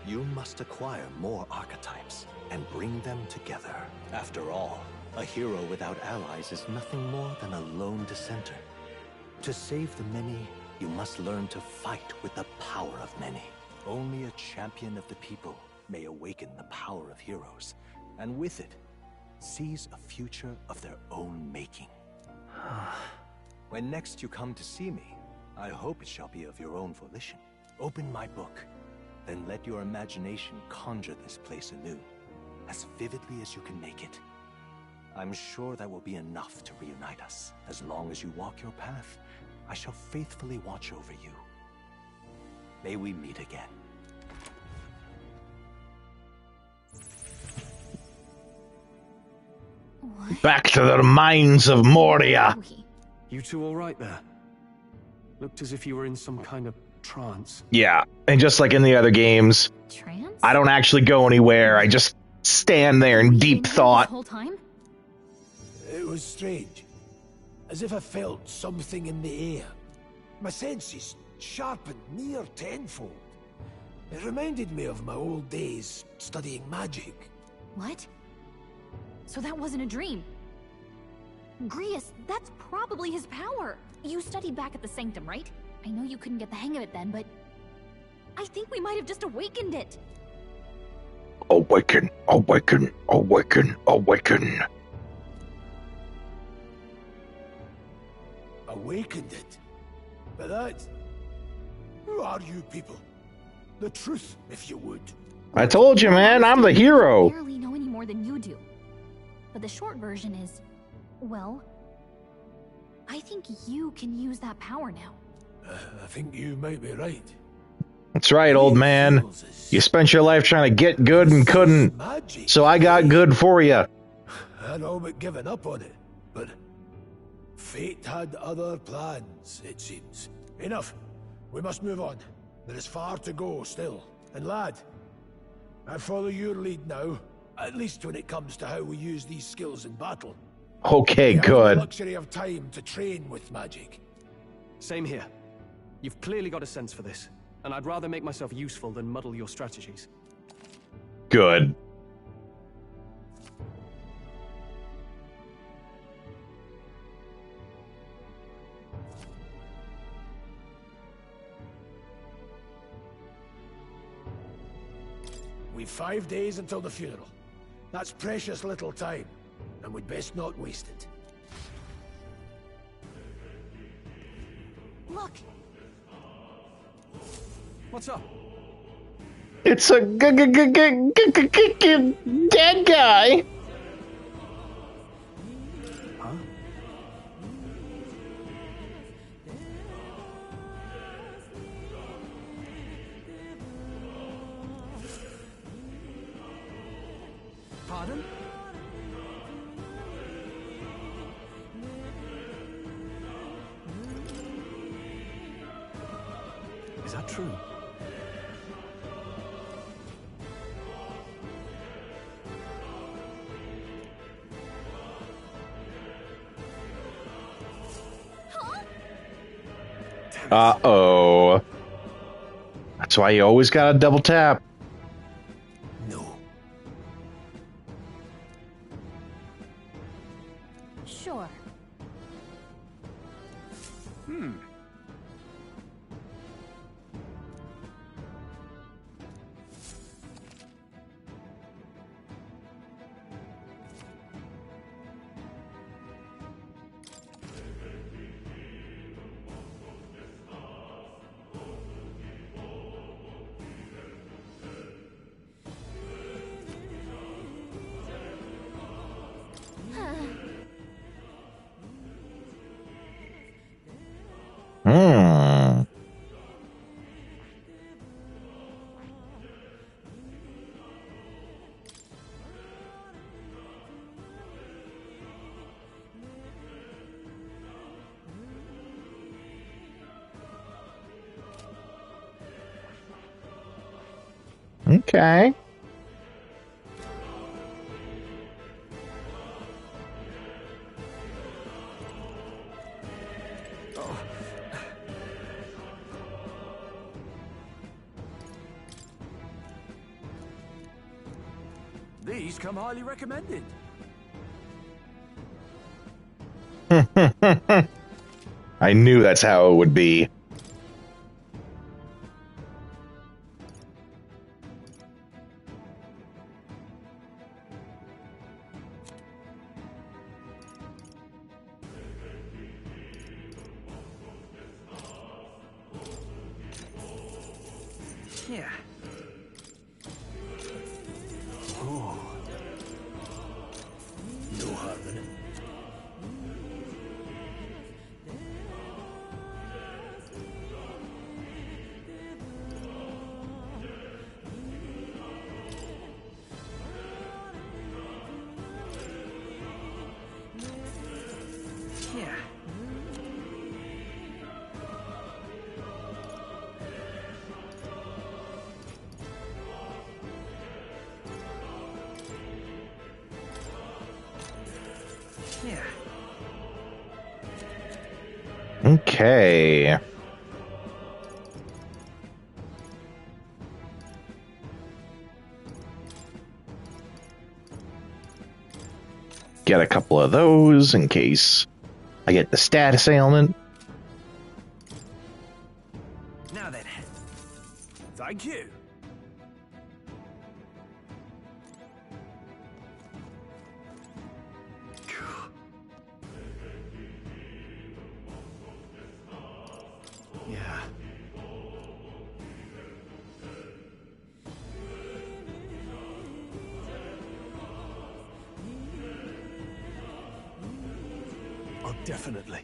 you must acquire more archetypes and bring them together. After all, a hero without allies is nothing more than a lone dissenter. To save the many, you must learn to fight with the power of many. Only a champion of the people may awaken the power of heroes, and with it, seize a future of their own making. When next you come to see me, I hope it shall be of your own volition. Open my book, then let your imagination conjure this place anew, as vividly as you can make it. I'm sure that will be enough to reunite us. As long as you walk your path, I shall faithfully watch over you. May we meet again. Back to the mines of Moria. You two all right there? Looked as if you were in some kind of trance. Yeah, and just like in the other games, I don't actually go anywhere. I just stand there in deep thought. Whole time? It was strange. As if I felt something in the air. My senses sharpened near tenfold. It reminded me of my old days studying magic. What? So that wasn't a dream. Grius, that's probably his power. You studied back at the Sanctum, right? I know you couldn't get the hang of it then, but I think we might have just awakened it. Awaken, awaken, awaken, awaken. Awakened it? But that... Who are you people? The truth, if you would. I told you, man, I'm the hero. I barely know any more than you do. But the short version is, well, I think you can use that power now. I think you might be right. That's right, old man. You spent your life trying to get good and couldn't, so I got good for you. I'd all but given up on it, but Fate had other plans, it seems. Enough. We must move on. There is far to go still. And lad, I follow your lead now, at least when it comes to how we use these skills in battle. Okay, We have good. the luxury of time to train with magic. Same here. You've clearly got a sense for this, and I'd rather make myself useful than muddle your strategies. Good. We've 5 days until the funeral. That's precious little time, and we'd best not waste it. Look! What's up? It's a dead guy. Huh? Pardon? Is that true? Uh-oh. That's why you always gotta double tap. Sure. Hmm. Okay. These come highly recommended. I knew that's how it would be. Yeah. No harm in it. Yeah. Yeah. Okay. Get a couple of those in case I get the status ailment. Now then. Thank you. Yeah. Oh, definitely.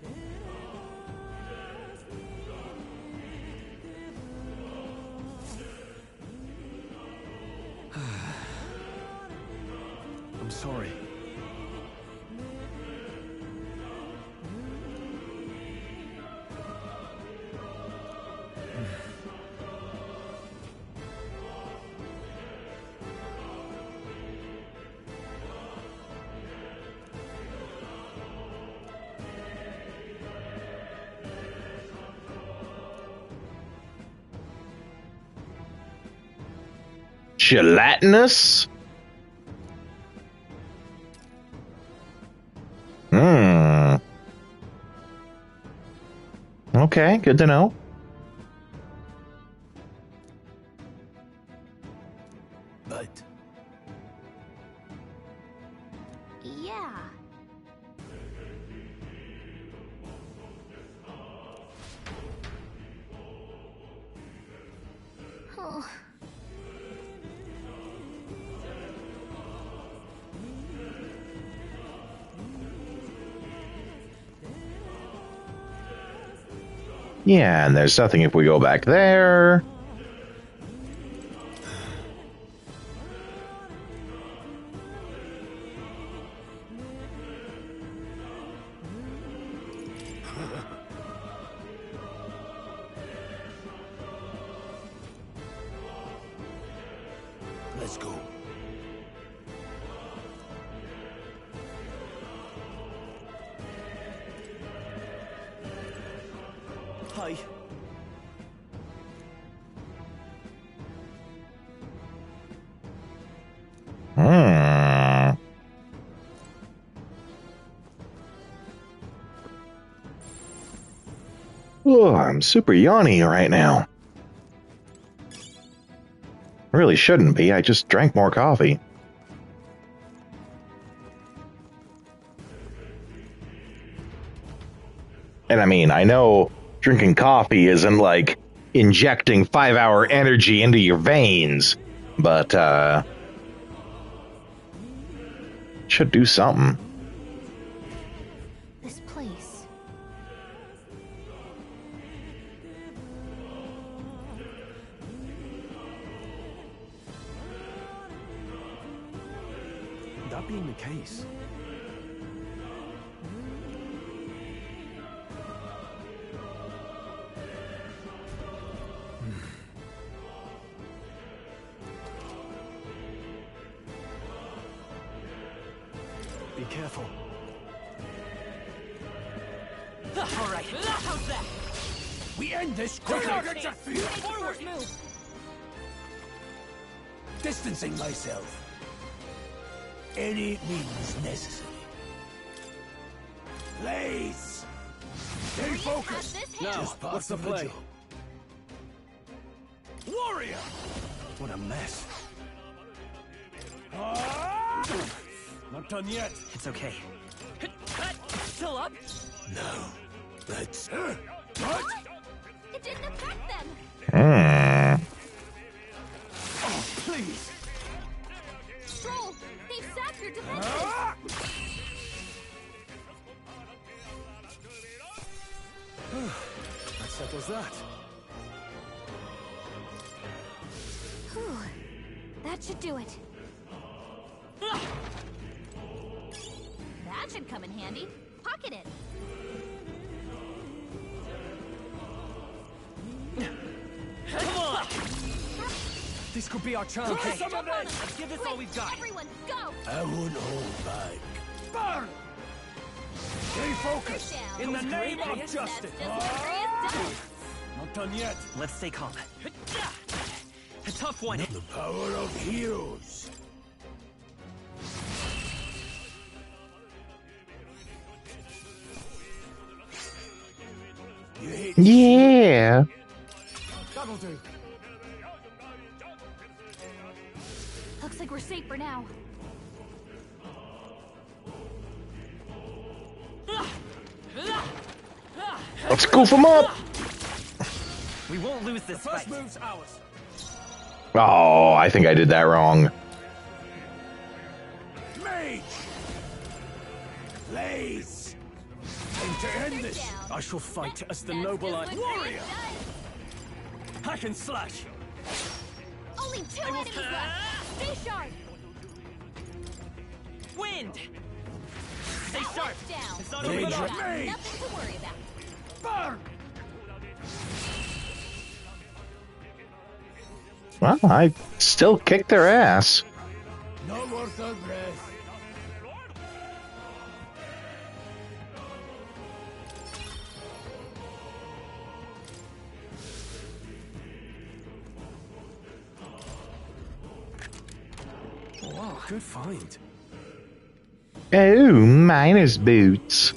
I'm sorry. Gelatinous? Hmm. Okay, good to know. But Yeah. Oh. Yeah, and there's nothing if we go back there. let's go. Hi. Hmm. Oh, I'm super yawny right now. Really shouldn't be. I just drank more coffee. And I mean, I know drinking coffee isn't like injecting 5-hour energy into your veins, but should do something. This place. That being the case, be careful. All right. How's that? We end this quickly. Forward. Distancing myself. Any means necessary. Blaze! Stay focused. Now, Just part what's the of play? job. Warrior! What a mess. Not done yet. It's okay. Still up? No. Let's... What? It didn't affect them. Hmm. Oh, please! Stroll, they've sapped your defenses. That settles that. Whew. That should do it. That should come in handy. Pocket it. Come on! This could be our chance. Okay, let's give this all we've got. Everyone, go! I won't hold back. Burn! Stay focused! In the name of justice! Not done yet. Let's stay calm. A tough one. The power of heroes. Yeah. That'll do. Looks like we're safe for now. Let's goof them up. We won't lose this First fight. move's ours. Oh, I think I did that wrong. Mage! Blaze! Time to end this. I shall fight as the noble I... Warrior! Hack and slash! Only 2 enemies left. Stay sharp. Wind! Stay sharp! Down. It's not Mage over. of mage! Nothing to worry about. Burn! Well, I still kicked their ass. No more third breath. Oh, good find. Oh, miner's boots.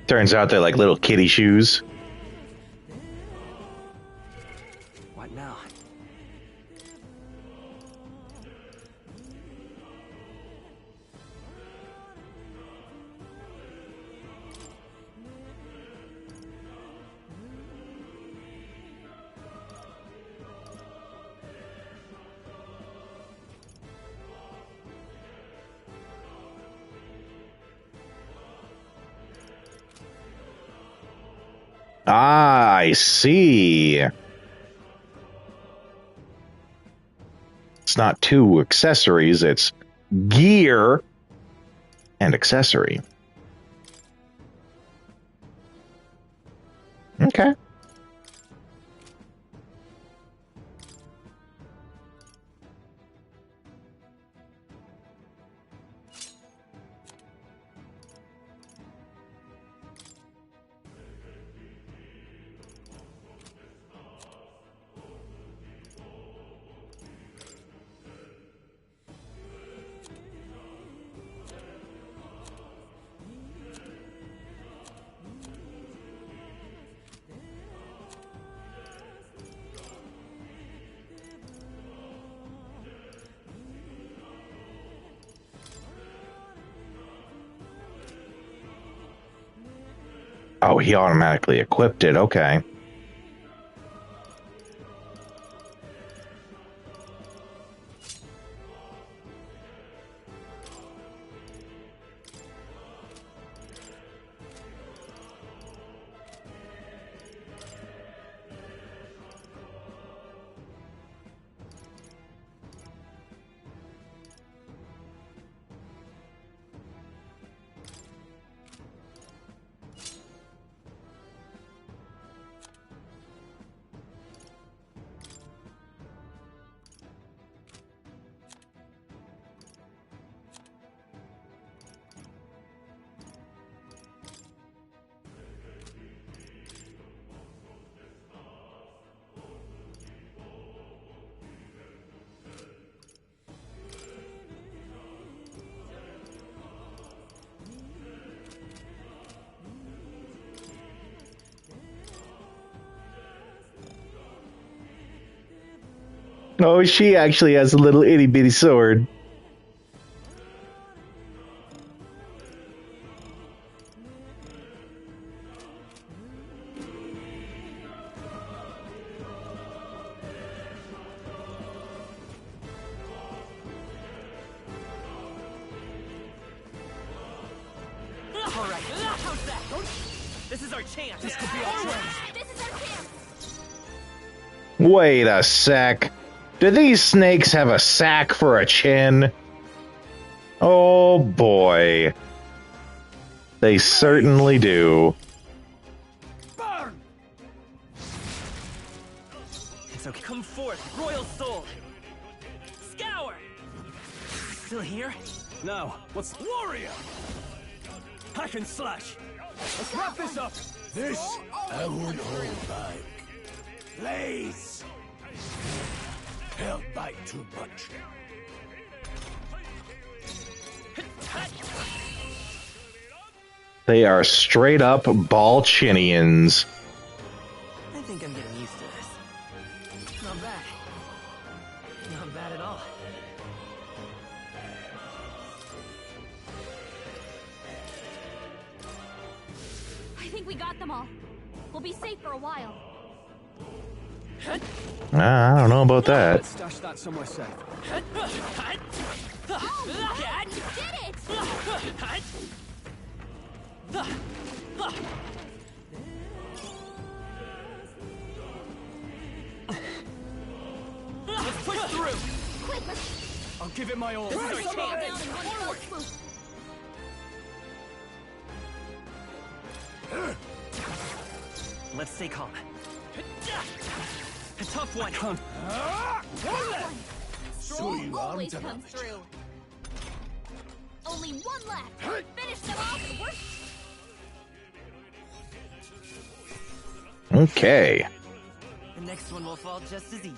Turns out they're like little kitty shoes. What now? Ah, I see. It's not two accessories, it's gear and accessory. Okay. Oh, he automatically equipped it. Okay. Oh, she actually has a little itty bitty sword. All right, how's that? This is our chance. This could be our chance. This is our chance. Wait a sec. Do these snakes have a sack for a chin? Oh boy. They certainly do. It's okay. Come forth, royal soul. Scour. Still here? No. What's warrior? Hack and slash. Let's wrap this up. This I won't hold back. Please. Held back too much. They are straight up Balchinians. I think I'm getting used to this. Not bad. Not bad at all. I think we got them all. We'll be safe for a while. I don't know about that. Let's stash that somewhere safe. Oh, Dad, you did it! Let's push through. Quick, let's I'll give it my all. This is our down chance. in one fell swoop. Let's stay calm. A tough one. Stroll always comes through. Only one left. Finish them off. Okay. The next one will fall just as easy.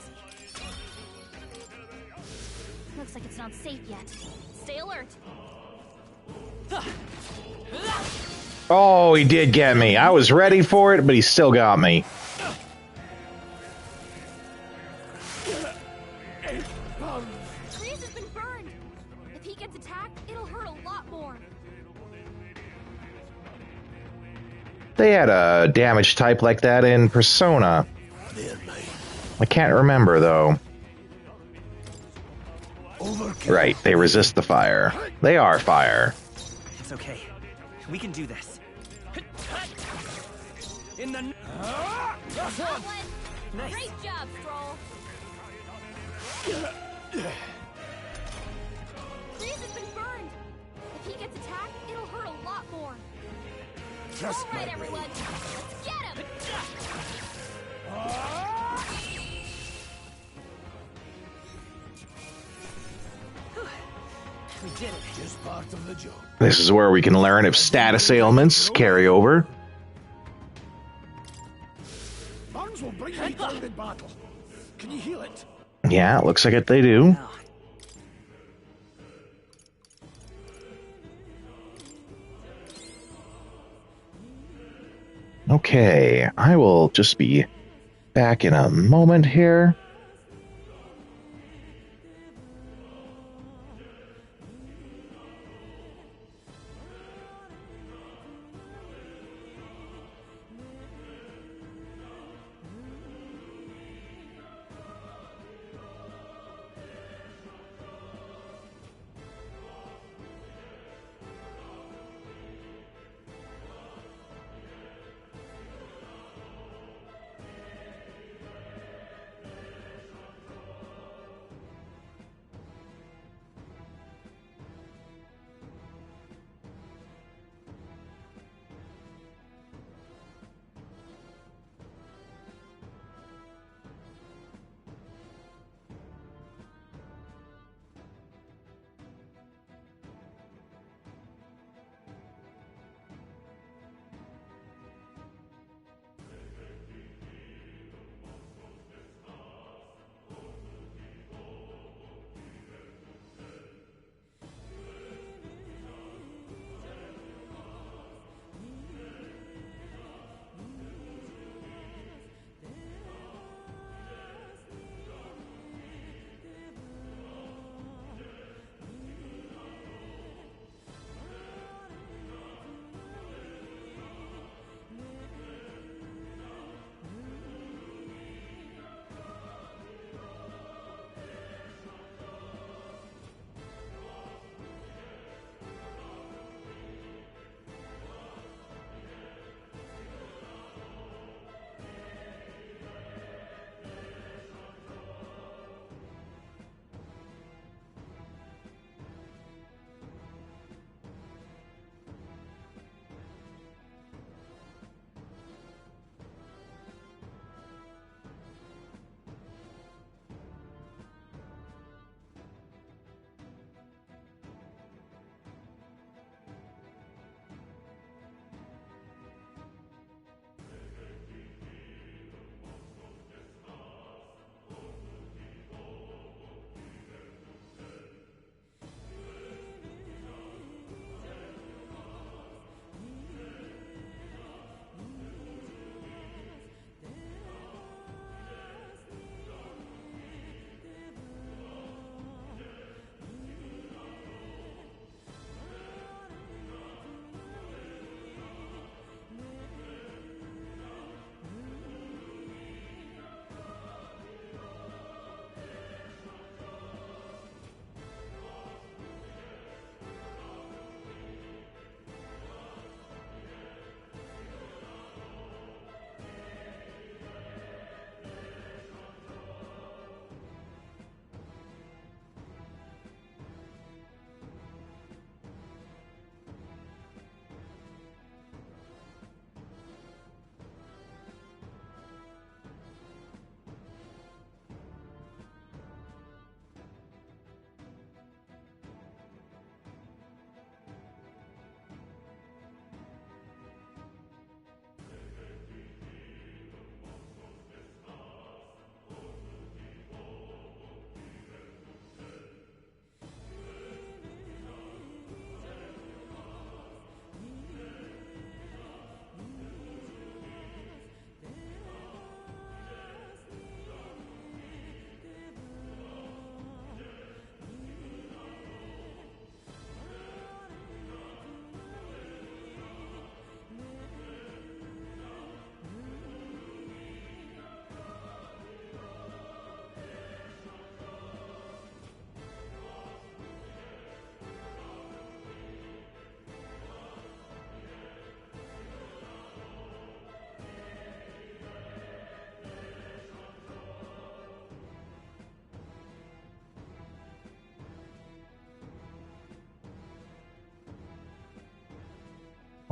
Looks like it's not safe yet. Stay alert. Oh, he did get me. I was ready for it, but he still got me. Grease has been burned. If he gets attacked, it'll hurt a lot more. They had a damage type like that in Persona. I can't remember, though. Right, they resist the fire. They are fire. It's okay. We can do this. In the... Nice. Great job, Stroll. Grease has been burned. If he gets attacked, it'll hurt a lot more. Just all right, everyone. Let's get him. We did it. Just part of the job. This is where we can learn if status ailments carry over. Burns will bring you down in battle. Can you heal it? Yeah, it looks like it they do. Okay, I will just be back in a moment here.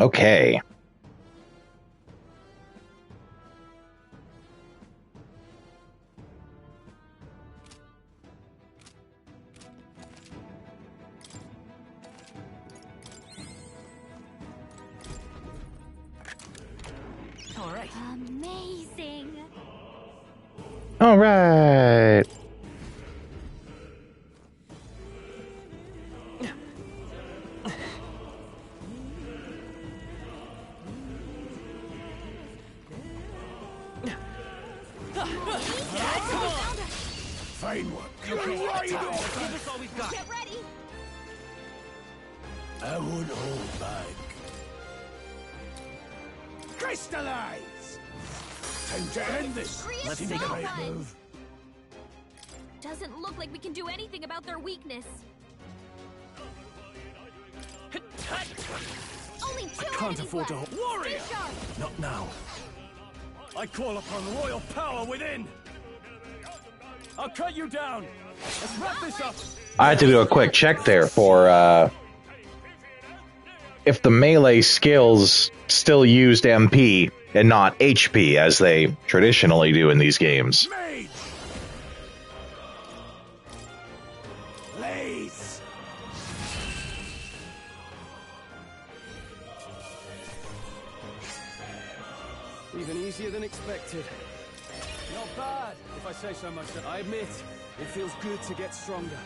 Okay. All right. Amazing. All right. Fine work. Okay, Right give on. us all we've got. Get ready. I won't hold back. Crystallize! Time to end this. Let's Seems take the it. right move. Doesn't look like we can do anything about their weakness. Only two Can't enemies afford to left. hold. Warrior! Stay sharp. Not now. I call upon royal power within. I'll cut you down. Let's wrap this up. I had to do a quick check there for if the melee skills still used MP and not HP as they traditionally do in these games. Mage! Blaze! Even easier than expected. Not bad, if I say so myself. I admit, it feels good to get stronger.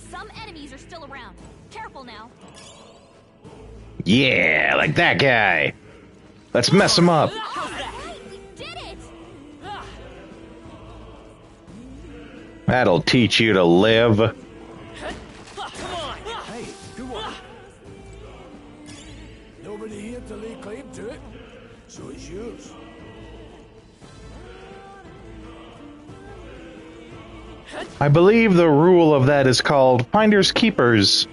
Some enemies are still around. Careful now. Yeah, like that guy. Let's mess him up. Right, we did it. That'll teach you to live. Hey, good one. Nobody here to lay claim to it, so it's yours. I believe the rule of that is called finders keepers,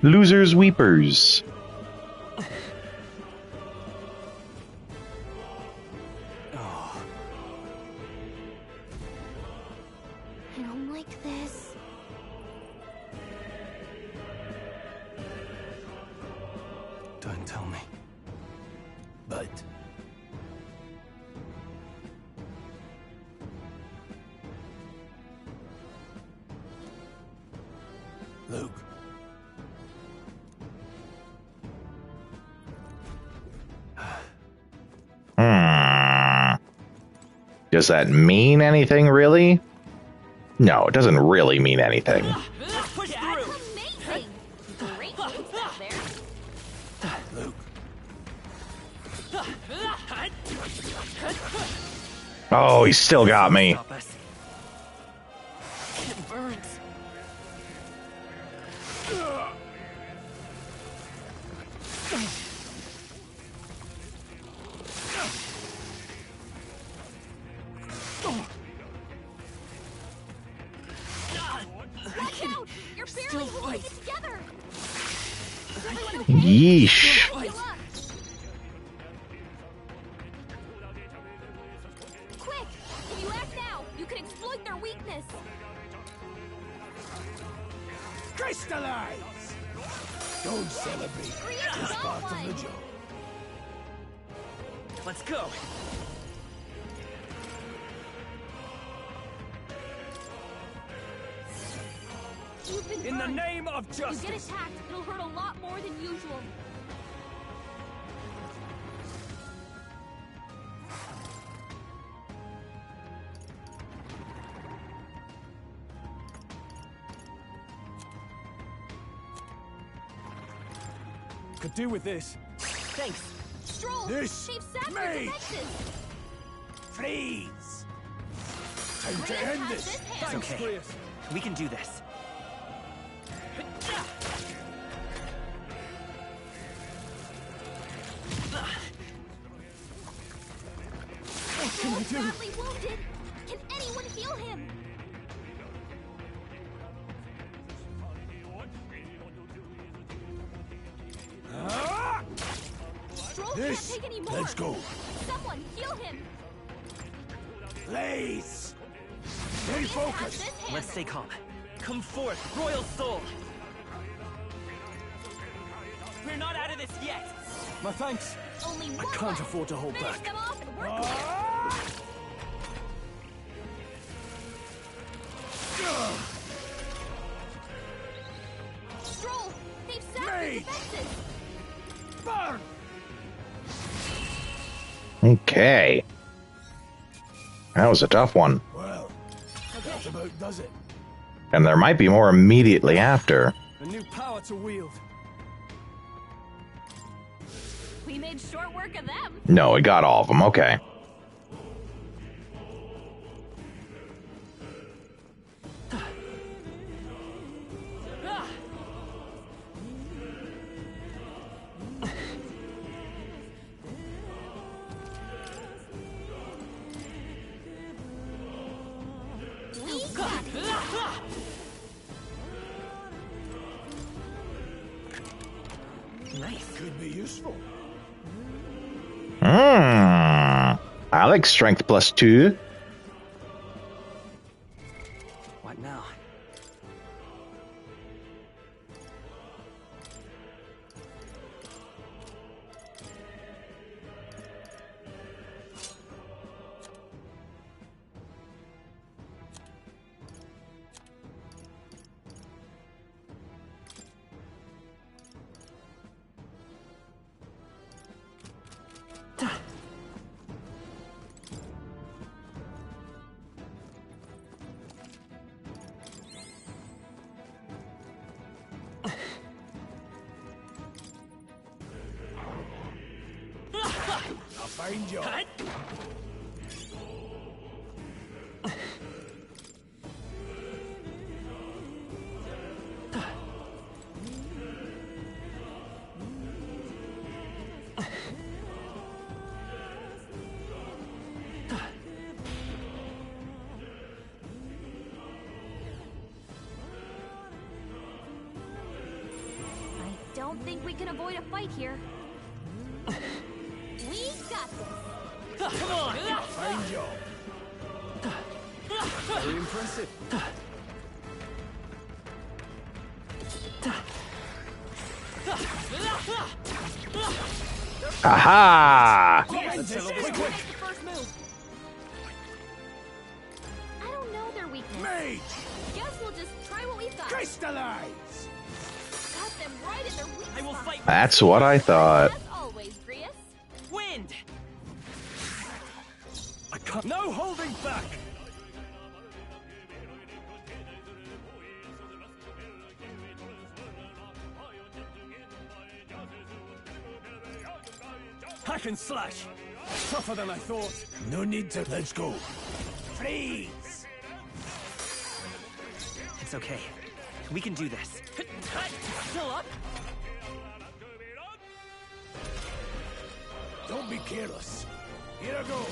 losers weepers. I don't like this. Don't tell me. But Luke. Does that mean anything, really? No, it doesn't really mean anything. Push through. Amazing. Great moves out there. Luke. Oh, he still got me. Stop us. It burns. Watch out! You're barely holding it together. Yeesh. Quick! If you act now, you can exploit their weakness. Crystallize! Don't celebrate. It's part of the job. Let's go. You've been In the burned. name of You get justice. attacked, it'll hurt a lot more than usual. Could do with this. Thanks. Stroll! This They've sapped mage. their defenses! Freeze! Time to end this. It's okay. We can do this. What can I do? Badly wounded! Can anyone heal him? Stroll This. can't take any more! Let's go. Someone heal him! Blaze! Stay focused. Let's stay calm. Come forth, Royal Soul! We're not out of this yet. My thanks. Only I one can't left. afford to hold Finish back. them off, we're clear. Stroll, they've sapped the defenses. Burn! Okay. That was a tough one. Well, that about does it. And there might be more immediately after. A new power to wield. We made short work of them. No, it got all of them. Okay. Nice. Could be useful. I like strength +2. What now? I'll find you. I don't think we can avoid a fight here. We got this. Come on! Find you. Very impressive. Aha! I don't know their weakness. Mage! Guess we'll just try what we've got. Crystallize! Got them right in their weak I will spot. fight. That's what I thought. As always, Grius. Wind. I can't. No holding back. Hack and slash. Tougher than I thought. No need to. Let's go. Freeze! It's okay. We can do this. Still up? Don't be careless. Here I go.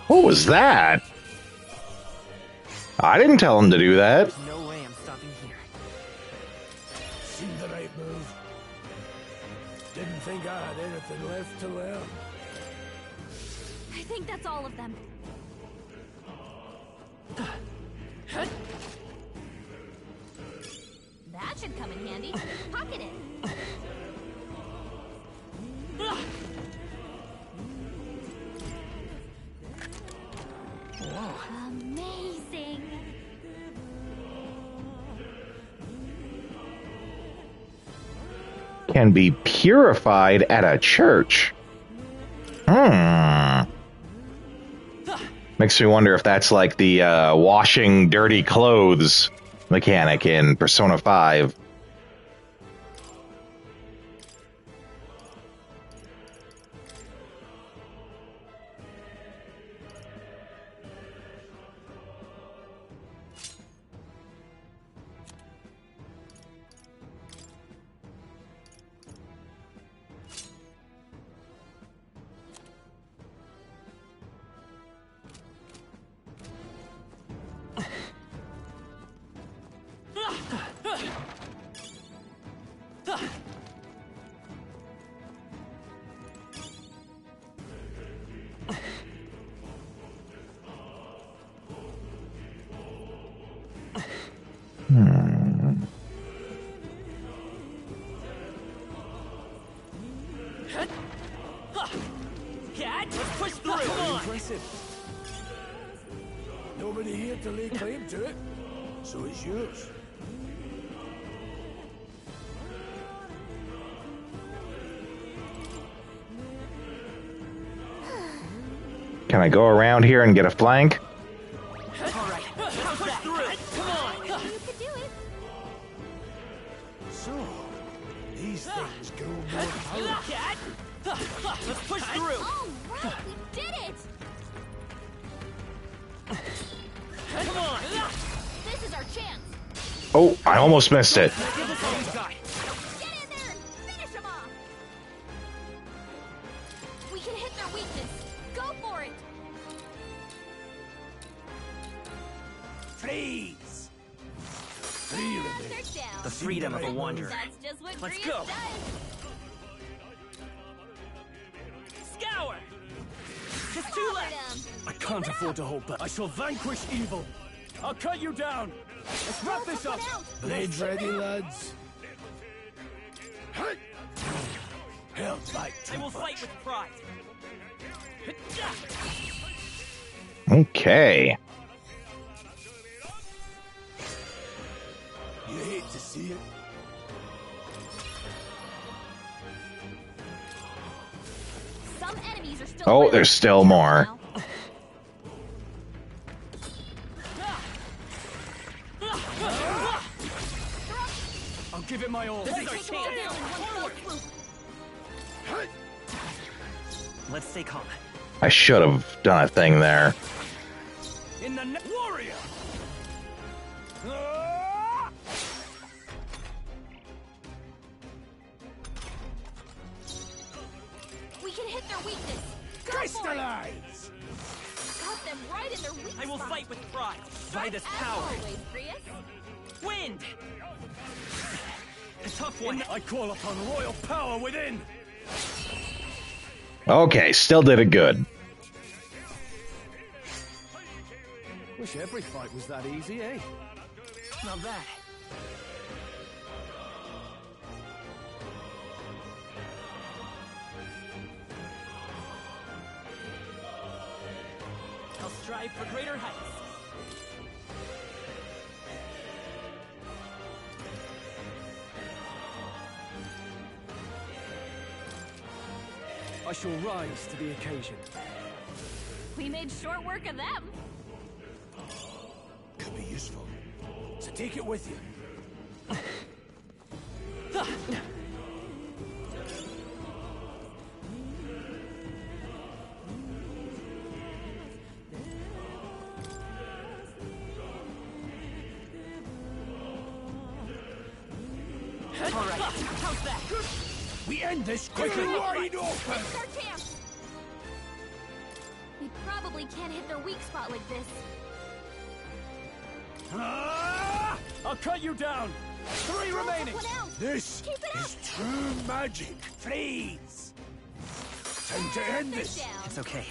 What was that? I didn't tell him to do that. There's no way I'm stopping here. Seemed the right move. Didn't think I had anything left to learn. I think that's all of them. That should come in handy. Pocket it. Amazing. Can be purified at a church. Makes me wonder if that's like the washing dirty clothes mechanic in Persona 5. Cat, let's push through. Come on. Impressive. Nobody here to lay claim to it, so it's yours. Can I go around here and get a flank? Alright, let's push through. Come on. You could do it. So, these things grow more powerful. Cat, let's push through. All right, we did it. Come on. This is our chance. Oh, I almost missed it. Give us all you got. Get in there and finish them off. We can hit their weakness. Go for it. Freeze! They're down. The freedom of a wanderer. That's just what Let's Grius go. does. Scour. Just two left. I can't afford to hold back. I shall vanquish evil. I'll cut you down. Let's wrap this up. Blades ready, lads. Held back They will fight with pride. Okay. You hate to see it. Some enemies are still Oh, willing. there's still more. I'll give it my all. This is our Take them all chance. down in one fell swoop. Let's stay calm. I should have done a thing there. In the warrior. We can hit their weakness. Go Crystallize. Got them right in their weak I will spot. fight with pride. By this As power. always, Grius. Wind. A tough one. I call upon royal power within. Okay, still did it good. Wish every fight was that easy, eh? Not bad. I'll strive for greater heights. I shall rise to the occasion. We made short work of them. Could be useful. So take it with you. Alright, how's that? We end this quickly. Wide open. It's our chance. We probably can't hit their weak spot like this. I'll cut you down. 3 remaining. One out. This Keep it up. is true magic. Freeze. Time to end They're this. down. It's okay.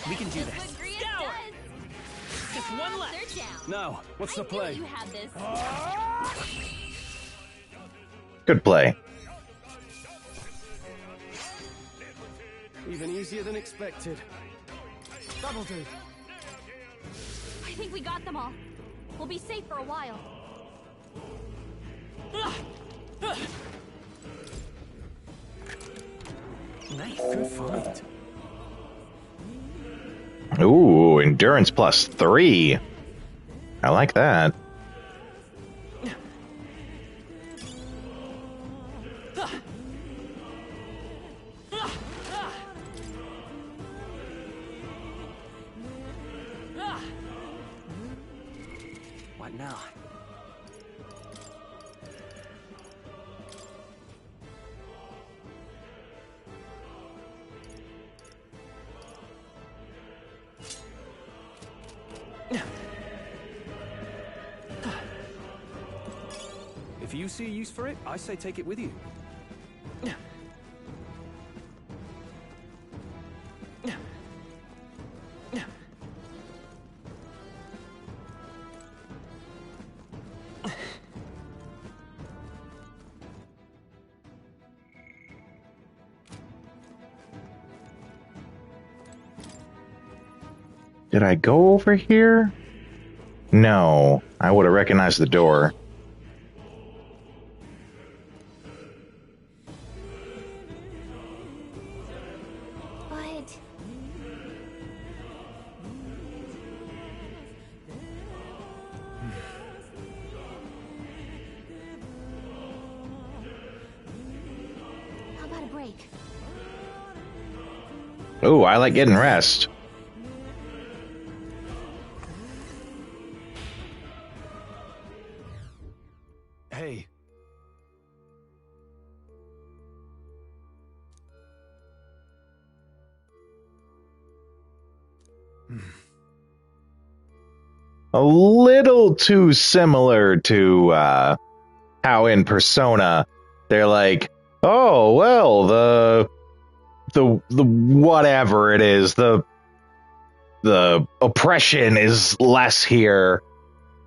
We can do That's this. what Grius Scour. does. Just one left. They're down. Now, what's the I knew play? you had this. Good play. Even easier than expected. That'll do. I think we got them all. We'll be safe for a while. Nice. Good fight. Ooh, endurance +3. I like that. What now? If you see a use for it, I say take it with you. Did I go over here? No, I would have recognized the door. But... How about a break? Oh, I like getting rest. Hey. A little too similar to how in Persona they're like, oh well, the whatever it is, the oppression is less here.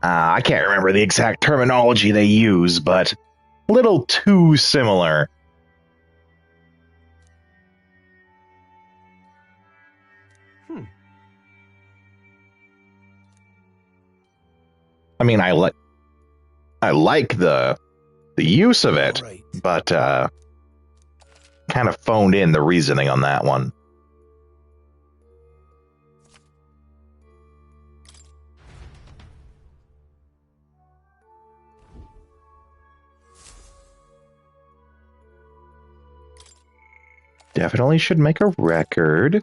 I can't remember the exact terminology they use, but a little too similar. I mean, I like the use of it, but kind of phoned in the reasoning on that one. Definitely should make a record.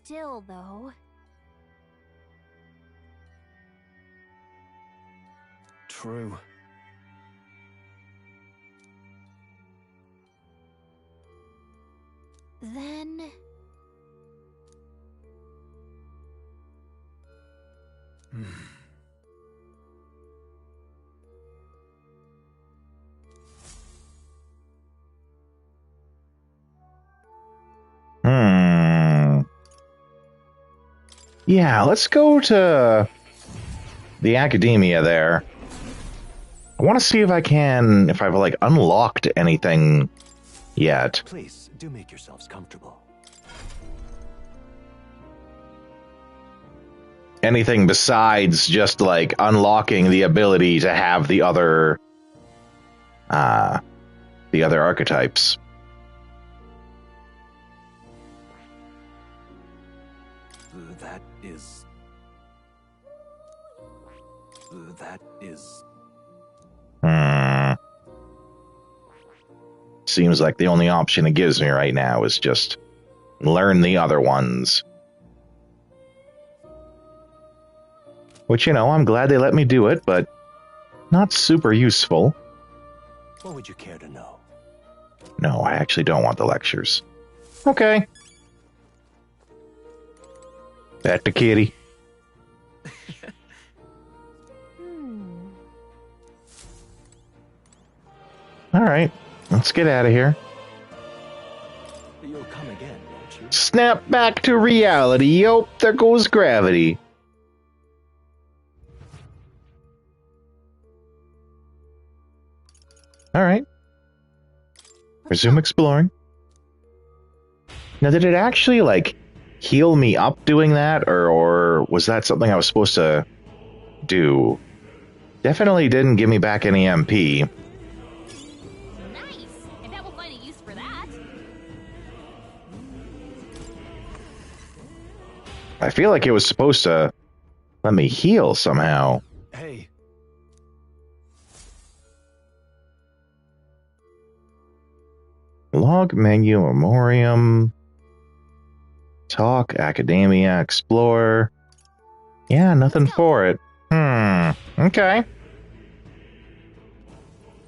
Still, though... True. Then... Yeah, let's go to the academia there. I want to see if I've like unlocked anything yet. Please, do make yourselves comfortable. Anything besides just like unlocking the ability to have the other archetypes. That is... Seems like the only option it gives me right now is just learn the other ones. Which, you know, I'm glad they let me do it, but not super useful. What would you care to know? No, I actually don't want the lectures. Okay. Back to Kitty. Alright, let's get out of here. You'll come again, won't you? Snap back to reality. Yup, there goes gravity. Alright. Resume exploring. Now, did it actually, like, heal me up doing that? Or was that something I was supposed to do? Definitely didn't give me back any MP. I feel like it was supposed to let me heal somehow. Hey. Log menu, memoriam. Talk, academia, explore. Yeah, nothing for it. Okay.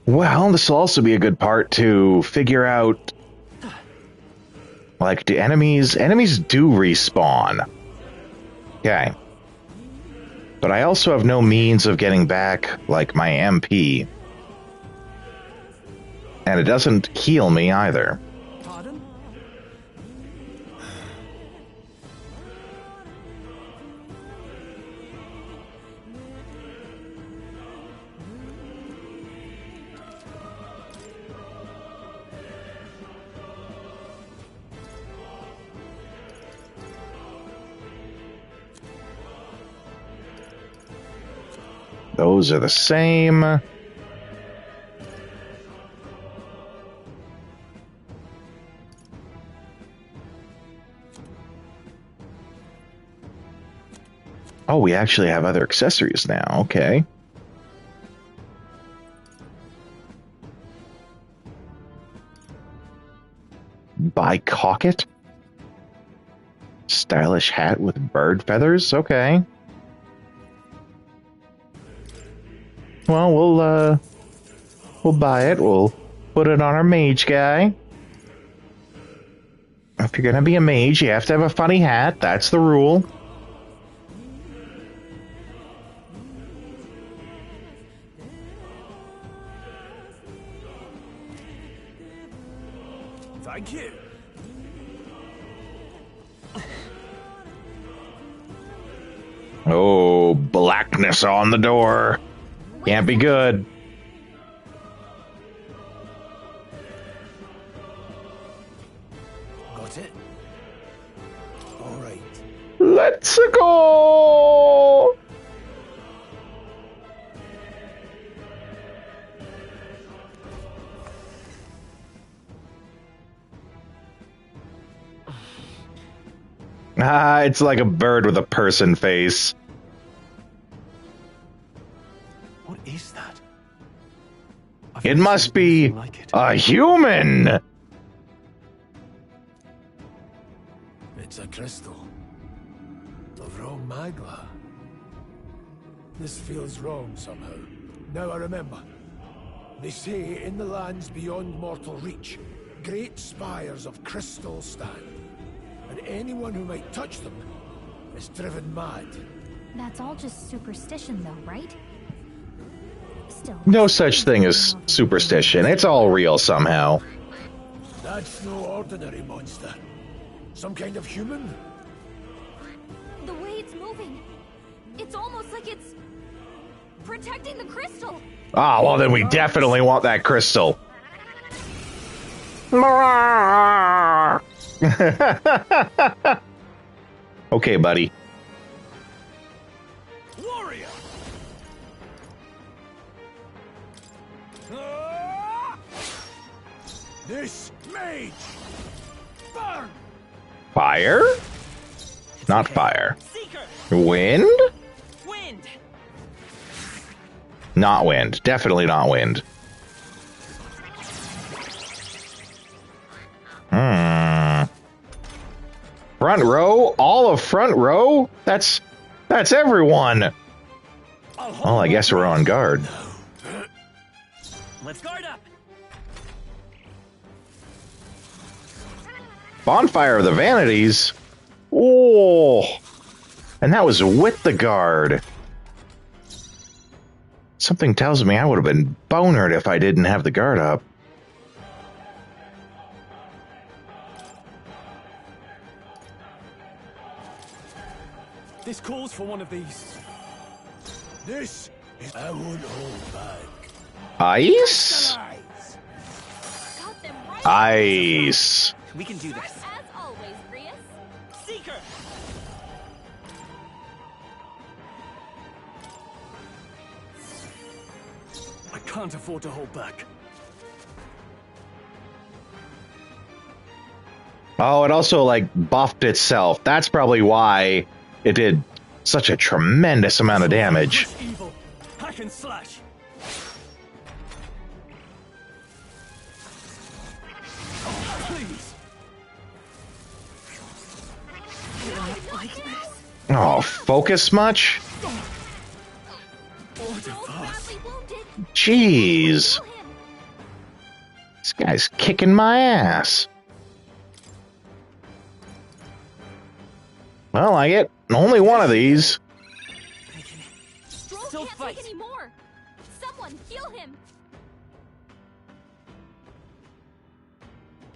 Well, this will also be a good part to figure out, like, do enemies do respawn. Okay. But I also have no means of getting back, like, my MP. And it doesn't heal me either. Pardon? Those are the same. Oh, we actually have other accessories now. Okay. Bicocket? Stylish hat with bird feathers? Okay. Well, we'll buy it. We'll put it on our mage guy. If you're gonna be a mage, you have to have a funny hat. That's the rule. Thank you. Oh, blackness on the door. Can't be good. Got it? All right. Let's go! Ah, it's like a bird with a person face. What is that? It must be a human! It's a crystal. Of raw magma. This feels wrong somehow. Now I remember. They say in the lands beyond mortal reach, great spires of crystal stand. And anyone who might touch them is driven mad. That's all just superstition, though, right? Still. No such thing as superstition. It's all real somehow. That's no ordinary monster. Some kind of human? The way it's moving, it's almost like it's protecting the crystal. Ah, well then we definitely want that crystal. Okay, buddy. Warrior. This mage. Burn. Fire? Not fire. Wind? Wind. Not wind. Definitely not wind. Front row? All of front row? That's everyone. Well, I guess we're on guard. Let's guard up. Bonfire of the Vanities? Oh! And that was with the guard. Something tells me I would have been bonered if I didn't have the guard up. This calls for one of these. This is... I won't hold back. Ice? Ice. We can do this. As always, Brius. Seeker. I can't afford to hold back. Oh, it also, like, buffed itself. That's probably why it did such a tremendous amount of damage. Evil. Hack and slash. Oh, please. Like this. Oh, focus much? Jeez. This guy's kicking my ass. Well, I get only one of these. Stroll can't take any more. Someone heal him.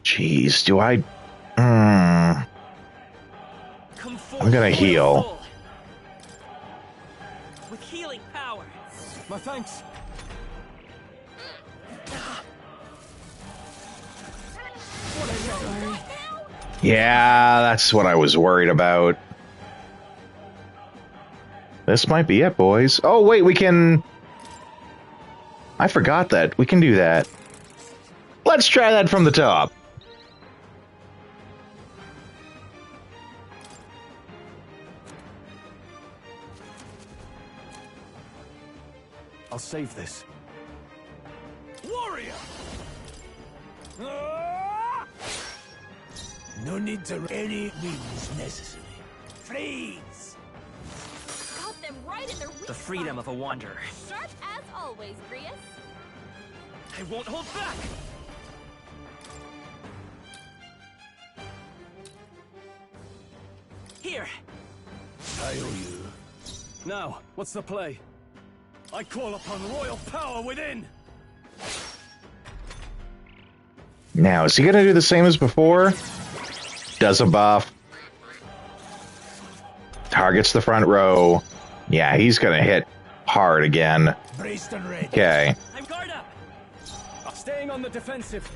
Jeez, do I... I'm gonna heal. With healing power. My thanks. Yeah, that's what I was worried about. This might be it, boys. Oh, wait, we can... I forgot that. We can do that. Let's try that from the top. I'll save this. Warrior! No need to any means necessary. Freeze! Got them right in their weak The freedom of a wanderer. Sharp as always, Grius. I won't hold back! Here! I owe you. Now, what's the play? I call upon royal power within! Now, is he going to do the same as before? Does a buff. Targets the front row. Yeah, he's going to hit hard again. Okay. I'm guard up! Staying on the defensive.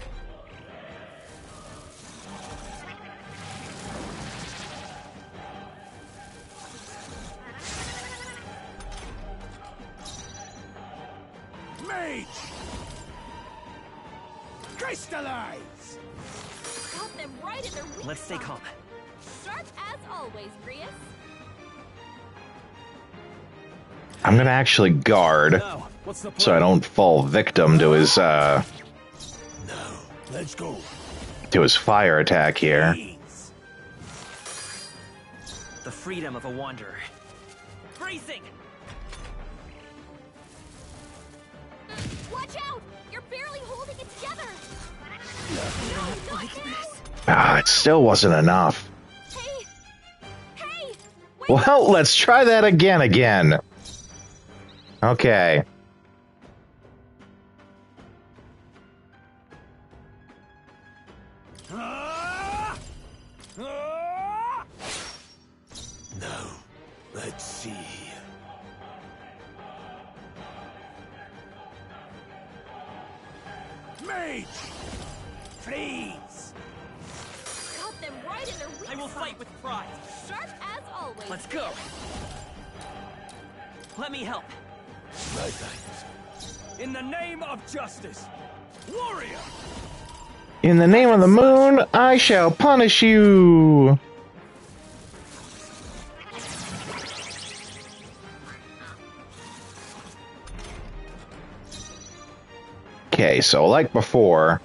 Mage! Crystallize! Got them right in their weak Let's stay calm. Sharp as always, Grius. I'm going to actually guard so I don't fall victim to his, Let's go. to his fire attack here. The freedom of a wanderer. Bracing! Watch out! You're barely holding it together. Not like this. Ah, it still wasn't enough. Hey! Well, let's try that again. Okay. Now, let's see. Mage! Freeze! Got them right in their weak I will fight with pride. Sharp as always. Let's go. Let me help. My thanks. In the name of justice, warrior! In the name of the moon, I shall punish you. Okay, so like before,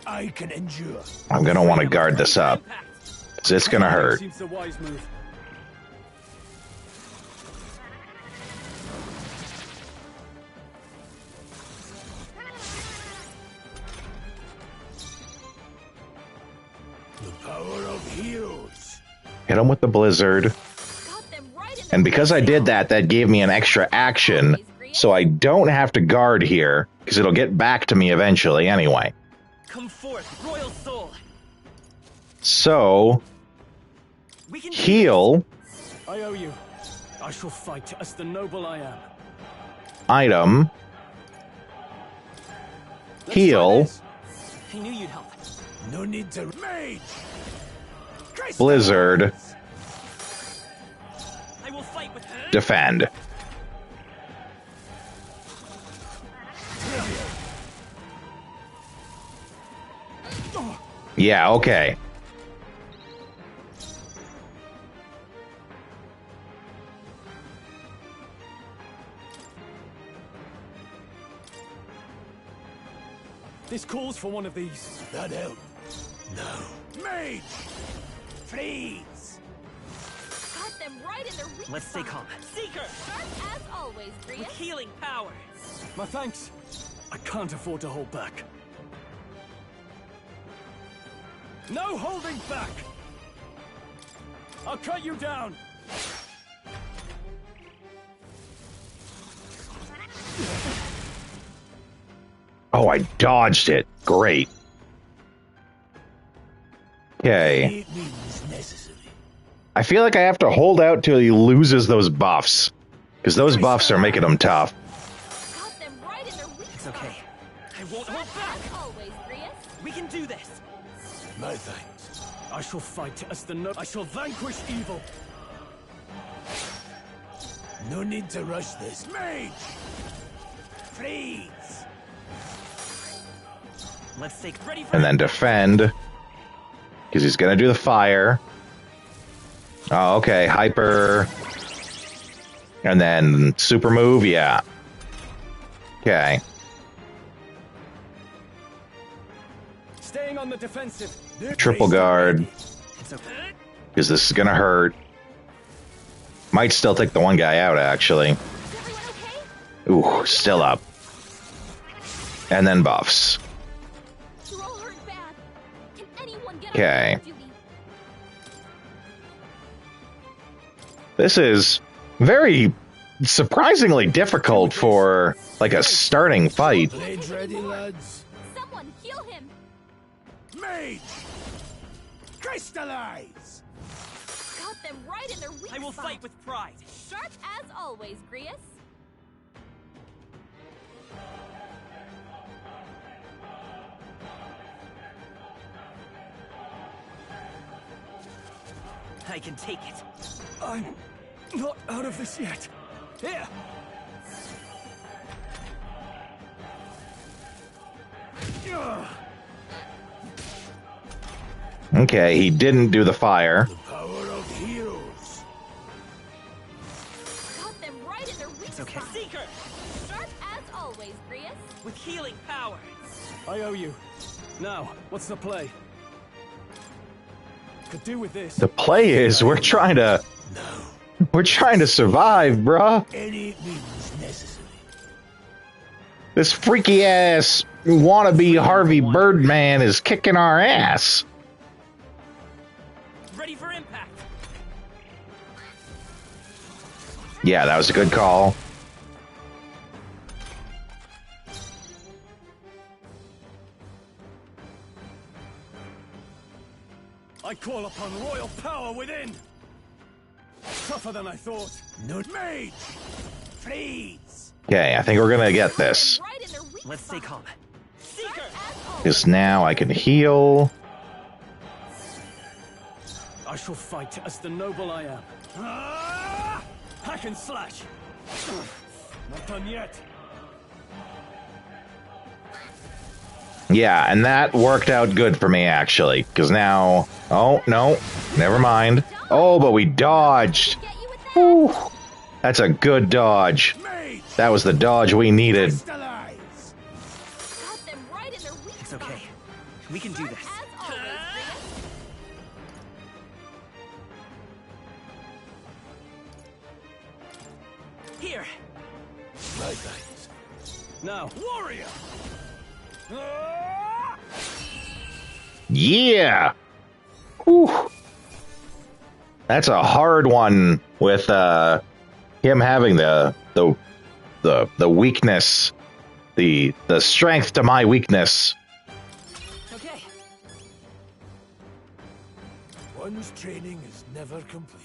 I can endure. I'm gonna want to guard this up, 'cause it's gonna hurt. Seems the wise move. The power of heroes. Hit him with the blizzard. And because I did that, that gave me an extra action, so I don't have to guard here, because it'll get back to me eventually anyway. Come forth, royal soul. So, heal, I owe you. I shall fight as the noble I am. item, heal, I knew you'd help. No need to mage. blizzard, I will fight with her. defend. Yeah, okay. This calls for one of these. That help. No. Mage! Freeze! Got them right in their weak Let's stay calm. Seeker! Sharp as always, Grius. With healing power. My thanks. I can't afford to hold back. No holding back! I'll cut you down! Oh, I dodged it. Great. Okay. I feel like I have to hold out till he loses those buffs, because those buffs are making him tough. It's okay. I won't hold back. Always, Grius. We can do this. My thanks. I I shall fight as the I shall vanquish evil. No need to rush this. Mage! Freeze! Let's take ready for And then defend. Because he's going to do the fire. Oh, okay. Hyper. And then super move, yeah. Okay. Staying on the defensive. Triple guard. Because this is going to hurt. Might still take the one guy out, actually. Ooh, still up. And then buffs. Okay. This is very surprisingly difficult for, like, a starting fight. Blades ready, lads. Someone heal him. Mage! Crystallize! Got them right in their weak I will spot. fight with pride. Sharp as always, Grius. I can take it. I'm not out of this yet. Here. Okay, he didn't do the fire. Power of heroes. Got them right in their weak It's okay. spot. Seeker! Sharp as always, Grius. With healing power. I owe you. Now, what's the play? Could do with this. The play is we're trying to survive, bruh. Any means necessary. This freaky ass wannabe Harvey Birdman is kicking our ass. Ready for impact. Yeah, that was a good call. I call upon royal power within. Tougher than I thought. No mage! Freeze! Okay, I think we're gonna get this. Let's stay calm. Seeker! Because now I can heal. I shall fight as the noble I am. Hack and slash. Not done yet. Yeah, and that worked out good for me, actually. Because now... Oh, no. Never mind. Oh, but we dodged. Whew. That's a good dodge. That was the dodge we needed. It's okay. We can do this. Here. Right, guys. Now, warrior! Yeah! Whew. That's a hard one with him having the weakness, the strength to my weakness. Okay. One's training is never complete.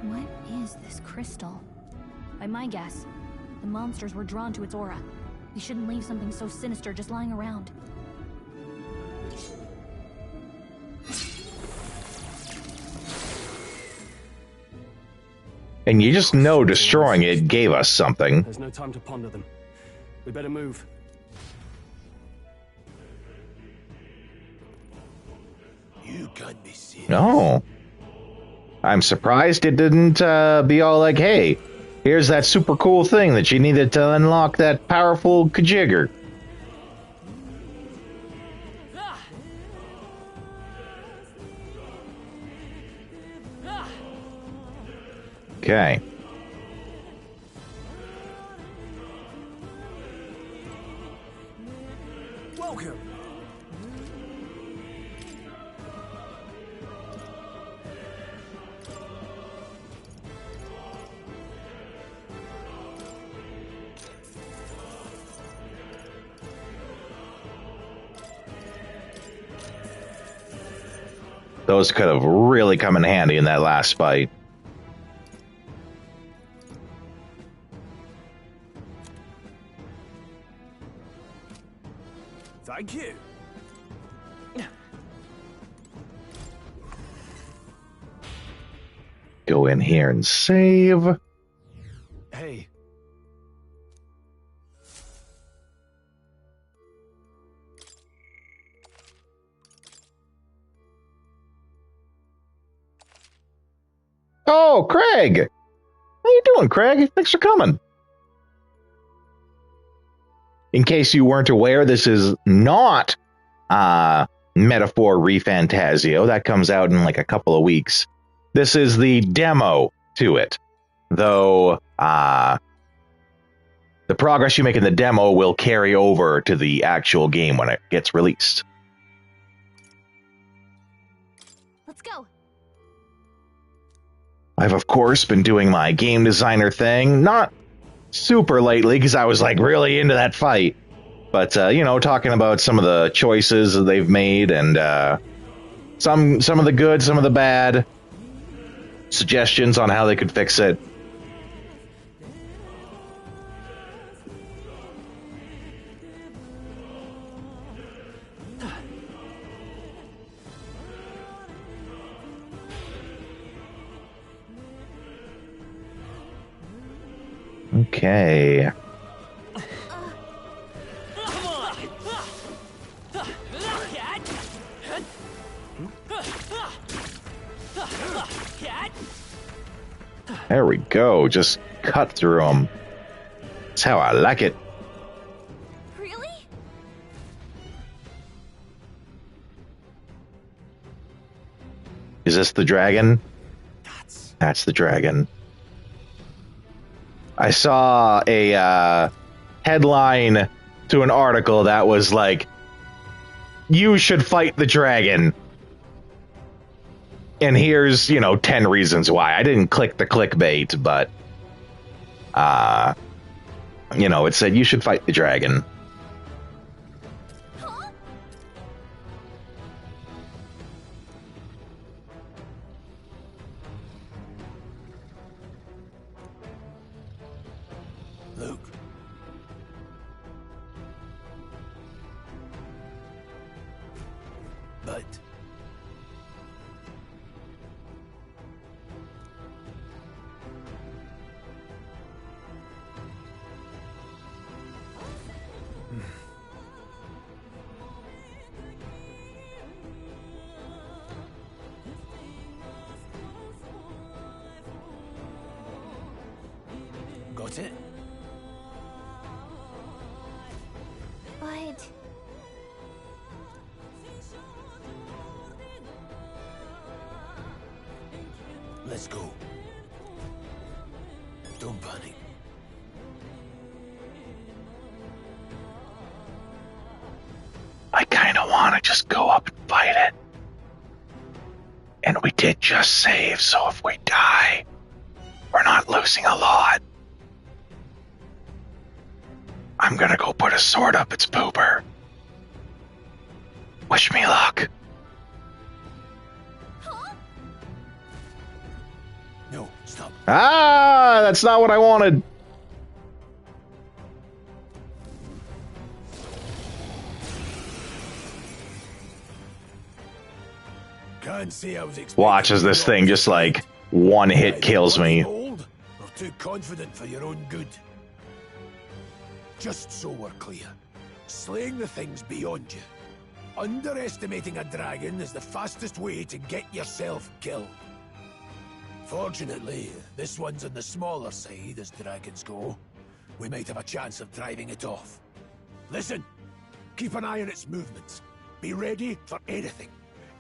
What is this crystal? By my guess, the monsters were drawn to its aura. We shouldn't leave something so sinister just lying around. And you just know destroying it gave us something. There's no time to ponder them. We better move. You can't be serious. No. I'm surprised it didn't be all like, hey, here's that super cool thing that you needed to unlock that powerful kajigger. Okay. Welcome. Those could have really come in handy in that last fight. Thank you. Go in here and save. Hey. Oh, Craig! How you doing, Craig? Thanks for coming. In case you weren't aware, this is not Methaphor ReFantazio. That comes out in like a couple of weeks. This is the demo to it. Though the progress you make in the demo will carry over to the actual game when it gets released. Let's go. I've, of course, been doing my game designer thing. Not super lately, because I was, like, really into that fight. But, you know, talking about some of the choices that they've made, and some of the good, some of the bad. Suggestions on how they could fix it. Okay. There we go. Just cut through them. That's how I like it. Really? Is this the dragon? That's the dragon. I saw a headline to an article that was like, "You should fight the dragon." And here's, 10 reasons why. I didn't click the clickbait, but, it said you should fight the dragon. Luke. But got it? But... Let's go. Don't panic. I kind of want to just go up and fight it. And we did just save, so if we die, we're not losing a lot. I'm gonna go put a sword up its pooper. Wish me luck. No, stop. Ah, that's not what I wanted. Can't say I was expecting. Watch as this thing just like one hit kills me. Old or too confident for your own good. Just so we're clear, slaying the things beyond you. Underestimating a dragon is the fastest way to get yourself killed. Fortunately, this one's on the smaller side as dragons go. We might have a chance of driving it off. Listen, keep an eye on its movements. Be ready for anything.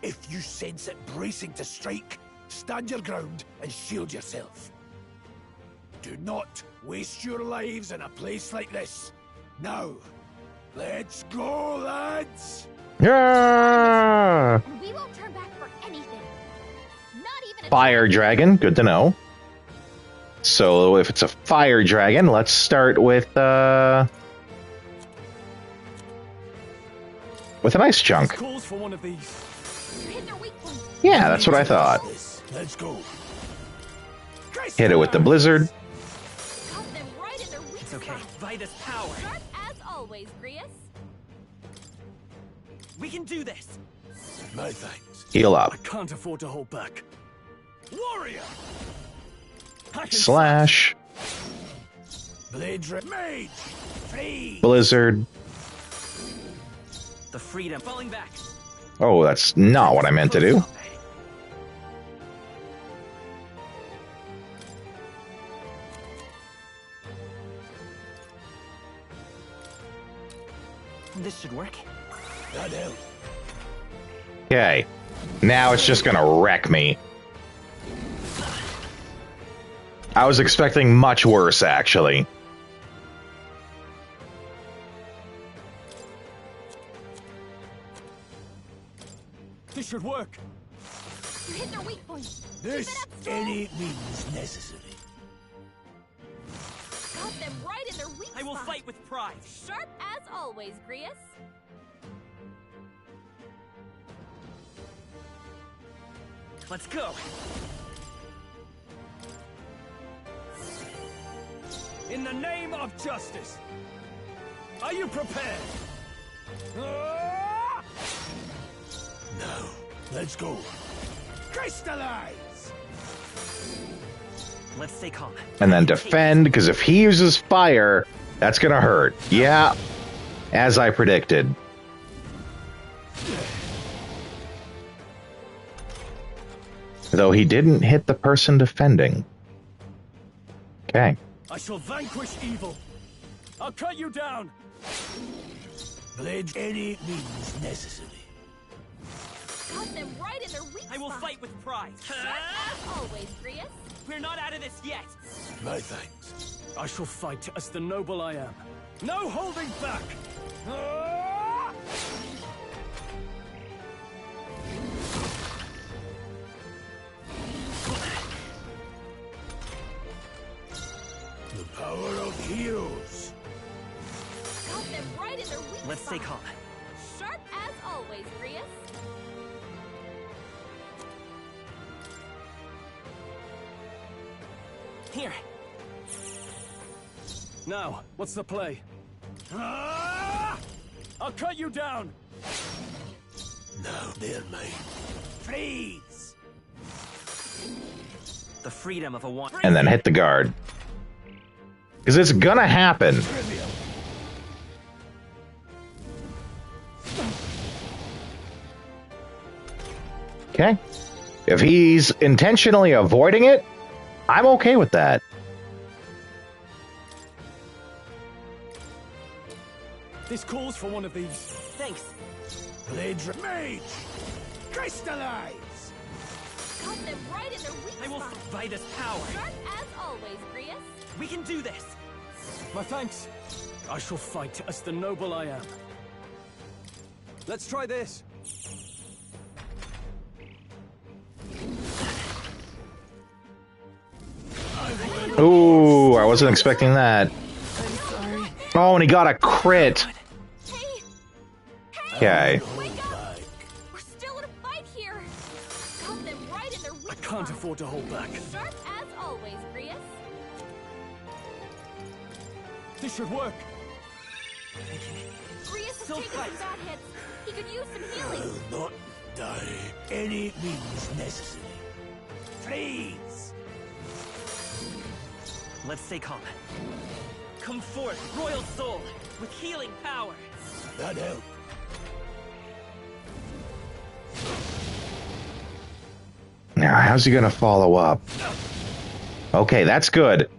If you sense it bracing to strike, stand your ground and shield yourself. Do not waste your lives in a place like this. Now, let's go, lads! Yeah! And we won't turn back for anything. Not even a Fire dragon, good to know. So if it's a fire dragon, let's start with an ice chunk. Calls for one of these. Yeah, that's what I thought. Let's go. Hit it with the blizzard. It's okay. Vitus power. Sharp as always, Grius. We can do this. No thanks. Heal up. I can't afford to hold back. Warrior! Slash. Blade mage! Freeze! Blizzard. The freedom falling back. Oh, that's not what I meant to do. This should work. Okay. Now it's just gonna wreck me. I was expecting much worse, actually. This should work. You hit their weak point. This any means necessary. Got them right in their weak I will spot. fight with pride. Sharp as always, Grius. Let's go. In the name of justice, are you prepared? Ah! No. Let's go. Crystallize! Let's stay calm. And then defend, because if he uses fire, that's gonna hurt. Yeah. As I predicted. Though he didn't hit the person defending. Okay. I shall vanquish evil. I'll cut you down. Blade any means necessary. Got them right in their weak I will spot. fight with pride. Sharp as always, Grius. We're not out of this yet. No thanks. I shall fight as the noble I am. No holding back. Ah! The power of heroes. Got them right in their weak Let's spot. stay calm. Sharp as always, Grius. Here. Now, what's the play? Ah! I'll cut you down. No, dear mate. Freeze! The freedom of a one. And then hit the guard. Because it's gonna happen. Okay. If he's intentionally avoiding it, I'm okay with that. This calls for one of these. Thanks. Blade mage! Crystallize! Got them right in their weak I will spot. fight by this power. Sharp as always, Grius. We can do this. My thanks. I shall fight as the noble I am. Let's try this. Ooh, I wasn't expecting that. Oh, and he got a crit. Okay. Wake up! We're still in a fight here. Got them right in their weak I can't spot. afford to hold back. Sharp as always, Grius. This should work. Grius is Still taking fight. some bad hits. He could use some healing. Will not die. Any means necessary. Freeze! Let's stay calm. Come forth, royal soul, with healing power. That help. Now, how's he gonna follow up? Okay, that's good.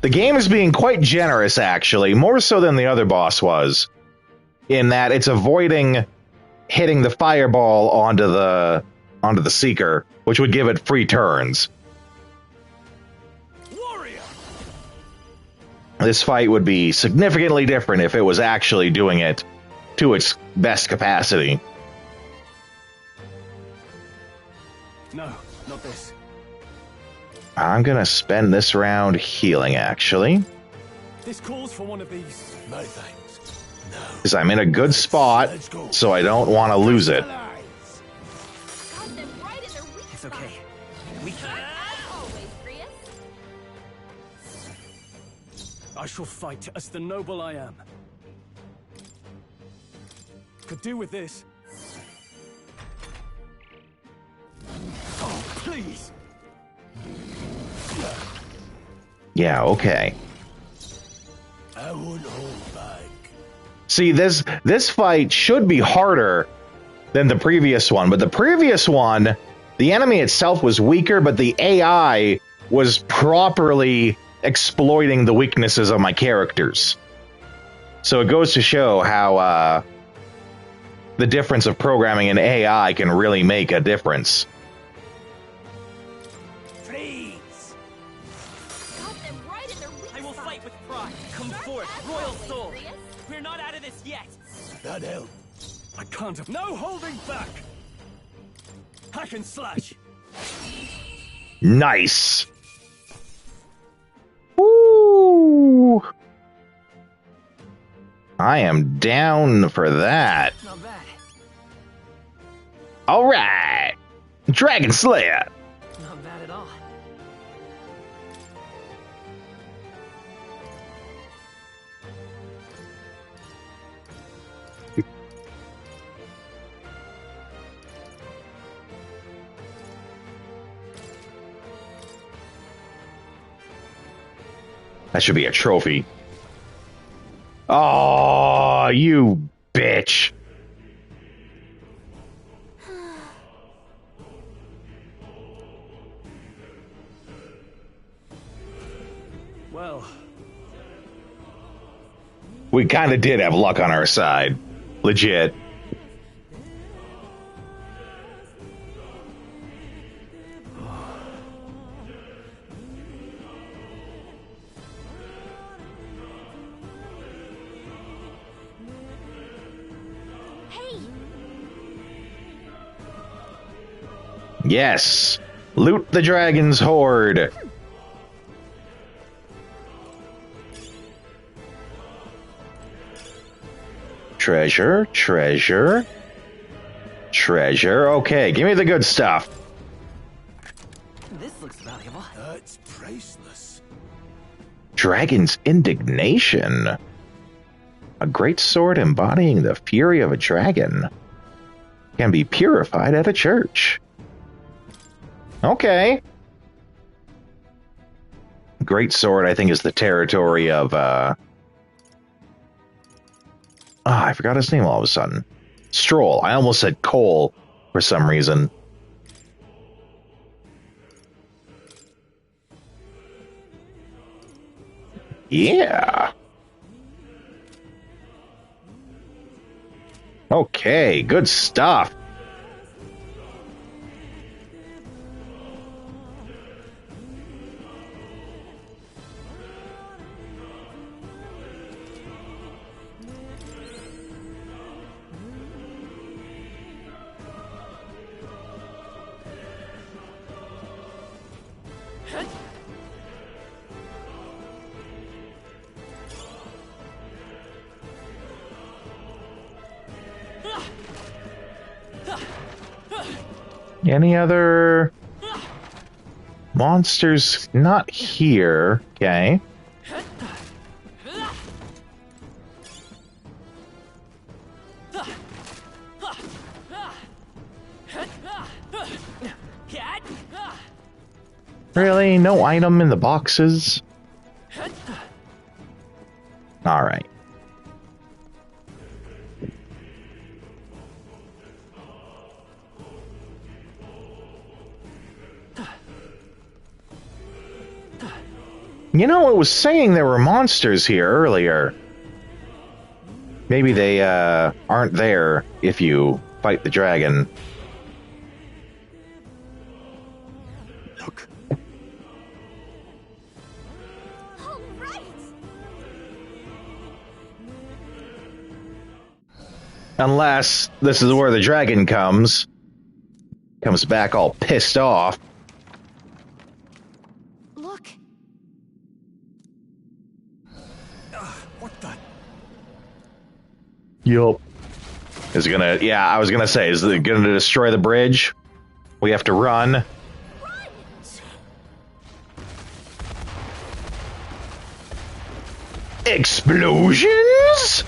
The game is being quite generous, actually, more so than the other boss was, in that it's avoiding hitting the fireball onto the Seeker, which would give it free turns. Warrior! This fight would be significantly different if it was actually doing it to its best capacity. No, not this. I'm gonna spend this round healing, actually, This calls for one of these. No thanks. No. because I'm in a good spot, so I don't want to lose it. Got them right in their weak It's spot. okay. We Sharp can. as always, Grius. I shall fight as the noble I am. Could do with this. Please. Yeah, okay. I won't hold back. See, this fight should be harder than the previous one, but the previous one, the enemy itself was weaker, but the AI was properly exploiting the weaknesses of my characters. So it goes to show how the difference of programming an AI can really make a difference. Please. I will fight with pride. Come forth, royal soul. We're not out of this yet. That helped. I can't. No holding back. Hack and slash. Nice. Woo! I am down for that. Not bad. All right, Dragon Slayer. Not bad at all. That should be a trophy. Oh, you bitch. Well, We kind of did have luck on our side. Legit. Yes. Loot the dragon's hoard. Treasure, treasure, treasure. Okay, give me the good stuff. this looks valuable. That's priceless. Dragon's indignation. A great sword embodying the fury of a dragon. Can be purified at a church. Okay. Great sword, I think, is the territory of, I forgot his name all of a sudden. Stroll. I almost said Cole for some reason. Yeah. Okay, good stuff. Any other monsters? Not here. Okay. Really? No item in the boxes? Alright. You know, it was saying there were monsters here earlier. Maybe they aren't there if you fight the dragon. Look. Unless this is where the dragon comes. Comes back all pissed off. Look. What the? Yup. Is it gonna... Yeah, I was gonna say, is it gonna destroy the bridge? We have to run. Explosions?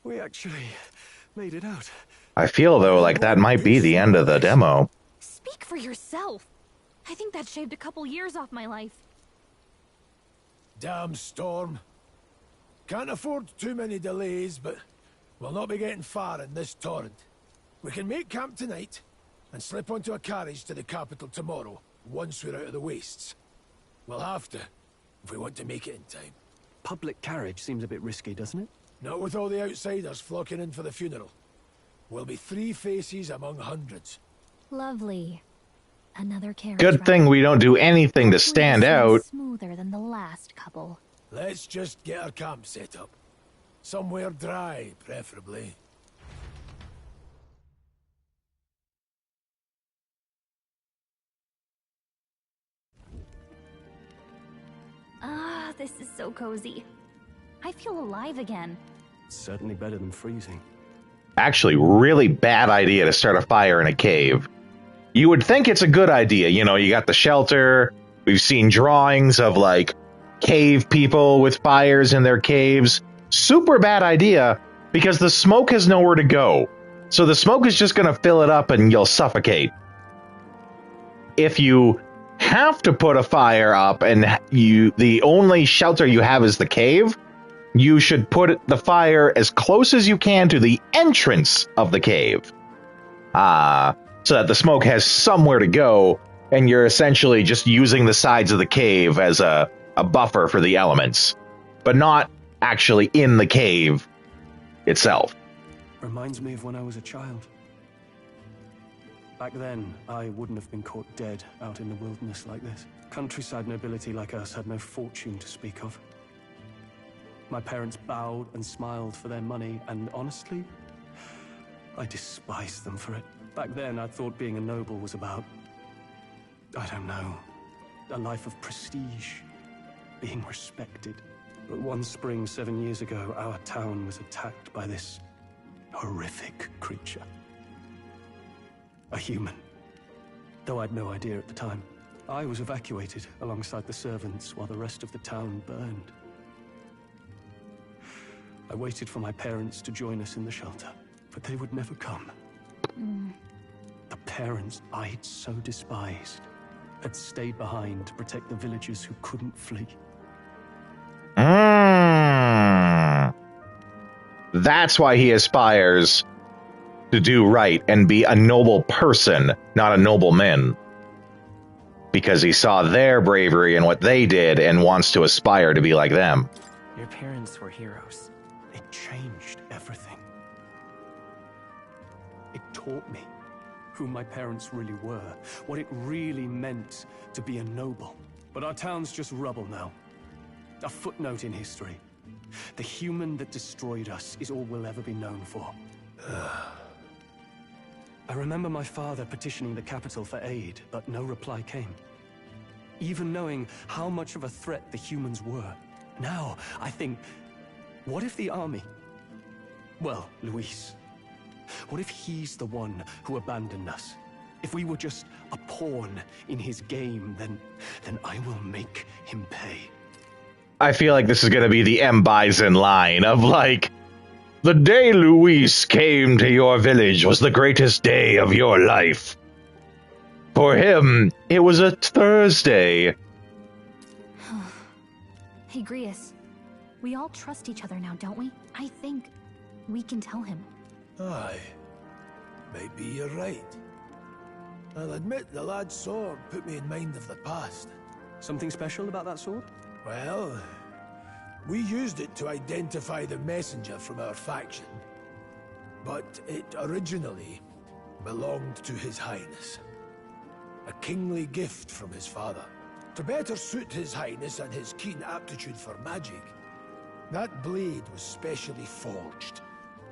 We actually made it out. I feel, though, like that might be the end of the demo. Speak for yourself. I think that shaved a couple years off my life. Damn storm. Can't afford too many delays, but we'll not be getting far in this torrent. We can make camp tonight and slip onto a carriage to the capital tomorrow, once we're out of the wastes. We'll have to, if we want to make it in time. Public carriage seems a bit risky, doesn't it? Not with all the outsiders flocking in for the funeral. We'll be 3 faces among hundreds. Lovely. Another carriage Good thing we don't do anything to stand out. Smoother than the last couple. Let's just get our camp set up. Somewhere dry, preferably. Ah, this is so cozy. I feel alive again. Certainly better than freezing. Actually, really bad idea to start a fire in a cave. You would think it's a good idea. You know, you got the shelter. We've seen drawings of, like, cave people with fires in their caves. Super bad idea, because the smoke has nowhere to go. So the smoke is just going to fill it up and you'll suffocate. If you have to put a fire up and the only shelter you have is the cave, you should put the fire as close as you can to the entrance of the cave. So that the smoke has somewhere to go, and you're essentially just using the sides of the cave as a buffer for the elements, but not actually in the cave itself. Reminds me of when I was a child. Back then, I wouldn't have been caught dead out in the wilderness like this. Countryside nobility like us had no fortune to speak of. My parents bowed and smiled for their money, and honestly, I despised them for it. Back then, I thought being a noble was about, I don't know, a life of prestige, being respected. But one spring 7 years ago, our town was attacked by this horrific creature. A human. Though I'd no idea at the time. I was evacuated alongside the servants while the rest of the town burned. I waited for my parents to join us in the shelter, but they would never come. The parents I'd so despised had stayed behind to protect the villagers who couldn't flee. That's why he aspires to do right and be a noble person, not a nobleman. Because he saw their bravery and what they did and wants to aspire to be like them. Your parents were heroes. It changed everything. It taught me who my parents really were, what it really meant to be a noble. But our town's just rubble now. A footnote in history. The human that destroyed us is all we'll ever be known for. I remember my father petitioning the capital for aid, but no reply came. Even knowing how much of a threat the humans were. Now, I think, what if the army... Well, Luis. What if he's the one who abandoned us? If we were just a pawn in his game, then I will make him pay. I feel like this is going to be the M. Bison line of, like, the day Luis came to your village was the greatest day of your life. For him, it was a Thursday. Hey, Grius. We all trust each other now, don't we? I think we can tell him. Aye. Maybe you're right. I'll admit the lad's sword put me in mind of the past. Something special about that sword? Well, we used it to identify the messenger from our faction. But it originally belonged to His Highness. A kingly gift from his father. To better suit His Highness and his keen aptitude for magic, that blade was specially forged,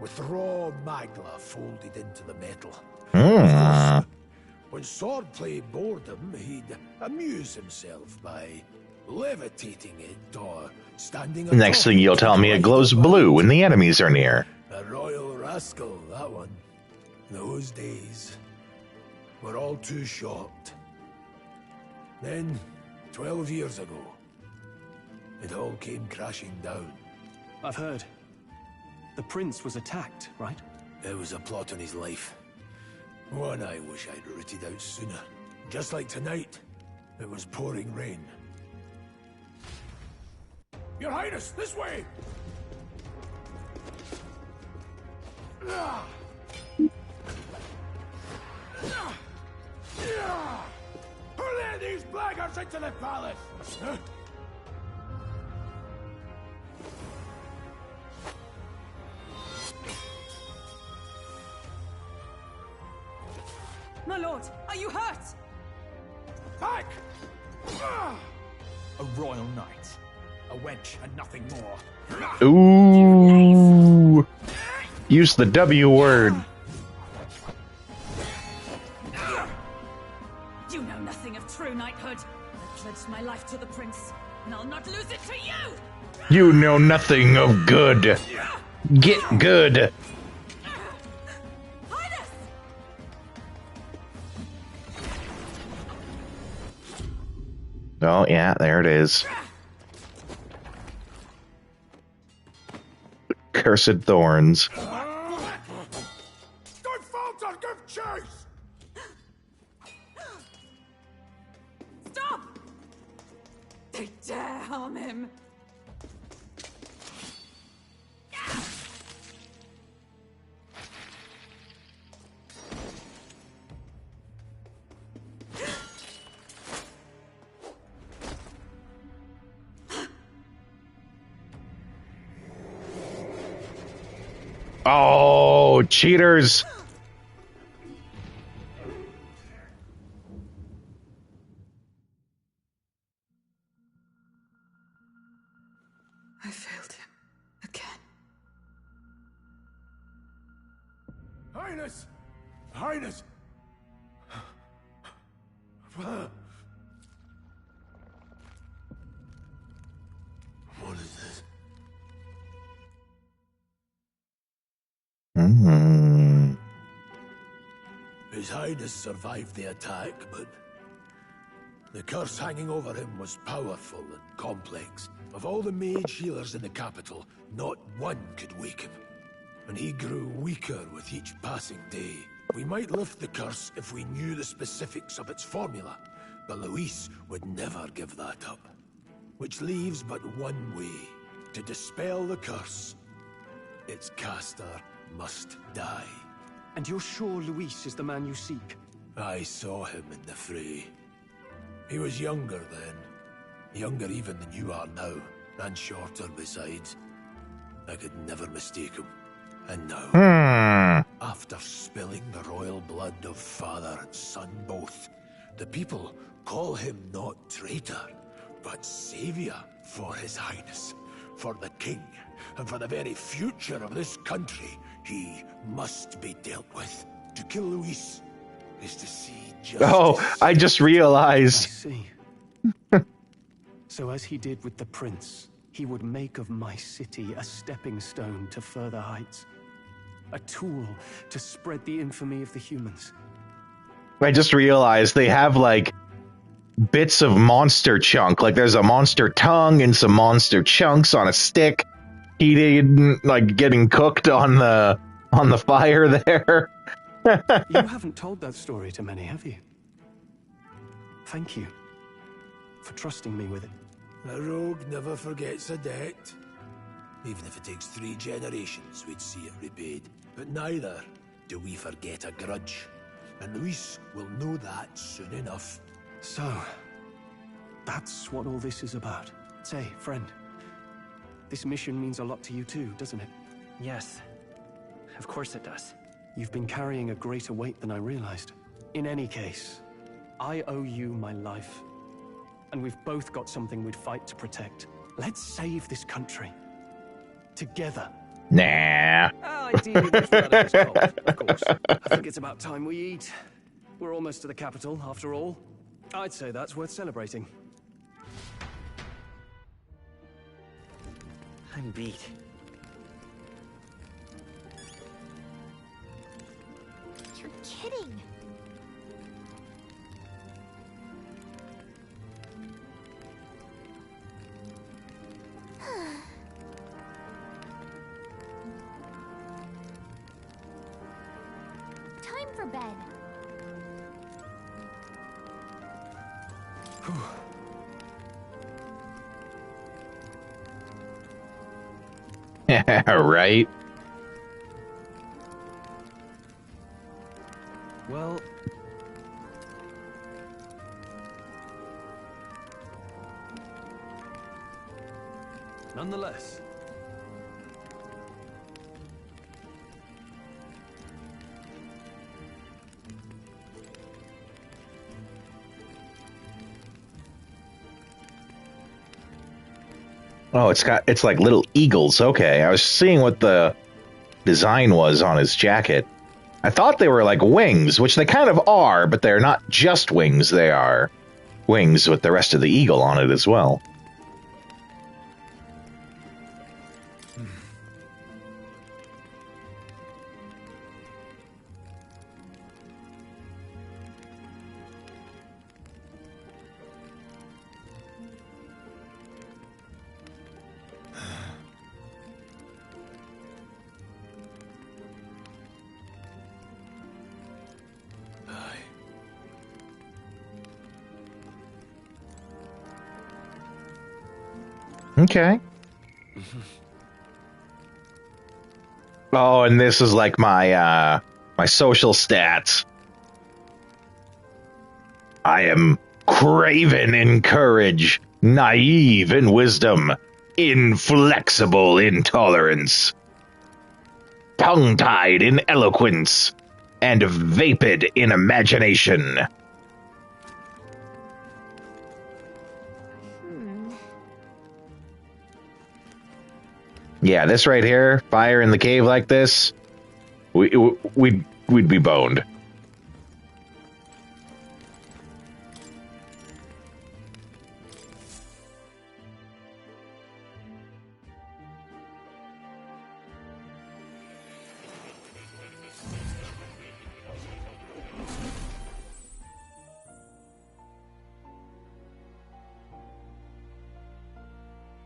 with raw magla folded into the metal. Of course, when swordplay bored him, he'd amuse himself by levitating it or standing atop Next thing you'll tell me it glows blue when the enemies are near. A royal rascal, that one. Those days were all too short. Then, 12 years ago, it all came crashing down. I've heard. The prince was attacked, right? There was a plot on his life. One I wish I'd rooted out sooner. Just like tonight, it was pouring rain. Your Highness, this way! Who let these blackguards into the palace? Huh? My lord, are you hurt? Back! A royal knight. A wench and nothing more. Ooh. Use the W word. You know nothing of true knighthood. I pledged my life to the prince, and I'll not lose it to you! You know nothing of good. Get good. Highness! Oh, yeah, there it is. Cursed thorns. Don't falter, give chase! Stop! They dare harm him. Oh, cheaters. I failed him again. Highness! Highness! What is this? His Highness survived the attack, but the curse hanging over him was powerful and complex. Of all the mage healers in the capital, not one could wake him. And he grew weaker with each passing day. We might lift the curse if we knew the specifics of its formula, but Luis would never give that up. Which leaves but one way. To dispel the curse, its caster must die. And you're sure Luis is the man you seek? I saw him in the fray. He was younger then. Younger even than you are now, and shorter besides. I could never mistake him. And now, after spilling the royal blood of father and son both, the people call him not traitor, but savior for his Highness, for the king, and for the very future of this country. He must be dealt with. To kill Luis is to see justice. Oh, I just realized. I see. So as he did with the prince, he would make of my city a stepping stone to further heights. A tool to spread the infamy of the humans. I just realized they have, like, bits of monster chunk. Like, there's a monster tongue and some monster chunks on a stick. Heated, like, getting cooked on the fire there. You haven't told that story to many, have you? Thank you for trusting me with it. A rogue never forgets a debt. Even if it takes 3 generations, we'd see it repaid. But neither do we forget a grudge. And Luis will know that soon enough. So, that's what all this is about. Say, friend, this mission means a lot to you too, doesn't it? Yes. Of course it does. You've been carrying a greater weight than I realized. In any case, I owe you my life. And we've both got something we'd fight to protect. Let's save this country. Together. Nah. Ideally, with Vladimir Top, of course. I think it's about time we eat. We're almost to the capital, after all. I'd say that's worth celebrating. I'm beat. You're kidding. time for bed. Right? Well... Nonetheless... Oh, it's like little eagles. Okay, I was seeing what the design was on his jacket. I thought they were like wings, which they kind of are, but they're not just wings. They are wings with the rest of the eagle on it as well. Okay. Oh, and this is like my my social stats. I am craven in courage, naive in wisdom, inflexible in tolerance, tongue-tied in eloquence, and vapid in imagination. Yeah, this right here, fire in the cave like this, we'd be boned.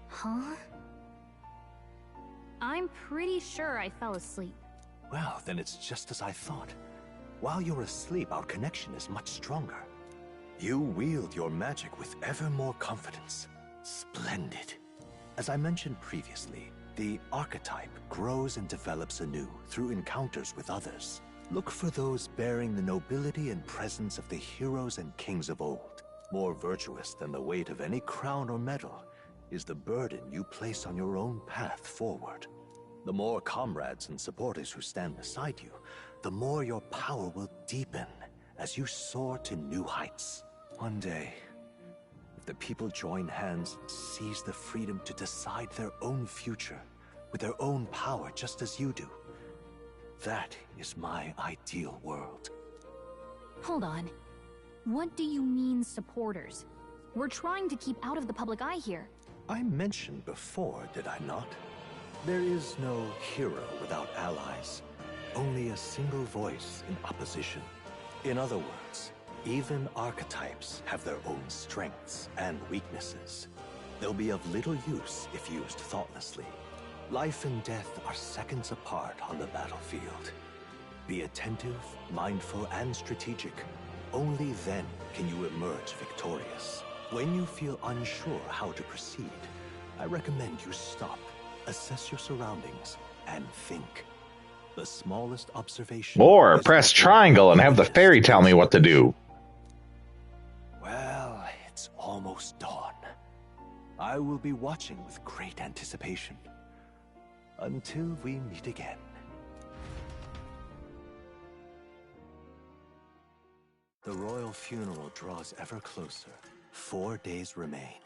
Huh? I'm pretty sure I fell asleep. Well, then it's just as I thought. While you're asleep, our connection is much stronger. You wield your magic with ever more confidence. Splendid. As I mentioned previously, the archetype grows and develops anew through encounters with others. Look for those bearing the nobility and presence of the heroes and kings of old. More virtuous than the weight of any crown or medal is the burden you place on your own path forward. The more comrades and supporters who stand beside you, the more your power will deepen as you soar to new heights. One day, if the people join hands and seize the freedom to decide their own future with their own power just as you do, that is my ideal world. Hold on. What do you mean, supporters? We're trying to keep out of the public eye here. I mentioned before, did I not? There is no hero without allies, only a single voice in opposition. In other words, even archetypes have their own strengths and weaknesses. They'll be of little use if used thoughtlessly. Life and death are seconds apart on the battlefield. Be attentive, mindful, and strategic. Only then can you emerge victorious. When you feel unsure how to proceed, I recommend you stop, assess your surroundings, and think. The smallest observation... Or press triangle and have the fairy tell me what to do. Well, it's almost dawn. I will be watching with great anticipation. Until we meet again. The royal funeral draws ever closer. 4 days remain.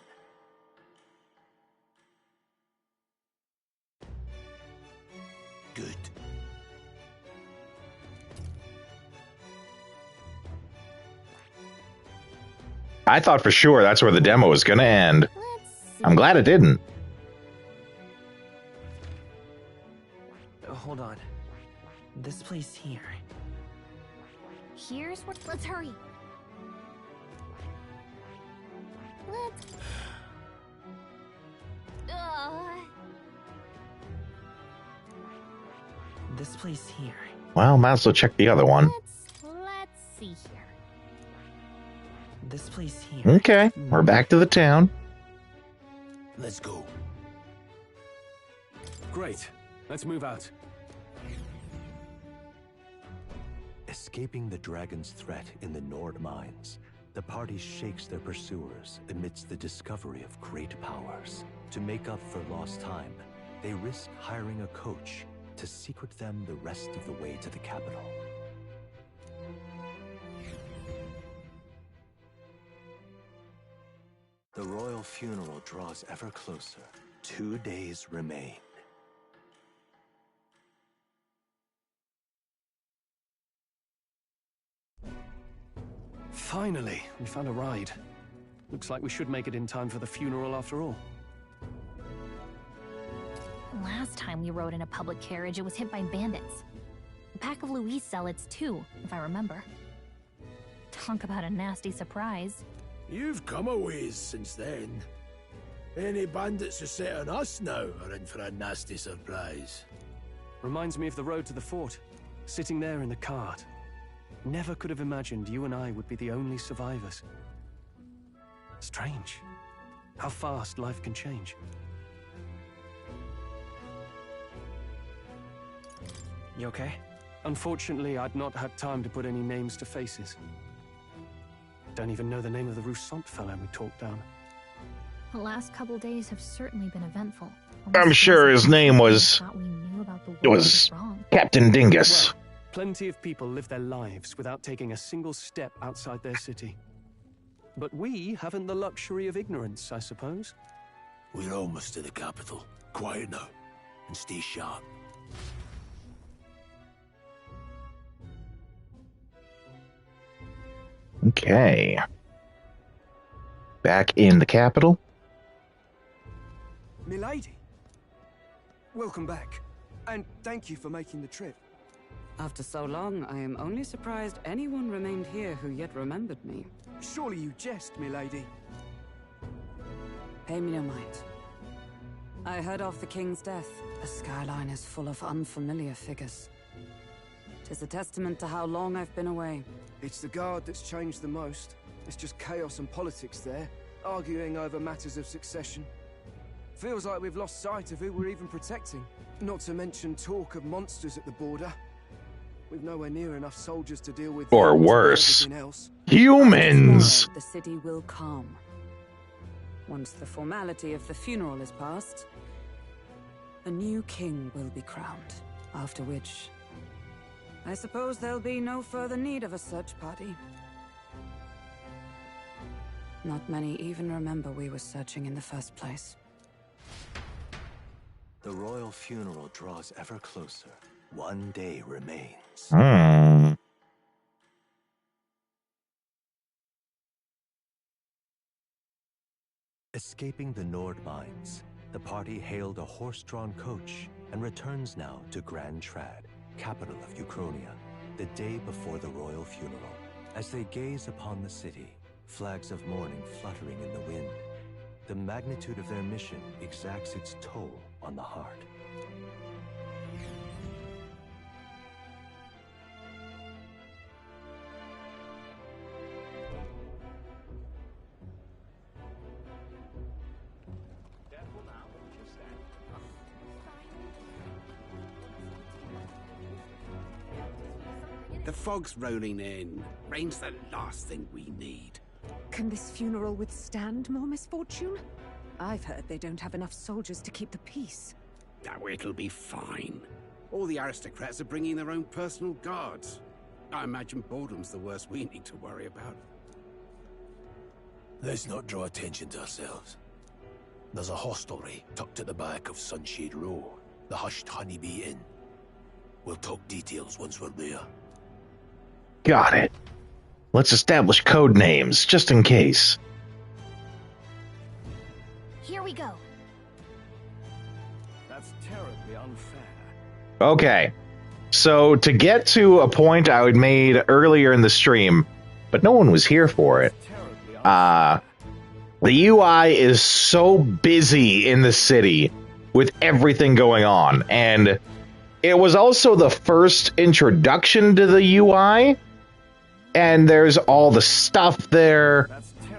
Good. I thought for sure that's where the demo was going to end. I'm glad it didn't. Hold on. This place here. Here's what. Let's hurry. Let's. This place here. Well, might as well check the other one. see here. This place here. Okay, we're back to the town. Let's go. Great. Let's move out. Escaping the dragon's threat in the Nord mines, the party shakes their pursuers amidst the discovery of great powers. To make up for lost time, they risk hiring a coach to secret them the rest of the way to the capital. The royal funeral draws ever closer. 2 days remain. Finally, we found a ride. Looks like we should make it in time for the funeral after all. Last time we rode in a public carriage, it was hit by bandits. A pack of Louise zealots, too, if I remember. Talk about a nasty surprise. You've come a ways since then. Any bandits who set on us now are in for a nasty surprise. Reminds me of the road to the fort. Sitting there in the cart. Never could have imagined you and I would be the only survivors. Strange. How fast life can change. You okay? Unfortunately, I'd not had time to put any names to faces. Don't even know the name of the Roussant fellow we talked down. The last couple days have certainly been eventful. I'm sure his name was Captain Dingus. Well, plenty of people live their lives without taking a single step outside their city. But we haven't the luxury of ignorance, I suppose. We're almost to the capital. Quiet now, and stay sharp. Okay. Back in the capital. Milady, welcome back, and thank you for making the trip. After so long, I am only surprised anyone remained here who yet remembered me. Surely you jest, milady. Pay me no mind. I heard of the king's death. The skyline is full of unfamiliar figures. 'Tis a testament to how long I've been away. It's the guard that's changed the most. It's just chaos and politics there, arguing over matters of succession. Feels like we've lost sight of who we're even protecting. Not to mention talk of monsters at the border. We've nowhere near enough soldiers to deal with. Or worse, else. humans. The city will calm. Once the formality of the funeral is past, a new king will be crowned. After which, I suppose there'll be no further need of a search party. Not many even remember we were searching in the first place. The royal funeral draws ever closer. 1 day remains. Escaping the Nord mines, the party hailed a horse-drawn coach and returns now to Grand Trad, capital of Ukrainia, the day before the royal funeral. As they gaze upon the city, flags of mourning fluttering in the wind, the magnitude of their mission exacts its toll on the heart. The fog's rolling in. Rain's the last thing we need. Can this funeral withstand more misfortune? I've heard they don't have enough soldiers to keep the peace. Oh, it'll be fine. All the aristocrats are bringing their own personal guards. I imagine boredom's the worst we need to worry about. Let's not draw attention to ourselves. There's a hostelry tucked at the back of Sunshade Row, the Hushed Honeybee Inn. We'll talk details once we're there. Got it. Let's establish code names, just in case. Here we go. That's terribly unfair. Okay. So, to get to a point I had made earlier in the stream, but no one was here for it, the UI is so busy in the city with everything going on, and it was also the first introduction to the UI. And there's all the stuff there,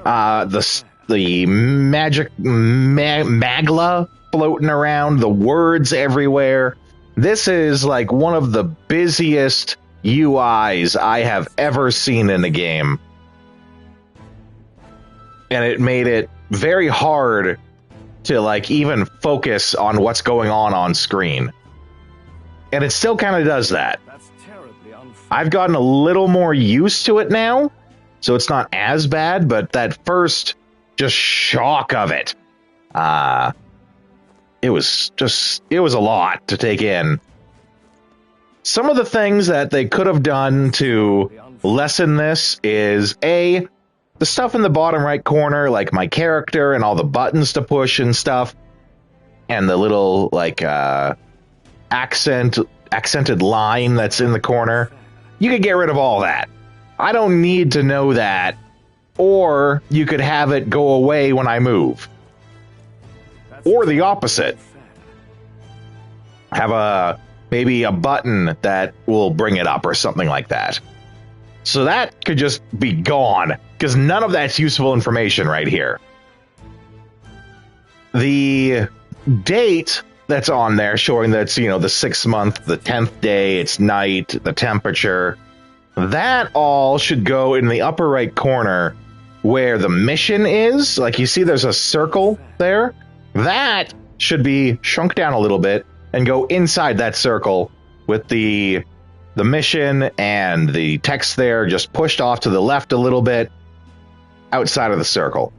the magic magla floating around, the words everywhere. This is like one of the busiest UIs I have ever seen in a game. And it made it very hard to like even focus on what's going on screen. And it still kind of does that. I've gotten a little more used to it now, so it's not as bad, but that first just shock of it, it was a lot to take in. Some of the things that they could have done to lessen this is the stuff in the bottom right corner, like my character and all the buttons to push and stuff, and the little like accented line that's in the corner. You could get rid of all that. I don't need to know that. Or you could have it go away when I move. Or the opposite. Have maybe a button that will bring it up or something like that. So that could just be gone, because none of that's useful information right here. The date that's on there showing that's, the 6th month, the 10th day, it's night, the temperature, that all should go in the upper right corner where the mission is. Like you see there's a circle there. That should be shrunk down a little bit and go inside that circle with the mission and the text there just pushed off to the left a little bit outside of the circle.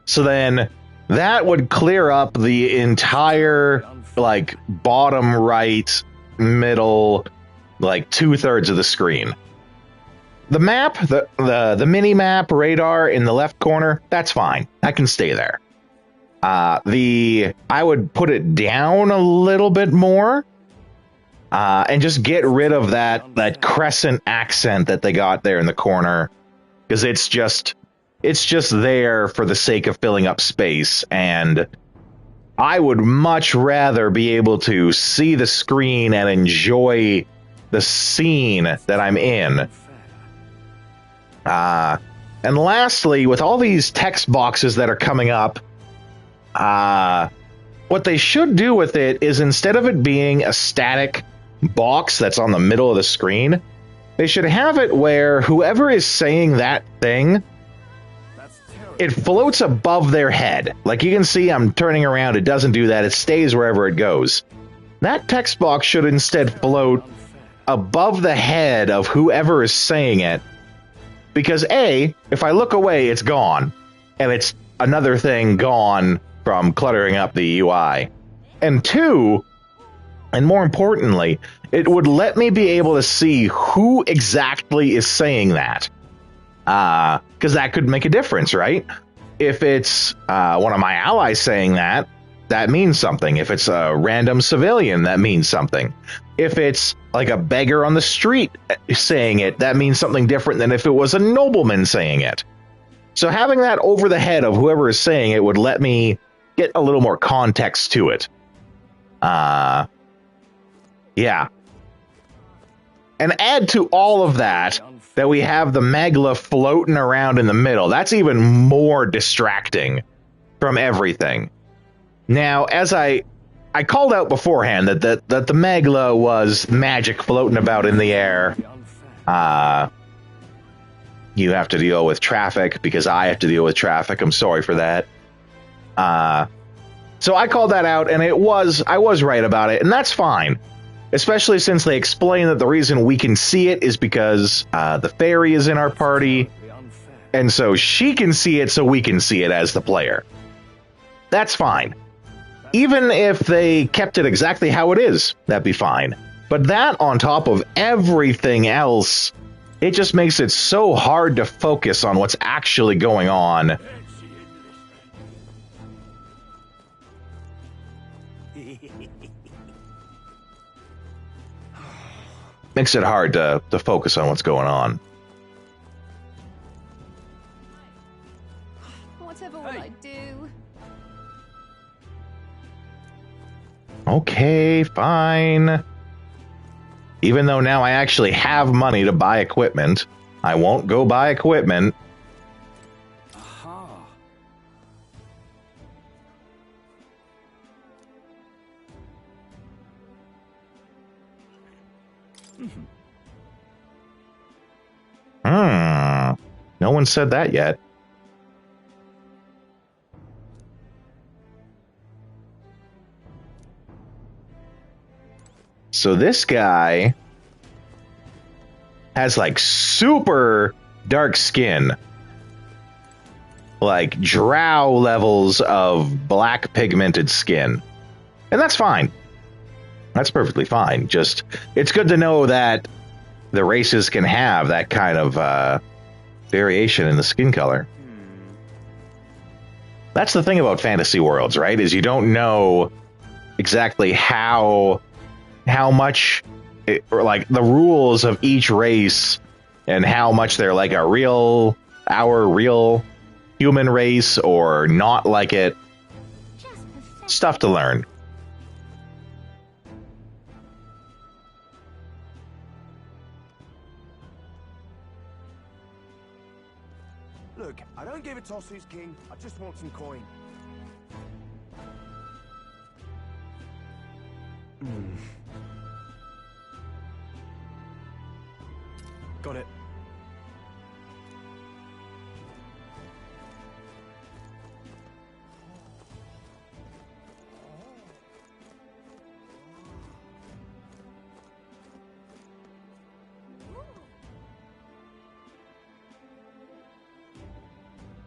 So then that would clear up the entire, like, bottom right, middle, like, 2/3 of the screen. The map, the mini-map radar in the left corner, that's fine. That can stay there. I would put it down a little bit more, and just get rid of that crescent accent that they got there in the corner, because it's just there for the sake of filling up space, and I would much rather be able to see the screen and enjoy the scene that I'm in. And lastly, with all these text boxes that are coming up, what they should do with it is, instead of it being a static box that's on the middle of the screen, they should have it where whoever is saying that thing, it floats above their head. Like you can see, I'm turning around, it doesn't do that, it stays wherever it goes. That text box should instead float above the head of whoever is saying it, because if I look away, it's gone, and it's another thing gone from cluttering up the UI. And 2, and more importantly, it would let me be able to see who exactly is saying that. Because that could make a difference, right? If it's one of my allies saying that, that means something. If it's a random civilian, that means something. If it's like a beggar on the street saying it, that means something different than if it was a nobleman saying it. So having that over the head of whoever is saying it would let me get a little more context to it. Yeah. And add to all of that we have the Magla floating around in the middle. That's even more distracting from everything. Now, as I called out beforehand that the Magla was magic floating about in the air. You have to deal with traffic because I have to deal with traffic. I'm sorry for that. So I called that out, and I was right about it, and that's fine. Especially since they explain that the reason we can see it is because the fairy is in our party, and so she can see it so we can see it as the player. That's fine. Even if they kept it exactly how it is, that'd be fine. But that on top of everything else, it just makes it so hard to focus on what's actually going on. Makes it hard to focus on what's going on. Whatever will I do? Okay, fine. Even though now I actually have money to buy equipment, I won't go buy equipment. Aha. No one said that yet. So this guy has like super dark skin. Like drow levels of black pigmented skin. And that's fine. That's perfectly fine. Just, it's good to know that the races can have that kind of variation in the skin color. That's the thing about fantasy worlds, right? Is you don't know exactly how much, or like the rules of each race and how much they're like our real human race or not like it. Stuff to learn. Look, I don't give a toss who's king. I just want some coin. Got it.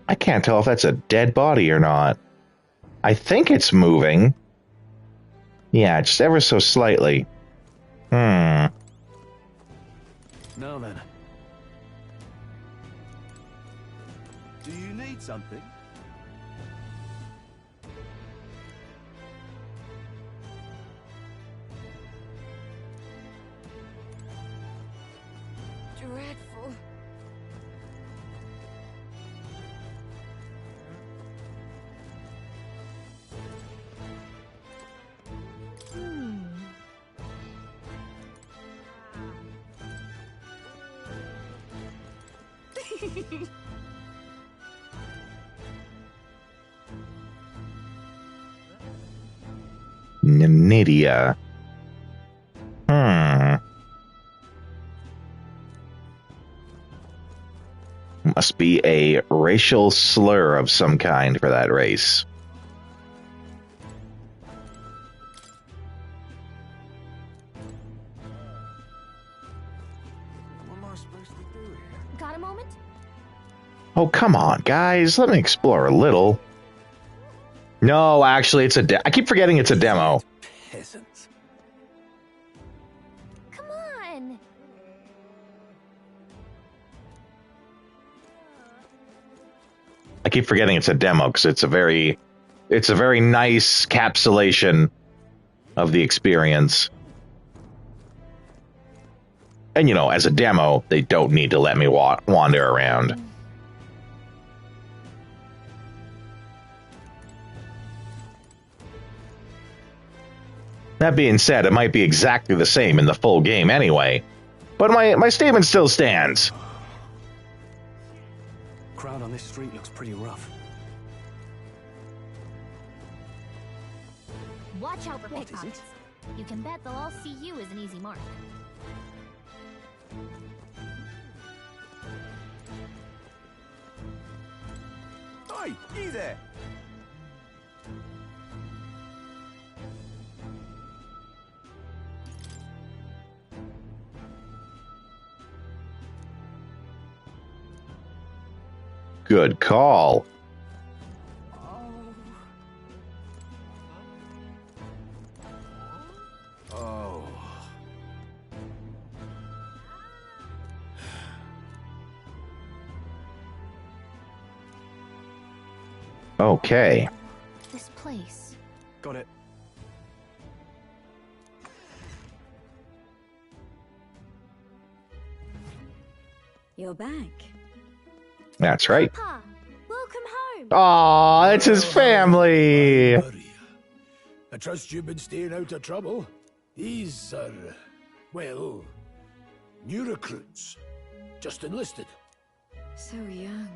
I can't tell if that's a dead body or not. I think it's moving. Yeah, just ever so slightly. Now then. Do you need something? Dreadful. Nydia. Must be a racial slur of some kind for that race. What am I supposed to do here? Got a moment? Oh, come on, guys. Let me explore a little. No, actually, it's I keep forgetting it's a demo. Peasants. Come on. I keep forgetting it's a demo because it's a very nice capsulation of the experience. And, you know, as a demo, they don't need to let me wander around. That being said, it might be exactly the same in the full game anyway. But my statement still stands. Crowd on this street looks pretty rough. Watch out for pickpockets. You can bet they'll all see you as an easy mark. Hey, you there! Good call. Oh. Okay. This place. Got it. You're back. That's right. Papa, welcome home. Aw, it's his family. I trust you've been staying out of trouble. These are Well, new recruits. Just enlisted. So young.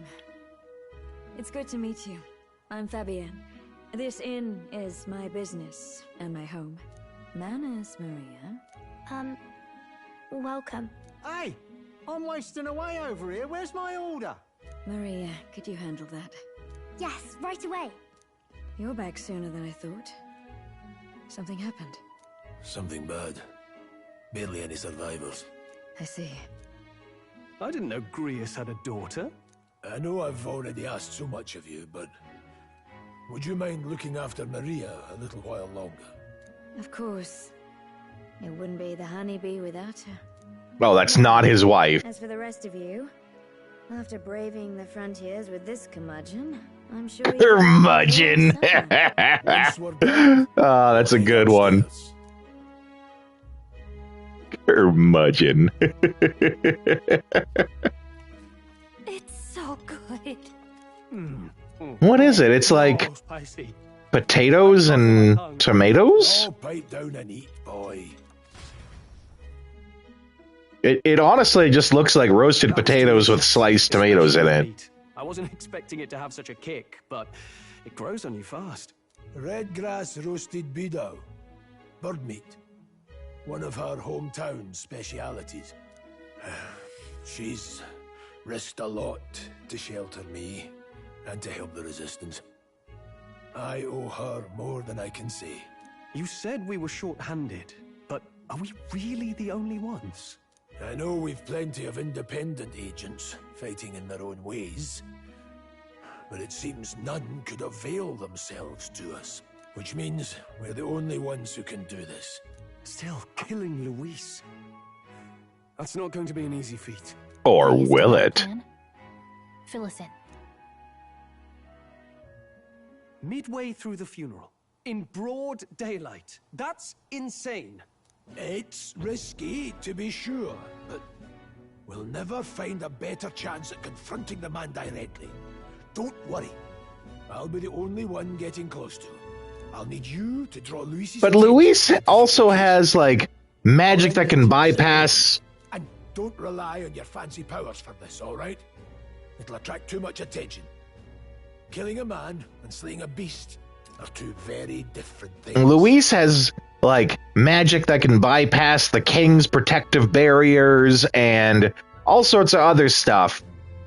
It's good to meet you. I'm Fabienne. This inn is my business and my home. Manners, Maria. Welcome. Hey, I'm wasting away over here. Where's my order? Maria, could you handle that? Yes, right away. You're back sooner than I thought. Something happened. Something bad. Barely any survivors. I see. I didn't know Grius had a daughter. I know I've already asked so much of you, but would you mind looking after Maria a little while longer? Of course. It wouldn't be the honeybee without her. Oh, that's not his wife. As for the rest of you, after braving the frontiers with this curmudgeon, I'm sure you... Curmudgeon! Oh, that's a good one. Curmudgeon. It's so good. What is it? It's like potatoes and tomatoes? Oh, pipe down and eat, boy. It honestly just looks like roasted potatoes with sliced tomatoes in it. I wasn't expecting it to have such a kick, but it grows on you fast. Red grass roasted beedow. Bird meat. One of her hometown specialities. She's risked a lot to shelter me and to help the resistance. I owe her more than I can say. You said we were short-handed, but are we really the only ones? I know we've plenty of independent agents fighting in their own ways, but it seems none could avail themselves to us, which means we're the only ones who can do this. Still, killing Luis. That's not going to be an easy feat. Or will it? Fill us in. Midway through the funeral, in broad daylight. That's insane. It's risky, to be sure, but we'll never find a better chance at confronting the man directly. Don't worry. I'll be the only one getting close to him. I'll need you to draw Luis's But attention. Luis also has, like, magic that can bypass... And don't rely on your fancy powers for this, all right? It'll attract too much attention. Killing a man and slaying a beast are two very different things. Luis has, like, magic that can bypass the king's protective barriers and all sorts of other stuff.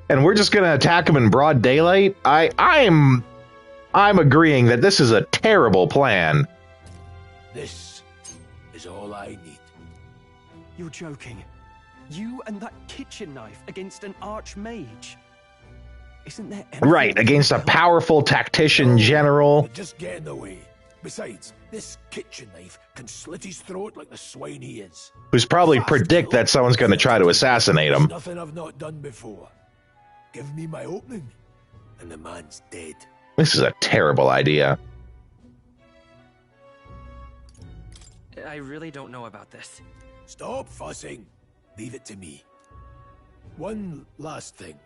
And we're just gonna attack him in broad daylight? I'm agreeing that this is a terrible plan. This is all I need. You're joking. You and that kitchen knife against an archmage. Isn't there anything... Right, against a powerful tactician general. Just get in the way. Besides, this kitchen knife can slit his throat like the swine he is. Who's probably predict that someone's going to try to assassinate him. Nothing I've not done before. Give me my opening, and the man's dead. This is a terrible idea. I really don't know about this. Stop fussing. Leave it to me. One last thing.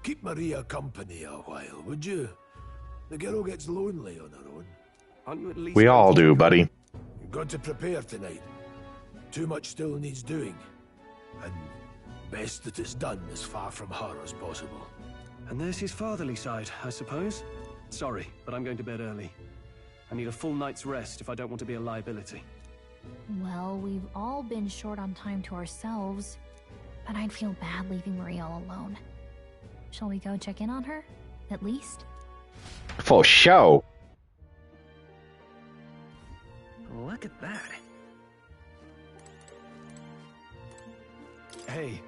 Keep Maria company a while, would you? The girl gets lonely on her own. Aren't you at least... We all do, buddy. You've got to prepare tonight. Too much still needs doing. And best that it's done as far from her as possible. And there's his fatherly side, I suppose. Sorry, but I'm going to bed early. I need a full night's rest if I don't want to be a liability. Well, we've all been short on time to ourselves, but I'd feel bad leaving Maria all alone. Shall we go check in on her, at least? For show. Look at that. Hey.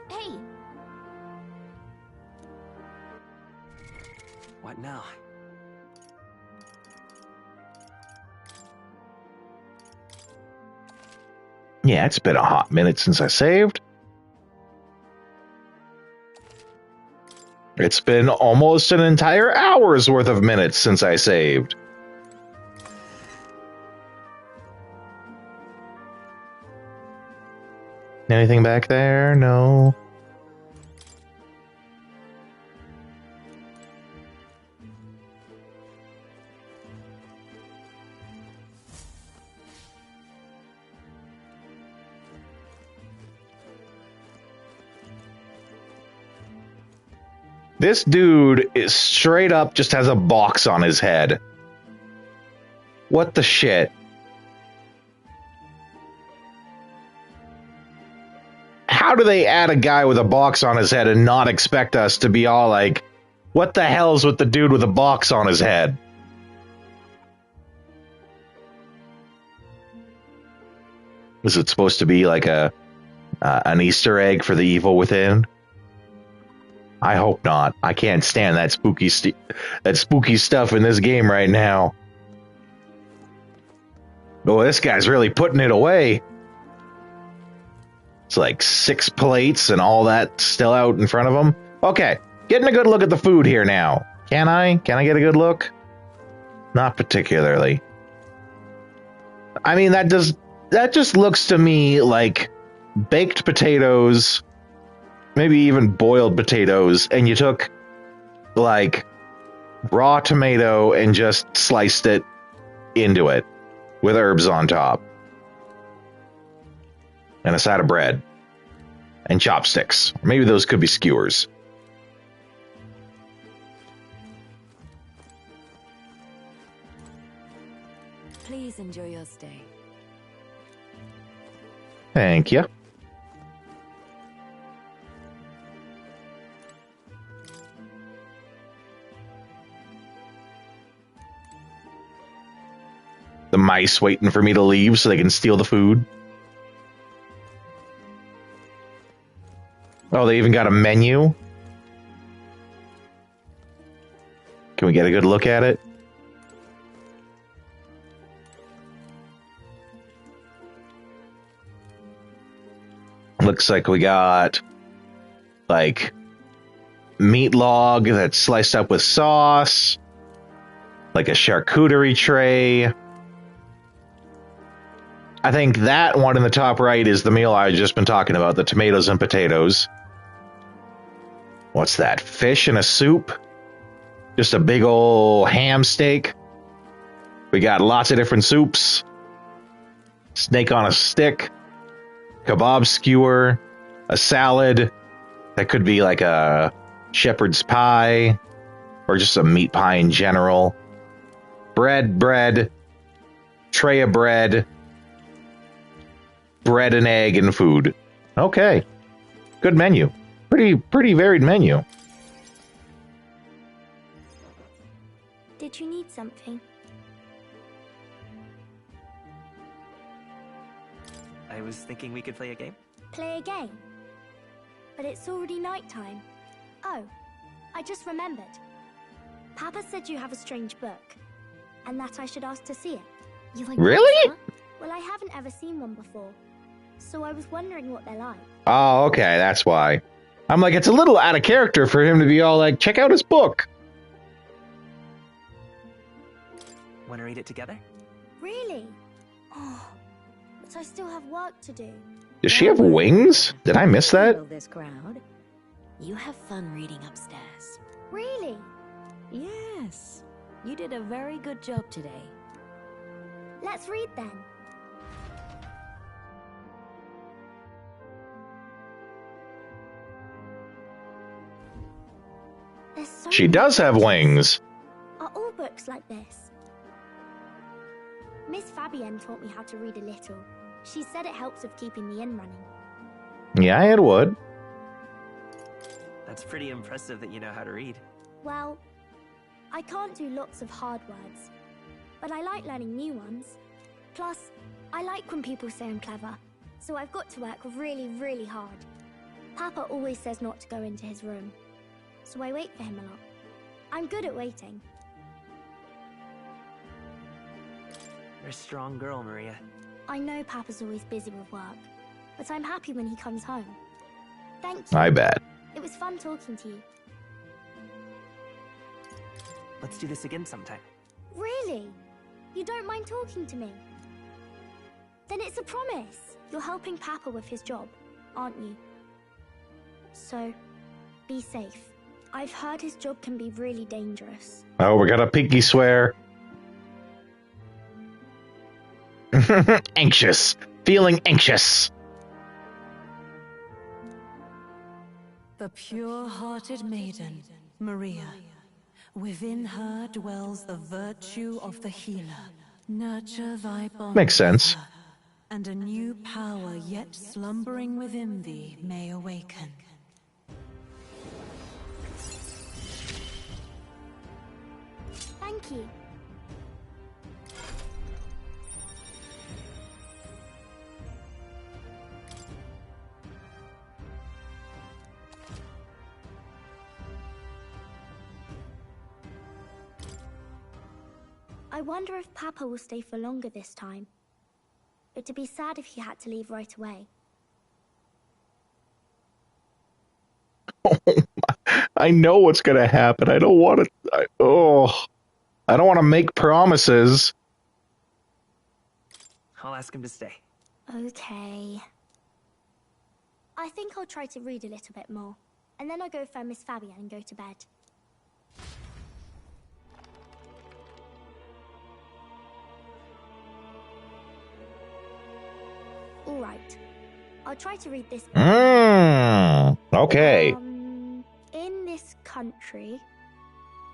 Hey! What now? Yeah, it's been a hot minute since I saved. It's been almost an entire hour's worth of minutes since I saved. Anything back there? No. This dude is straight up just has a box on his head. What the shit? How do they add a guy with a box on his head and not expect us to be all like, what the hell's with the dude with a box on his head? Is it supposed to be like an Easter egg for the evil within? I hope not. I can't stand that spooky stuff in this game right now. Oh, this guy's really putting it away. It's like 6 plates and all that still out in front of him. Okay, getting a good look at the food here now. Can I? Can I get a good look? Not particularly. I mean, that just looks to me like baked potatoes, maybe even boiled potatoes, and you took like raw tomato and just sliced it into it with herbs on top. And a side of bread. And chopsticks. Maybe those could be skewers. Please enjoy your stay. Thank you. The mice waiting for me to leave so they can steal the food. Oh, they even got a menu? Can we get a good look at it? Looks like we got, like, meat log that's sliced up with sauce. Like a charcuterie tray. I think that one in the top right is the meal I've just been talking about, the tomatoes and potatoes. What's that? Fish in a soup? Just a big old ham steak. We got lots of different soups. Snake on a stick. Kebab skewer. A salad. That could be like a shepherd's pie. Or just a meat pie in general. Bread. Tray of bread. Bread and egg and food. Okay. Good menu. Pretty varied menu. Did you need something? I was thinking we could play a game. Play a game? But it's already nighttime. Oh, I just remembered. Papa said you have a strange book, and that I should ask to see it. You like Really? books, huh? Well, I haven't ever seen one before, so I was wondering what they're like. Oh, okay, that's why. I'm like, it's a little out of character for him to be all like, check out his book. Want to read it together? Really? Oh, but I still have work to do. Does she have wings? Did I miss that? This crowd. You have fun reading upstairs. Really? Yes. You did a very good job today. Let's read then. She does have wings. Are all books like this? Miss Fabienne taught me how to read a little. She said it helps with keeping the inn running. Yeah, it would. That's pretty impressive that you know how to read. Well, I can't do lots of hard words, but I like learning new ones. Plus, I like when people say I'm clever, so I've got to work really, really hard. Papa always says not to go into his room, so I wait for him a lot. I'm good at waiting. You're a strong girl, Maria. I know Papa's always busy with work, but I'm happy when he comes home. Thank you. I bet. It was fun talking to you. Let's do this again sometime. Really? You don't mind talking to me? Then it's a promise. You're helping Papa with his job, aren't you? So, be safe. I've heard his job can be really dangerous. Oh, we got a pinky swear. Anxious. Feeling anxious. The pure-hearted maiden Maria. Within her dwells the virtue of the healer. Nurture thy bond. Makes sense. And a new power yet slumbering within thee may awaken. Thank you. I wonder if Papa will stay for longer this time. It'd be sad if he had to leave right away. I know what's going to happen. I don't want to. I don't want to make promises. I'll ask him to stay. Okay. I think I'll try to read a little bit more, and then I'll go find Miss Fabienne and go to bed. All right. I'll try to read this book. Okay. In this country,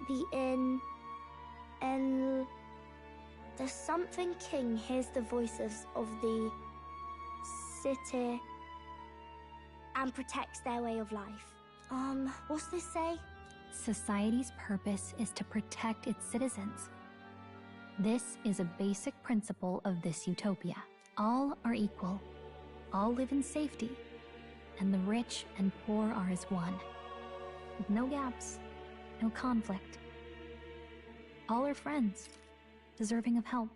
the something king hears the voices of the city and protects their way of life. What's this say? Society's purpose is to protect its citizens. This is a basic principle of this utopia. All are equal. All live in safety. And the rich and poor are as one. With no gaps, no conflict. All are friends, deserving of help.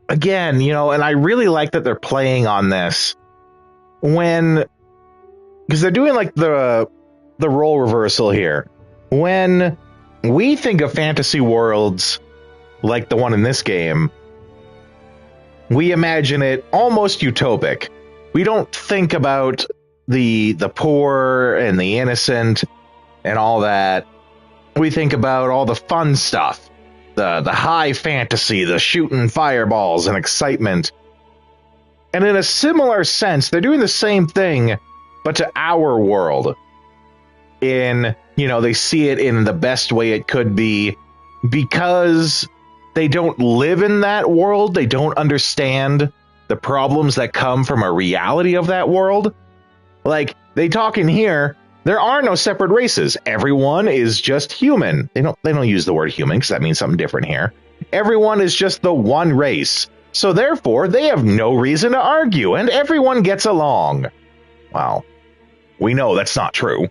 Again, and I really like that they're playing on this because they're doing like the role reversal here. When we think of fantasy worlds like the one in this game, we imagine it almost utopic. We don't think about the poor and the innocent and all that. We think about all the fun stuff, the high fantasy, the shooting fireballs and excitement. And in a similar sense, they're doing the same thing, but to our world. They see it in the best way it could be because they don't live in that world. They don't understand the problems that come from a reality of that world. Like, they talk in here, there are no separate races. Everyone is just human. They don't use the word human because that means something different here. Everyone is just the one race. So therefore, they have no reason to argue, and everyone gets along. Well, we know that's not true.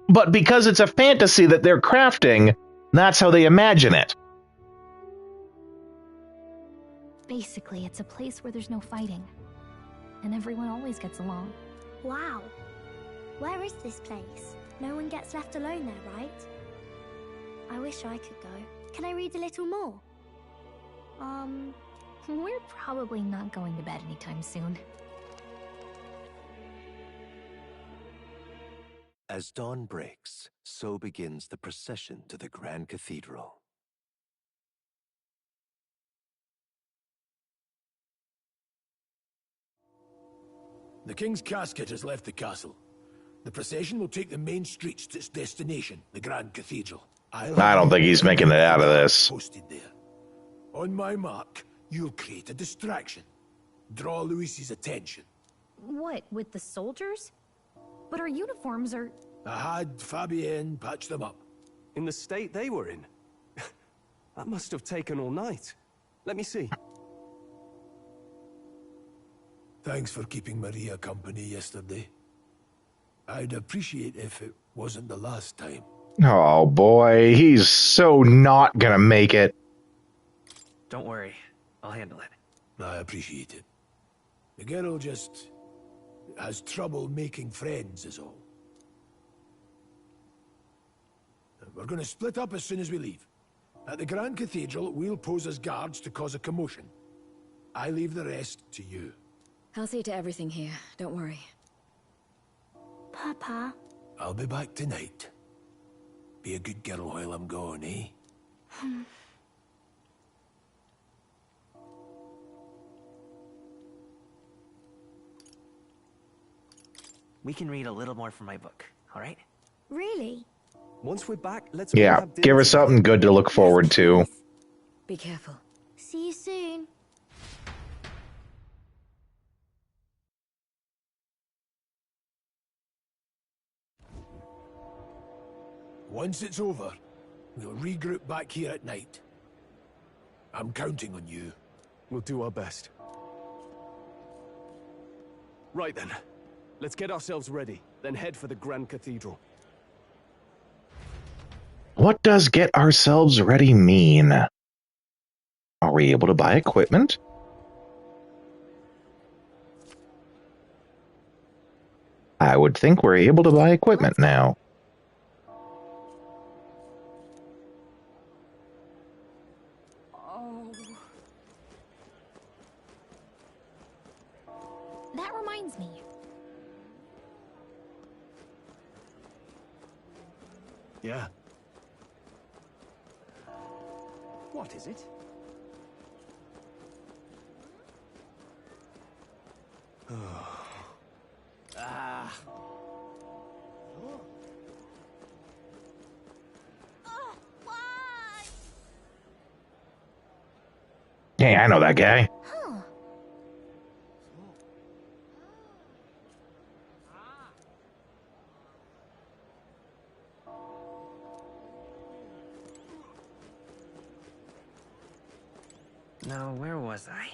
But because it's a fantasy that they're crafting, that's how they imagine it. Basically, it's a place where there's no fighting. And everyone always gets along. Wow. Where is this place? No one gets left alone there, right? I wish I could go. Can I read a little more? We're probably not going to bed anytime soon. As dawn breaks, so begins the procession to the Grand Cathedral. The King's casket has left the castle. The procession will take the main streets to its destination, the Grand Cathedral. I don't think he's making it out of this. Posted there. On my mark, you'll create a distraction. Draw Louis's attention. What, with the soldiers? But our uniforms are... I had Fabienne patch them up. In the state they were in? That must have taken all night. Let me see. Thanks for keeping Maria company yesterday. I'd appreciate if it wasn't the last time. Oh boy, he's so not gonna make it. Don't worry, I'll handle it. I appreciate it. The girl just has trouble making friends is all. We're going to split up as soon as we leave. At the Grand Cathedral, we'll pose as guards to cause a commotion. I leave the rest to you. I'll see to everything here, don't worry. Papa? I'll be back tonight. Be a good girl while I'm gone, eh? We can read a little more from my book, all right? Really? Once we're back, let's all Yeah, have dinner give her together. something good to look forward to. Be careful. See you soon. Once it's over, we'll regroup back here at night. I'm counting on you. We'll do our best. Right then. Let's get ourselves ready, then head for the Grand Cathedral. What does get ourselves ready mean? Are we able to buy equipment? I would think we're able to buy equipment now. That reminds me. Yeah. What is it? Ah. Hey, I know that guy. Now, where was I?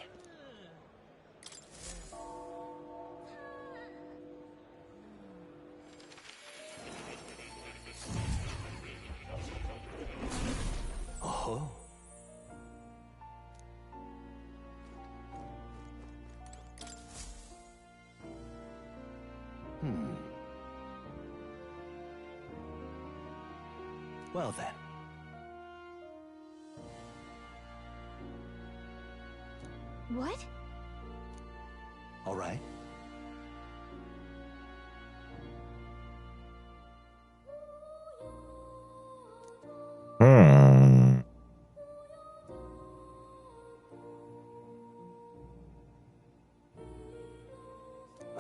Oh. Well then. What? All right.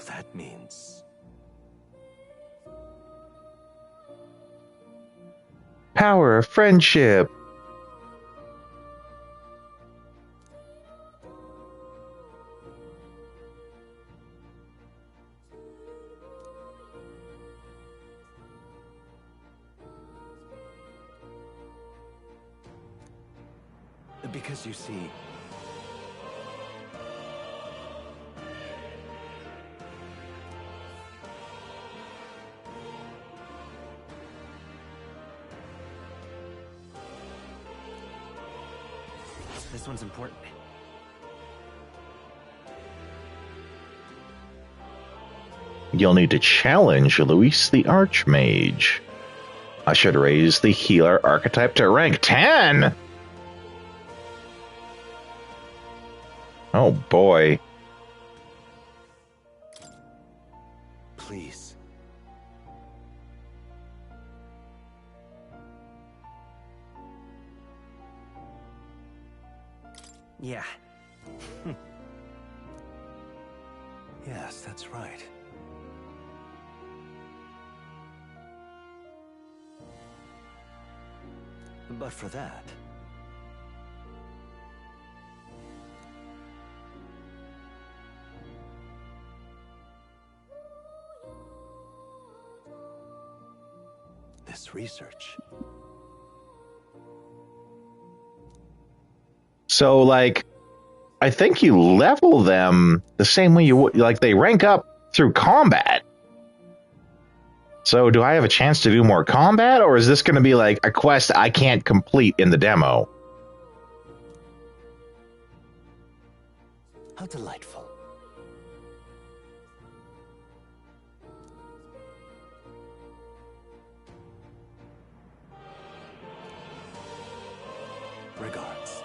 That means Power of friendship. because you see, This one's important. You'll need to challenge Luis the Archmage. I should raise the healer archetype to rank 10! Oh boy. please. Yeah. Yes, that's right. But for that, this research. So, like, I think you level them the same way you would, like, they rank up through combat. So, do I have a chance to do more combat, or is this going to be like a quest I can't complete in the demo? How delightful. Regards.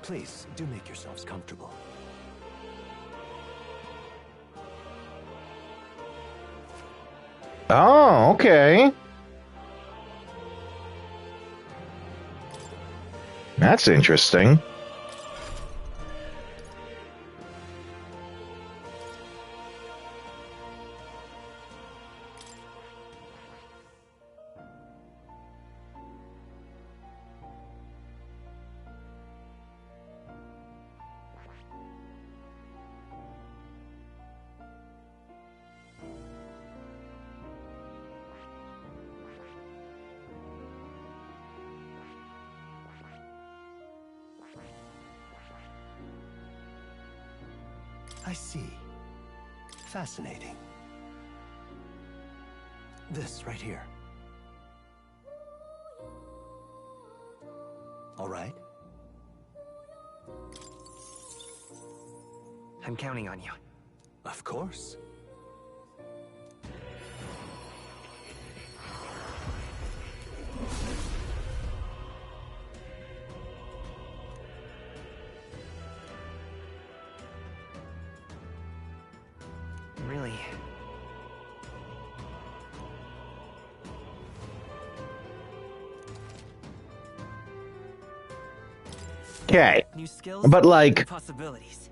Please, do make yourselves comfortable. Oh, okay. That's interesting. I see. Fascinating. This right here. All right. I'm counting on you. Of course. Really? Okay. New skills, But like, new possibilities.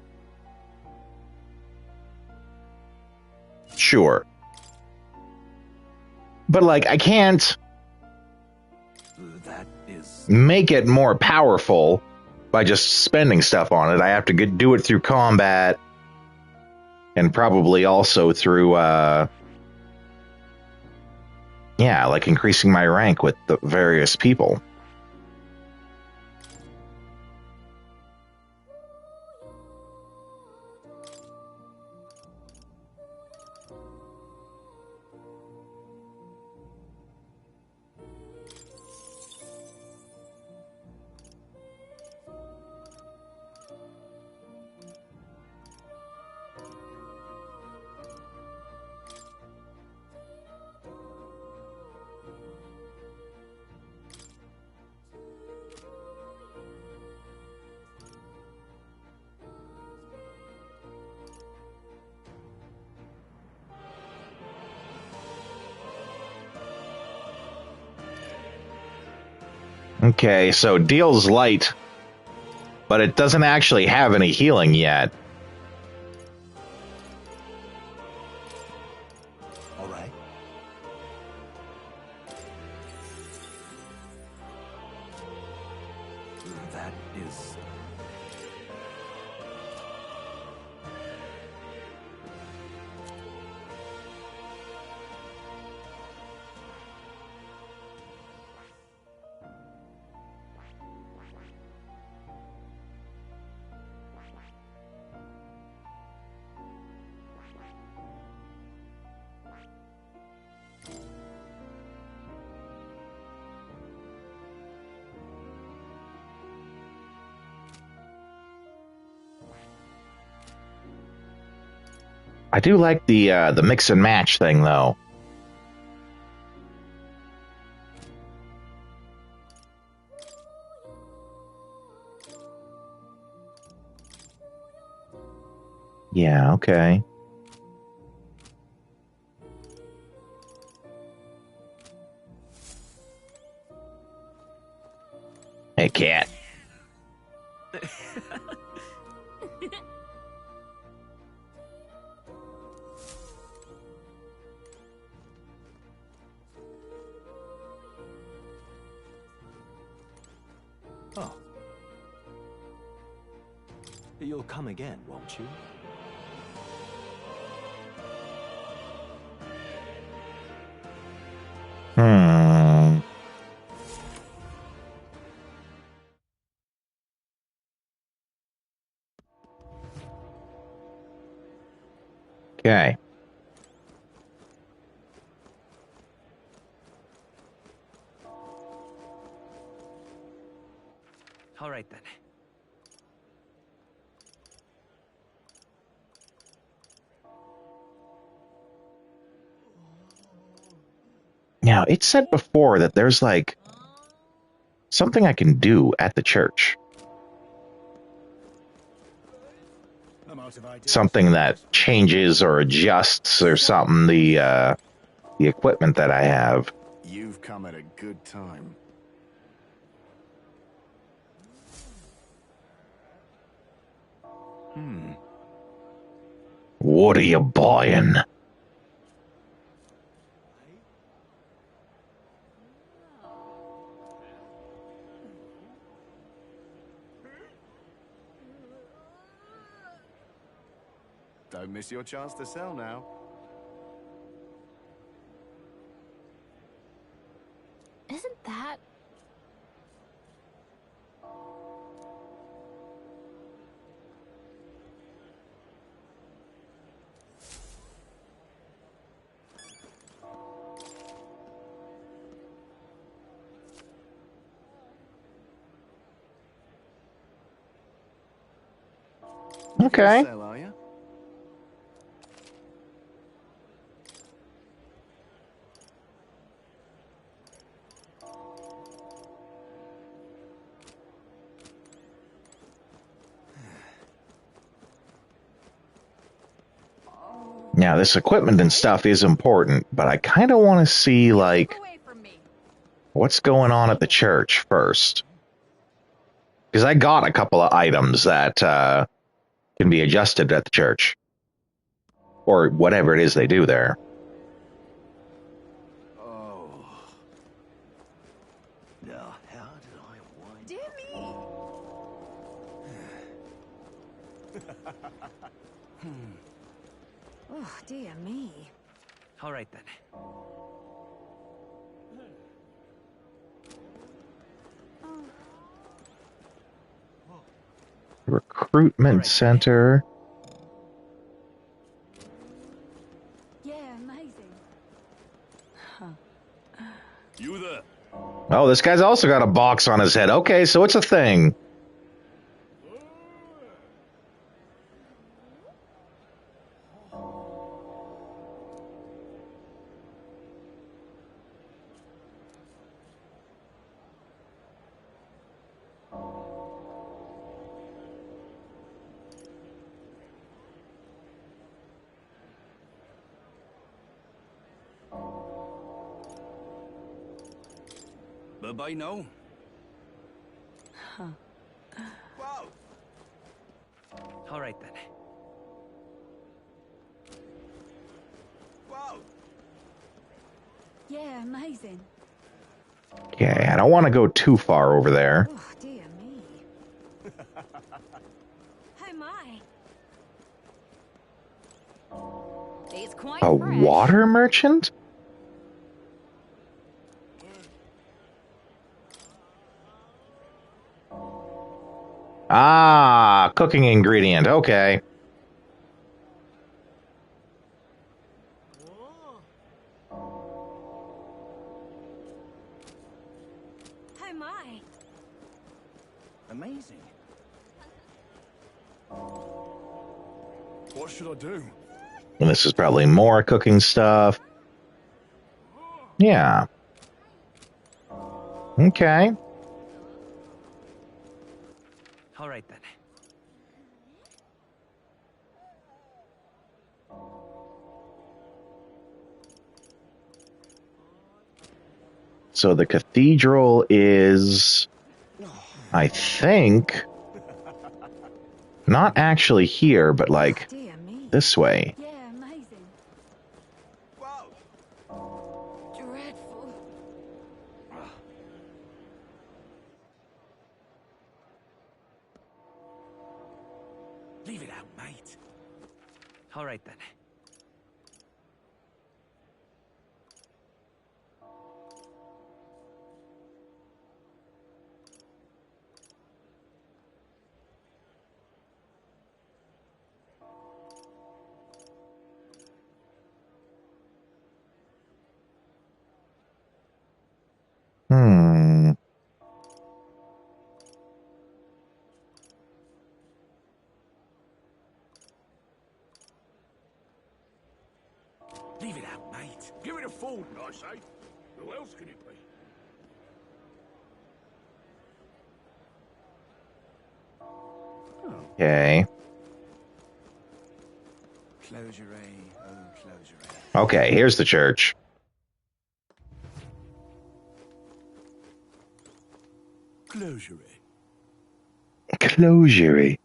sure. But like, I can't That is... make it more powerful by just spending stuff on it. I have to do it through combat and probably also through, yeah, like increasing my rank with the various people. Okay, so deals light, but it doesn't actually have any healing yet. All right. That is... I do like the mix and match thing, though. Yeah, okay. Hey, cat. Oh. You'll come again, won't you? Hmm. Okay. All right then. Now, it said before that there's like something I can do at the church. Something that changes or adjusts or something the equipment that I have. You've come at a good time. What are you buying? Don't miss your chance to sell now. Isn't that... Okay. Sell, are you? Now, this equipment and stuff is important, but I kind of want to see, like, what's going on at the church first. Because I got a couple of items that can be adjusted at the church. Or whatever it is they do there. Oh. Now, how did I wind Dear me! Oh, dear me. All right, then. Recruitment center. Yeah, amazing. You there? Oh, this guy's also got a box on his head. Okay, so it's a thing. Bye-bye now. Whoa! All right, then. Whoa! Yeah, amazing. Okay, I don't want to go too far over there. Oh, dear me. Oh my. It's quite A fresh. water merchant? Ah, cooking ingredient. Okay. Oh my. Amazing. What should I do? And this is probably more cooking stuff. Yeah. Okay. All right, then. So the cathedral is, I think, not actually here, but like this way. Yeah, amazing. Dreadful. Leave it out, mate. All right, then. Hmm. Leave it out, mate. Give it a fool, I say. Who else can it be? Okay. Closure, oh, closure. Okay, here's the church. Closure. Closure.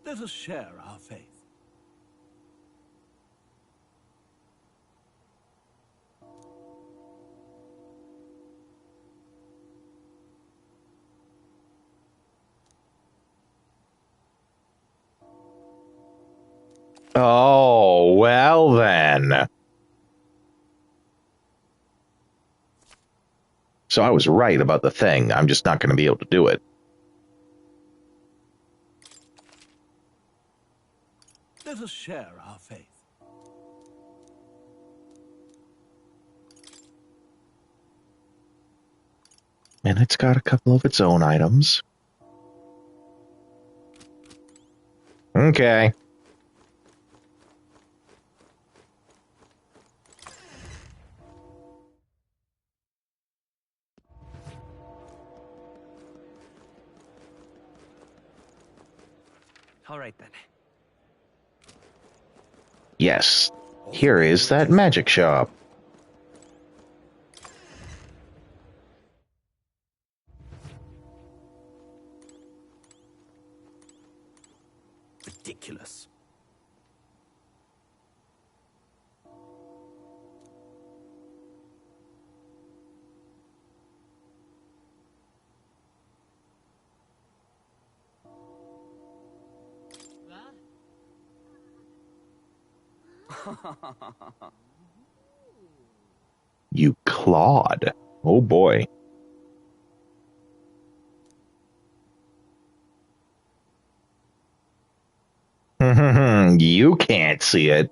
Let us share our faith. Oh, well then. So I was right about the thing. I'm just not going to be able to do it. Let us share our faith. And it's got a couple of its own items. Okay. All right then. Yes. Here is that magic shop. Ridiculous. You Claude. Oh boy. You can't see it.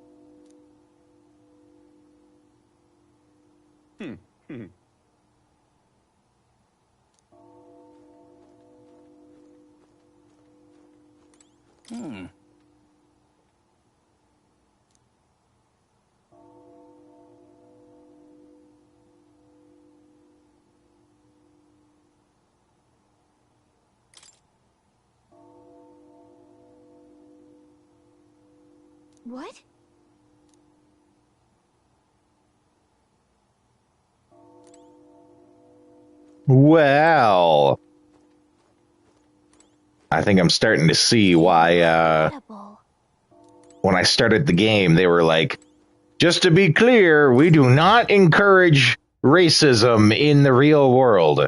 What? Well, I think I'm starting to see why, when I started the game, they were like, just to be clear, we do not encourage racism in the real world.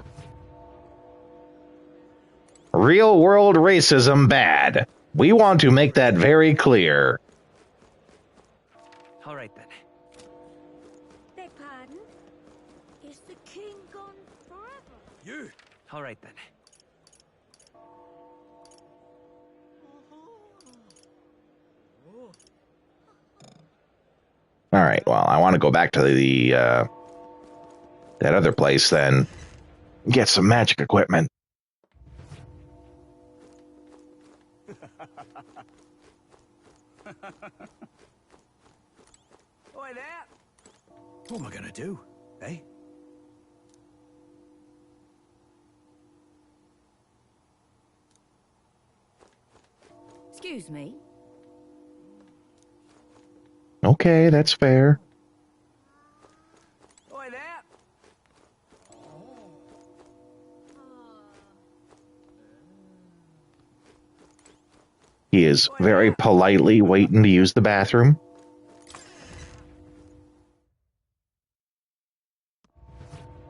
Real world racism bad. We want to make that very clear. All right then. Beg pardon? Is the king gone forever? You. All right then. All right, well, I want to go back to the that other place then. Get some magic equipment. Oi there! What am I gonna do, eh? Excuse me. Okay, that's fair. Oi there! He is very politely waiting to use the bathroom.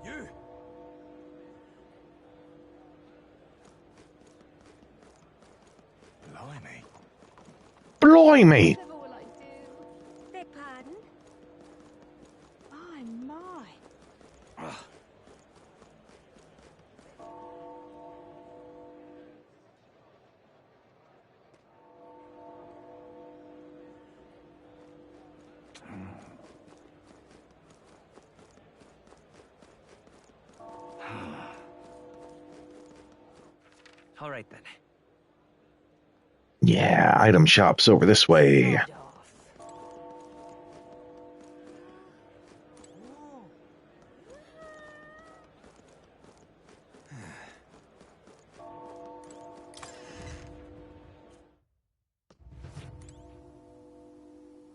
You! Blimey. Blimey! Whatever will I do? Beg pardon? My. All right then. Yeah, item shop's over this way.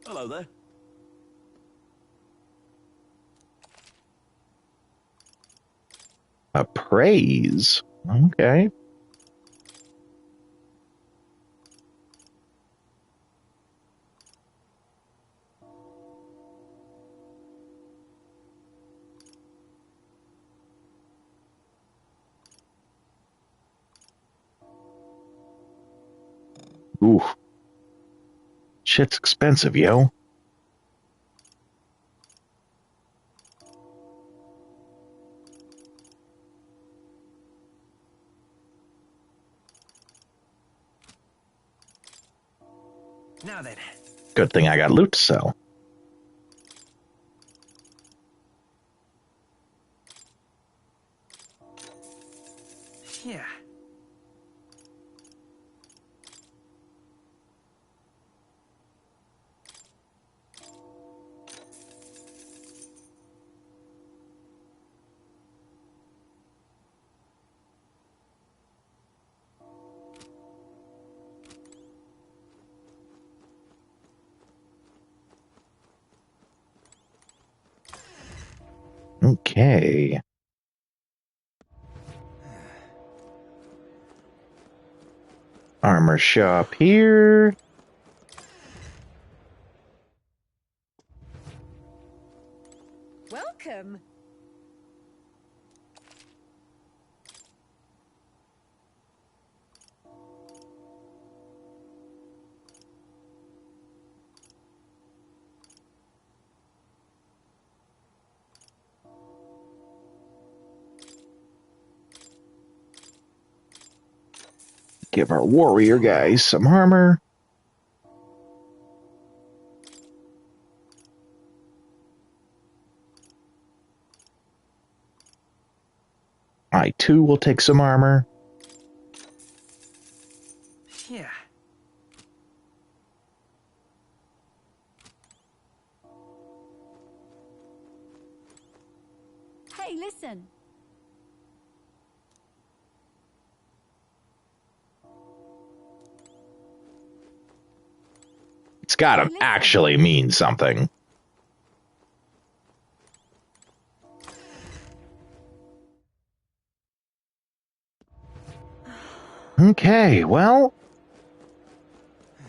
Hello there. Appraise? Okay. Ooh. Shit's expensive, yo. Now then. Good thing I got loot to sell. Okay. Armor shop here. Welcome. Give our warrior guys some armor. I too will take some armor. Yeah. Hey, listen. It's gotta actually mean something. Okay, well,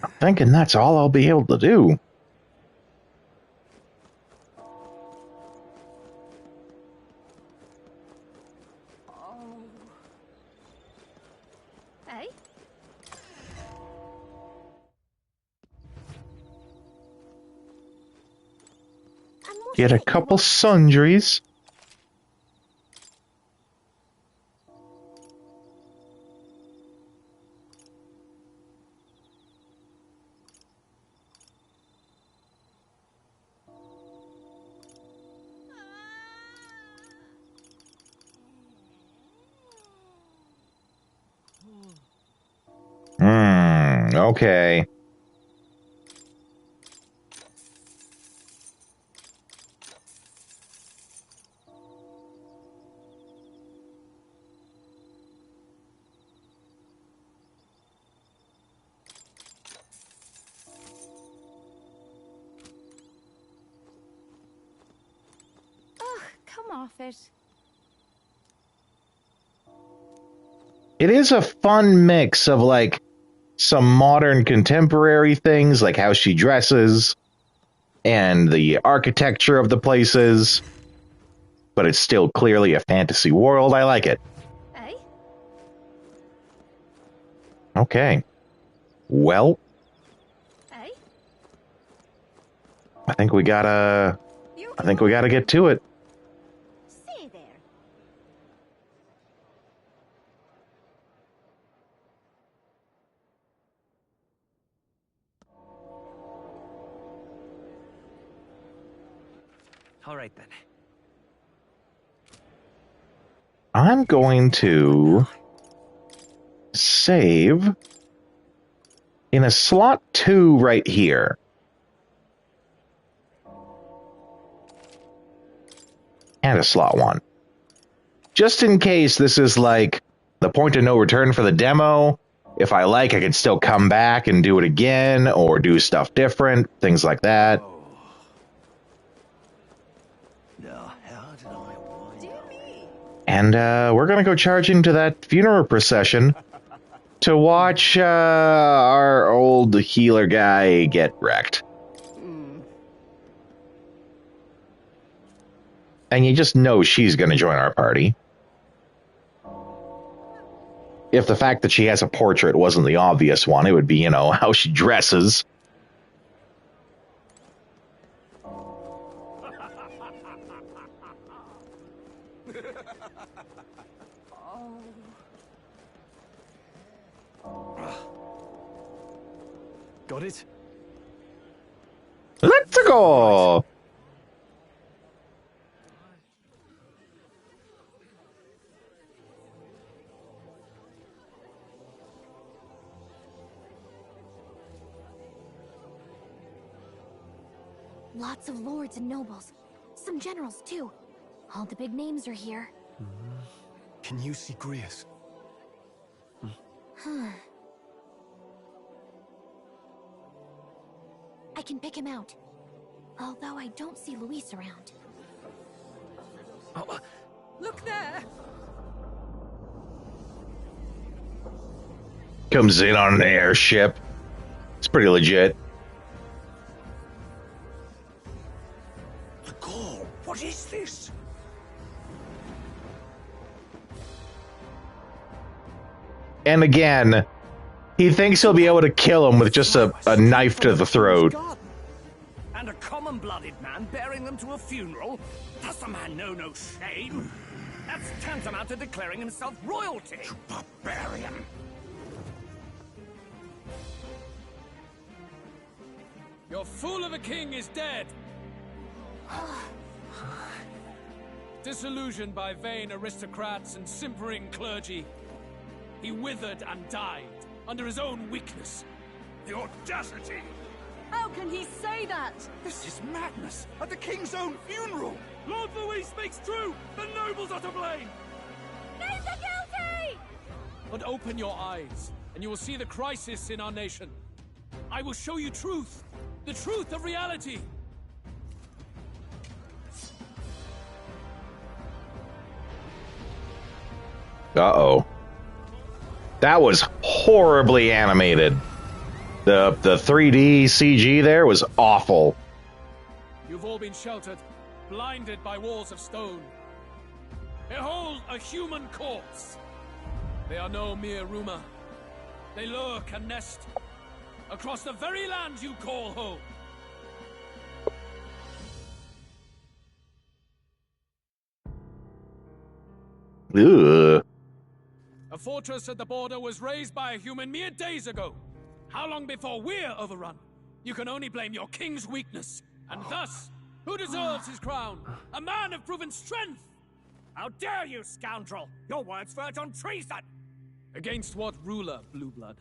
I'm thinking that's all I'll be able to do. Hey? Get a couple sundries. Okay. Ugh, come off it. It is a fun mix of, like, some modern contemporary things, like how she dresses, and the architecture of the places, but it's still clearly a fantasy world. I like it. Hey? Okay. Well, Hey? I think we gotta get to it. Say there. All right, then. I'm going to save in a slot 2 right here. And a slot 1. Just in case this is like the point of no return for the demo. If I like, I can still come back and do it again or do stuff different, things like that. And we're going to go charge into that funeral procession to watch our old healer guy get wrecked. And you just know she's going to join our party. If the fact that she has a portrait wasn't the obvious one, it would be, you know, how she dresses. Got it? Let's go! Lots of lords and nobles. Some generals, too. All the big names are here. Can you see Grius? I can pick him out. Although I don't see Luis around. Look there! Comes in on an airship. It's pretty legit. The Gaul, what is this? And again, he thinks he'll be able to kill him with just a knife to the throat. And a common-blooded man bearing them to a funeral? Does the man know no shame? That's tantamount to declaring himself royalty. You barbarian! Your fool of a king is dead! Disillusioned by vain aristocrats and simpering clergy, he withered and died under his own weakness. The audacity! How can he say that? This is madness! At the king's own funeral! Lord Louis speaks true! The nobles are to blame! Names are guilty! But open your eyes, and you will see the crisis in our nation. I will show you truth, the truth of reality. Uh-oh. That was horribly animated. The 3D CG there was awful. You've all been sheltered, blinded by walls of stone. Behold a human corpse. They are no mere rumor. They lurk and nest across the very land you call home. Ugh. A fortress at the border was raised by a human mere days ago. How long before we're overrun? You can only blame your king's weakness. And thus, who deserves his crown? A man of proven strength! How dare you, scoundrel! Your words verge on treason! Against what ruler, Blue Blood?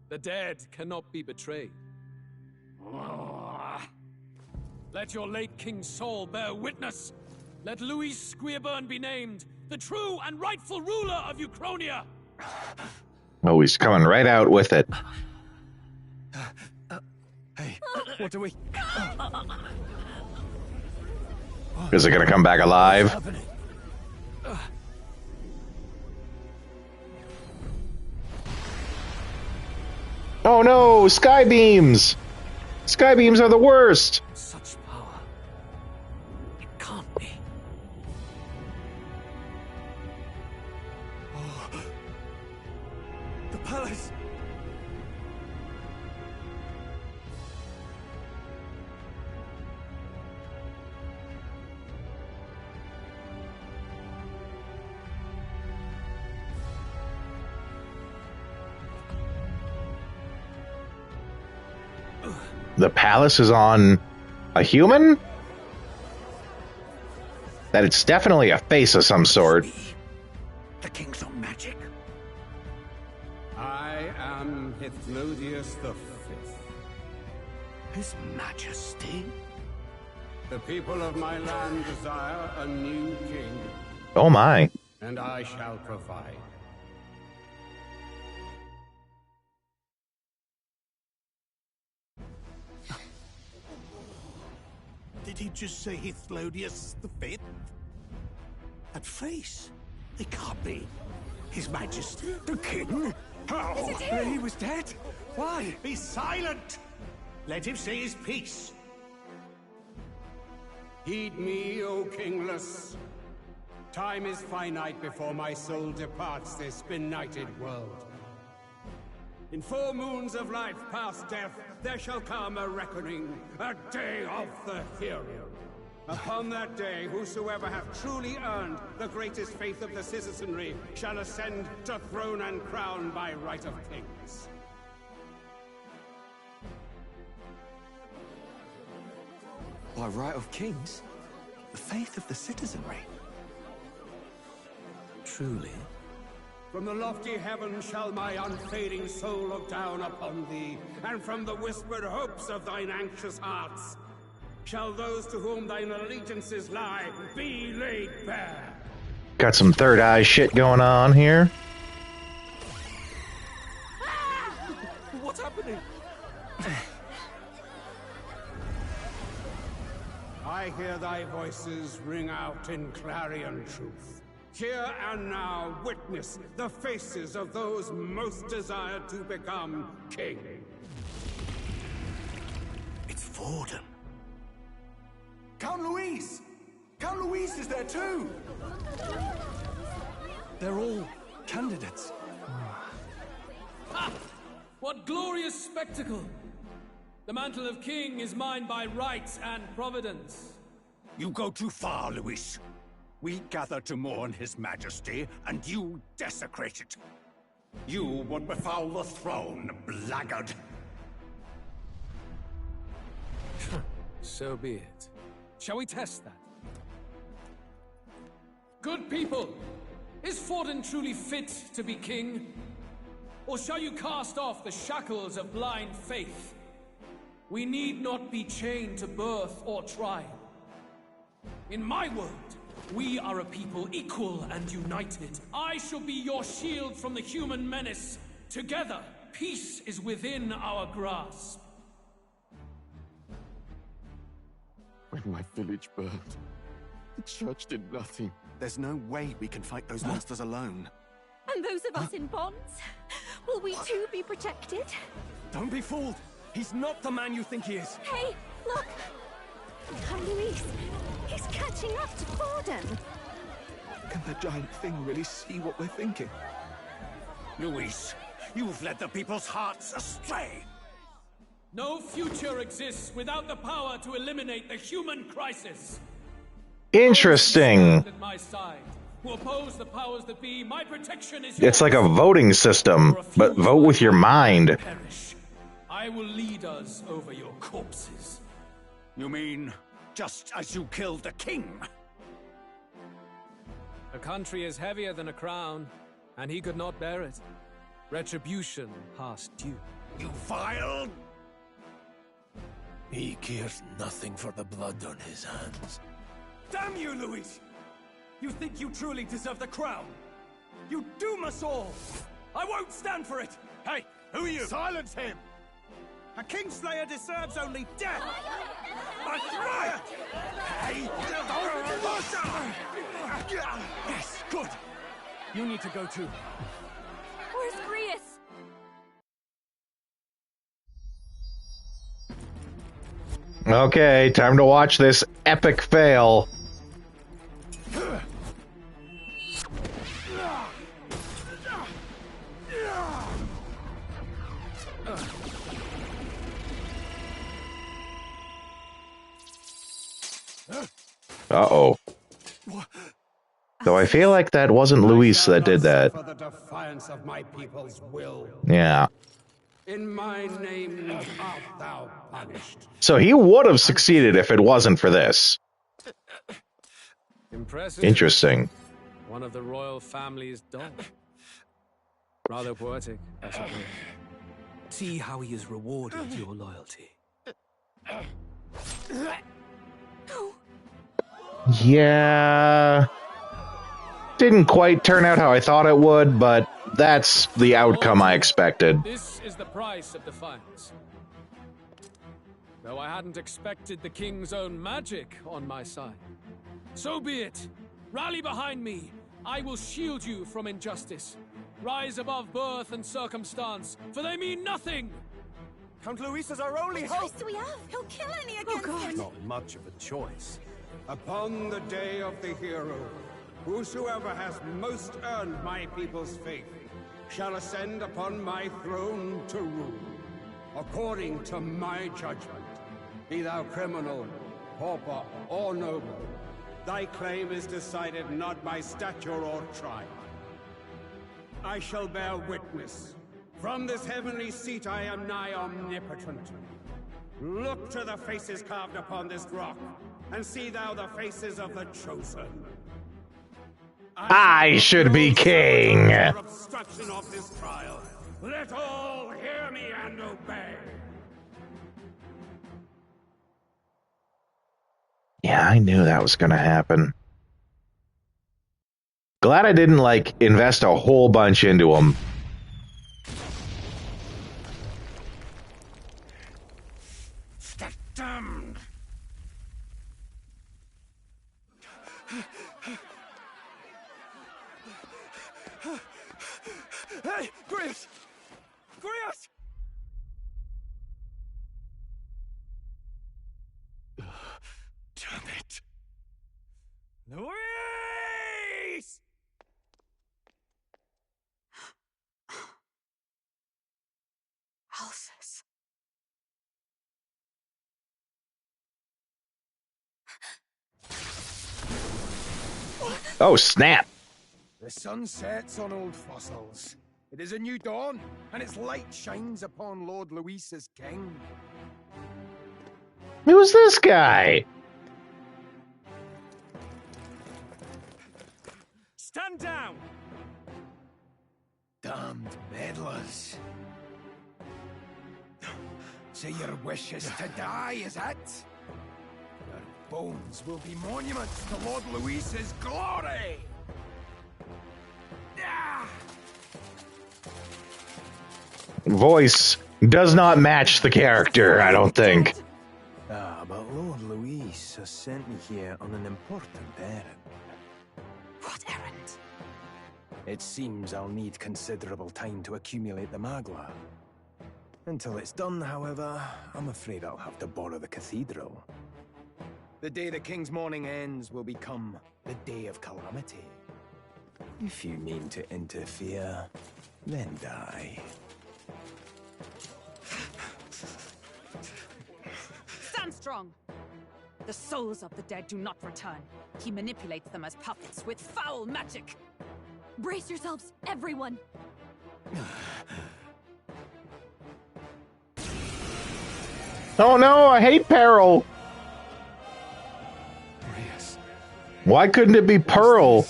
The dead cannot be betrayed. Let your late king's soul bear witness. Let Louis Squeerburn be named the true and rightful ruler of Ukrainia. Oh, he's coming right out with it. Hey, what do we... Is it gonna come back alive? Oh no, sky beams! Sky beams are the worst! Such power. It can't be. Oh. The palace! The palace is on a human? That it's definitely a face of some sort. The king's on magic. I am Hythnodius the Fifth. His Majesty? The people of my land desire a new king. Oh my. And I shall provide. Did he just say Hythnodius the Fifth? That face? It can't be. His Majesty, the King? How? Is it him? He was dead? Why? Be silent! Let him say his piece. Heed me, O kingless. Time is finite before my soul departs this benighted world. In 4 moons of life past death, there shall come a reckoning, a day of the hero. Upon that day, whosoever hath truly earned the greatest faith of the citizenry shall ascend to throne and crown by right of kings. By right of kings? The faith of the citizenry? Truly? From the lofty heavens shall my unfading soul look down upon thee, and from the whispered hopes of thine anxious hearts shall those to whom thine allegiances lie be laid bare. Got some third eye shit going on here. What's happening? I I hear thy voices ring out in clarion truth. Here and now witness the faces of those most desired to become king. It's Forden. Count Louise! Count Louise is there too! They're all candidates. Ha! What glorious spectacle! The mantle of king is mine by right and providence. You go too far, Louis. We gather to mourn his majesty, and you desecrate it. You would befoul the throne, blackguard. So be it. Shall we test that? Good people, is Forden truly fit to be king? Or shall you cast off the shackles of blind faith? We need not be chained to birth or trial. In my world, we are a people equal and united. I shall be your shield from the human menace. Together, peace is within our grasp. When my village burned, the church did nothing. There's no way we can fight those monsters alone. And those of us in bonds? Will we too be protected? Don't be fooled! He's not the man you think he is! Hey, look! Count Louise! He's catching up to Forden! Can the giant thing really see what we're thinking? Louis, you've led the people's hearts astray! No future exists without the power to eliminate the human crisis. Interesting. At my side, who oppose the powers that be, my protection is It's like a voting system, but vote with your mind. perish. I will lead us over your corpses. You mean, just as you killed the king? A country is heavier than a crown, and he could not bear it. Retribution past due. You vile... He cares nothing for the blood on his hands. Damn you, Louis! You think you truly deserve the crown? You doom us all! I won't stand for it! Hey, who are you? Silence him! A Kingslayer deserves only death! That's right! Hey! Yes, good! You need to go too. Where's Grius? Okay, time to watch this epic fail. Uh-oh. Though I feel like that wasn't Luis that did that. For the defiance of my people's will. Yeah. In my name art thou punished. So he would have succeeded if it wasn't for this. Impressive. Interesting. One of the royal family's dog. Rather poetic, I suppose. See how he has rewarded your loyalty. Yeah. Didn't quite turn out how I thought it would, but that's the outcome I expected. This is the price of defiance. Though I hadn't expected the king's own magic on my side. So be it. Rally behind me. I will shield you from injustice. Rise above birth and circumstance, for they mean nothing. Count Louis is our only hope! Choice do we have? He'll kill any against him! Not much of a choice. Upon the day of the hero, whosoever has most earned my people's faith shall ascend upon my throne to rule, according to my judgment. Be thou criminal, pauper, or noble, thy claim is decided not by stature or tribe. I shall bear witness. From this heavenly seat I am nigh omnipotent. Look to the faces carved upon this rock, and see thou the faces of the chosen. I should be king. Obstruction of this trial. Let all hear me and obey. Yeah, I knew that was gonna happen. Glad I didn't, like, invest a whole bunch into him. Damn it! Louise! Alphys. Oh, snap. The sun sets on old fossils. It is a new dawn, and its light shines upon Lord Luis's king. Who's this guy? Stand down! Damned meddlers. So your wish is to die, is it? Your bones will be monuments to Lord Luis's glory! Voice does not match the character, I don't think. But Lord Luis has sent me here on an important errand. What errand? It seems I'll need considerable time to accumulate the Magla. Until it's done, however, I'm afraid I'll have to borrow the cathedral. The day the king's mourning ends will become the day of calamity. If you mean to interfere, then die. Stand strong! The souls of the dead do not return. He manipulates them as puppets with foul magic. Brace yourselves, everyone! Oh no, I hate Peril. Why couldn't it be Pearl?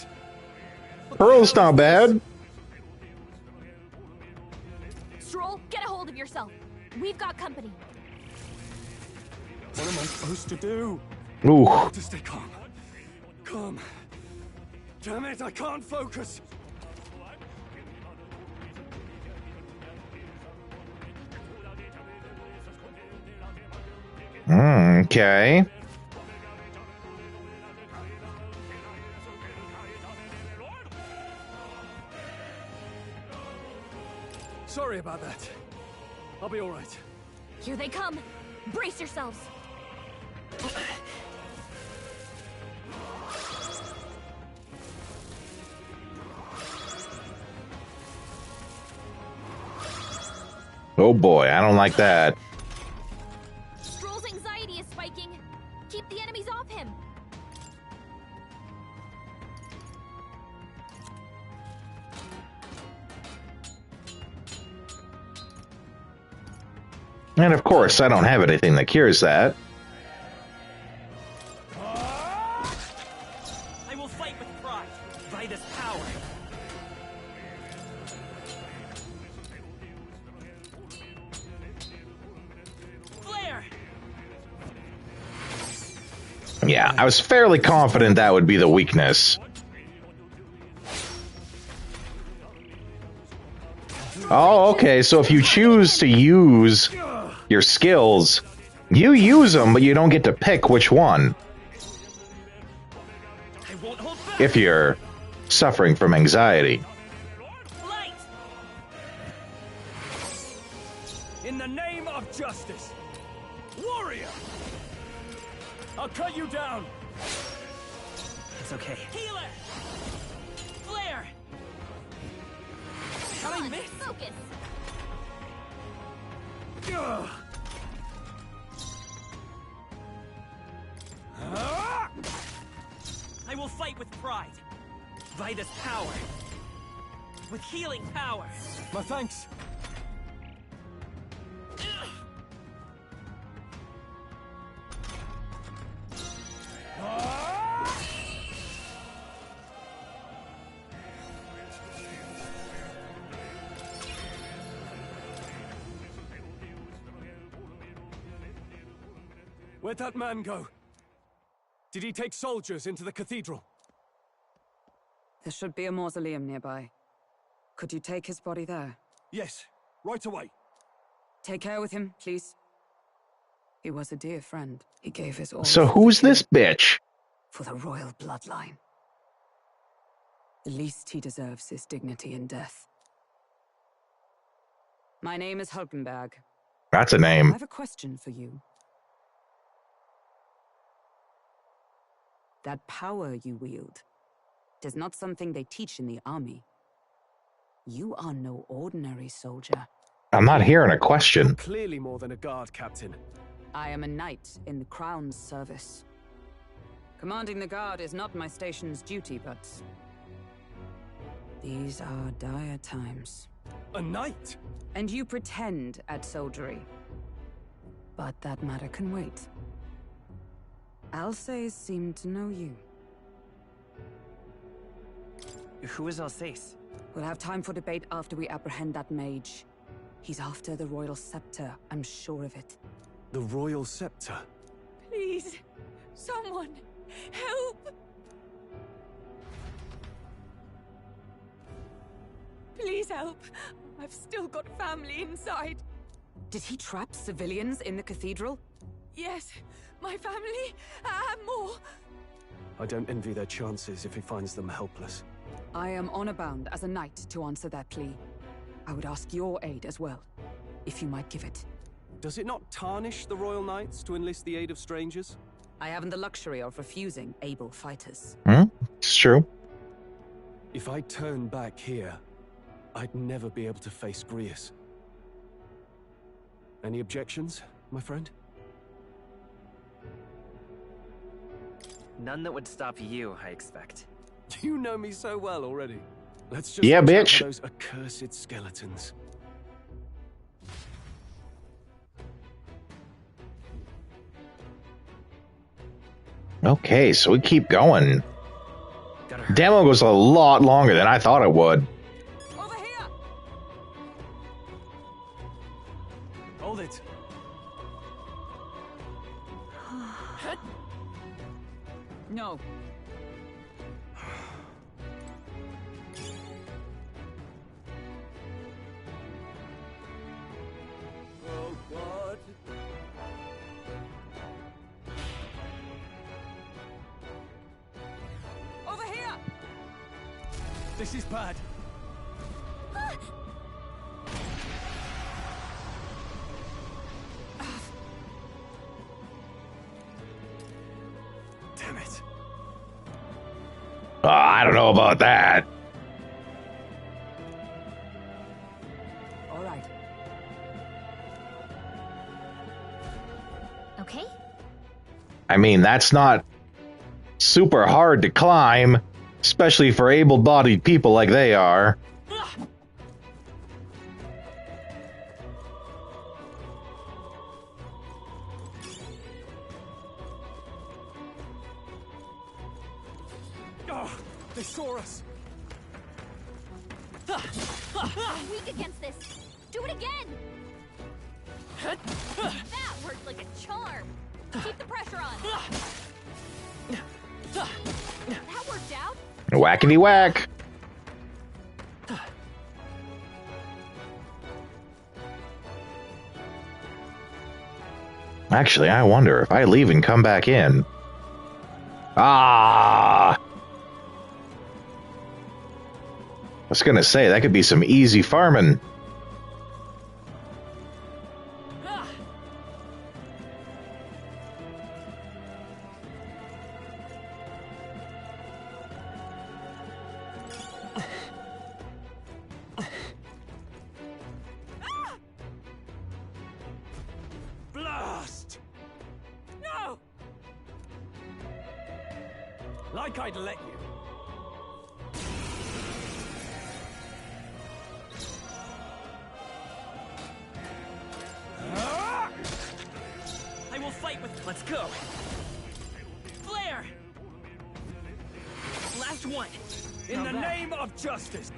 Pearl's not bad. Stroll, get a hold of yourself. We've got company. What am I supposed to do? Ooh. To stay calm. Calm. Damn it, I can't focus. Okay. Sorry about that. I'll be all right. Here they come. Brace yourselves. Oh boy, I don't like that. Stroll's anxiety is spiking. Keep the enemies off him. And of course, I don't have anything that cures that. I will fight with pride by this power. Flare! Yeah, I was fairly confident that would be the weakness. Oh, okay, so if you choose to use your skills, you use them, but you don't get to pick which one. If you're suffering from anxiety. In the name of justice, warrior! I'll cut you down! It's okay. Healer! Flare! How I miss? Focus! I will fight with pride. By this power. With healing power. My thanks. Where'd that man go? Did he take soldiers into the cathedral? There should be a mausoleum nearby. Could you take his body there? Yes, right away. Take care with him, please. He was a dear friend. He gave his all. So who's this bitch? For the royal bloodline. The least he deserves is dignity in death. My name is Hulkenberg. That's a I name. have a question for you. That power you wield, it is not something they teach in the army. You are no ordinary soldier. I'm not hearing a question. You're clearly more than a guard, Captain. I am a knight in the Crown's service. Commanding the guard is not my station's duty, but these are dire times. A knight? And you pretend at soldiery. But that matter can wait. Alsace seemed to know you. Who is Alsace? We'll have time for debate after we apprehend that mage. He's after the royal scepter, I'm sure of it. The royal scepter? Please, someone, help! Please help. I've still got family inside. Did he trap civilians in the cathedral? Yes, my family, and more. I don't envy their chances if he finds them helpless. I am honor bound as a knight to answer that plea. I would ask your aid as well, if you might give it. Does it not tarnish the Royal Knights to enlist the aid of strangers? I haven't the luxury of refusing able fighters. It's true. If I turn back here, I'd never be able to face Grius. Any objections, my friend? None that would stop you, I expect. You know me so well already. Let's just Yeah, watch out bitch. for those accursed skeletons. Okay, so we keep going. Demo goes a lot longer than I thought it would. Hold it. No. Oh, God. Over here! This is bad. Damn it. I don't know about that. All right. Okay? I mean, that's not super hard to climb, especially for able-bodied people like they are. Oh, they saw us. I'm weak against this. Do it again! That worked like a charm. Keep the pressure on. That worked out. Whackety whack. Actually, I wonder if I leave and come back in. Ah! I was gonna say, that could be some easy farming. Blast! No! Like I'd let you. I will fight with. Let's go. Flare. Last one. In the name of justice.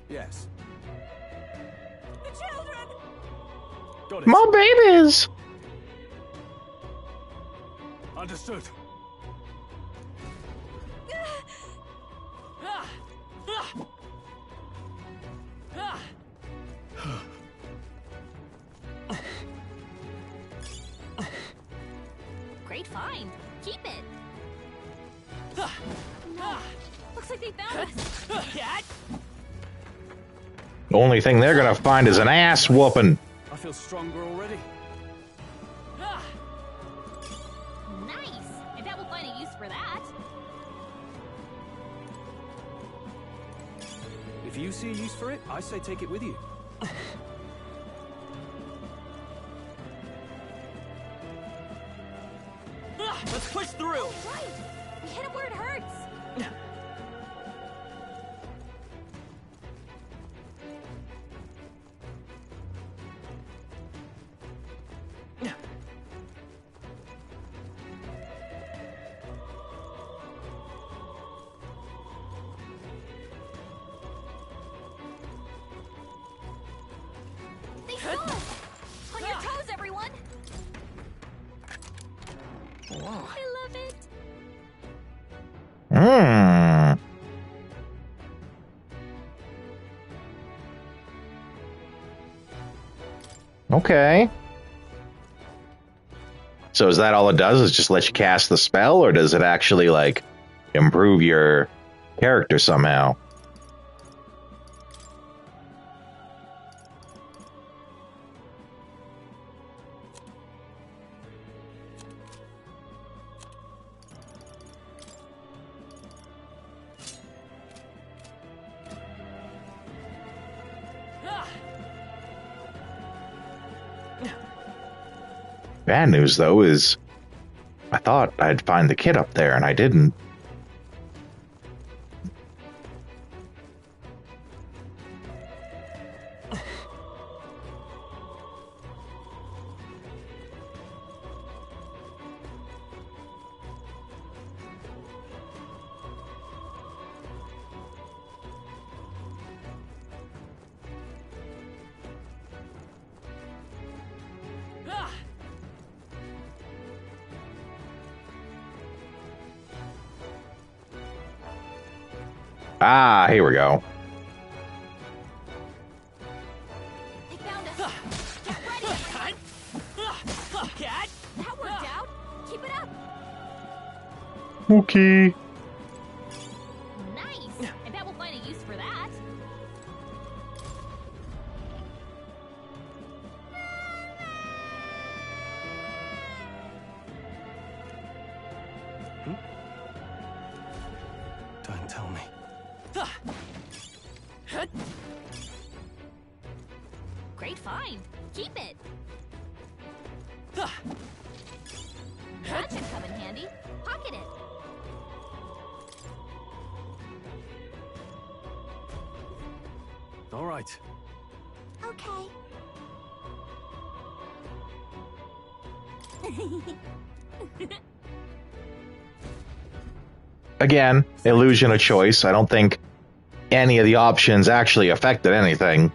Yes. The children! Got it. My babies! Understood. Keep it. No. Looks like they found us. The only thing they're gonna find is an ass whooping. I feel stronger already. Nice. I bet we'll find a use for that. If you see a use for it, I say take it with you. Let's push through. Oh, right. We hit it where it hurts. They saw us. On your toes, everyone. Whoa. I love it. Okay. So is that all it does? Is just let you cast the spell, or does it actually, like, improve your character somehow? Bad news, though, is I thought I'd find the kid up there, and I didn't. Ah, here we go. They found us. Get ready, everyone. That worked out. Keep it up. Okay. Nice. I bet we'll find a use for that. Don't tell me. Great find. Keep it. That should come in handy. Pocket it. All right. Okay. Again, illusion of choice. I don't think any of the options actually affected anything.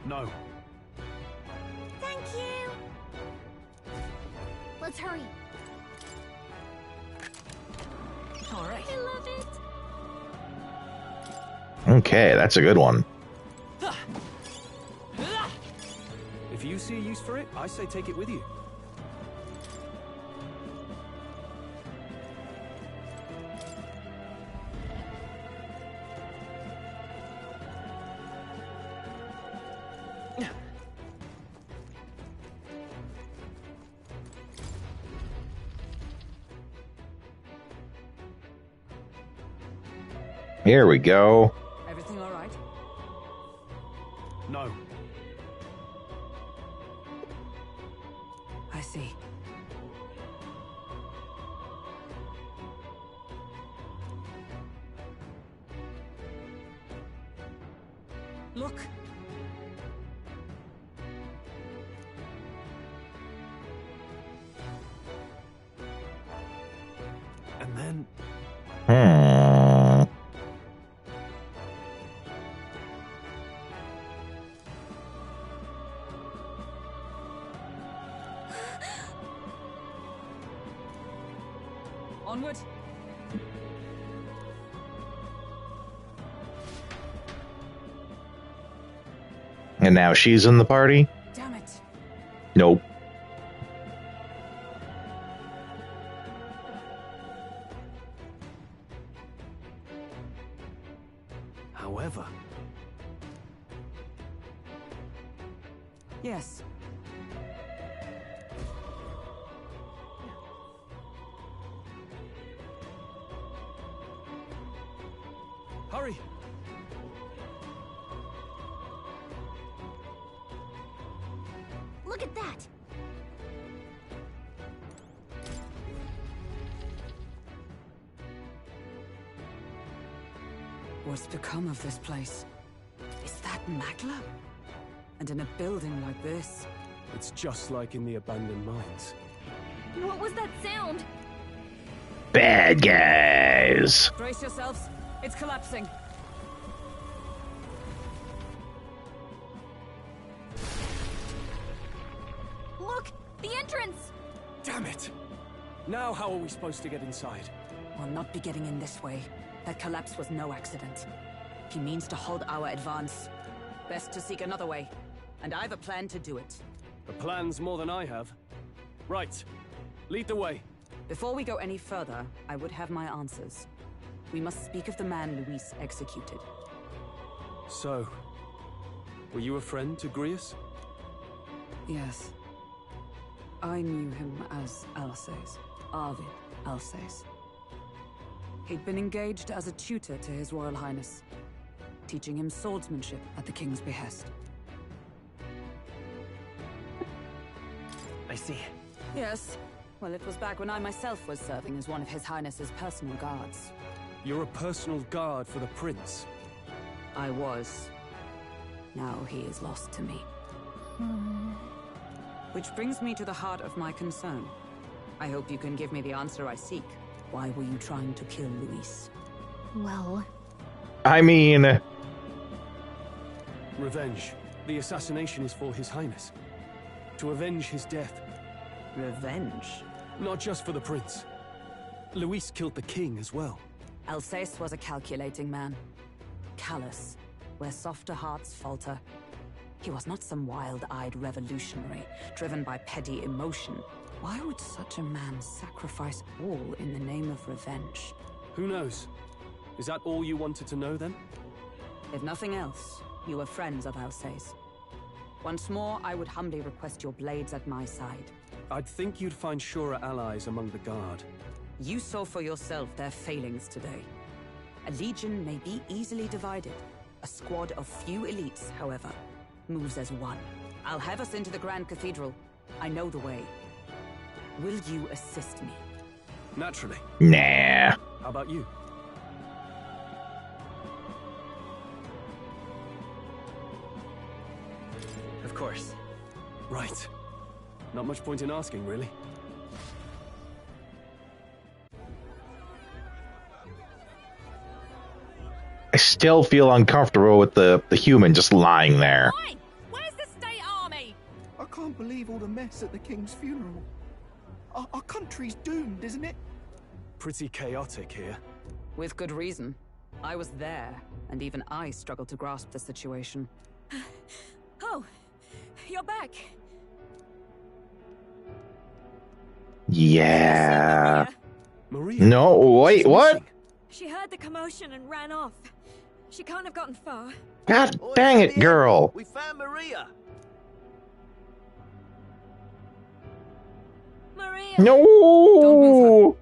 No. Thank you. Let's hurry. All right. I love it. Okay, that's a good one. If you see a use for it, I say take it with you. Here we go. Everything all right? No. I see. Look. And then... Onward. And now she's in the party? Damn it. Nope. However... Yes. Hurry! Look at that! What's become of this place? Is that Magla? And in a building like this? It's just like in the abandoned mines. What was that sound? Bad guys. Brace yourselves. It's collapsing. Look! The entrance! Damn it! Now how are we supposed to get inside? We'll not be getting in this way. That collapse was no accident. He means to halt our advance. Best to seek another way. And I've a plan to do it. The plan's more than I have. Right. Lead the way. Before we go any further, I would have my answers. We must speak of the man Luis executed. So, were you a friend to Grius? Yes. I knew him as Alsace. Arvid Alsace. He'd been engaged as a tutor to His Royal Highness, teaching him swordsmanship at the king's behest. I see. Yes. Well, it was back when I myself was serving as one of His Highness's personal guards. You're a personal guard for the prince. I was. Now he is lost to me. Which brings me to the heart of my concern. I hope you can give me the answer I seek. Why were you trying to kill Luis? Well... I mean... Revenge. The assassination is for His Highness. To avenge his death. Revenge? Not just for the prince. Luis killed the king as well. Alsace was a calculating man. Callous, where softer hearts falter. He was not some wild-eyed revolutionary, driven by petty emotion. Why would such a man sacrifice all in the name of revenge? Who knows? Is that all you wanted to know, then? If nothing else, you were friends of Alsace. Once more, I would humbly request your blades at my side. I'd think you'd find surer allies among the guard. You saw for yourself their failings today. A legion may be easily divided. A squad of few elites, however, moves as one. I'll have us into the Grand Cathedral. I know the way. Will you assist me? Naturally. Nah. How about you? Of course. Right. Not much point in asking, really. I still feel uncomfortable with the human just lying there. Why? Where's the state army? I can't believe all the mess at the king's funeral. Our country's doomed, isn't it? Pretty chaotic here. With good reason. I was there, and even I struggled to grasp the situation. Oh, you're back. Yeah. Maria? No, wait, what? She heard the commotion and ran off. She can't have gotten far. God dang it, girl. We found Maria. Maria! No! Don't move her.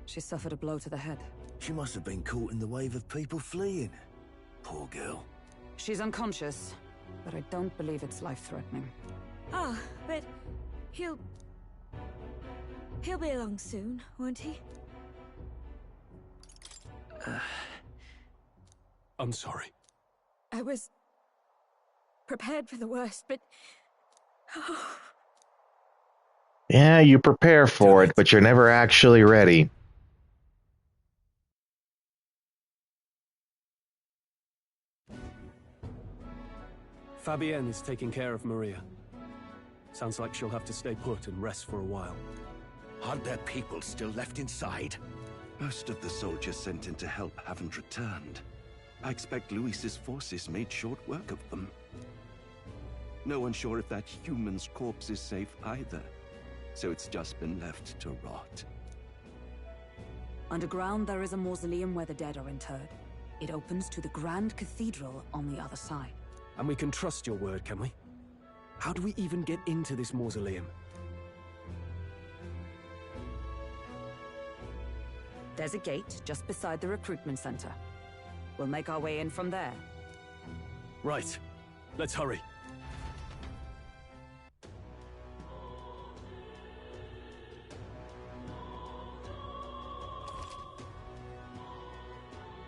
She suffered a blow to the head. She must have been caught in the wave of people fleeing. Poor girl. She's unconscious, but I don't believe it's life-threatening. Ah, but he'll be along soon, won't he? I'm sorry. I was prepared for the worst, but... Yeah, you prepare for it, but you're never actually ready. Fabienne is taking care of Maria. Sounds like she'll have to stay put and rest for a while. Aren't there people still left inside? Most of the soldiers sent in to help haven't returned. I expect Luis's forces made short work of them. No one's sure if that human's corpse is safe either, so it's just been left to rot. Underground, there is a mausoleum where the dead are interred. It opens to the Grand Cathedral on the other side. And we can trust your word, can we? How do we even get into this mausoleum? There's a gate just beside the recruitment center. We'll make our way in from there. Right. Let's hurry.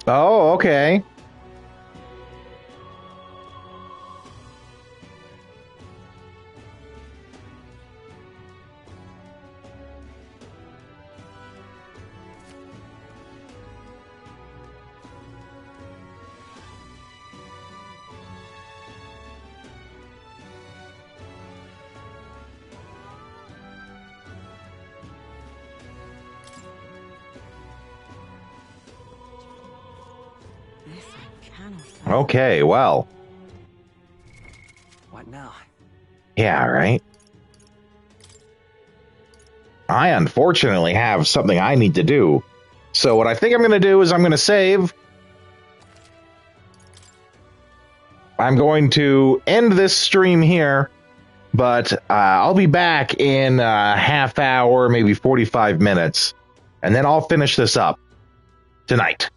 Oh, okay. Okay, well. What now? Yeah, right. I unfortunately have something I need to do. So what I think I'm going to do is I'm going to save. I'm going to end this stream here, but I'll be back in a half hour, maybe 45 minutes, and then I'll finish this up tonight.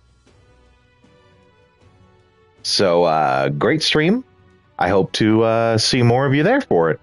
So, great stream. I hope to see more of you there for it.